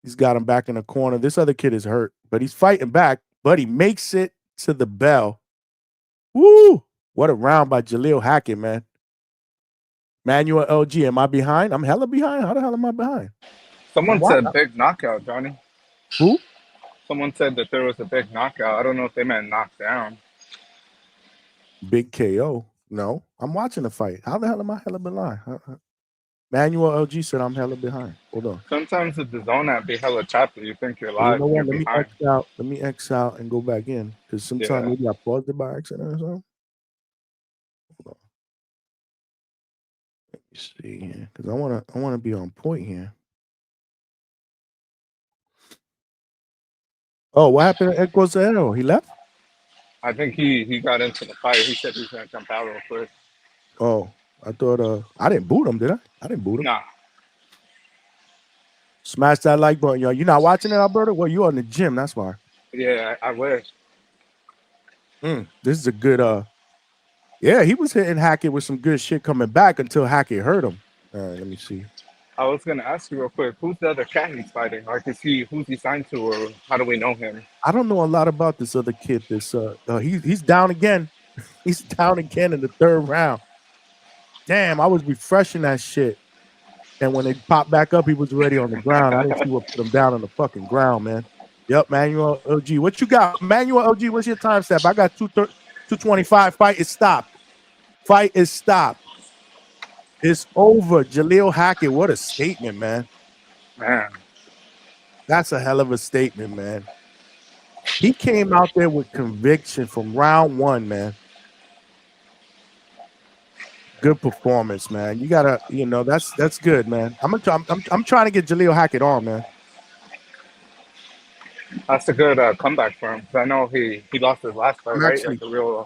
He's got him back in the corner. This other kid is hurt, but he's fighting back. But he makes it to the bell. Woo! What a round by Jaleel Hackett, man. Manuel LG, am I behind? I'm hella behind. How the hell am I behind? Someone said big knockout, Johnny. Who? Someone said that there was a big knockout. I don't know if they meant knockdown. Big KO. No, I'm watching the fight. How the hell am I hella behind? Manuel LG said I'm hella behind. Hold on. Sometimes with the zone app be hella choppy. You think you're You live, know what? you're Let behind. me X out and go back in because sometimes maybe I paused it by accident or something. Hold on. Let me see here because I wanna be on point here. Oh, what happened to Echo Zero? He left? I think he got into the fight. He said he's gonna jump out real quick. Oh, I thought I didn't boot him, did I? I didn't boot him. Nah. Smash that like button, y'all. You not watching it, Alberta? Well, you are in the gym, that's why. Yeah, I wish. This is a good yeah, he was hitting Hackett with some good shit coming back until Hackett hurt him. All right, let me see. I was gonna ask you real quick, who's the other cat he's fighting? Like, who's he signed to, or how do we know him? I don't know a lot about this other kid. This he's down again. He's down again in the third round. Damn, I was refreshing that shit. And when it popped back up, he was already on the ground. I didn't see what put him down on the fucking ground, man. Yep, Manuel LG. What you got? Manuel LG, what's your time step? I got 225. Fight is stopped. Fight is stopped. It's over. Jaleel Hackett, what a statement, man. Man. That's a hell of a statement, man. He came out there with conviction from round one, man. Good performance, man. You gotta, that's good, man. I'm trying to get Jaleel Hackett on, man. That's a good comeback for him. I know he lost his last fight, right?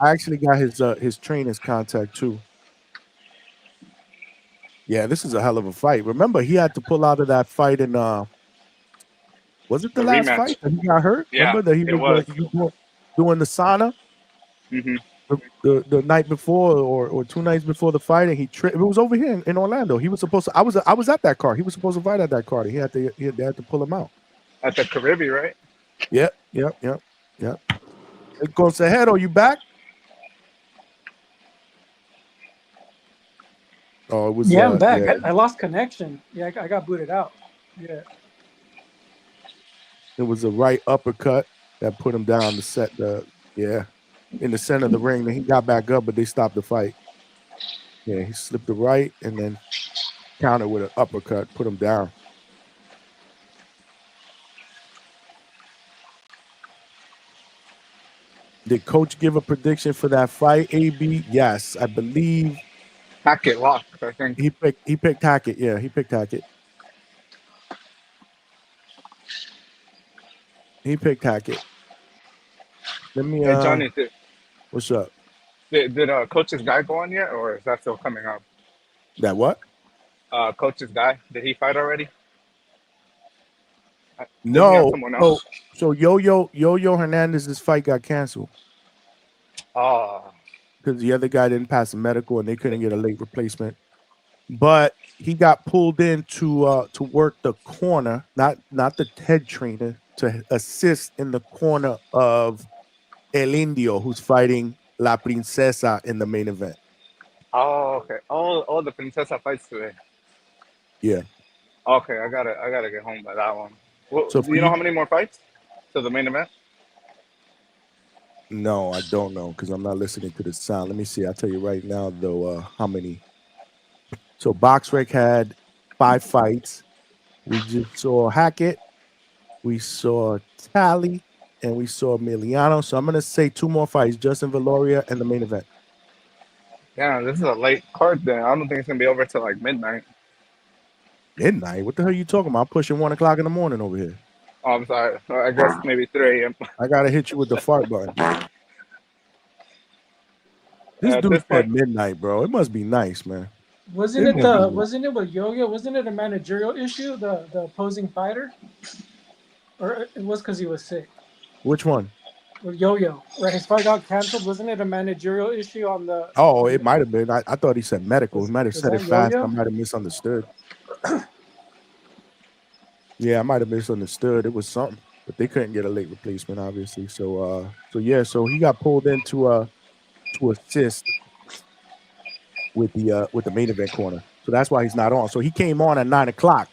I actually got his trainer's contact too. Yeah, this is a hell of a fight. Remember, he had to pull out of that fight in was it the last rematch fight that he got hurt? Yeah, remember that he was doing the sauna the night before or 2 nights before the fight, and he tripped. It was over here in Orlando. He was supposed to. I was at that card. He was supposed to fight at that card. They had to pull him out at the Caribbean, right? Yep. It goes ahead. Are you back? Oh, it was. Yeah, I'm back. I lost connection. Yeah, I got booted out. Yeah. It was a right uppercut that put him down to set in the center of the ring. Then he got back up, but they stopped the fight. Yeah, he slipped the right and then countered with an uppercut, put him down. Did Coach give a prediction for that fight, AB? Yes, I believe. Hackett lost, I think. He picked Hackett. Yeah, he picked Hackett. Let me. Hey, Johnny, what's up? Did Coach's guy go on yet, or is that still coming up? That what? Coach's guy, did he fight already? No. So Yo-Yo Hernandez's fight got canceled. Oh. Because the other guy didn't pass a medical and they couldn't get a late replacement. But he got pulled in to work the corner, not the head trainer, to assist in the corner of El Indio, who's fighting La Princesa in the main event. Oh, okay. All the Princesa fights today. Yeah. Okay, I gotta get home by that one. Well, So do you know how many more fights to the main event? No, I don't know because I'm not listening to the sound. Let me see. I'll tell you right now, though, how many. So BoxRec had 5 fights. We just saw Hackett, we saw Tally, and we saw Emiliano. So I'm going to say 2 more fights, Justin Valoria and the main event. Yeah, this is a late card then. I don't think it's going to be over till like midnight. Midnight? What the hell are you talking about? I'm pushing 1 o'clock in the morning over here. Oh, I'm sorry. I guess maybe 3 a.m. I got to hit you with the fart button. This dude said midnight, bro. It must be nice, man. Wasn't it with Yo-Yo? Wasn't it a managerial issue, the opposing fighter? Or it was because he was sick? Which one? Yo-Yo, right? His fight got canceled. Wasn't it a managerial issue on the? Oh, it might have been. I thought he said medical. He might have Was said it that fast. I Yo-Yo? might have misunderstood. Yeah, I might have misunderstood. It was something, but they couldn't get a late replacement, obviously. So so he got pulled in to assist with the main event corner. So that's why he's not on. So he came on at 9 o'clock,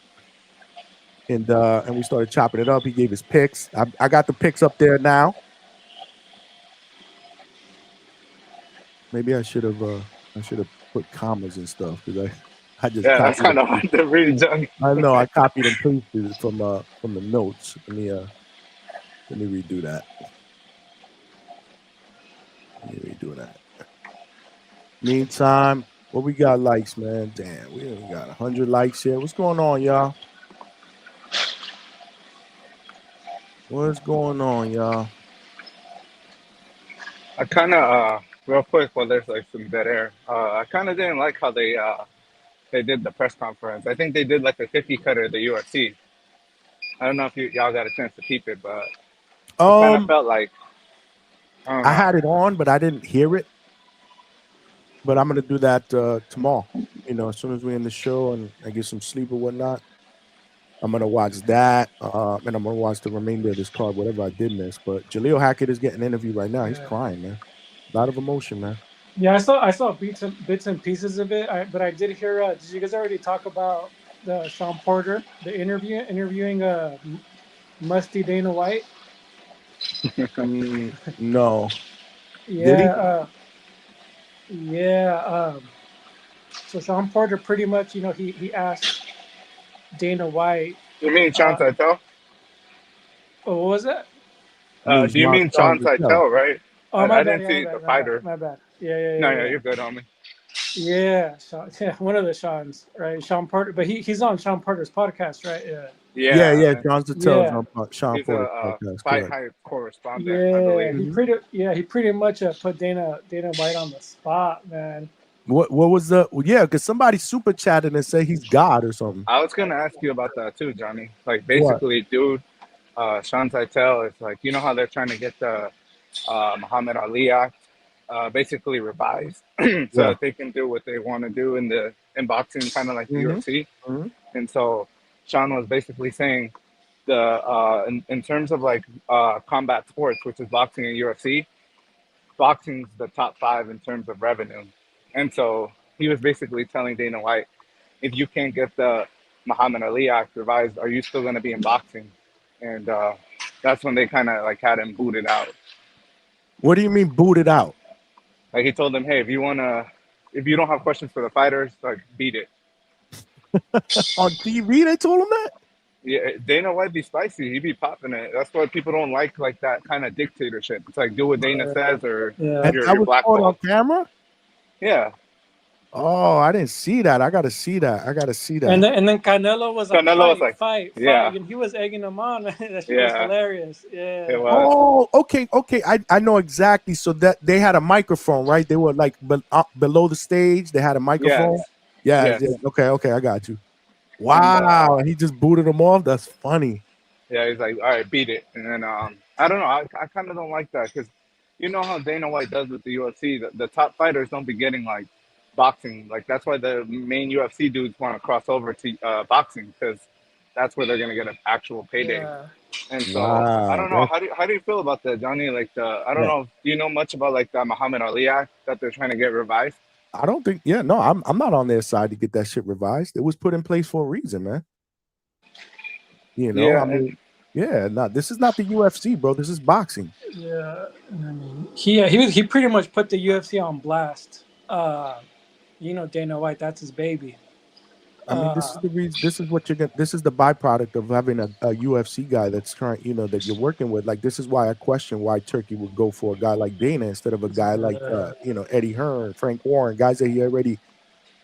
and we started chopping it up. He gave his picks. I got the picks up there now. Maybe I should have put commas and stuff because I just Yeah, that's copied kind them. of hard to read, Johnny. I know I copied and pasted it from the notes. Let me redo that. Let me redo that. Meantime, what we got likes, man? Damn, we only got 100 likes here. What's going on, y'all? What's going on, y'all? I kind of, real quick, while there's like some dead air, I kind of didn't like how they did the press conference. I think they did like a 50 cutter of the UFC. I don't know if y'all got a chance to keep it, but it kind of felt like, I don't I know. had it on, but I didn't hear it. But I'm gonna do that tomorrow. You know, as soon as we end the show and I get some sleep or whatnot, I'm gonna watch that, and I'm gonna watch the remainder of this card, whatever I did miss. But Jaleel Hackett is getting an interview right now. He's crying, man. A lot of emotion, man. Yeah, I saw bits and pieces of it. But I did hear. Did you guys already talk about the Sean Porter, the interviewing Musty Dana White? No. Did he? Yeah. So Sean Porter pretty much, he asked Dana White. You mean Sean Teitel? Oh, what was that? Do you mean Sean Teitel, right? Oh, my I bad. didn't Yeah, see the my fighter. bad. My bad. Yeah. No, you're good, homie. Yeah, Sean, yeah, one of the Seans, right? Sean Porter, but he's on Sean Porter's podcast, right? Yeah. John Tatel's Yeah. on Sean He's Porter's a podcast. fight Correct. hype correspondent, I believe. He pretty much put Dana White on the spot, man. What was the? Yeah, because somebody super chatted and say he's God or something. I was gonna ask you about that too, Johnny. Like What? basically, dude, Sean Teitel is like, you know how they're trying to get the Muhammad Ali Act basically revised so that they can do what they want to do in boxing, kind of like the UFC. And so Sean was basically saying in terms of like combat sports, which is boxing and UFC, boxing's the top 5 in terms of revenue. And so he was basically telling Dana White, if you can't get the Muhammad Ali Act revised, are you still going to be in boxing? And that's when they kind of like had him booted out. What do you mean booted out? Like he told them, hey, if you don't have questions for the fighters, like beat it. On TV, they told him that? Yeah, Dana White be spicy. He be popping it. That's why people don't like that kind of dictatorship. It's like do what Dana says or And you're that was caught on blackballed. camera? Yeah. Oh, I didn't see that. I gotta see that. And then Canelo was like, fight, and he was egging him on. That shit was hilarious. Yeah. It was. Oh, okay. I know exactly. So that they had a microphone, right? They were like below the stage. They had a microphone. Yes. Okay. I got you. Wow. And he just booted him off. That's funny. Yeah, he's like, all right, beat it. And then I don't know. I kind of don't like that because you know how Dana White does with the UFC. The top fighters don't be getting like boxing. Like that's why the main UFC dudes want to cross over to boxing because that's where they're gonna get an actual payday. Yeah. And so I don't know. How do you feel about that, Johnny? Like I don't know. Do you know much about like the Muhammad Ali Act that they're trying to get revised? I don't think. Yeah, no, I'm not on their side to get that shit revised. It was put in place for a reason, man. You know, I mean, this is not the UFC, bro. This is boxing. Yeah, I mean, he pretty much put the UFC on blast. Dana White, that's his baby. I mean, this is the reason. This is what you're getting. This is the byproduct of having a UFC guy that's trying, that you're working with. Like, this is why I question why Turkey would go for a guy like Dana instead of a guy like, Eddie Hearn, Frank Warren, guys that he already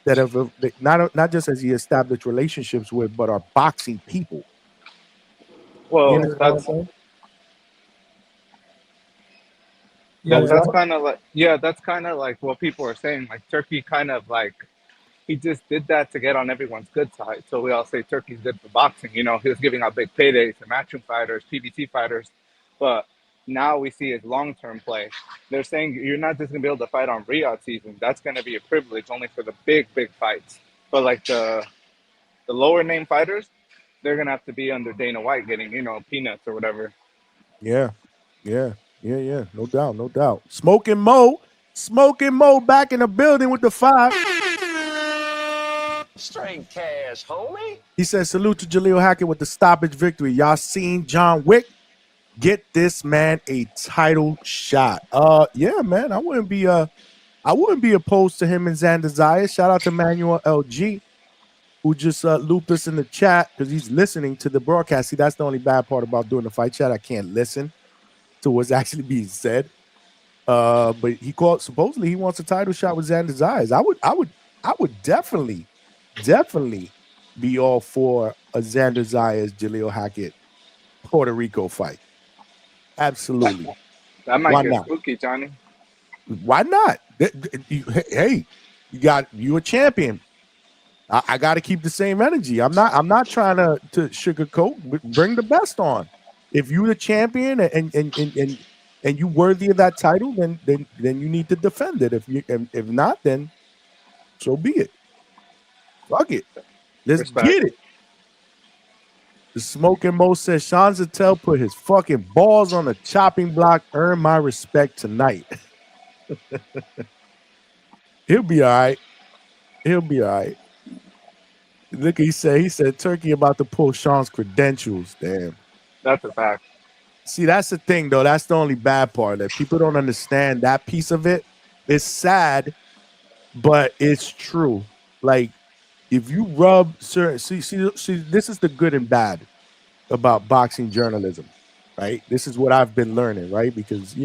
that have not just as he established relationships with, but are boxing people. Well, that's kind of like what people are saying. Like Turkey kind of like he just did that to get on everyone's good side. So we all say Turkey's good for boxing. He was giving out big paydays to matchroom fighters, PBT fighters. But now we see is long-term play. They're saying you're not just going to be able to fight on Riyadh season. That's going to be a privilege only for the big fights. But like the lower name fighters, they're going to have to be under Dana White getting, peanuts or whatever. Yeah. No doubt, no doubt. Smoking Mo back in the building with the 5. Straight cash, homie. He says, salute to Jaleel Hackett with the stoppage victory. Y'all seen John Wick? Get this man a title shot. Yeah, man. I wouldn't be opposed to him and Xander Zayas. Shout out to Manuel LG, who just looped us in the chat because he's listening to the broadcast. See, that's the only bad part about doing the fight chat. I can't listen to what's actually being said. But he called, supposedly he wants a title shot with Xander Zayas. I would definitely be all for a Xander Zayas Jaleel Hackett Puerto Rico fight. Absolutely. That might get spooky, Johnny. Why not? Hey, you a champion. I got to keep the same energy. I'm not trying to sugarcoat. Bring the best on. If you're the champion and you worthy of that title, then you need to defend it. If not, then so be it. Fuck it. Let's get it. The Smoking Mo says Sean Zattel put his fucking balls on the chopping block. Earn my respect tonight. He'll be all right. Look, he said Turkey about to pull Sean's credentials. Damn. That's a fact. See, that's the thing, though. That's the only bad part. That people don't understand that piece of it. It's sad, but it's true. Like, if you rub certain see, this is the good and bad about boxing journalism, right? This is what I've been learning, right? Because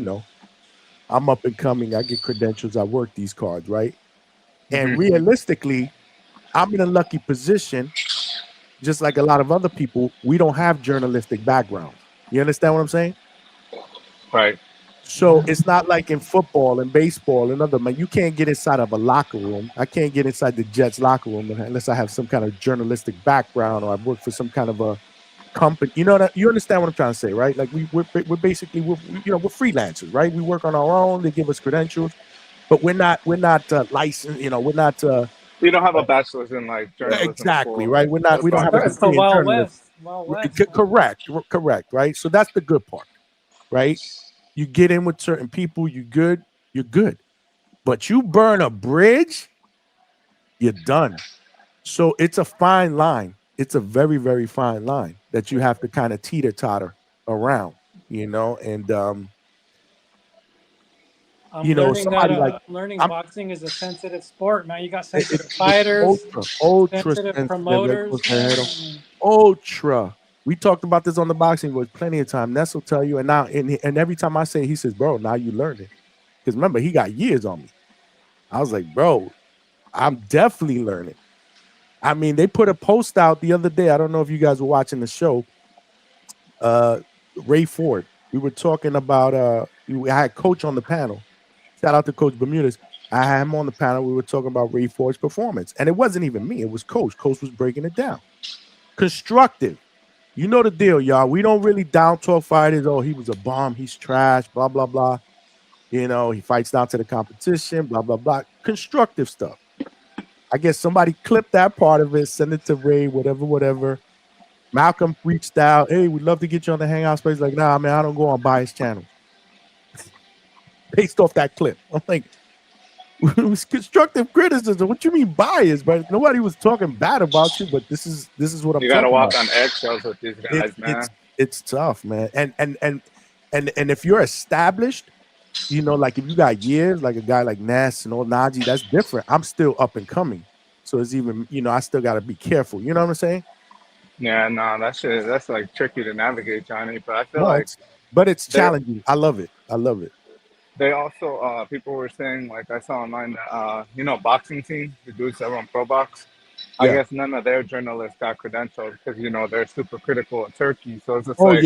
I'm up and coming. I get credentials. I work these cards, right? And realistically, I'm in a lucky position, just like a lot of other people. We don't have journalistic backgrounds. You understand what I'm saying? Right. So it's not like in football and baseball and other, man, you can't get inside of a locker room. I can't get inside the Jets locker room unless I have some kind of journalistic background or I work for some kind of a company. You understand what I'm trying to say, right? Like we're basically we're freelancers, right? We work on our own. They give us credentials, but we're not licensed. We're not. You don't have a bachelor's in like journalism. Exactly, right? We don't have a It's the degree in Wild journalism. West. Wild West. Correct, right? So that's the good part, right? You get in with certain people, you're good. But you burn a bridge, you're done. So it's a fine line. It's a very, very fine line that you have to kind of teeter-totter around, and learning boxing is a sensitive sport, man. You got sensitive fighters, sensitive promoters. Ultra. We talked about this on the Boxing Boys plenty of time. Ness will tell you, and now and every time I say it, he says, bro, now you learned it. Because remember, he got years on me. I was like, bro, I'm definitely learning. I mean, they put a post out the other day. I don't know if you guys were watching the show. Ray Ford. We were talking about I had Coach on the panel. Shout out to Coach Bermudez. I had him on the panel. We were talking about Ray Ford's performance. And it wasn't even me. It was Coach. Coach was breaking it down. Constructive. You know the deal, y'all. We don't really down talk fighters. Oh, he was a bum. He's trash, blah, blah, blah. He fights down to the competition, blah, blah, blah. Constructive stuff. I guess somebody clipped that part of it, send it to Ray, whatever. Malcolm reached out. Hey, we'd love to get you on the Hangout space. Like, nah, man, I don't go on biased channels. Based off that clip. I'm like, it was constructive criticism. What you mean biased? But nobody was talking bad about you, but this is what I'm talking about. You gotta walk on eggshells with these guys, man. It's tough, man. And if you're established, like if you got years, like a guy like Ness and old Najee, that's different. I'm still up and coming. So it's even, I still gotta be careful. You know what I'm saying? Yeah, no, that's like tricky to navigate, Johnny. But I feel but it's challenging. I love it. They also, people were saying, like I saw online, that, boxing team, the dudes that run Pro Box, I guess none of their journalists got credentials because, they're super critical of Turkey. So it's just no,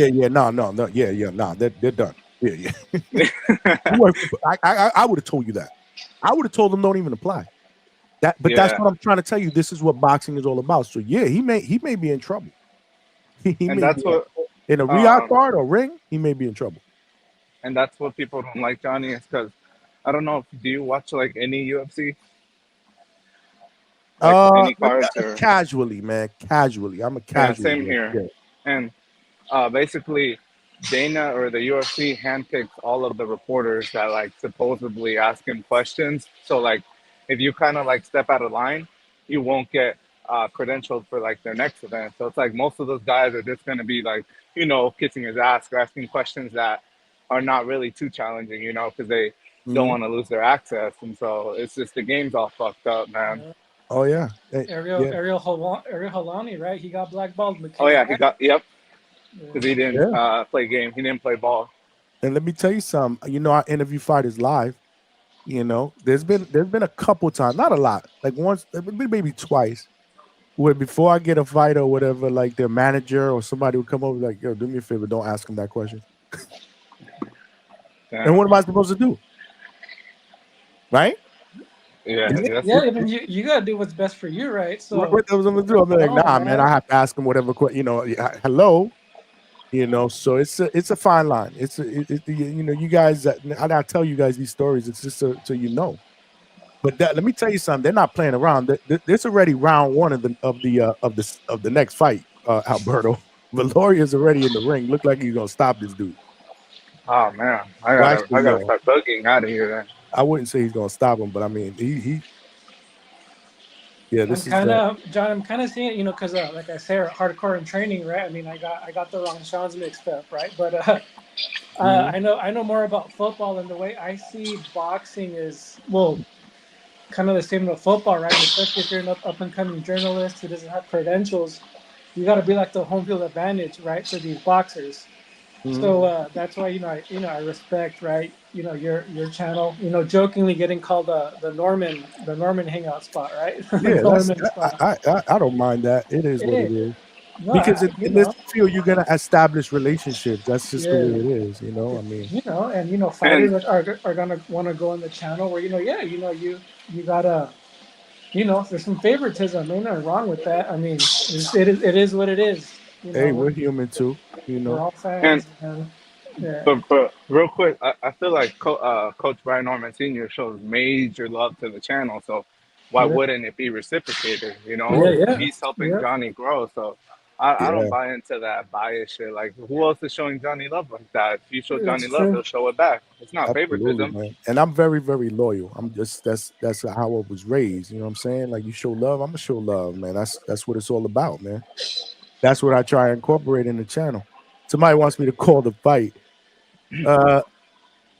they're done. Yeah. I would have told you that. I would have told them don't even apply. That's what I'm trying to tell you. This is what boxing is all about. So yeah, he may be in trouble. In a Riyadh card or ring, he may be in trouble. and that's what people don't like Johnny is because I don't know. Do you watch like any UFC, like any cards or? Casually, man, casually. I'm a Yeah, casual. same here. And basically, Dana or the UFC handpicks all of the reporters that like supposedly ask him questions. So like, if you kind of like step out of line, you won't get credentialed for like their next event. So it's like most of those guys are just gonna be like, kissing his ass or asking questions that are not really too challenging, because they don't want to lose their access. And so it's just the game's all fucked up, man. Yeah. Oh yeah. Ariel Helwani, right? He got blackballed. Oh yeah, McKenna. yep, because he didn't play game. He didn't play ball. And let me tell you something. I interview fighters live. There's been a couple times, not a lot, like once, maybe twice, where before I get a fight or whatever, like their manager or somebody would come over like, "Yo, do me a favor, don't ask him that question." And what am I supposed to do? Right? Yeah. I mean, you gotta do what's best for you, right? So what was I gonna do? I'm like, nah, man, I have to ask him whatever. Hello. So it's a fine line. You guys. I tell you guys these stories. It's just so But let me tell you something. They're not playing around. There's already round one of the next fight. Alberto Valoria's already in the ring. Look like he's gonna stop this dude. Oh man, I gotta start bugging out of here then. I wouldn't say he's gonna stop him, but I mean he. Yeah, this John. I'm kind of seeing it, because like I say, hardcore in training, right? I mean, I got the wrong Sean's mixed up, right? But I know more about football, and the way I see boxing is kind of the same with football, right? Especially if you're an up and coming journalist who doesn't have credentials, you got to be like the home field advantage, right, for these boxers. Mm-hmm. So that's why I respect, right, your channel, jokingly getting called the Norman Hangout spot, right? Yeah, I don't mind that. It is what it is. No, because in this field you're gonna establish relationships. That's just the way it is, I mean. And fighters are gonna want to go on the channel where you gotta, there's some favoritism. Ain't nothing wrong with that. I mean, it is what it is. Hey, we're human too, We're all fans. But real quick, I feel like Coach Brian Norman Sr. shows major love to the channel, so why wouldn't it be reciprocated? He's helping Johnny grow, so I don't buy into that bias shit. Like, who else is showing Johnny love like that? If you show Johnny love, he'll show it back. It's not favoritism. Man. And I'm very, very loyal. I'm just that's how I was raised. You know what I'm saying? Like, you show love, I'm gonna show love, man. That's what it's all about, man. That's what I try to incorporate in the channel. Somebody wants me to call the fight.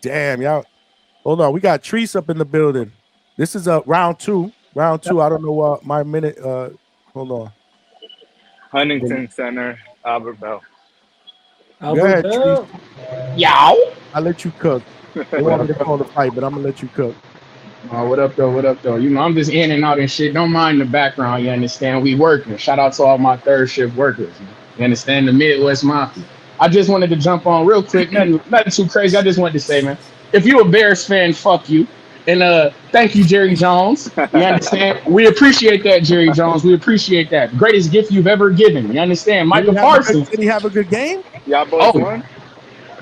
Damn, y'all. Hold on. We got Treese up in the building. This is round two. I don't know my minute. Hold on. Huntington Center, Albert Bell. Go ahead, Treese. Yow. I'll let you cook. They want me to call the fight, but I'm gonna let you cook. What up, though? I'm just in and out and shit. Don't mind the background, you understand? We working. Shout out to all my third shift workers. You understand? The Midwest Mafia. I just wanted to jump on real quick. Nothing too crazy. I just wanted to say, man, if you a Bears fan, fuck you. And thank you, Jerry Jones. You understand? We appreciate that, Jerry Jones. We appreciate that. Greatest gift you've ever given. You understand? Michael Parsons. Did he have a good game? Y'all both won?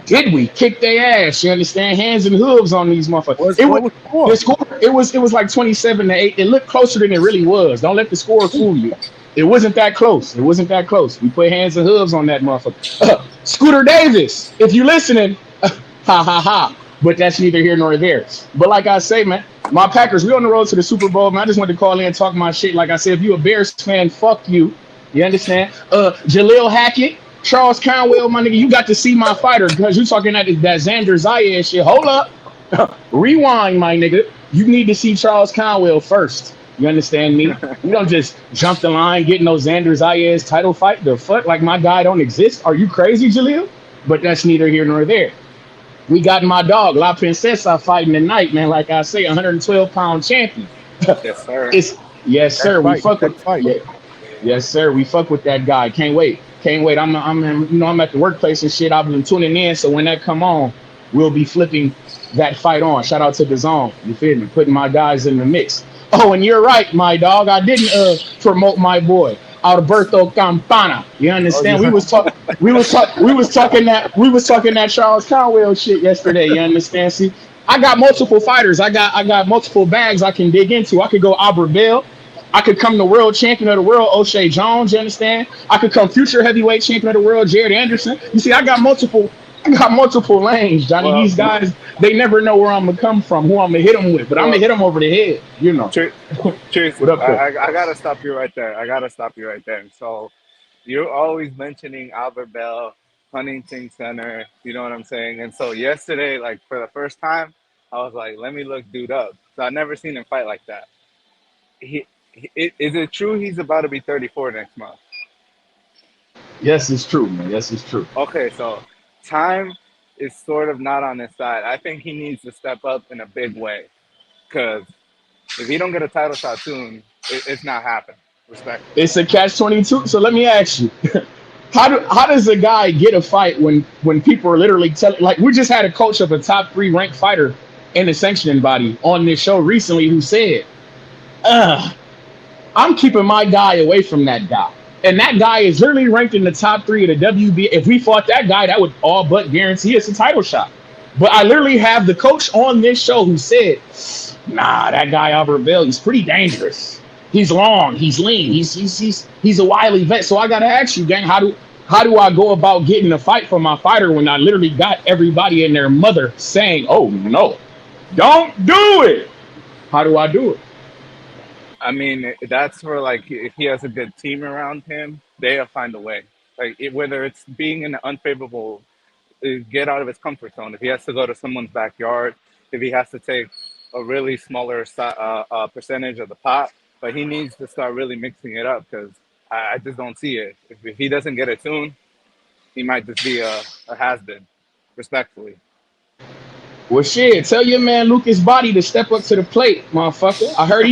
Did we kick their ass? You understand? Hands and hooves on these motherfuckers. It was like 27-8. It looked closer than it really was. Don't let the score fool you. It wasn't that close. We put hands and hooves on that motherfucker. Scooter Davis, if you listening, ha ha ha. But that's neither here nor there. But like I say, man, my Packers, we on the road to the Super Bowl, man. I just wanted to call in and talk my shit. Like I said, if you a Bears fan, fuck you. You understand? Jaleel Hackett, Charles Conwell, my nigga, you got to see my fighter because you talking that Xander Zayas shit. Hold up. Rewind, my nigga. You need to see Charles Conwell first. You understand me? You don't just jump the line, getting no Xander Zayas title fight. The fuck? Like my guy don't exist? Are you crazy, Jaleel? But that's neither here nor there. We got my dog, La Princesa, fighting tonight, man. Like I say, 112-pound champion. Yes, sir. Yes, sir. We fuck with fight. Yeah. Yes, sir. We fuck with that guy. Can't wait. I'm at the workplace and shit. I've been tuning in, so when that come on, we'll be flipping that fight on. Shout out to DAZN. You feel me? Putting my guys in the mix. Oh, and you're right, my dog. I didn't promote my boy. Alberto Campana. You understand? yeah. We was talking that Charles Conwell shit yesterday. You understand? See, I got multiple fighters. I got multiple bags I can dig into. I could go Albert Bell. I could come the world champion of the world, O'Shea Jones. You understand? I could come future heavyweight champion of the world, Jared Anderson. You see, I got multiple. I got multiple lanes, Johnny. Well, These guys, they never know where I'm gonna come from, who I'm gonna hit them with, but I'm gonna well, hit them over the head. You know. Chase, What up, though? I gotta stop you right there. I gotta stop you right there. So you're always mentioning Albert Bell, Huntington Center. You know what I'm saying? And so yesterday, like for the first time, I was like, let me look dude up. So I've never seen him fight like that. Is it true he's about to be 34 next month? Yes, it's true, man. Yes, it's true. Okay, so time is sort of not on his side. I think he needs to step up in a big way because if he don't get a title shot soon, it's not happening. Respectfully. It's a catch-22. So let me ask you, how does a guy get a fight when people are literally telling, like, we just had a coach of a top 3 ranked fighter in the sanctioning body on this show recently who said, I'm keeping my guy away from that guy. And that guy is literally ranked in the top 3 of the WB. If we fought that guy, that would all but guarantee us a title shot. But I literally have the coach on this show who said, nah, that guy Albert Bell, he's pretty dangerous. He's long, he's lean, he's a wily vet. So I gotta ask you, gang, how do I go about getting a fight for my fighter when I literally got everybody and their mother saying, oh no, don't do it? How do I do it? I mean, that's where, like, if he has a good team around him, they'll find a way. Like, whether it's being in an unfavorable, get out of his comfort zone. If he has to go to someone's backyard, if he has to take a really smaller percentage of the pot, but he needs to start really mixing it up because I just don't see it. If he doesn't get it soon, he might just be a has-been, respectfully. Well, shit, tell your man Lucas Body to step up to the plate, motherfucker. I heard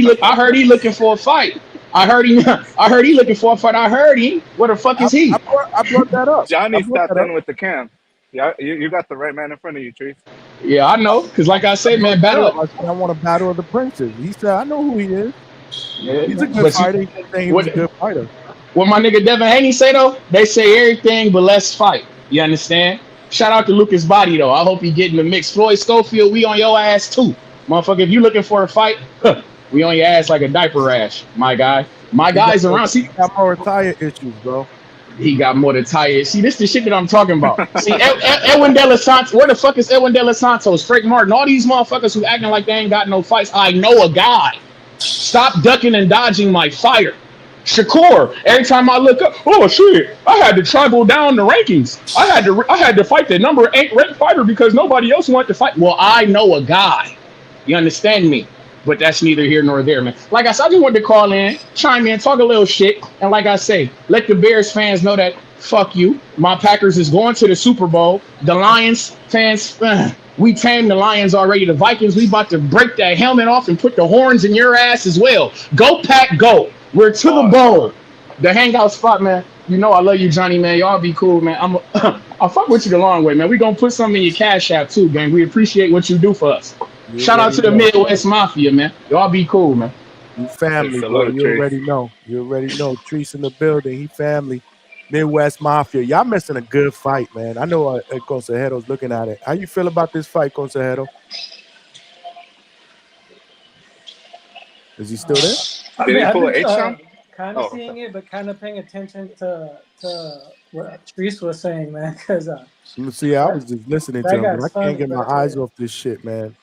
he looking for a fight. I heard he looking for a fight. I heard he. Where the fuck is he? I brought that up. Johnny stepped in with the camp. Yeah, you got the right man in front of you, Trees. Yeah, I know. Cause like I say, man, I want a battle of the princes. He said, I know who he is. Yeah, he's a good fighter. He's saying he was a good fighter. What my nigga Devin Haney say though? They say everything but let's fight. You understand? Shout out to Lucas Body though. I hope he getting the mix. Floyd Schofield, we on your ass too, motherfucker. If you looking for a fight, we on your ass like a diaper rash, my guy. My guy's around. See, got more tire issues, bro. He got more than tires. See, this is the shit that I'm talking about. See, Edwin De Los Santos. Where the fuck is Edwin De Los Santos? Frank Martin. All these motherfuckers who acting like they ain't got no fights. I know a guy. Stop ducking and dodging my fire. Shakur, every time I look up, oh shit, I had to travel down the rankings. I had to fight the number 8 ranked fighter because nobody else wanted to fight. Well, I know a guy. You understand me? But that's neither here nor there, man. Like I said, I just wanted to call in, chime in, talk a little shit, and like I say, let the Bears fans know that fuck you. My Packers is going to the Super Bowl. The Lions fans, we tamed the Lions already. The Vikings, we about to break that helmet off and put the horns in your ass as well. Go Pack, go. We're to the bowl. The Hangout spot, man. You know I love you, Johnny, man. Y'all be cool, man. I'll fuck with you the long way, man. We gonna put something in your cash app too, gang. We appreciate what you do for us. Shout out to the Midwest Mafia, man. Y'all be cool, man. You family, bro. You already know. You already know. Treese in the building. He family. Midwest Mafia. Y'all missing a good fight, man. I know Consejero's looking at it. How you feel about this fight, Consejero? Is he still there? Did he pull an H-Shot? Kind of seeing it, but kind of paying attention to what Treese was saying, man. Because see, I was just listening to him. I can't get my eyes off this shit, man.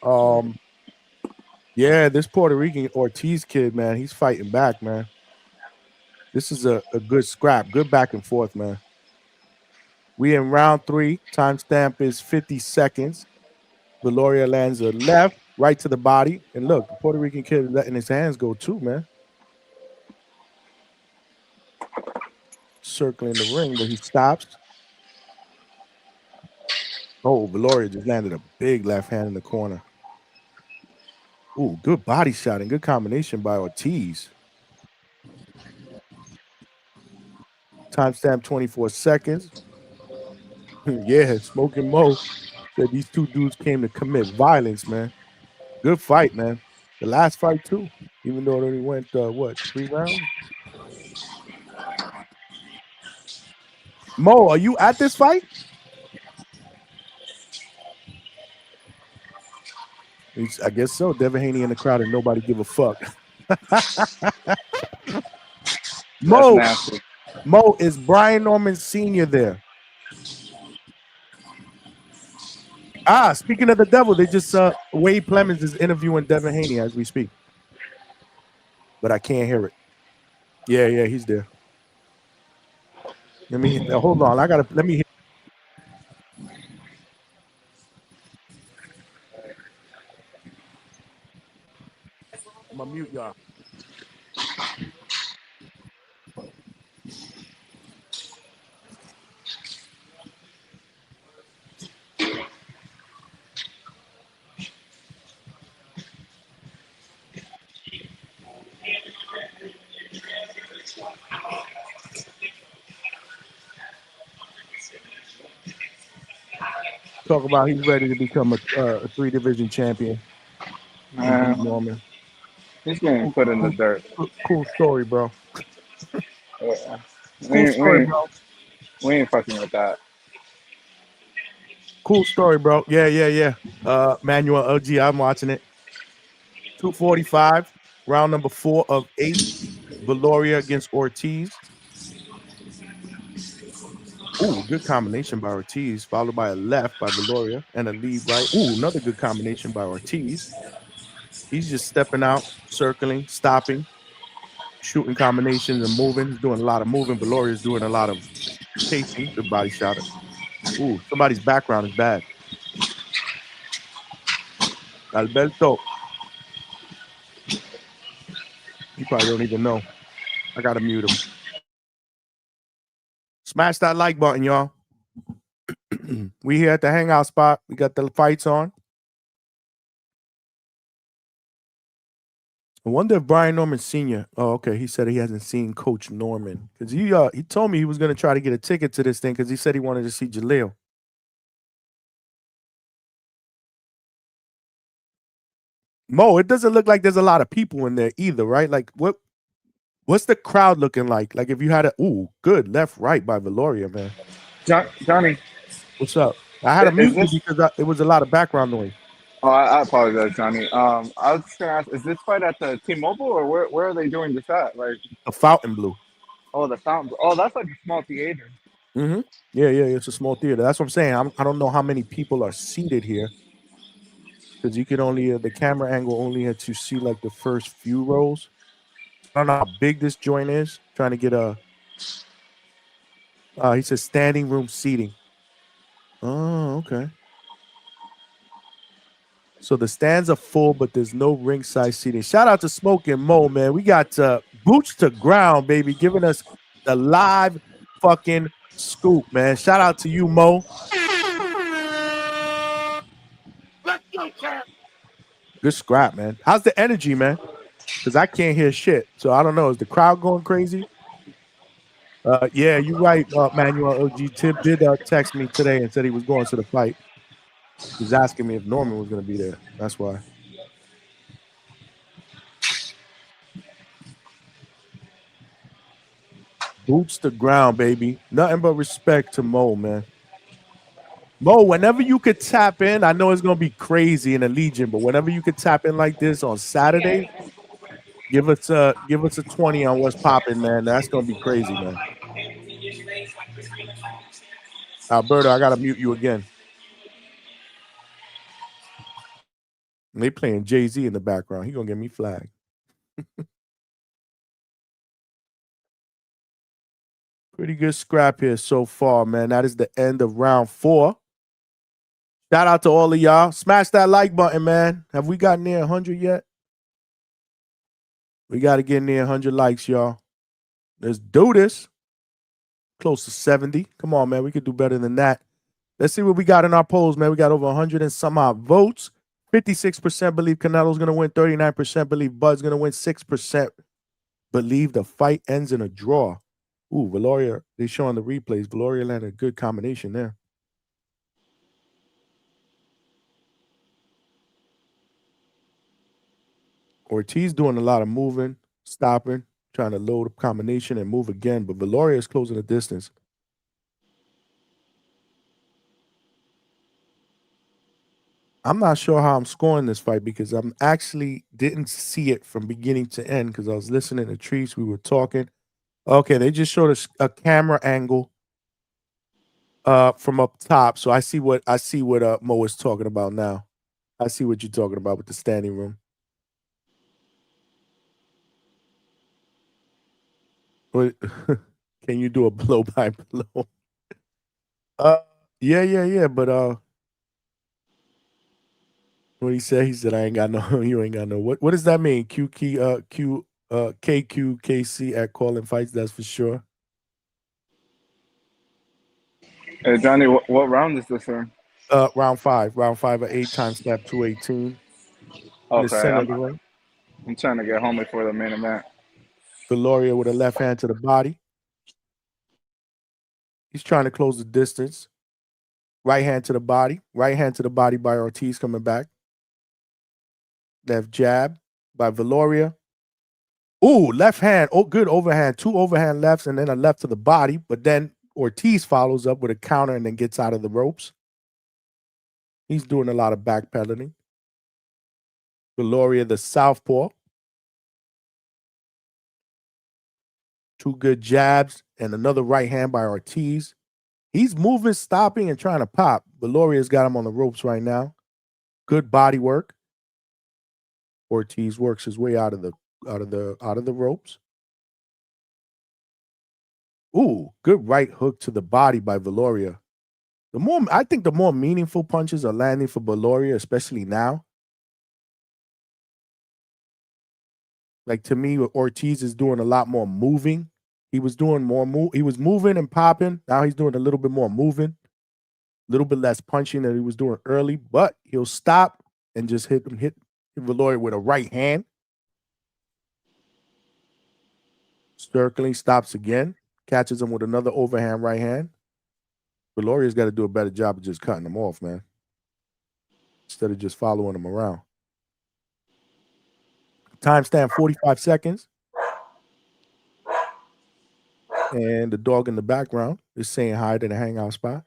Yeah, this Puerto Rican Ortiz kid, man, he's fighting back, man. This is a good scrap, good back and forth, man. We in round 3. Timestamp is 50 seconds. Valoria lands a left, right to the body. And look, the Puerto Rican kid is letting his hands go too, man. Circling the ring, but he stops. Oh, Valoria just landed a big left hand in the corner. Ooh, good body shot and good combination by Ortiz. Timestamp 24 seconds. Yeah, Smoking Mo said these two dudes came to commit violence, man. Good fight, man. The last fight, too. Even though it only went, 3 rounds? Mo, are you at this fight? I guess so. Devin Haney in the crowd and nobody give a fuck. Mo, Mo, is Brian Norman Sr. there? Speaking of the devil, they just Wade Clemens is interviewing Devin Haney as we speak. But I can't hear it. Yeah, he's there. Let me hold on. Let me hear. I'm gonna mute y'all. Talk about he's ready to become a 3-division champion. Norman. He's getting put in the dirt. Cool story, bro. Yeah. Cool story, bro. We ain't fucking with that. Cool story, bro. Yeah. Manuel LG, I'm watching it. 245, round number 4 of 8. Valoria against Ortiz. Ooh, good combination by Ortiz, followed by a left by Valoria and a lead right. Ooh, another good combination by Ortiz. He's just stepping out, circling, stopping, shooting combinations and moving. He's doing a lot of moving. Valoria's doing a lot of chasing. Good body shot. Ooh, somebody's background is bad. Alberto. You probably don't even know. I gotta mute him. Smash that like button, y'all. We here at the Hangout spot. We got the fights on. I wonder if Brian Norman Sr. Oh, okay. He said he hasn't seen Coach Norman because he told me he was gonna try to get a ticket to this thing because he said he wanted to see Jaleel. Mo, it doesn't look like there's a lot of people in there either, right? Like what's the crowd looking like? Like if you had good left right by Valoria, man. Johnny, what's up? I had to mute you because it was a lot of background noise. Oh, I apologize, Johnny. I was just gonna ask, is this fight at the T-Mobile or where are they doing this at? Like a Fountain Blue. Oh, the Fountain. Oh, that's like a small theater. Mm-hmm. Yeah. It's a small theater. That's what I'm saying. I don't know how many people are seated here because you could only the camera angle only had to see like the first few rows. I don't know how big this joint is. Trying to get a. He says standing room seating. Oh, okay. So the stands are full, but there's no ringside seating. Shout out to Smoke and Mo, man. We got boots to ground, baby, giving us the live fucking scoop, man. Shout out to you, Mo. Let's go, champ. Good scrap, man. How's the energy, man? Because I can't hear shit. So I don't know. Is the crowd going crazy? Yeah, you're right, Manuel OG. Tip did text me today and said he was going to the fight. He was asking me if Norman was going to be there. That's why. Boots to ground, baby. Nothing but respect to Mo, man. Mo, whenever you could tap in, I know it's going to be crazy in the Legion, but whenever you could tap in like this on Saturday, give us a 20 on what's popping, man. That's going to be crazy, man. Alberto, I got to mute you again. And they playing Jay-Z in the background. He going to get me flagged. Pretty good scrap here so far, man. That is the end of round 4. Shout out to all of y'all. Smash that like button, man. Have we gotten near 100 yet? We got to get near 100 likes, y'all. Let's do this. Close to 70. Come on, man. We could do better than that. Let's see what we got in our polls, man. We got over 100 and some odd votes. 56% believe Canelo's going to win. 39% believe Bud's going to win. 6% believe the fight ends in a draw. Ooh, Valoria, they showing the replays. Valoria landed a good combination there. Ortiz doing a lot of moving, stopping, trying to load a combination and move again, but Valoria is closing the distance. I'm not sure how I'm scoring this fight because I'm actually didn't see it from beginning to end because I was listening to Trees. We were talking. Okay, they just showed us a camera angle from up top. So I see what Mo is talking about now. I see what you're talking about with the standing room. What can you do a blow by blow? Yeah. But what he said? He said, "I ain't got no. You ain't got no. What does that mean? KC at calling fights. That's for sure. Hey Johnny, what round is this in? Round five at 8 snap 218 in the Okay, center of the ring. I'm trying to get home before the main event. Valoria with a left hand to the body. He's trying to close the distance. Right hand to the body. Right hand to the body by Ortiz coming back. Left jab by Valoria. Ooh, left hand. Oh, good overhand. 2 overhand lefts and then a left to the body. But then Ortiz follows up with a counter and then gets out of the ropes. He's doing a lot of backpedaling. Valoria, the southpaw. 2 good jabs and another right hand by Ortiz. He's moving, stopping, and trying to pop. Valoria's got him on the ropes right now. Good body work. Ortiz works his way out of the ropes. Ooh, good right hook to the body by Valoria. I think the more meaningful punches are landing for Valoria, especially now. Like to me, Ortiz is doing a lot more moving. He was doing more he was moving and popping. Now he's doing a little bit more moving, a little bit less punching than he was doing early, but he'll stop and just hit Valoria with a right hand. Circling, stops again, catches him with another overhand right hand. Valoria's got to do a better job of just cutting him off, man, instead of just following him around. Timestamp 45 seconds. And the dog in the background is saying hi to the hangout spot.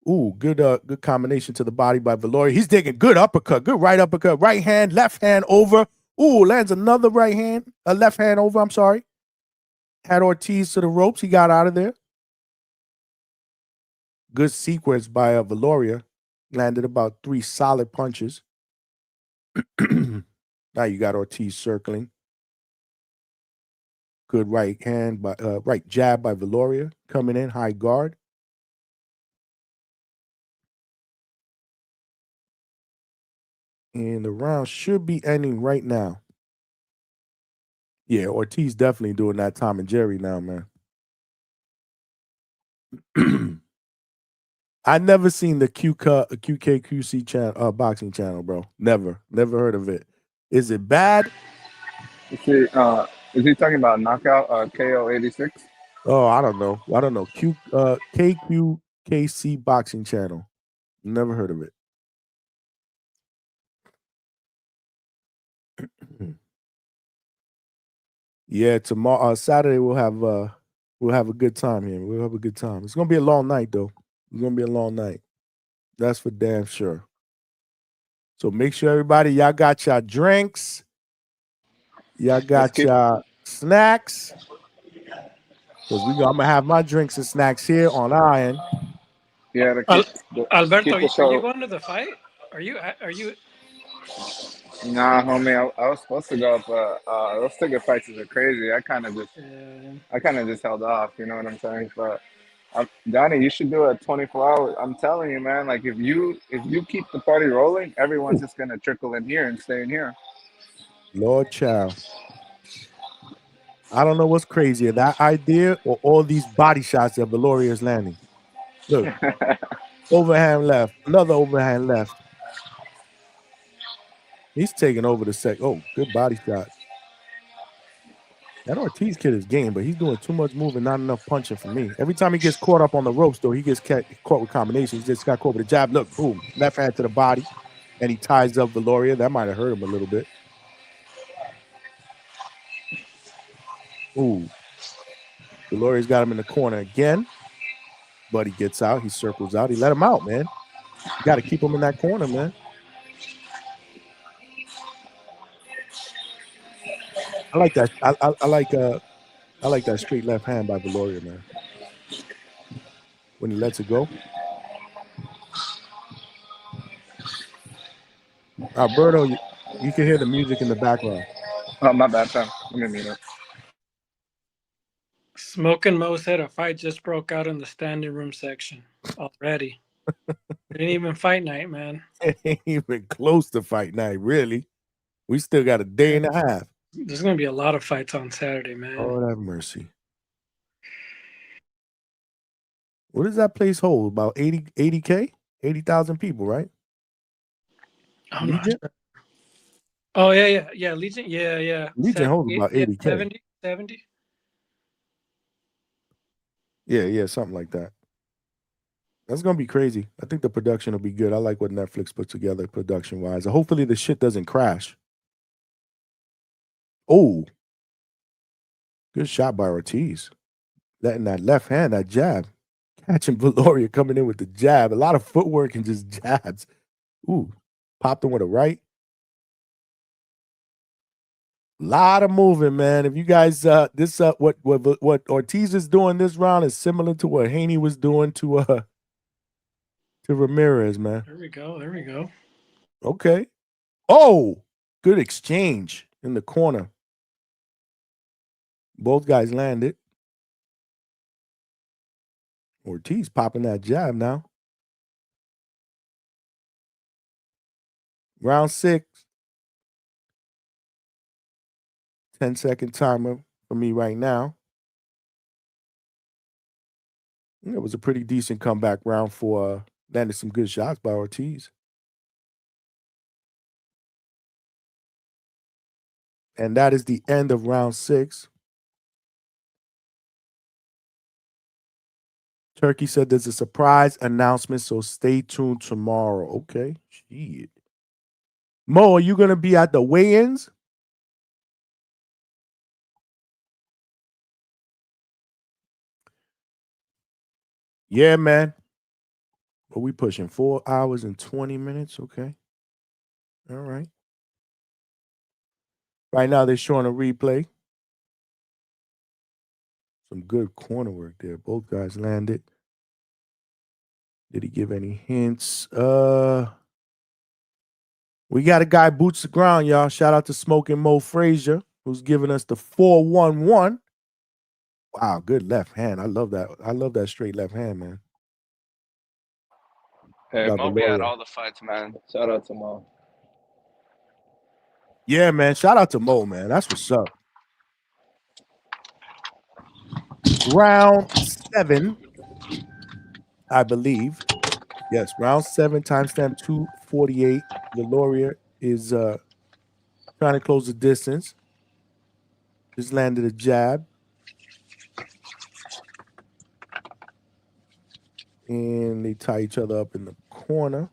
Ooh, good combination to the body by Valoria. He's digging good uppercut, good right uppercut, right hand, left hand over. Ooh, lands another right hand, a left hand over, I'm sorry. Had Ortiz to the ropes. He got out of there. Good sequence by Valoria. Landed about 3 solid punches. Now you got Ortiz circling. Good right hand by right jab by Valoria. Coming in, high guard. And the round should be ending right now. Yeah, Ortiz definitely doing that Tom and Jerry now, man. I never seen the QKQC channel, boxing channel, bro. Never heard of it. Is it bad? Is he talking about Knockout KO 86? Oh, I don't know. KQKC boxing channel. Never heard of it. Yeah, tomorrow Saturday we'll have a good time here. We'll have a good time. It's gonna be a long night though. It's gonna be a long night. That's for damn sure. So make sure everybody, y'all got your drinks. Y'all got your snacks. Because I'm gonna have my drinks and snacks here on our end. Yeah, Alberto, are you going to the fight? Are you? Nah, homie, I was supposed to go, but those ticket prices are crazy. I kind of just held off. You know what I'm saying? But Johnny, you should do a 24-hour. I'm telling you, man. Like if you keep the party rolling, everyone's just gonna trickle in here and stay in here. Lord child. I don't know what's crazier, that idea or all these body shots that Valoria is landing. Look, overhand left, another overhand left. He's taking over the set. Oh, good body shot. That Ortiz kid is game, but he's doing too much moving, not enough punching for me. Every time he gets caught up on the ropes, though, he gets caught with combinations. He just got caught with a jab. Look, boom, left hand to the body, and he ties up Valoria. That might have hurt him a little bit. Ooh. Valoria's got him in the corner again. But he gets out. He circles out. He let him out, man. You got to keep him in that corner, man. I like that. I like that straight left hand by Valoria, man. When he lets it go. Alberto, you can hear the music in the background. Oh, my bad, fam. Let me mute it. Smoke and Mo said a fight just broke out in the standing room section already. It didn't even fight night, man. It ain't even close to fight night, really. We still got a day and a half. There's going to be a lot of fights on Saturday, man. Oh, have mercy. What does that place hold? About 80K? 80,000 people, right? Legion? Oh, yeah. Legion? Yeah. Legion holds about 80K. 70? Yeah, something like that. That's going to be crazy. I think the production will be good. I like what Netflix put together production-wise. Hopefully the shit doesn't crash. Oh. Good shot by Ortiz. Letting that left hand, that jab. Catching Valoria coming in with the jab. A lot of footwork and just jabs. Ooh. Popped him with a right. Lot of moving, man. If you guys, what Ortiz is doing this round is similar to what Haney was doing to Ramirez, man. There we go. Okay. Oh, good exchange in the corner. Both guys landed. Ortiz popping that jab now. Round 6. 10-second timer for me right now. It was a pretty decent comeback round for landed some good shots by Ortiz. And that is the end of round 6. Turkey said there's a surprise announcement, so stay tuned tomorrow. Okay. Shit. Mo, are you going to be at the weigh-ins? Yeah, man. Are we pushing 4 hours and 20 minutes? Okay. All right. Right now, they're showing a replay. Some good corner work there. Both guys landed. Did he give any hints? We got a guy boots the ground, y'all. Shout out to Smoking Mo Frazier, who's giving us the 4-1-1. Wow, good left hand. I love that. I love that straight left hand, man. Hey, Mo be at all the fights, man. Shout out to Mo. Yeah, man. Shout out to Mo, man. That's what's up. Round 7, I believe. Yes, round 7, timestamp 2:48. Valoria is trying to close the distance. Just landed a jab. And they tie each other up in the corner.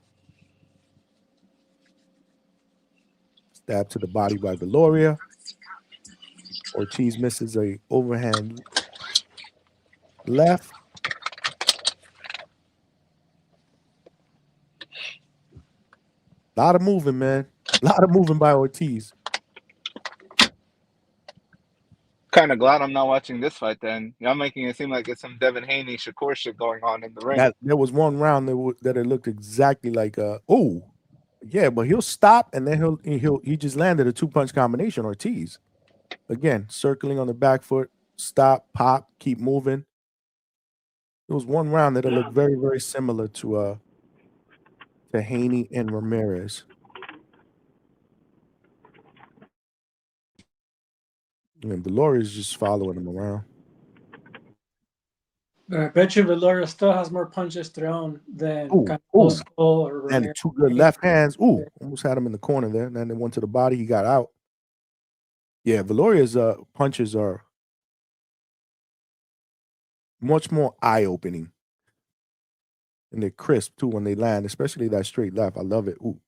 Stab to the body by Valoria. Ortiz misses a overhand left. A lot of moving, man. A lot of moving by Ortiz. Kind of glad I'm not watching this fight then. Y'all making it seem like it's some Devin Haney, Shakur shit going on in the ring. There was one round that it looked exactly like yeah, but he'll stop and then he just landed a 2-punch combination, Ortiz. Again, circling on the back foot, stop, pop, keep moving. There was one round that it looked very, very similar to Haney and Ramirez. And Valoria's just following him around. I bet you Valoria still has more punches thrown than Canelo Skull or Ramirez. And 2 good left hands. Ooh, almost had him in the corner there. And then they went to the body. He got out. Yeah, Valoria's punches are much more eye-opening. And they're crisp, too, when they land, especially that straight left. I love it. Ooh.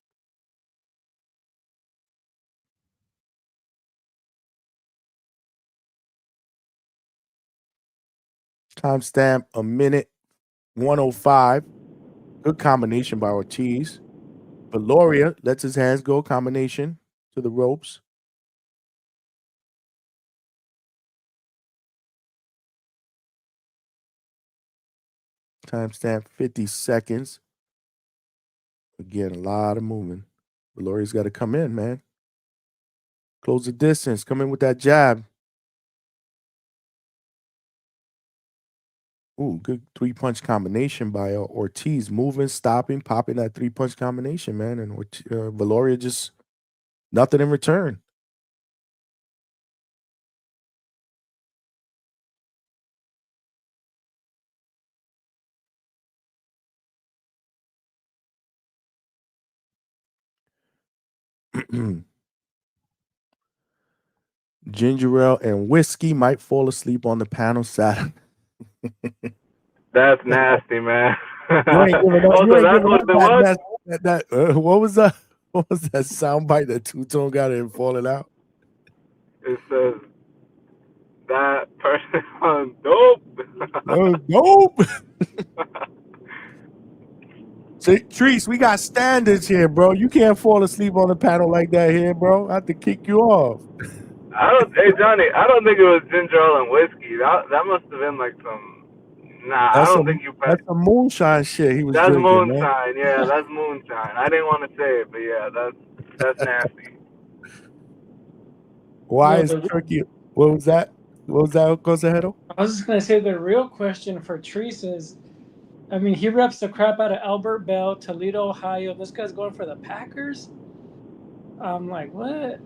Timestamp 1 minute 105. Good combination by Ortiz. Valoria lets his hands go. Combination to the ropes. Timestamp 50 seconds. Again, a lot of movement. Valoria's got to come in, man. Close the distance. Come in with that jab. Ooh, good 3-punch combination by Ortiz. Moving, stopping, popping that 3-punch combination, man. And Valoria just nothing in return. Ginger ale and whiskey might fall asleep on the panel Saturday. That's nasty, man. You ain't giving up. Also, that's what the what? What was that? What was that soundbite that Two-Tone got in falling out? It says that person on dope. Dope. See, Treese, we got standards here, bro. You can't fall asleep on the panel like that here, bro. I have to kick you off. Hey Johnny, I don't think it was ginger ale and whiskey. That must have been like some. Nah, I don't think you. That's some moonshine shit he was That's drinking, moonshine. man. Yeah, that's moonshine. I didn't want to say it, but yeah, that's nasty. Why is turkey? What was that? What was that, Cosejero? I was just gonna say the real question for Treese is, I mean, he reps the crap out of Albert Bell, Toledo, Ohio. This guy's going for the Packers. I'm like, what?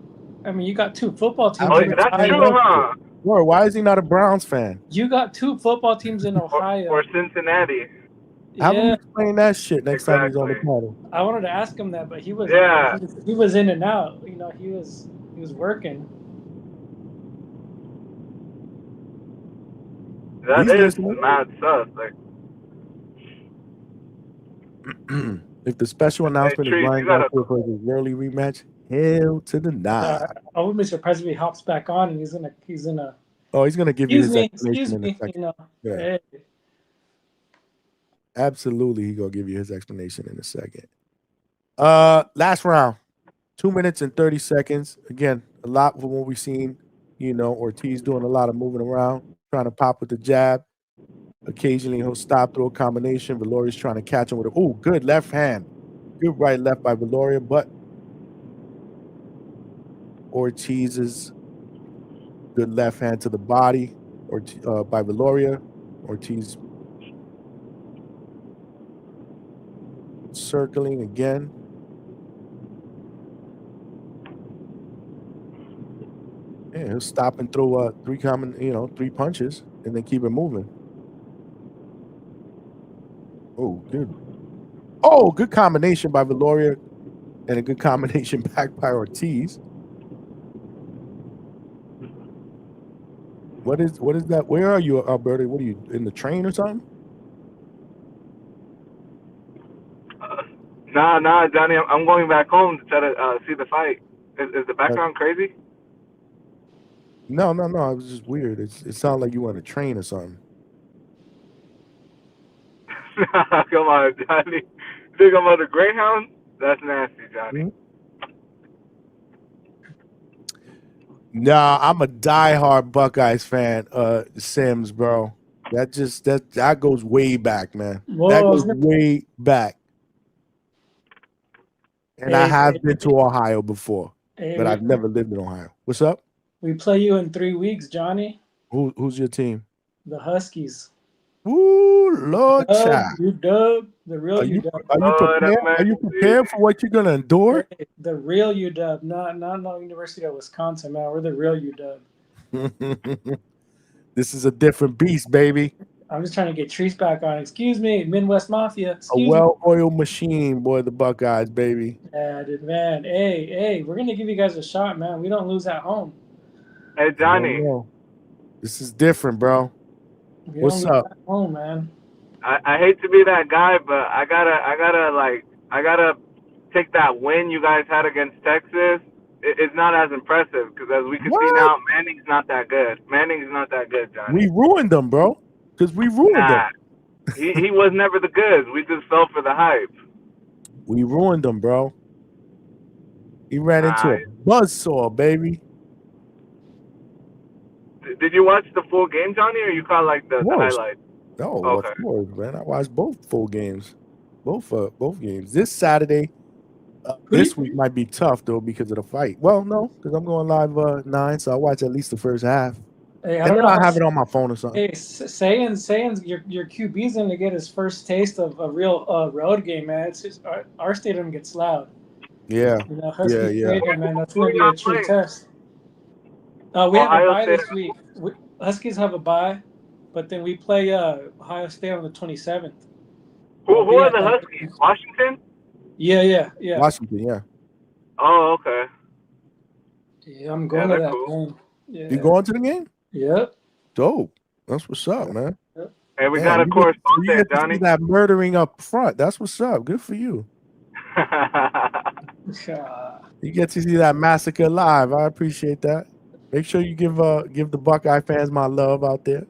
I mean, you got 2 football teams. That's true, huh? Bro, why is he not a Browns fan? You got 2 football teams in Ohio. Or Cincinnati. Have him explain that shit next time he's on the panel. I wanted to ask him that, but he was he was in and out. You know, he was working. That is mad sus. Like, if the special announcement is Ryan Garfield for his early rematch, hell to the nah. I wouldn't be surprised if he hops back on and he's gonna. Oh, he's gonna give you his explanation in a second. You know, yeah. hey. Absolutely, he's gonna give you his explanation in a second. Last round, 2 minutes and 30 seconds. Again, a lot from what we've seen. You know, Ortiz doing a lot of moving around, trying to pop with the jab. Occasionally, he'll stop, throw a combination. Valoria's trying to catch him with a good left hand. Good right, left by Valoria, but Ortiz's good left hand to the body by Valoria. Ortiz circling again. Yeah, he'll stop and throw 3 punches and then keep it moving. Oh, good. Oh, good combination by Valoria and a good combination back by Ortiz. What is that? Where are you, Alberto? What are you, in the train or something? Nah, Johnny. I'm going back home to try to see the fight. Is the background crazy? No. It was just weird. It sounded like you were on a train or something. Come on, Johnny. You think I'm on a Greyhound? That's nasty, Johnny. Nah, I'm a diehard Buckeyes fan, Sims, bro. That goes way back, man. Whoa, that goes way back. And I have been to Ohio before, but I've never lived in Ohio. What's up? We play you in 3 weeks, Johnny. Who's your team? The Huskies. Ooh, Lord, child. UW, the real UW. Are you prepared for what you're gonna endure? Hey, the real UW, not University of Wisconsin, man. We're the real UW. This is a different beast, baby. I'm just trying to get Treese back on. Excuse me, Midwest Mafia. A well-oiled machine, boy. The Buckeyes, baby. Yeah, man. Hey, we're gonna give you guys a shot, man. We don't lose at home. Hey, Johnny. This is different, bro. What's up? Oh man. I hate to be that guy, but I gotta take that win you guys had against Texas. It's not as impressive because as we can see now, Manning's not that good. Manning's not that good, Johnny. We ruined them, bro. Because we ruined them. He was never the goods. We just fell for the hype. We ruined him, bro. He ran into a buzzsaw, baby. Did you watch the full game, Johnny, or you caught like the highlights? No, of course, man. I watched both full games, both games. This Saturday, this week might be tough though because of the fight. Well, no, because I'm going live 9, so I watch at least the first half, Hey, I and don't then know. I'll have it on my phone or something. Hey, Sayan's your QB's gonna get his first taste of a real road game, man. It's just, our stadium gets loud. Yeah, You know, Husky yeah. Stadium, man. That's gonna be a true test. We have a bye this week. Huskies have a bye, but then we play Ohio State on the 27th. Who are the Huskies? Washington? Yeah. Washington, yeah. Oh, okay. Yeah, I'm going to that game. Yeah. You going to the game? Yep. Dope. That's what's up, man. Yep. Hey, we got a correspondent, Johnny. That murdering up front. That's what's up. Good for you. You get to see that massacre live. I appreciate that. Make sure you give the Buckeye fans my love out there.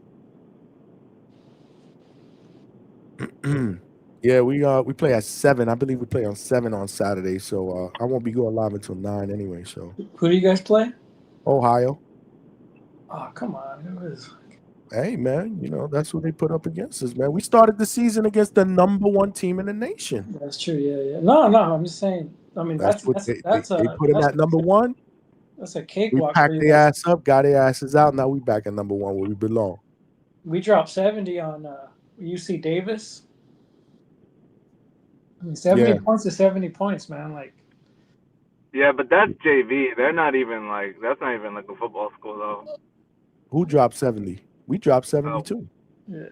Yeah, we play at 7. I believe we play on 7 on Saturday. So I won't be going live until 9 anyway. So who do you guys play? Ohio. Oh, come on. Who is? Hey man, you know that's what they put up against us, man. We started the season against the #1 team in the nation. That's true. Yeah. No. I'm just saying. I mean, that's what they put them at #1. That's a cakewalk. We packed their ass up, got their asses out. Now we back at #1 where we belong. We dropped 70 on UC Davis. I mean, 70 points to 70 points, man. Like. Yeah, but that's JV. They're not even like that's not even like a football school though. Who dropped 70? We dropped 72. Yeah.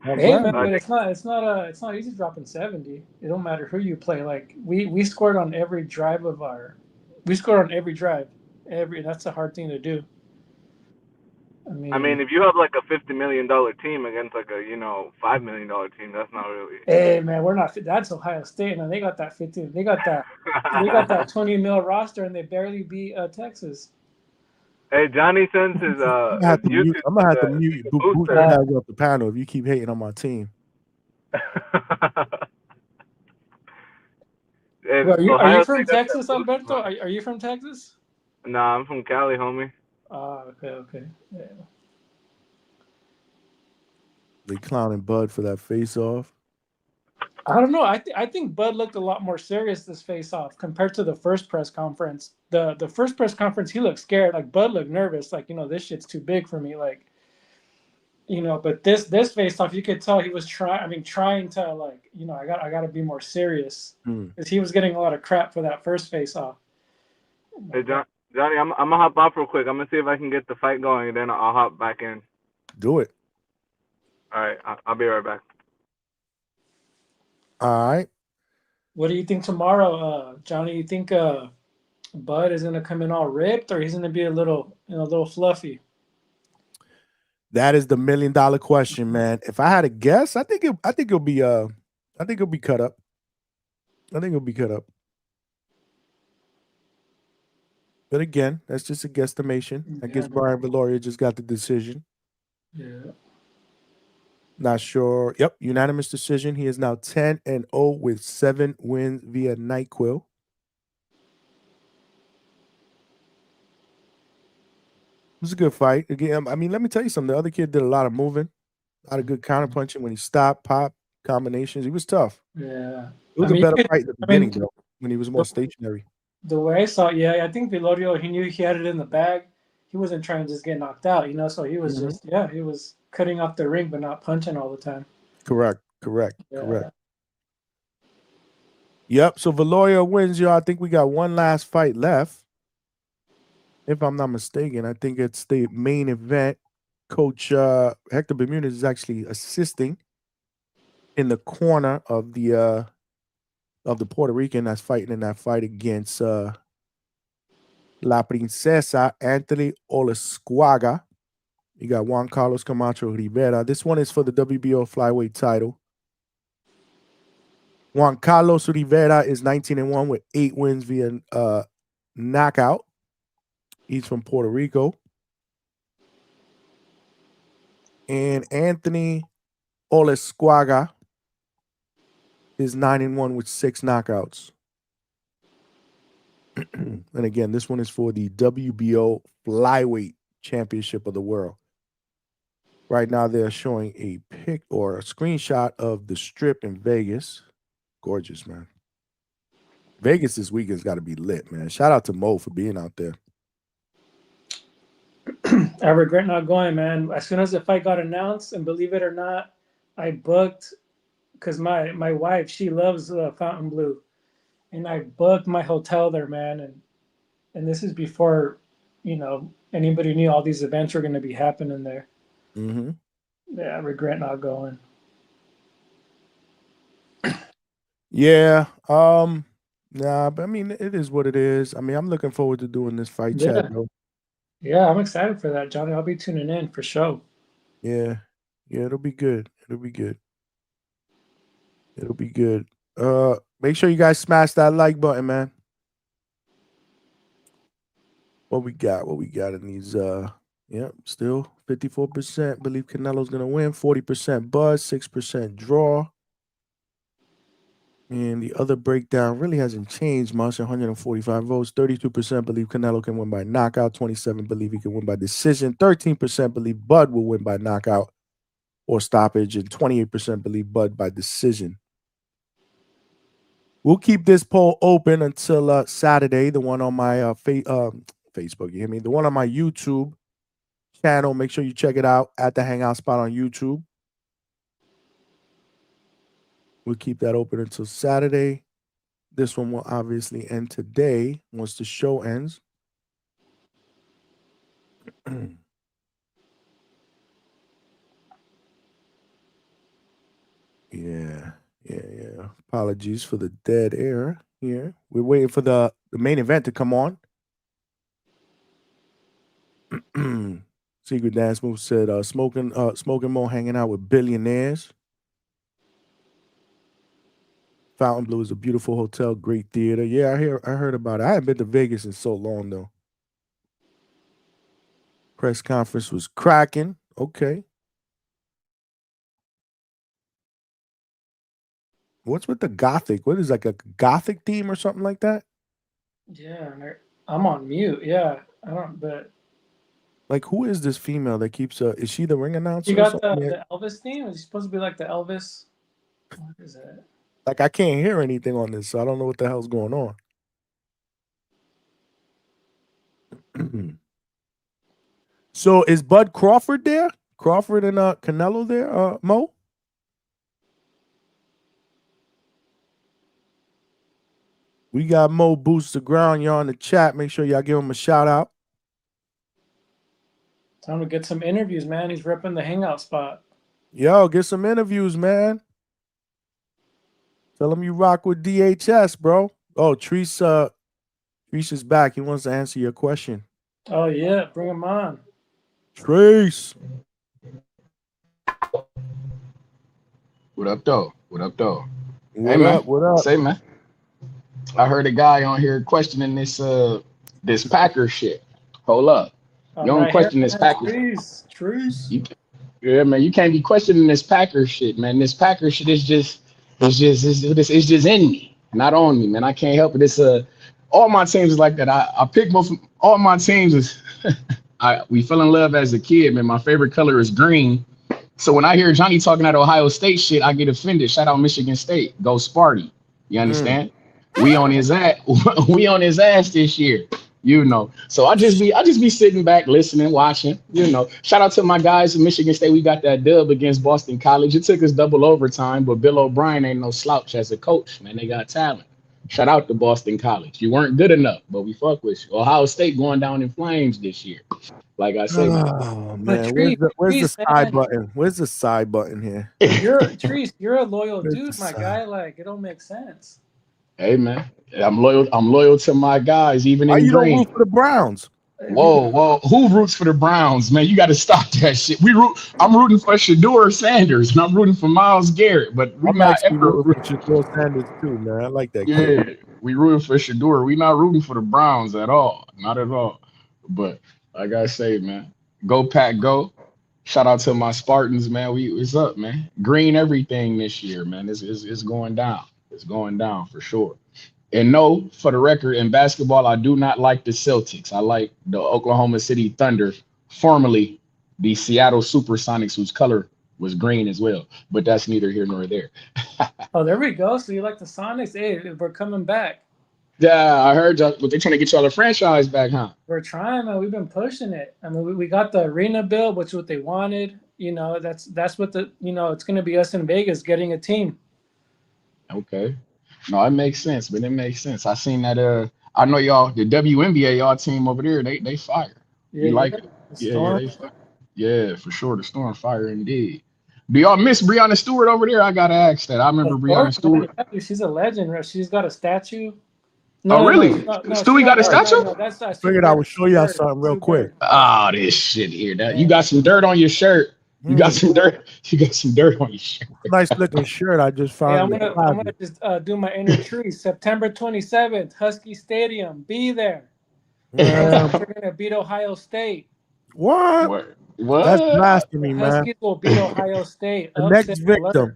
Hey man, but it's not easy dropping 70. It don't matter who you play. Like we scored on every drive that's a hard thing to do. I mean if you have like a $50 million team against like a $5 million team, that's not really. Hey man, we're not. That's Ohio State, and they got that 15. They got that 20 mil roster, and they barely beat Texas. Hey, Johnny sends his I'm gonna have to mute you, boot your ass off the panel if you keep hating on my team. Are you from Texas, Alberto? Are you from Texas? Nah, I'm from Cali, homie. Okay. Yeah. They clowning Bud for that face-off. I don't know. I think Bud looked a lot more serious this face-off compared to the first press conference. The first press conference, he looked scared. Like Bud looked nervous. Like this shit's too big for me. Like, but this face-off, you could tell he was trying to like, I got to be more serious because he was getting a lot of crap for that first face-off. Hey, Johnny, I'm gonna hop off real quick. I'm gonna see if I can get the fight going, and then I'll hop back in. Do it. All right, I'll be right back. All right. What do you think tomorrow, Johnny? You think Bud is gonna come in all ripped, or he's gonna be a little fluffy? That is the $1 million question, man. If I had to guess, I think it'll be cut up. But again, that's just a guesstimation. I guess Brian Valoria just got the decision. Yeah. Not sure. Yep, unanimous decision. He is now 10-0 with 7 wins via NyQuil. It was a good fight. Again, I mean, let me tell you something. The other kid did a lot of moving, a lot of good counterpunching when he stopped, pop, combinations. He was tough. Yeah. It was a better fight at the beginning, though, when he was more stationary. The way I saw it, I think Velorio, he knew he had it in the bag. He wasn't trying to just get knocked out, so he was he was cutting off the ring but not punching all the time. Correct. Yep, so Velorio wins, y'all. I think we got one last fight left. If I'm not mistaken, I think it's the main event. Coach Hector Bermudez is actually assisting in the corner of the Puerto Rican that's fighting in that fight against La Princesa, Anthony Olasquaga. You got Juan Carlos Camacho Rivera. This one is for the WBO flyweight title. Juan Carlos Rivera is 19-1 with 8 wins via knockout. He's from Puerto Rico. And Anthony Olesquaga is 9-1 with 6 knockouts. And again, this one is for the WBO flyweight championship of the world. Right now, they're showing a pic or a screenshot of the strip in Vegas. Gorgeous, man. Vegas this weekend's got to be lit, man. Shout out to Mo for being out there. I regret not going, man. As soon as the fight got announced, and believe it or not, I booked because my wife, she loves Fontainebleau, and I booked my hotel there, man. And this is before, anybody knew all these events were going to be happening there. Mm-hmm. Yeah, I regret not going. Yeah. Nah, but I mean, it is what it is. I mean, I'm looking forward to doing this fight chat, though. Yeah, I'm excited for that, Johnny. I'll be tuning in for sure. Yeah, it'll be good. It'll be good. Make sure you guys smash that like button, man. What we got in these still 54% believe Canelo's gonna win, 40% buzz, 6% draw. And the other breakdown really hasn't changed much. 145 votes. 32% believe Canelo can win by knockout. 27% believe he can win by decision. 13% believe Bud will win by knockout or stoppage. And 28% believe Bud by decision. We'll keep this poll open until Saturday. The one on my Facebook, you hear me? The one on my YouTube channel. Make sure you check it out at the Hangout Spot on YouTube. We'll keep that open until Saturday. This one will obviously end today once the show ends. Yeah. Apologies for the dead air here. We're waiting for the main event to come on. Secret Dance Move said, smoking Mo hanging out with billionaires. Fontainebleau is a beautiful hotel, great theater. Yeah, I heard about it. I haven't been to Vegas in so long, though. Press conference was cracking. Okay. What's with the Gothic? What is like a Gothic theme or something like that? Yeah, I'm on mute. Yeah, I don't. But like, who is this female that keeps? Is she the ring announcer? You got the Elvis theme. Is supposed to be like the Elvis? What is it? Like, I can't hear anything on this, so I don't know what the hell's going on. So is Bud Crawford there? Crawford and Canelo there? Mo? We got Mo Boots the Ground. Y'all in the chat. Make sure y'all give him a shout out. Time to get some interviews, man. He's repping the Hangout Spot. Yo, get some interviews, man. Tell him you rock with DHS, bro. Oh, Treese is back. He wants to answer your question. Oh, yeah. Bring him on. Treese. What up, though? What up? Say, man. I heard a guy on here questioning this Packer shit. Hold up. You don't question this Packer. Treese. Yeah, man. You can't be questioning this Packer shit, man. This Packer shit is just in me, not on me, man. I can't help it. It's all my teams is like that. I pick both. All my teams is we fell in love as a kid, man. My favorite color is green. So when I hear Johnny talking that Ohio State shit, I get offended. Shout out Michigan State. Go Sparty. You understand? We on his ass. We on his ass this year. So I just be sitting back, listening, watching. Shout out to my guys in Michigan State. We got that dub against Boston College. It took us double overtime, but Bill O'Brien ain't no slouch as a coach, man. They got talent. Shout out to Boston College. You weren't good enough, but we fuck with you. Ohio State going down in flames this year. Like I said, man, where's the side button? Where's the side button here? You're a loyal dude, my guy. Like, it don't make sense. Hey, man, I'm loyal to my guys, even in green. Why you don't root for the Browns? Whoa, who roots for the Browns, man? You got to stop that shit. I'm rooting for Shedeur Sanders, and I'm rooting for Myles Garrett, but I'm actually rooting for Shedeur Sanders too, man. I like that kid. Yeah, we rooting for Shedeur. We not rooting for the Browns at all, not at all. But like I say, man, go Pack, go. Shout out to my Spartans, man. What's up, man? Green everything this year, man. It's going down. It's going down for sure. And no, for the record, in basketball, I do not like the Celtics. I like the Oklahoma City Thunder, formerly the Seattle Supersonics, whose color was green as well. But that's neither here nor there. Oh, there we go. So you like the Sonics? Hey, we're coming back. Yeah, I heard y'all, but they're trying to get y'all the franchise back, huh? We're trying, man. We've been pushing it. I mean, we got the arena built, which is what they wanted. You know, that's what it's going to be us in Vegas getting a team. Okay. No, it makes sense, but it makes sense. I seen that. I know y'all, the WNBA, y'all team over there, they fire. Yeah, We like it. Yeah, they fire. Yeah, for sure. The Storm fire indeed. Do y'all miss Breonna Stewart over there? I gotta ask that. I remember Breonna Stewart. Yeah, she's a legend, right? She's got a statue. No, really? Stewie got a statue? No, that's I figured I would show y'all something real quick. Oh, this shit here. That you got some dirt on your shirt. You got some dirt. You got some dirt on your shirt. Nice looking shirt. I just found. Yeah, I'm gonna just do my inner tree. September 27th, Husky Stadium. Be there. We're gonna beat Ohio State. What? That's blasphemy, man. Huskies will beat Ohio State. The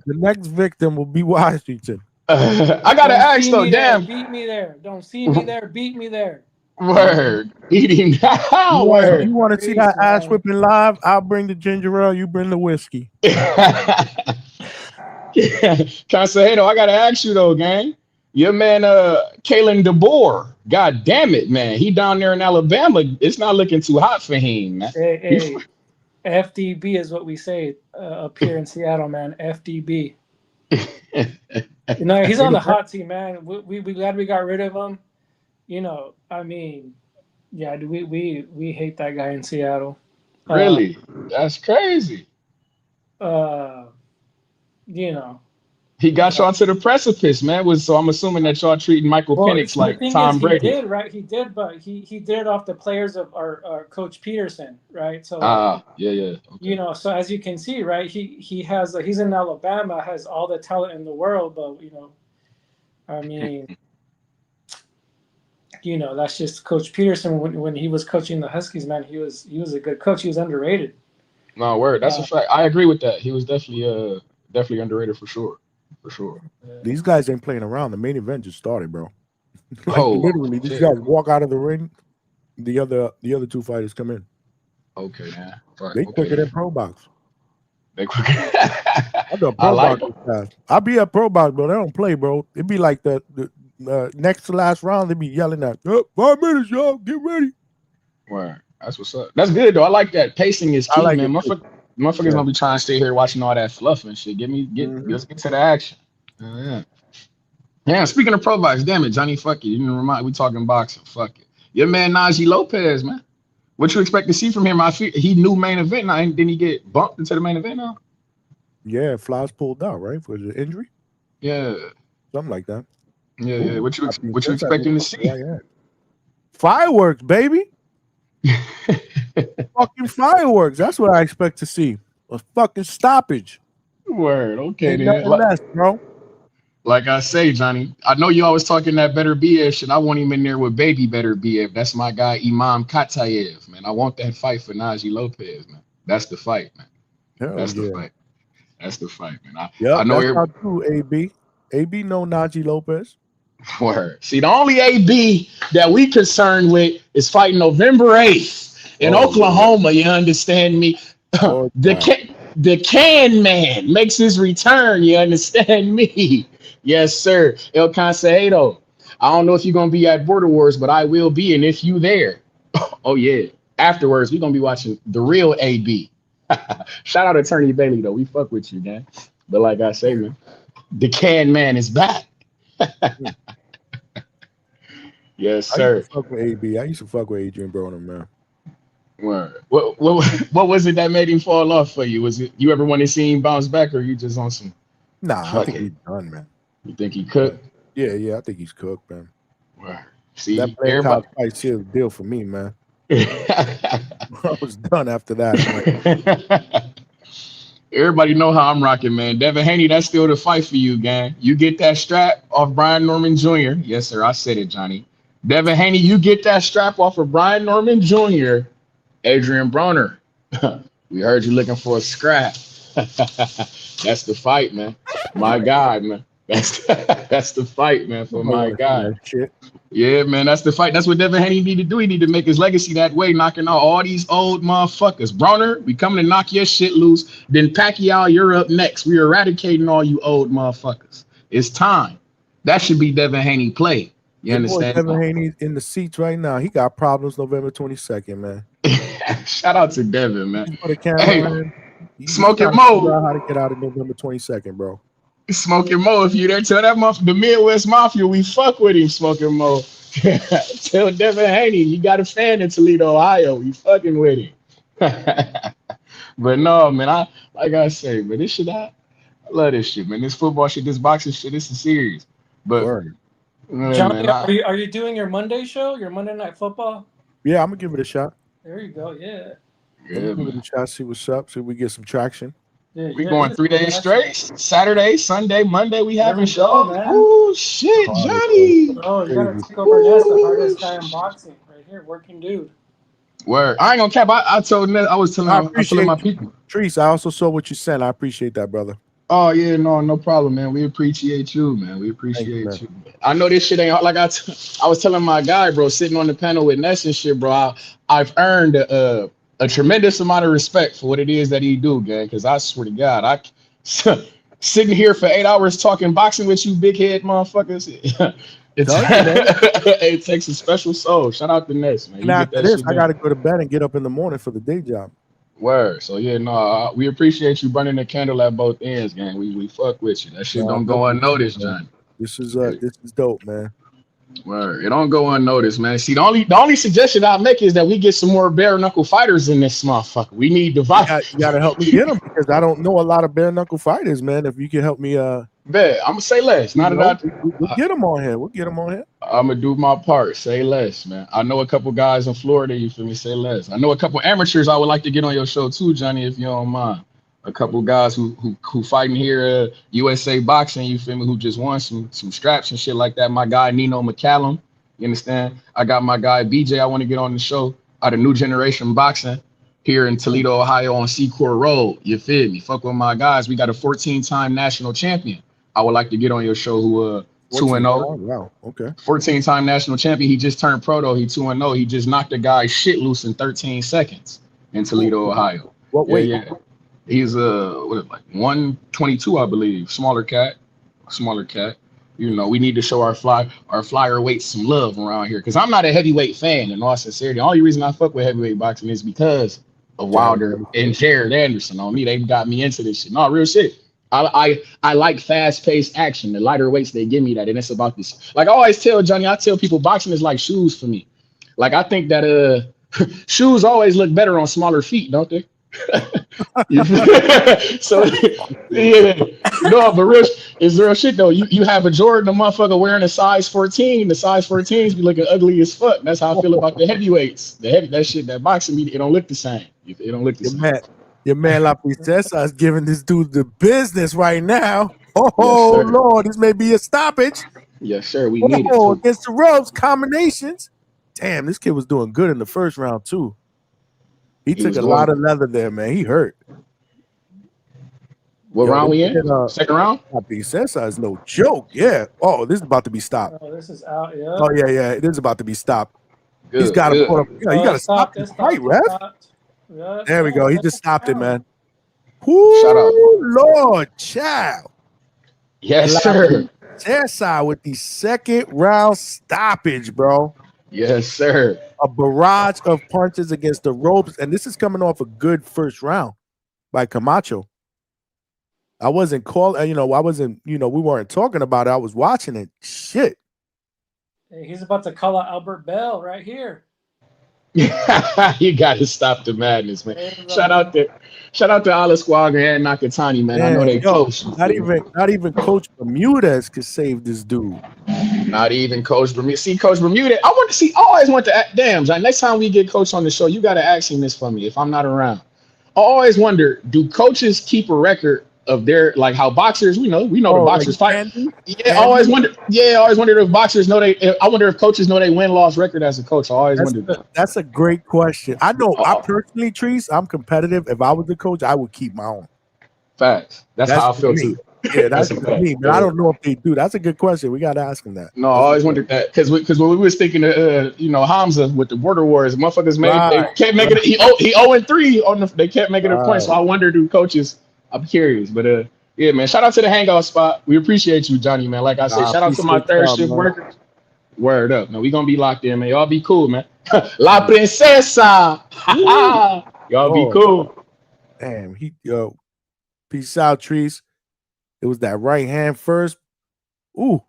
next victim will be Washington. I gotta ask though, damn. Beat me there. Don't see me there. Beat me there. Word. Beat him down. Word. You want to see that ass whipping live? I'll bring the ginger ale. You bring the whiskey. Consejo, I gotta ask you though, gang. Your man, Kalen DeBoer. God damn it, man. He down there in Alabama. It's not looking too hot for him, man. Hey, FDB is what we say up here in Seattle, man. FDB. You know, he's on the hot seat, man. We glad we got rid of him. You know, I mean, yeah, we hate that guy in Seattle. Really? That's crazy. You know. He got y'all to the precipice, man. So I'm assuming that y'all treating Michael Penix like Tom Brady. He did, right? He did, but he did it off the players of our Coach Peterson, right? So yeah. Okay. You know, so as you can see, right, he's in Alabama, has all the talent in the world, but you know, I mean, you know, that's just Coach Peterson when he was coaching the Huskies, man. He was a good coach. He was underrated. No word, that's a fact. I agree with that. He was definitely underrated for sure. For sure. These guys ain't playing around. The main event just started, bro. Literally, these guys walk out of the ring. The other two fighters come in. Okay, man. Right. They quicker than Pro Box. They quicker. I'll be at Pro Box, bro. They don't play, bro. It'd be like the next to last round. They'd be yelling at, 5 minutes, y'all. Get ready. Right. That's what's up. That's good though. I like that. Pacing is key, man. Motherfuckers gonna be trying to stay here watching all that fluff and shit. Let's get to the action. Yeah. Speaking of Pro Box, damn it, Johnny, fuck it. You didn't remind we talking boxing. Fuck it. Your man Najee Lopez, man. What you expect to see from him? He knew main event now. Didn't he get bumped into the main event now? Yeah, Fly's pulled out, right? For the injury? Yeah. Something like that. Yeah. What you expecting to see? Fireworks, baby. Fucking fireworks. That's what I expect to see. A fucking stoppage. Word. Okay, then. Less, bro. Like I say, Johnny, I know you always talking that better BF shit. I want him in there with baby better BF. That's my guy, Imam Katayev, man. I want that fight for Najee Lopez, man. That's the fight, man. That's the fight. That's the fight, man. I know that's not true, AB. AB know Najee Lopez. Word. See, the only AB that we concerned with is fighting November 8th in Oklahoma. You understand me? The can man makes his return. You understand me? Yes, sir. El Consejo. I don't know if you're going to be at Border Wars, but I will be. And if you there, oh, yeah. Afterwards, we're going to be watching the real AB. Shout out Attorney Bailey, though. We fuck with you, man. But like I say, man, the can man is back. Yes, sir. I used to fuck with AB. I used to fuck with Adrian Broner, man. Word. What was it that made him fall off for you? Was it you ever want to see him bounce back, or you just on some? Nah, I think he's done, man. You think he cooked? Yeah, I think he's cooked, man. Word. See, that everybody fight sealed deal for me, man. I was done after that. Everybody know how I'm rocking, man. Devin Haney, that's still the fight for you, gang. You get that strap off Brian Norman Jr. Yes, sir. I said it, Johnny. Devin Haney, you get that strap off of Brian Norman Jr. Adrian Broner. We heard you looking for a scrap. That's the fight, man. My guy, man. That's the fight, man, for my guy. Shit. Yeah, man, that's the fight. That's what Devin Haney need to do. He need to make his legacy that way, knocking out all these old motherfuckers. Broner, we coming to knock your shit loose. Then Pacquiao, you're up next. We eradicating all you old motherfuckers. It's time. That should be Devin Haney play. You understand? Devin Haney in the seats right now. He got problems November 22nd, man. Shout out to Devin, man. Put a camera in. Smoking Mo. How to get out of November 22nd, bro. Smoking Mo, if you there, tell that the Midwest Mafia we fuck with him, Smoking Mo. Tell Devin Haney you got a fan in Toledo, Ohio. We fucking with him. But no, man, like I say, man, this shit, I love this shit, man. This football shit, this boxing shit, this is serious. But Johnny, man, are you doing your Monday show, your Monday Night Football? Yeah, I'm gonna give it a shot. There you go. Yeah. Give it a shot. See what's up. See if we get some traction. Yeah, we going 3 days straight. Saturday, Sunday, Monday. We having shows. Oh shit, Johnny! Oh, you gotta take over Ness, the hardest guy in boxing, right here, working dude. Word. I ain't gonna cap. I told Ness. I was telling my people. Treese, I also saw what you sent. I appreciate that, brother. Oh yeah, no problem, man. We appreciate you, man. We appreciate you. I know this shit ain't like I was telling my guy, bro, sitting on the panel with Ness and shit, bro. I've earned a tremendous amount of respect for what it is that he do, gang. Because I swear to God, I sitting here for 8 hours talking boxing with you, big head motherfuckers. It takes a special soul. Shout out to Ness, man. And after this, I gotta go to bed and get up in the morning for the day job. Word. So yeah, no, we appreciate you burning the candle at both ends, gang. We fuck with you. That shit don't go unnoticed, John. This is dope, man. Word. It don't go unnoticed, man. See, the only suggestion I make is that we get some more bare knuckle fighters in this motherfucker. We need to fight. You gotta help me get them because I don't know a lot of bare knuckle fighters, man. If you can help me, bet I'm gonna say less. We'll get them on here. We'll get them on here. I'm gonna do my part. Say less, man. I know a couple guys in Florida. You feel me? Say less. I know a couple amateurs I would like to get on your show too, Johnny, if you don't mind. A couple guys who fighting here, USA Boxing. You feel me? Who just won some straps and shit like that. My guy Nino McCallum. You understand? I got my guy BJ. I want to get on the show out of New Generation Boxing here in Toledo, Ohio on Secord Road. You feel me? Fuck with my guys. We got a 14-time national champion. I would like to get on your show who 2-0. Wow, okay. 14-time national champion. He just turned pro though. He 2-0. He just knocked a guy shit loose in 13 seconds in Toledo, Ohio. What weight? Yeah. He's like 122, I believe. Smaller cat. You know, we need to show our flyer weights some love around here. Cause I'm not a heavyweight fan in all sincerity. The only reason I fuck with heavyweight boxing is because of Wilder and Jared Anderson on me. They got me into this shit. No, real shit. I like fast-paced action. The lighter weights, they give me that. And it's about this. Like I always tell Johnny, I tell people boxing is like shoes for me. Like I think that shoes always look better on smaller feet, don't they? So yeah, no, but it's real shit though. You have a Jordan, a motherfucker wearing a size 14. The size 14s be looking ugly as fuck. That's how I feel about the heavyweights. That shit, that boxing media, it don't look the same. It don't look the same. Your man La Princesa is giving this dude the business right now. Oh yes, Lord, this may be a stoppage. Yes, sir. We need it against the ropes combinations. Damn, this kid was doing good in the first round too. He took a lot of leather there, man. He hurt. What round we in? Second round? La Princesa is no joke. Yeah. Oh, this is about to be stopped. Oh, this is out. Yeah. Oh yeah. It is about to be stopped. Good, he's got to put up. You got to stop this fight, ref. Yeah, there we go. He just stopped it, man. Woo, shout out, Lord, child. Yes, sir. Princesa with the second round stoppage, bro. Yes, sir. A barrage of punches against the ropes, and this is coming off a good first round by Camacho. I wasn't calling, we weren't talking about it. I was watching it. Shit. Hey, he's about to call out Albert Bell right here. You got to stop the madness, man. Shout out to Alasquaga and Nakatani, man. I know they close. Not even Coach Bermudez could save this dude. Not even Coach Bermudez. See, Coach Bermudez, I always want to damn, John, next time we get Coach on the show, you got to ask him this for me if I'm not around. I always wonder, do coaches keep a record of their like how boxers, we know the boxers fight. Andy? Yeah, I always wondered if boxers know I wonder if coaches know they win-loss record as a coach. I always wondered that. That's a great question. I know I personally, Trees, I'm competitive. If I was the coach, I would keep my own. Facts. That's how I feel me. too. Yeah, that's me. But I Yeah. don't know if they do. That's a good question. We got to ask them that. No, I always wondered that because when we was thinking Hamza with the border wars, motherfuckers they can't make it. He 0-3 on the. They can't make it a point. So I wonder, do coaches? I'm curious, but yeah, man. Shout out to the Hangout spot. We appreciate you, Johnny, man. Like I said, shout out to my third shift workers. Word up. No, we gonna be locked in, man. Y'all be cool, man. La princesa. Y'all be cool. Damn, peace out, Trees. It was that right hand first. Ooh.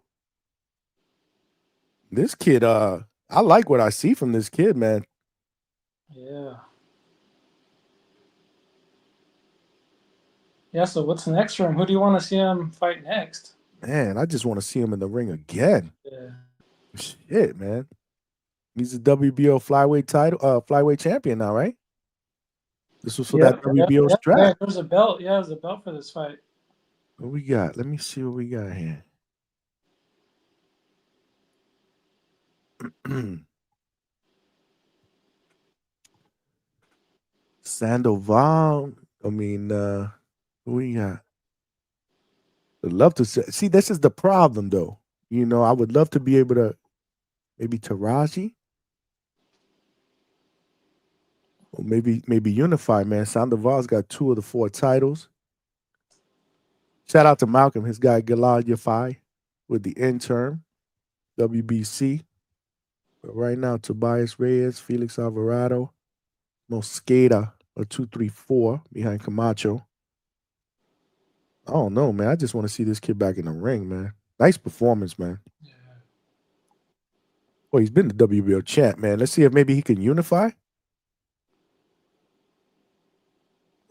This kid, I like what I see from this kid, man. Yeah. Yeah, so what's next for him? Who do you want to see him fight next? Man, I just want to see him in the ring again. Yeah. Shit, man. He's a WBO flyweight champion now, right? This was for that WBO strap. Yeah, there's a belt. Yeah, there's a belt for this fight. What we got? Let me see what we got here. Sandoval. I mean, what we got? I'd love to see. This is the problem, though. You know, I would love to be able to maybe Taraji. Or maybe Unify, man. Sandoval's got 2 of the 4 titles. Shout out to Malcolm, his guy Gilad Yafai with the intern, WBC. But right now, Tobias Reyes, Felix Alvarado, Mosqueda, a 2-3-4 behind Camacho. I don't know, man. I just want to see this kid back in the ring, man. Nice performance, man. Yeah. Well, he's been the WBO champ, man. Let's see if maybe he can unify.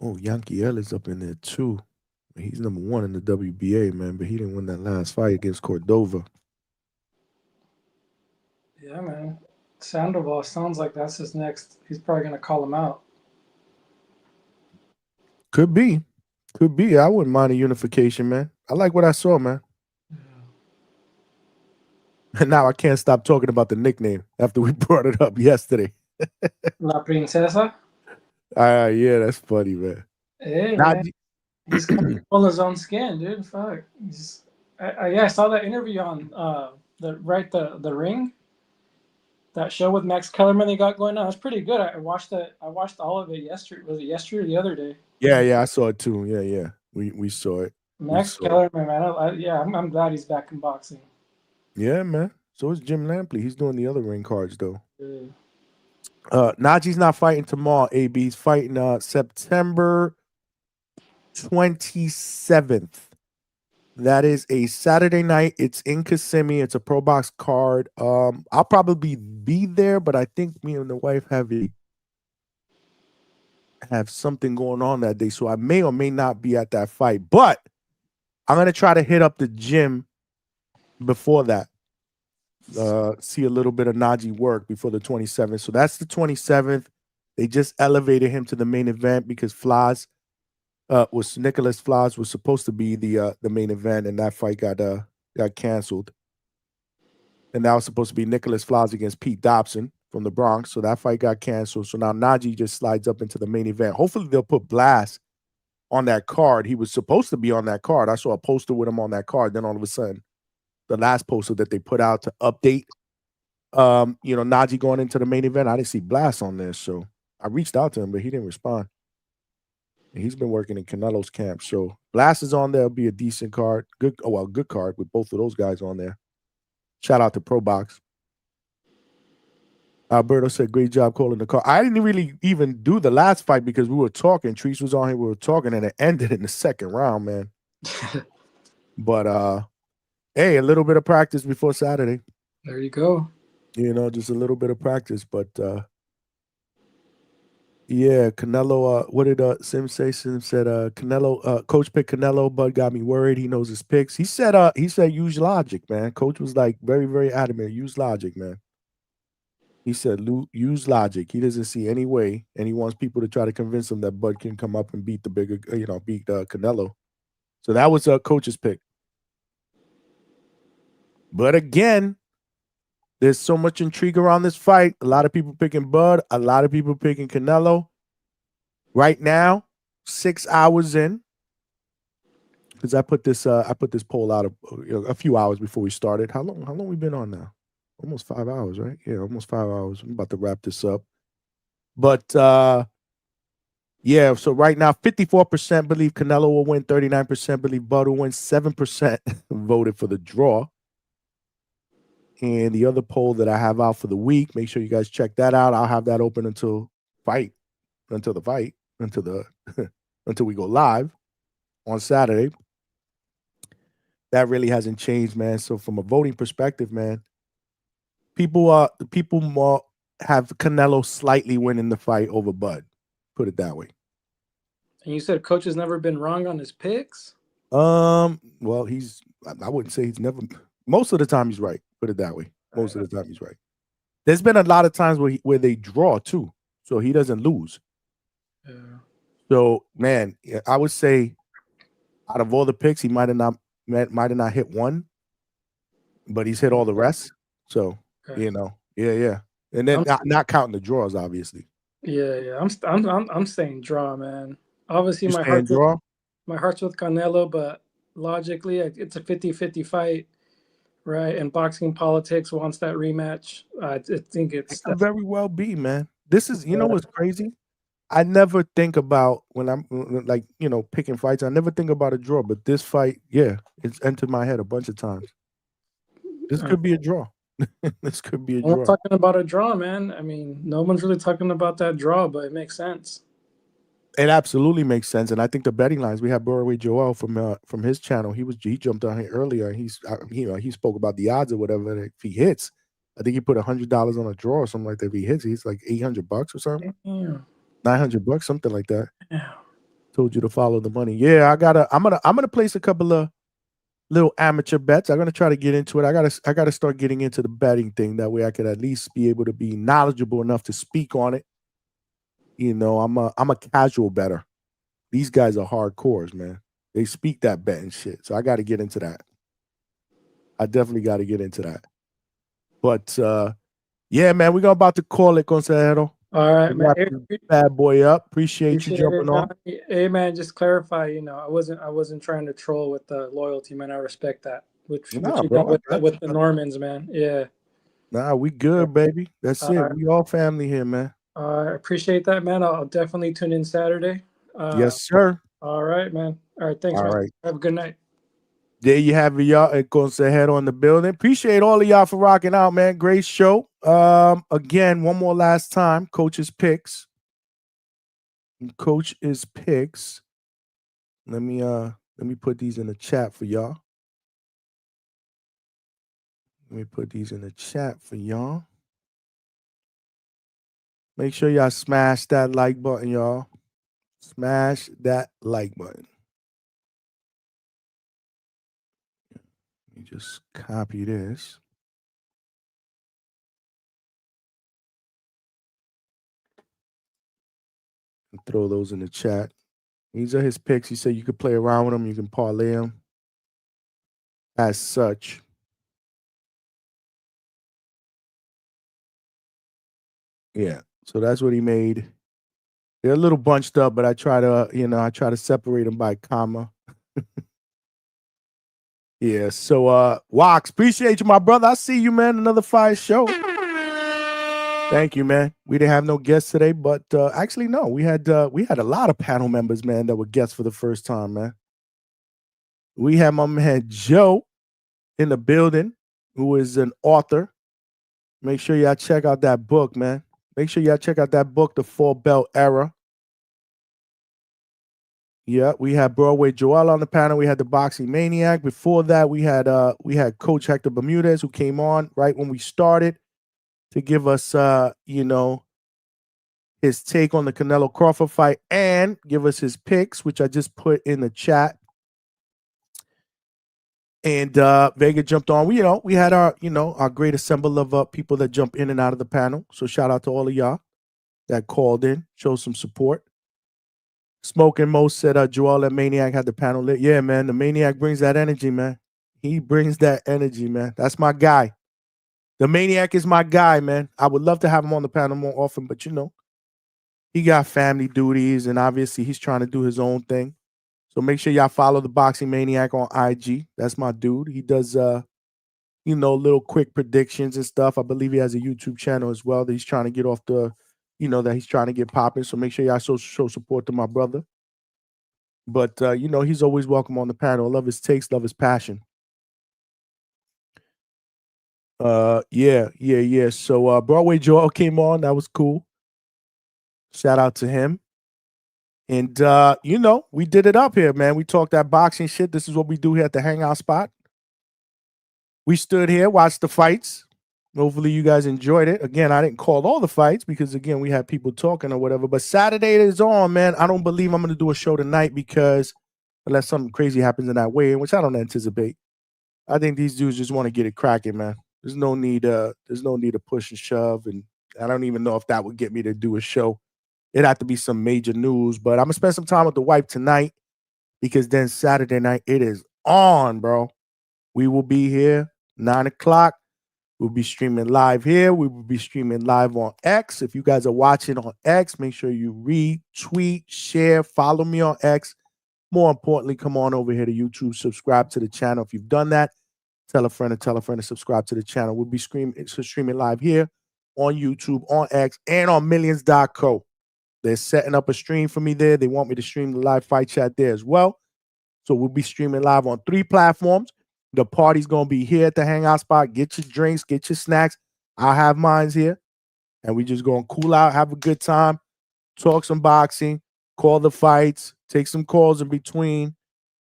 Oh, Yankiel is up in there, too. He's number 1 in the WBA, man, but he didn't win that last fight against Cordova. Yeah, man. Sandoval sounds like that's his next. He's probably going to call him out. Could be. I wouldn't mind a unification, man. I like what I saw, man. Yeah. And now I can't stop talking about the nickname after we brought it up yesterday. La Princesa? Yeah, that's funny, man. Hey, man. He's control his own skin, dude. Fuck. I saw that interview on the Ring. That show with Max Kellerman they got going on. It's pretty good. I watched all of it yesterday. Was it yesterday or the other day? Yeah, I saw it too. Yeah. We saw it. Max Kellerman, man. I'm glad he's back in boxing. Yeah, man. So is Jim Lampley. He's doing the other ring cards though. Yeah. Najee's not fighting tomorrow, AB. He's fighting September 27th. That is a Saturday night. It's in Kissimmee. It's a pro box card. I'll probably be there, but I think me and the wife have something going on that day. So I may or may not be at that fight. But I'm going to try to hit up the gym before that. See a little bit of Najee work before the 27th. So that's the 27th. They just elevated him to the main event because Nicholas Flaz was supposed to be the main event, and that fight got canceled. And that was supposed to be Nicholas Flaz against Pete Dobson from the Bronx. So that fight got canceled. So now Najee just slides up into the main event. Hopefully they'll put Blast on that card. He was supposed to be on that card. I saw a poster with him on that card. Then all of a sudden, the last poster that they put out to update, Najee going into the main event, I didn't see Blast on there. So I reached out to him, but he didn't respond. He's been working in Canelo's camp. So Blast is on there. It'll be a decent card. Good card with both of those guys on there. Shout out to Pro Box. Alberto said, great job calling the call. I didn't really even do the last fight because we were talking. Treese was on here. We were talking, and it ended in the second round, man. But, hey, a little bit of practice before Saturday. There you go. Just a little bit of practice. But, yeah, Canelo, what did Sim say? Sim said, Canelo, Coach picked Canelo, Bud got me worried. He knows his picks. He said use logic, man. Coach was like very, very adamant. Use logic, man. He said, use logic. He doesn't see any way, and he wants people to try to convince him that Bud can come up and beat the bigger, beat Canelo. So that was a coach's pick. But again, there's so much intrigue around this fight. A lot of people picking Bud. A lot of people picking Canelo. Right now, 6 hours in, because I put this poll out a few hours before we started. How long we been on now? Almost 5 hours, right? Yeah, almost 5 hours. I'm about to wrap this up. But yeah, so right now 54% believe Canelo will win, 39% believe Bud will win, 7% voted for the draw. And the other poll that I have out for the week, make sure you guys check that out. I'll have that open until we go live on Saturday. That really hasn't changed, man. So from a voting perspective, man, people more have Canelo slightly winning the fight over Bud. Put it that way. And you said Coach has never been wrong on his picks? Well, I wouldn't say he's never. Most of the time he's right. Put it that way. Most of the time he's right. There's been a lot of times where they draw too, so he doesn't lose. Yeah. So, man, I would say out of all the picks, he might have not hit one, but he's hit all the rest. So, yeah. And then not counting the draws, obviously. Yeah. I'm saying draw, man. Obviously, You my heart's with Canelo, but logically, it's a 50-50 fight, right? And boxing politics wants that rematch. I think it could very well be, man. This is, what's crazy? I never think about when I'm like, picking fights. I never think about a draw, but this fight, it's entered my head a bunch of times. This could be a draw. This could be a draw. We're talking about a draw, man. I mean, no one's really talking about that draw, but it makes sense. It absolutely makes sense, and I think the betting lines. We have Broadway Joel from his channel. He jumped on here earlier. He spoke about the odds or whatever. If he hits, I think he put $100 on a draw or something like that. If he hits, he's like $800 or something. Yeah. $900, something like that. Yeah. Told you to follow the money. Yeah, I'm gonna place a couple of little amateur bets. I'm gonna try to get into it. I gotta start getting into the betting thing. That way I could at least be able to be knowledgeable enough to speak on it. I'm a casual bettor. These guys are hardcores, man. They speak that betting shit. So I got to get into that. I definitely got to get into that. But yeah, man, we're about to call it, Consejero. All right, man. Bad boy up. Appreciate you jumping on. Hey, man, just clarify. I wasn't trying to troll with the loyalty, man. I respect that. With the Normans, man. Yeah. Nah, we good, baby. That's it. Right. We all family here, man. I appreciate that, man. I'll definitely tune in Saturday. Yes, sir. All right, man. All right, thanks, man. Right. Have a good night. There you have it, y'all. It goes ahead on the building. Appreciate all of y'all for rocking out, man. Great show. Again, one more last time. Coach's picks. Coach's picks. Let me put these in the chat for y'all. Make sure y'all smash that like button, y'all. Smash that like button. Let me just copy this. And throw those in the chat. These are his picks. He said you could play around with them. You can parlay them as such. Yeah. So that's what he made. They're a little bunched up, but I try to separate them by comma. Yeah. So Wax, appreciate you, my brother. I see you, man. Another fire show. Thank you, man. We didn't have no guests today, but actually, no, we had a lot of panel members, man, that were guests for the first time, man. We had my man Joe in the building, who is an author. Make sure y'all check out that book, man. Make sure y'all check out that book, The Four Belt Era. Yeah, we had Broadway Joel on the panel. We had the Boxing Maniac. Before that, we had Coach Hector Bermudez, who came on right when we started to give us his take on the Canelo Crawford fight and give us his picks, which I just put in the chat. And Vega jumped on. We had our great assemble of people that jump in and out of the panel. So shout out to all of y'all that called in, showed some support. Smoking Most said Joel and Maniac had the panel lit. Yeah, man. The Maniac brings that energy, man. He brings that energy, man. That's my guy. The Maniac is my guy, man. I would love to have him on the panel more often, but you know, he got family duties, and obviously he's trying to do his own thing. So make sure y'all follow the Boxing Maniac on IG. That's my dude. He does you know, little quick predictions and stuff. I believe he has a YouTube channel as well that he's trying to get off the, you know, that he's trying to get popping. So make sure y'all show support to my brother. But you know, he's always welcome on the panel. Love his takes, love his passion. Yeah. So Broadway Joel came on. That was cool. Shout out to him. And you know, we did it up here, man. We talked that boxing shit. This is what we do here at the Hangout spot. We stood here, watched the fights. Hopefully you guys enjoyed it. Again, I didn't call all the fights because again, we had people talking or whatever. But Saturday is on, man. I don't believe I'm gonna do a show tonight because unless something crazy happens in that way, which I don't anticipate. I think these dudes just want to get it cracking, man. There's no need to push and shove, and I don't even know if that would get me to do a show. It'd have to be some major news, but I'm gonna spend some time with the wife tonight because then Saturday night it is on, bro. We will be here 9 o'clock. We'll be streaming live here. We will be streaming live on X. If you guys are watching on X, make sure you retweet, share, follow me on X. More importantly, come on over here to YouTube, subscribe to the channel. If you've done that, tell a friend to subscribe to the channel. We'll be streaming live here on YouTube, on X, and on Millions.co. They're setting up a stream for me there. They want me to stream the live fight chat there as well. So we'll be streaming live on 3 platforms. The party's going to be here at the Hangout spot. Get your drinks, get your snacks. I'll have mine here. And we just going to cool out, have a good time, talk some boxing, call the fights, take some calls in between.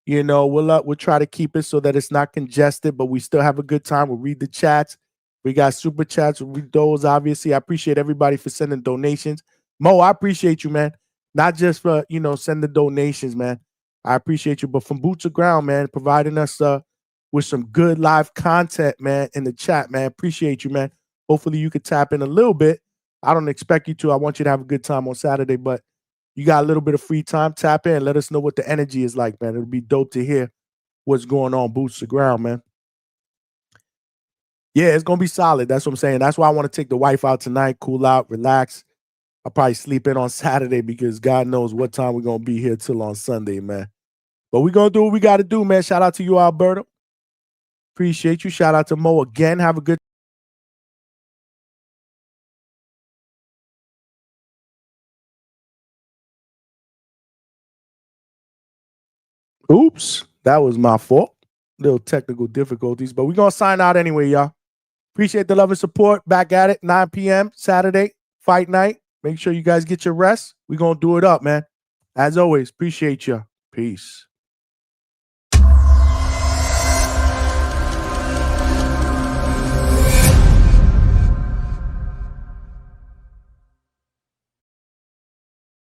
You know, we'll try to keep it so that it's not congested, but we still have a good time. We'll read the chats. We got super chats. We'll read those, obviously. I appreciate everybody for sending donations. Mo, I appreciate you, man. Not just for, you know, sending donations, man. I appreciate you, but from boots to ground, man, providing us with some good live content, man, in the chat, man. Appreciate you, man. Hopefully you could tap in a little bit. I don't expect you to. I want you to have a good time on Saturday, but you got a little bit of free time, tap in. Let us know what the energy is like, man. It'll be dope to hear what's going on boots to ground, man. Yeah, it's going to be solid. That's what I'm saying. That's why I want to take the wife out tonight, cool out, relax. I'll probably sleep in on Saturday because God knows what time we're going to be here till on Sunday, man. But we're going to do what we got to do, man. Shout out to you, Alberto. Appreciate you. Shout out to Mo again. Have a good Oops, that was my fault. Little technical difficulties, but we're going to sign out anyway, y'all. Appreciate the love and support. Back at it, 9 p.m. Saturday, fight night. Make sure you guys get your rest. We're going to do it up, man. As always, appreciate you. Peace.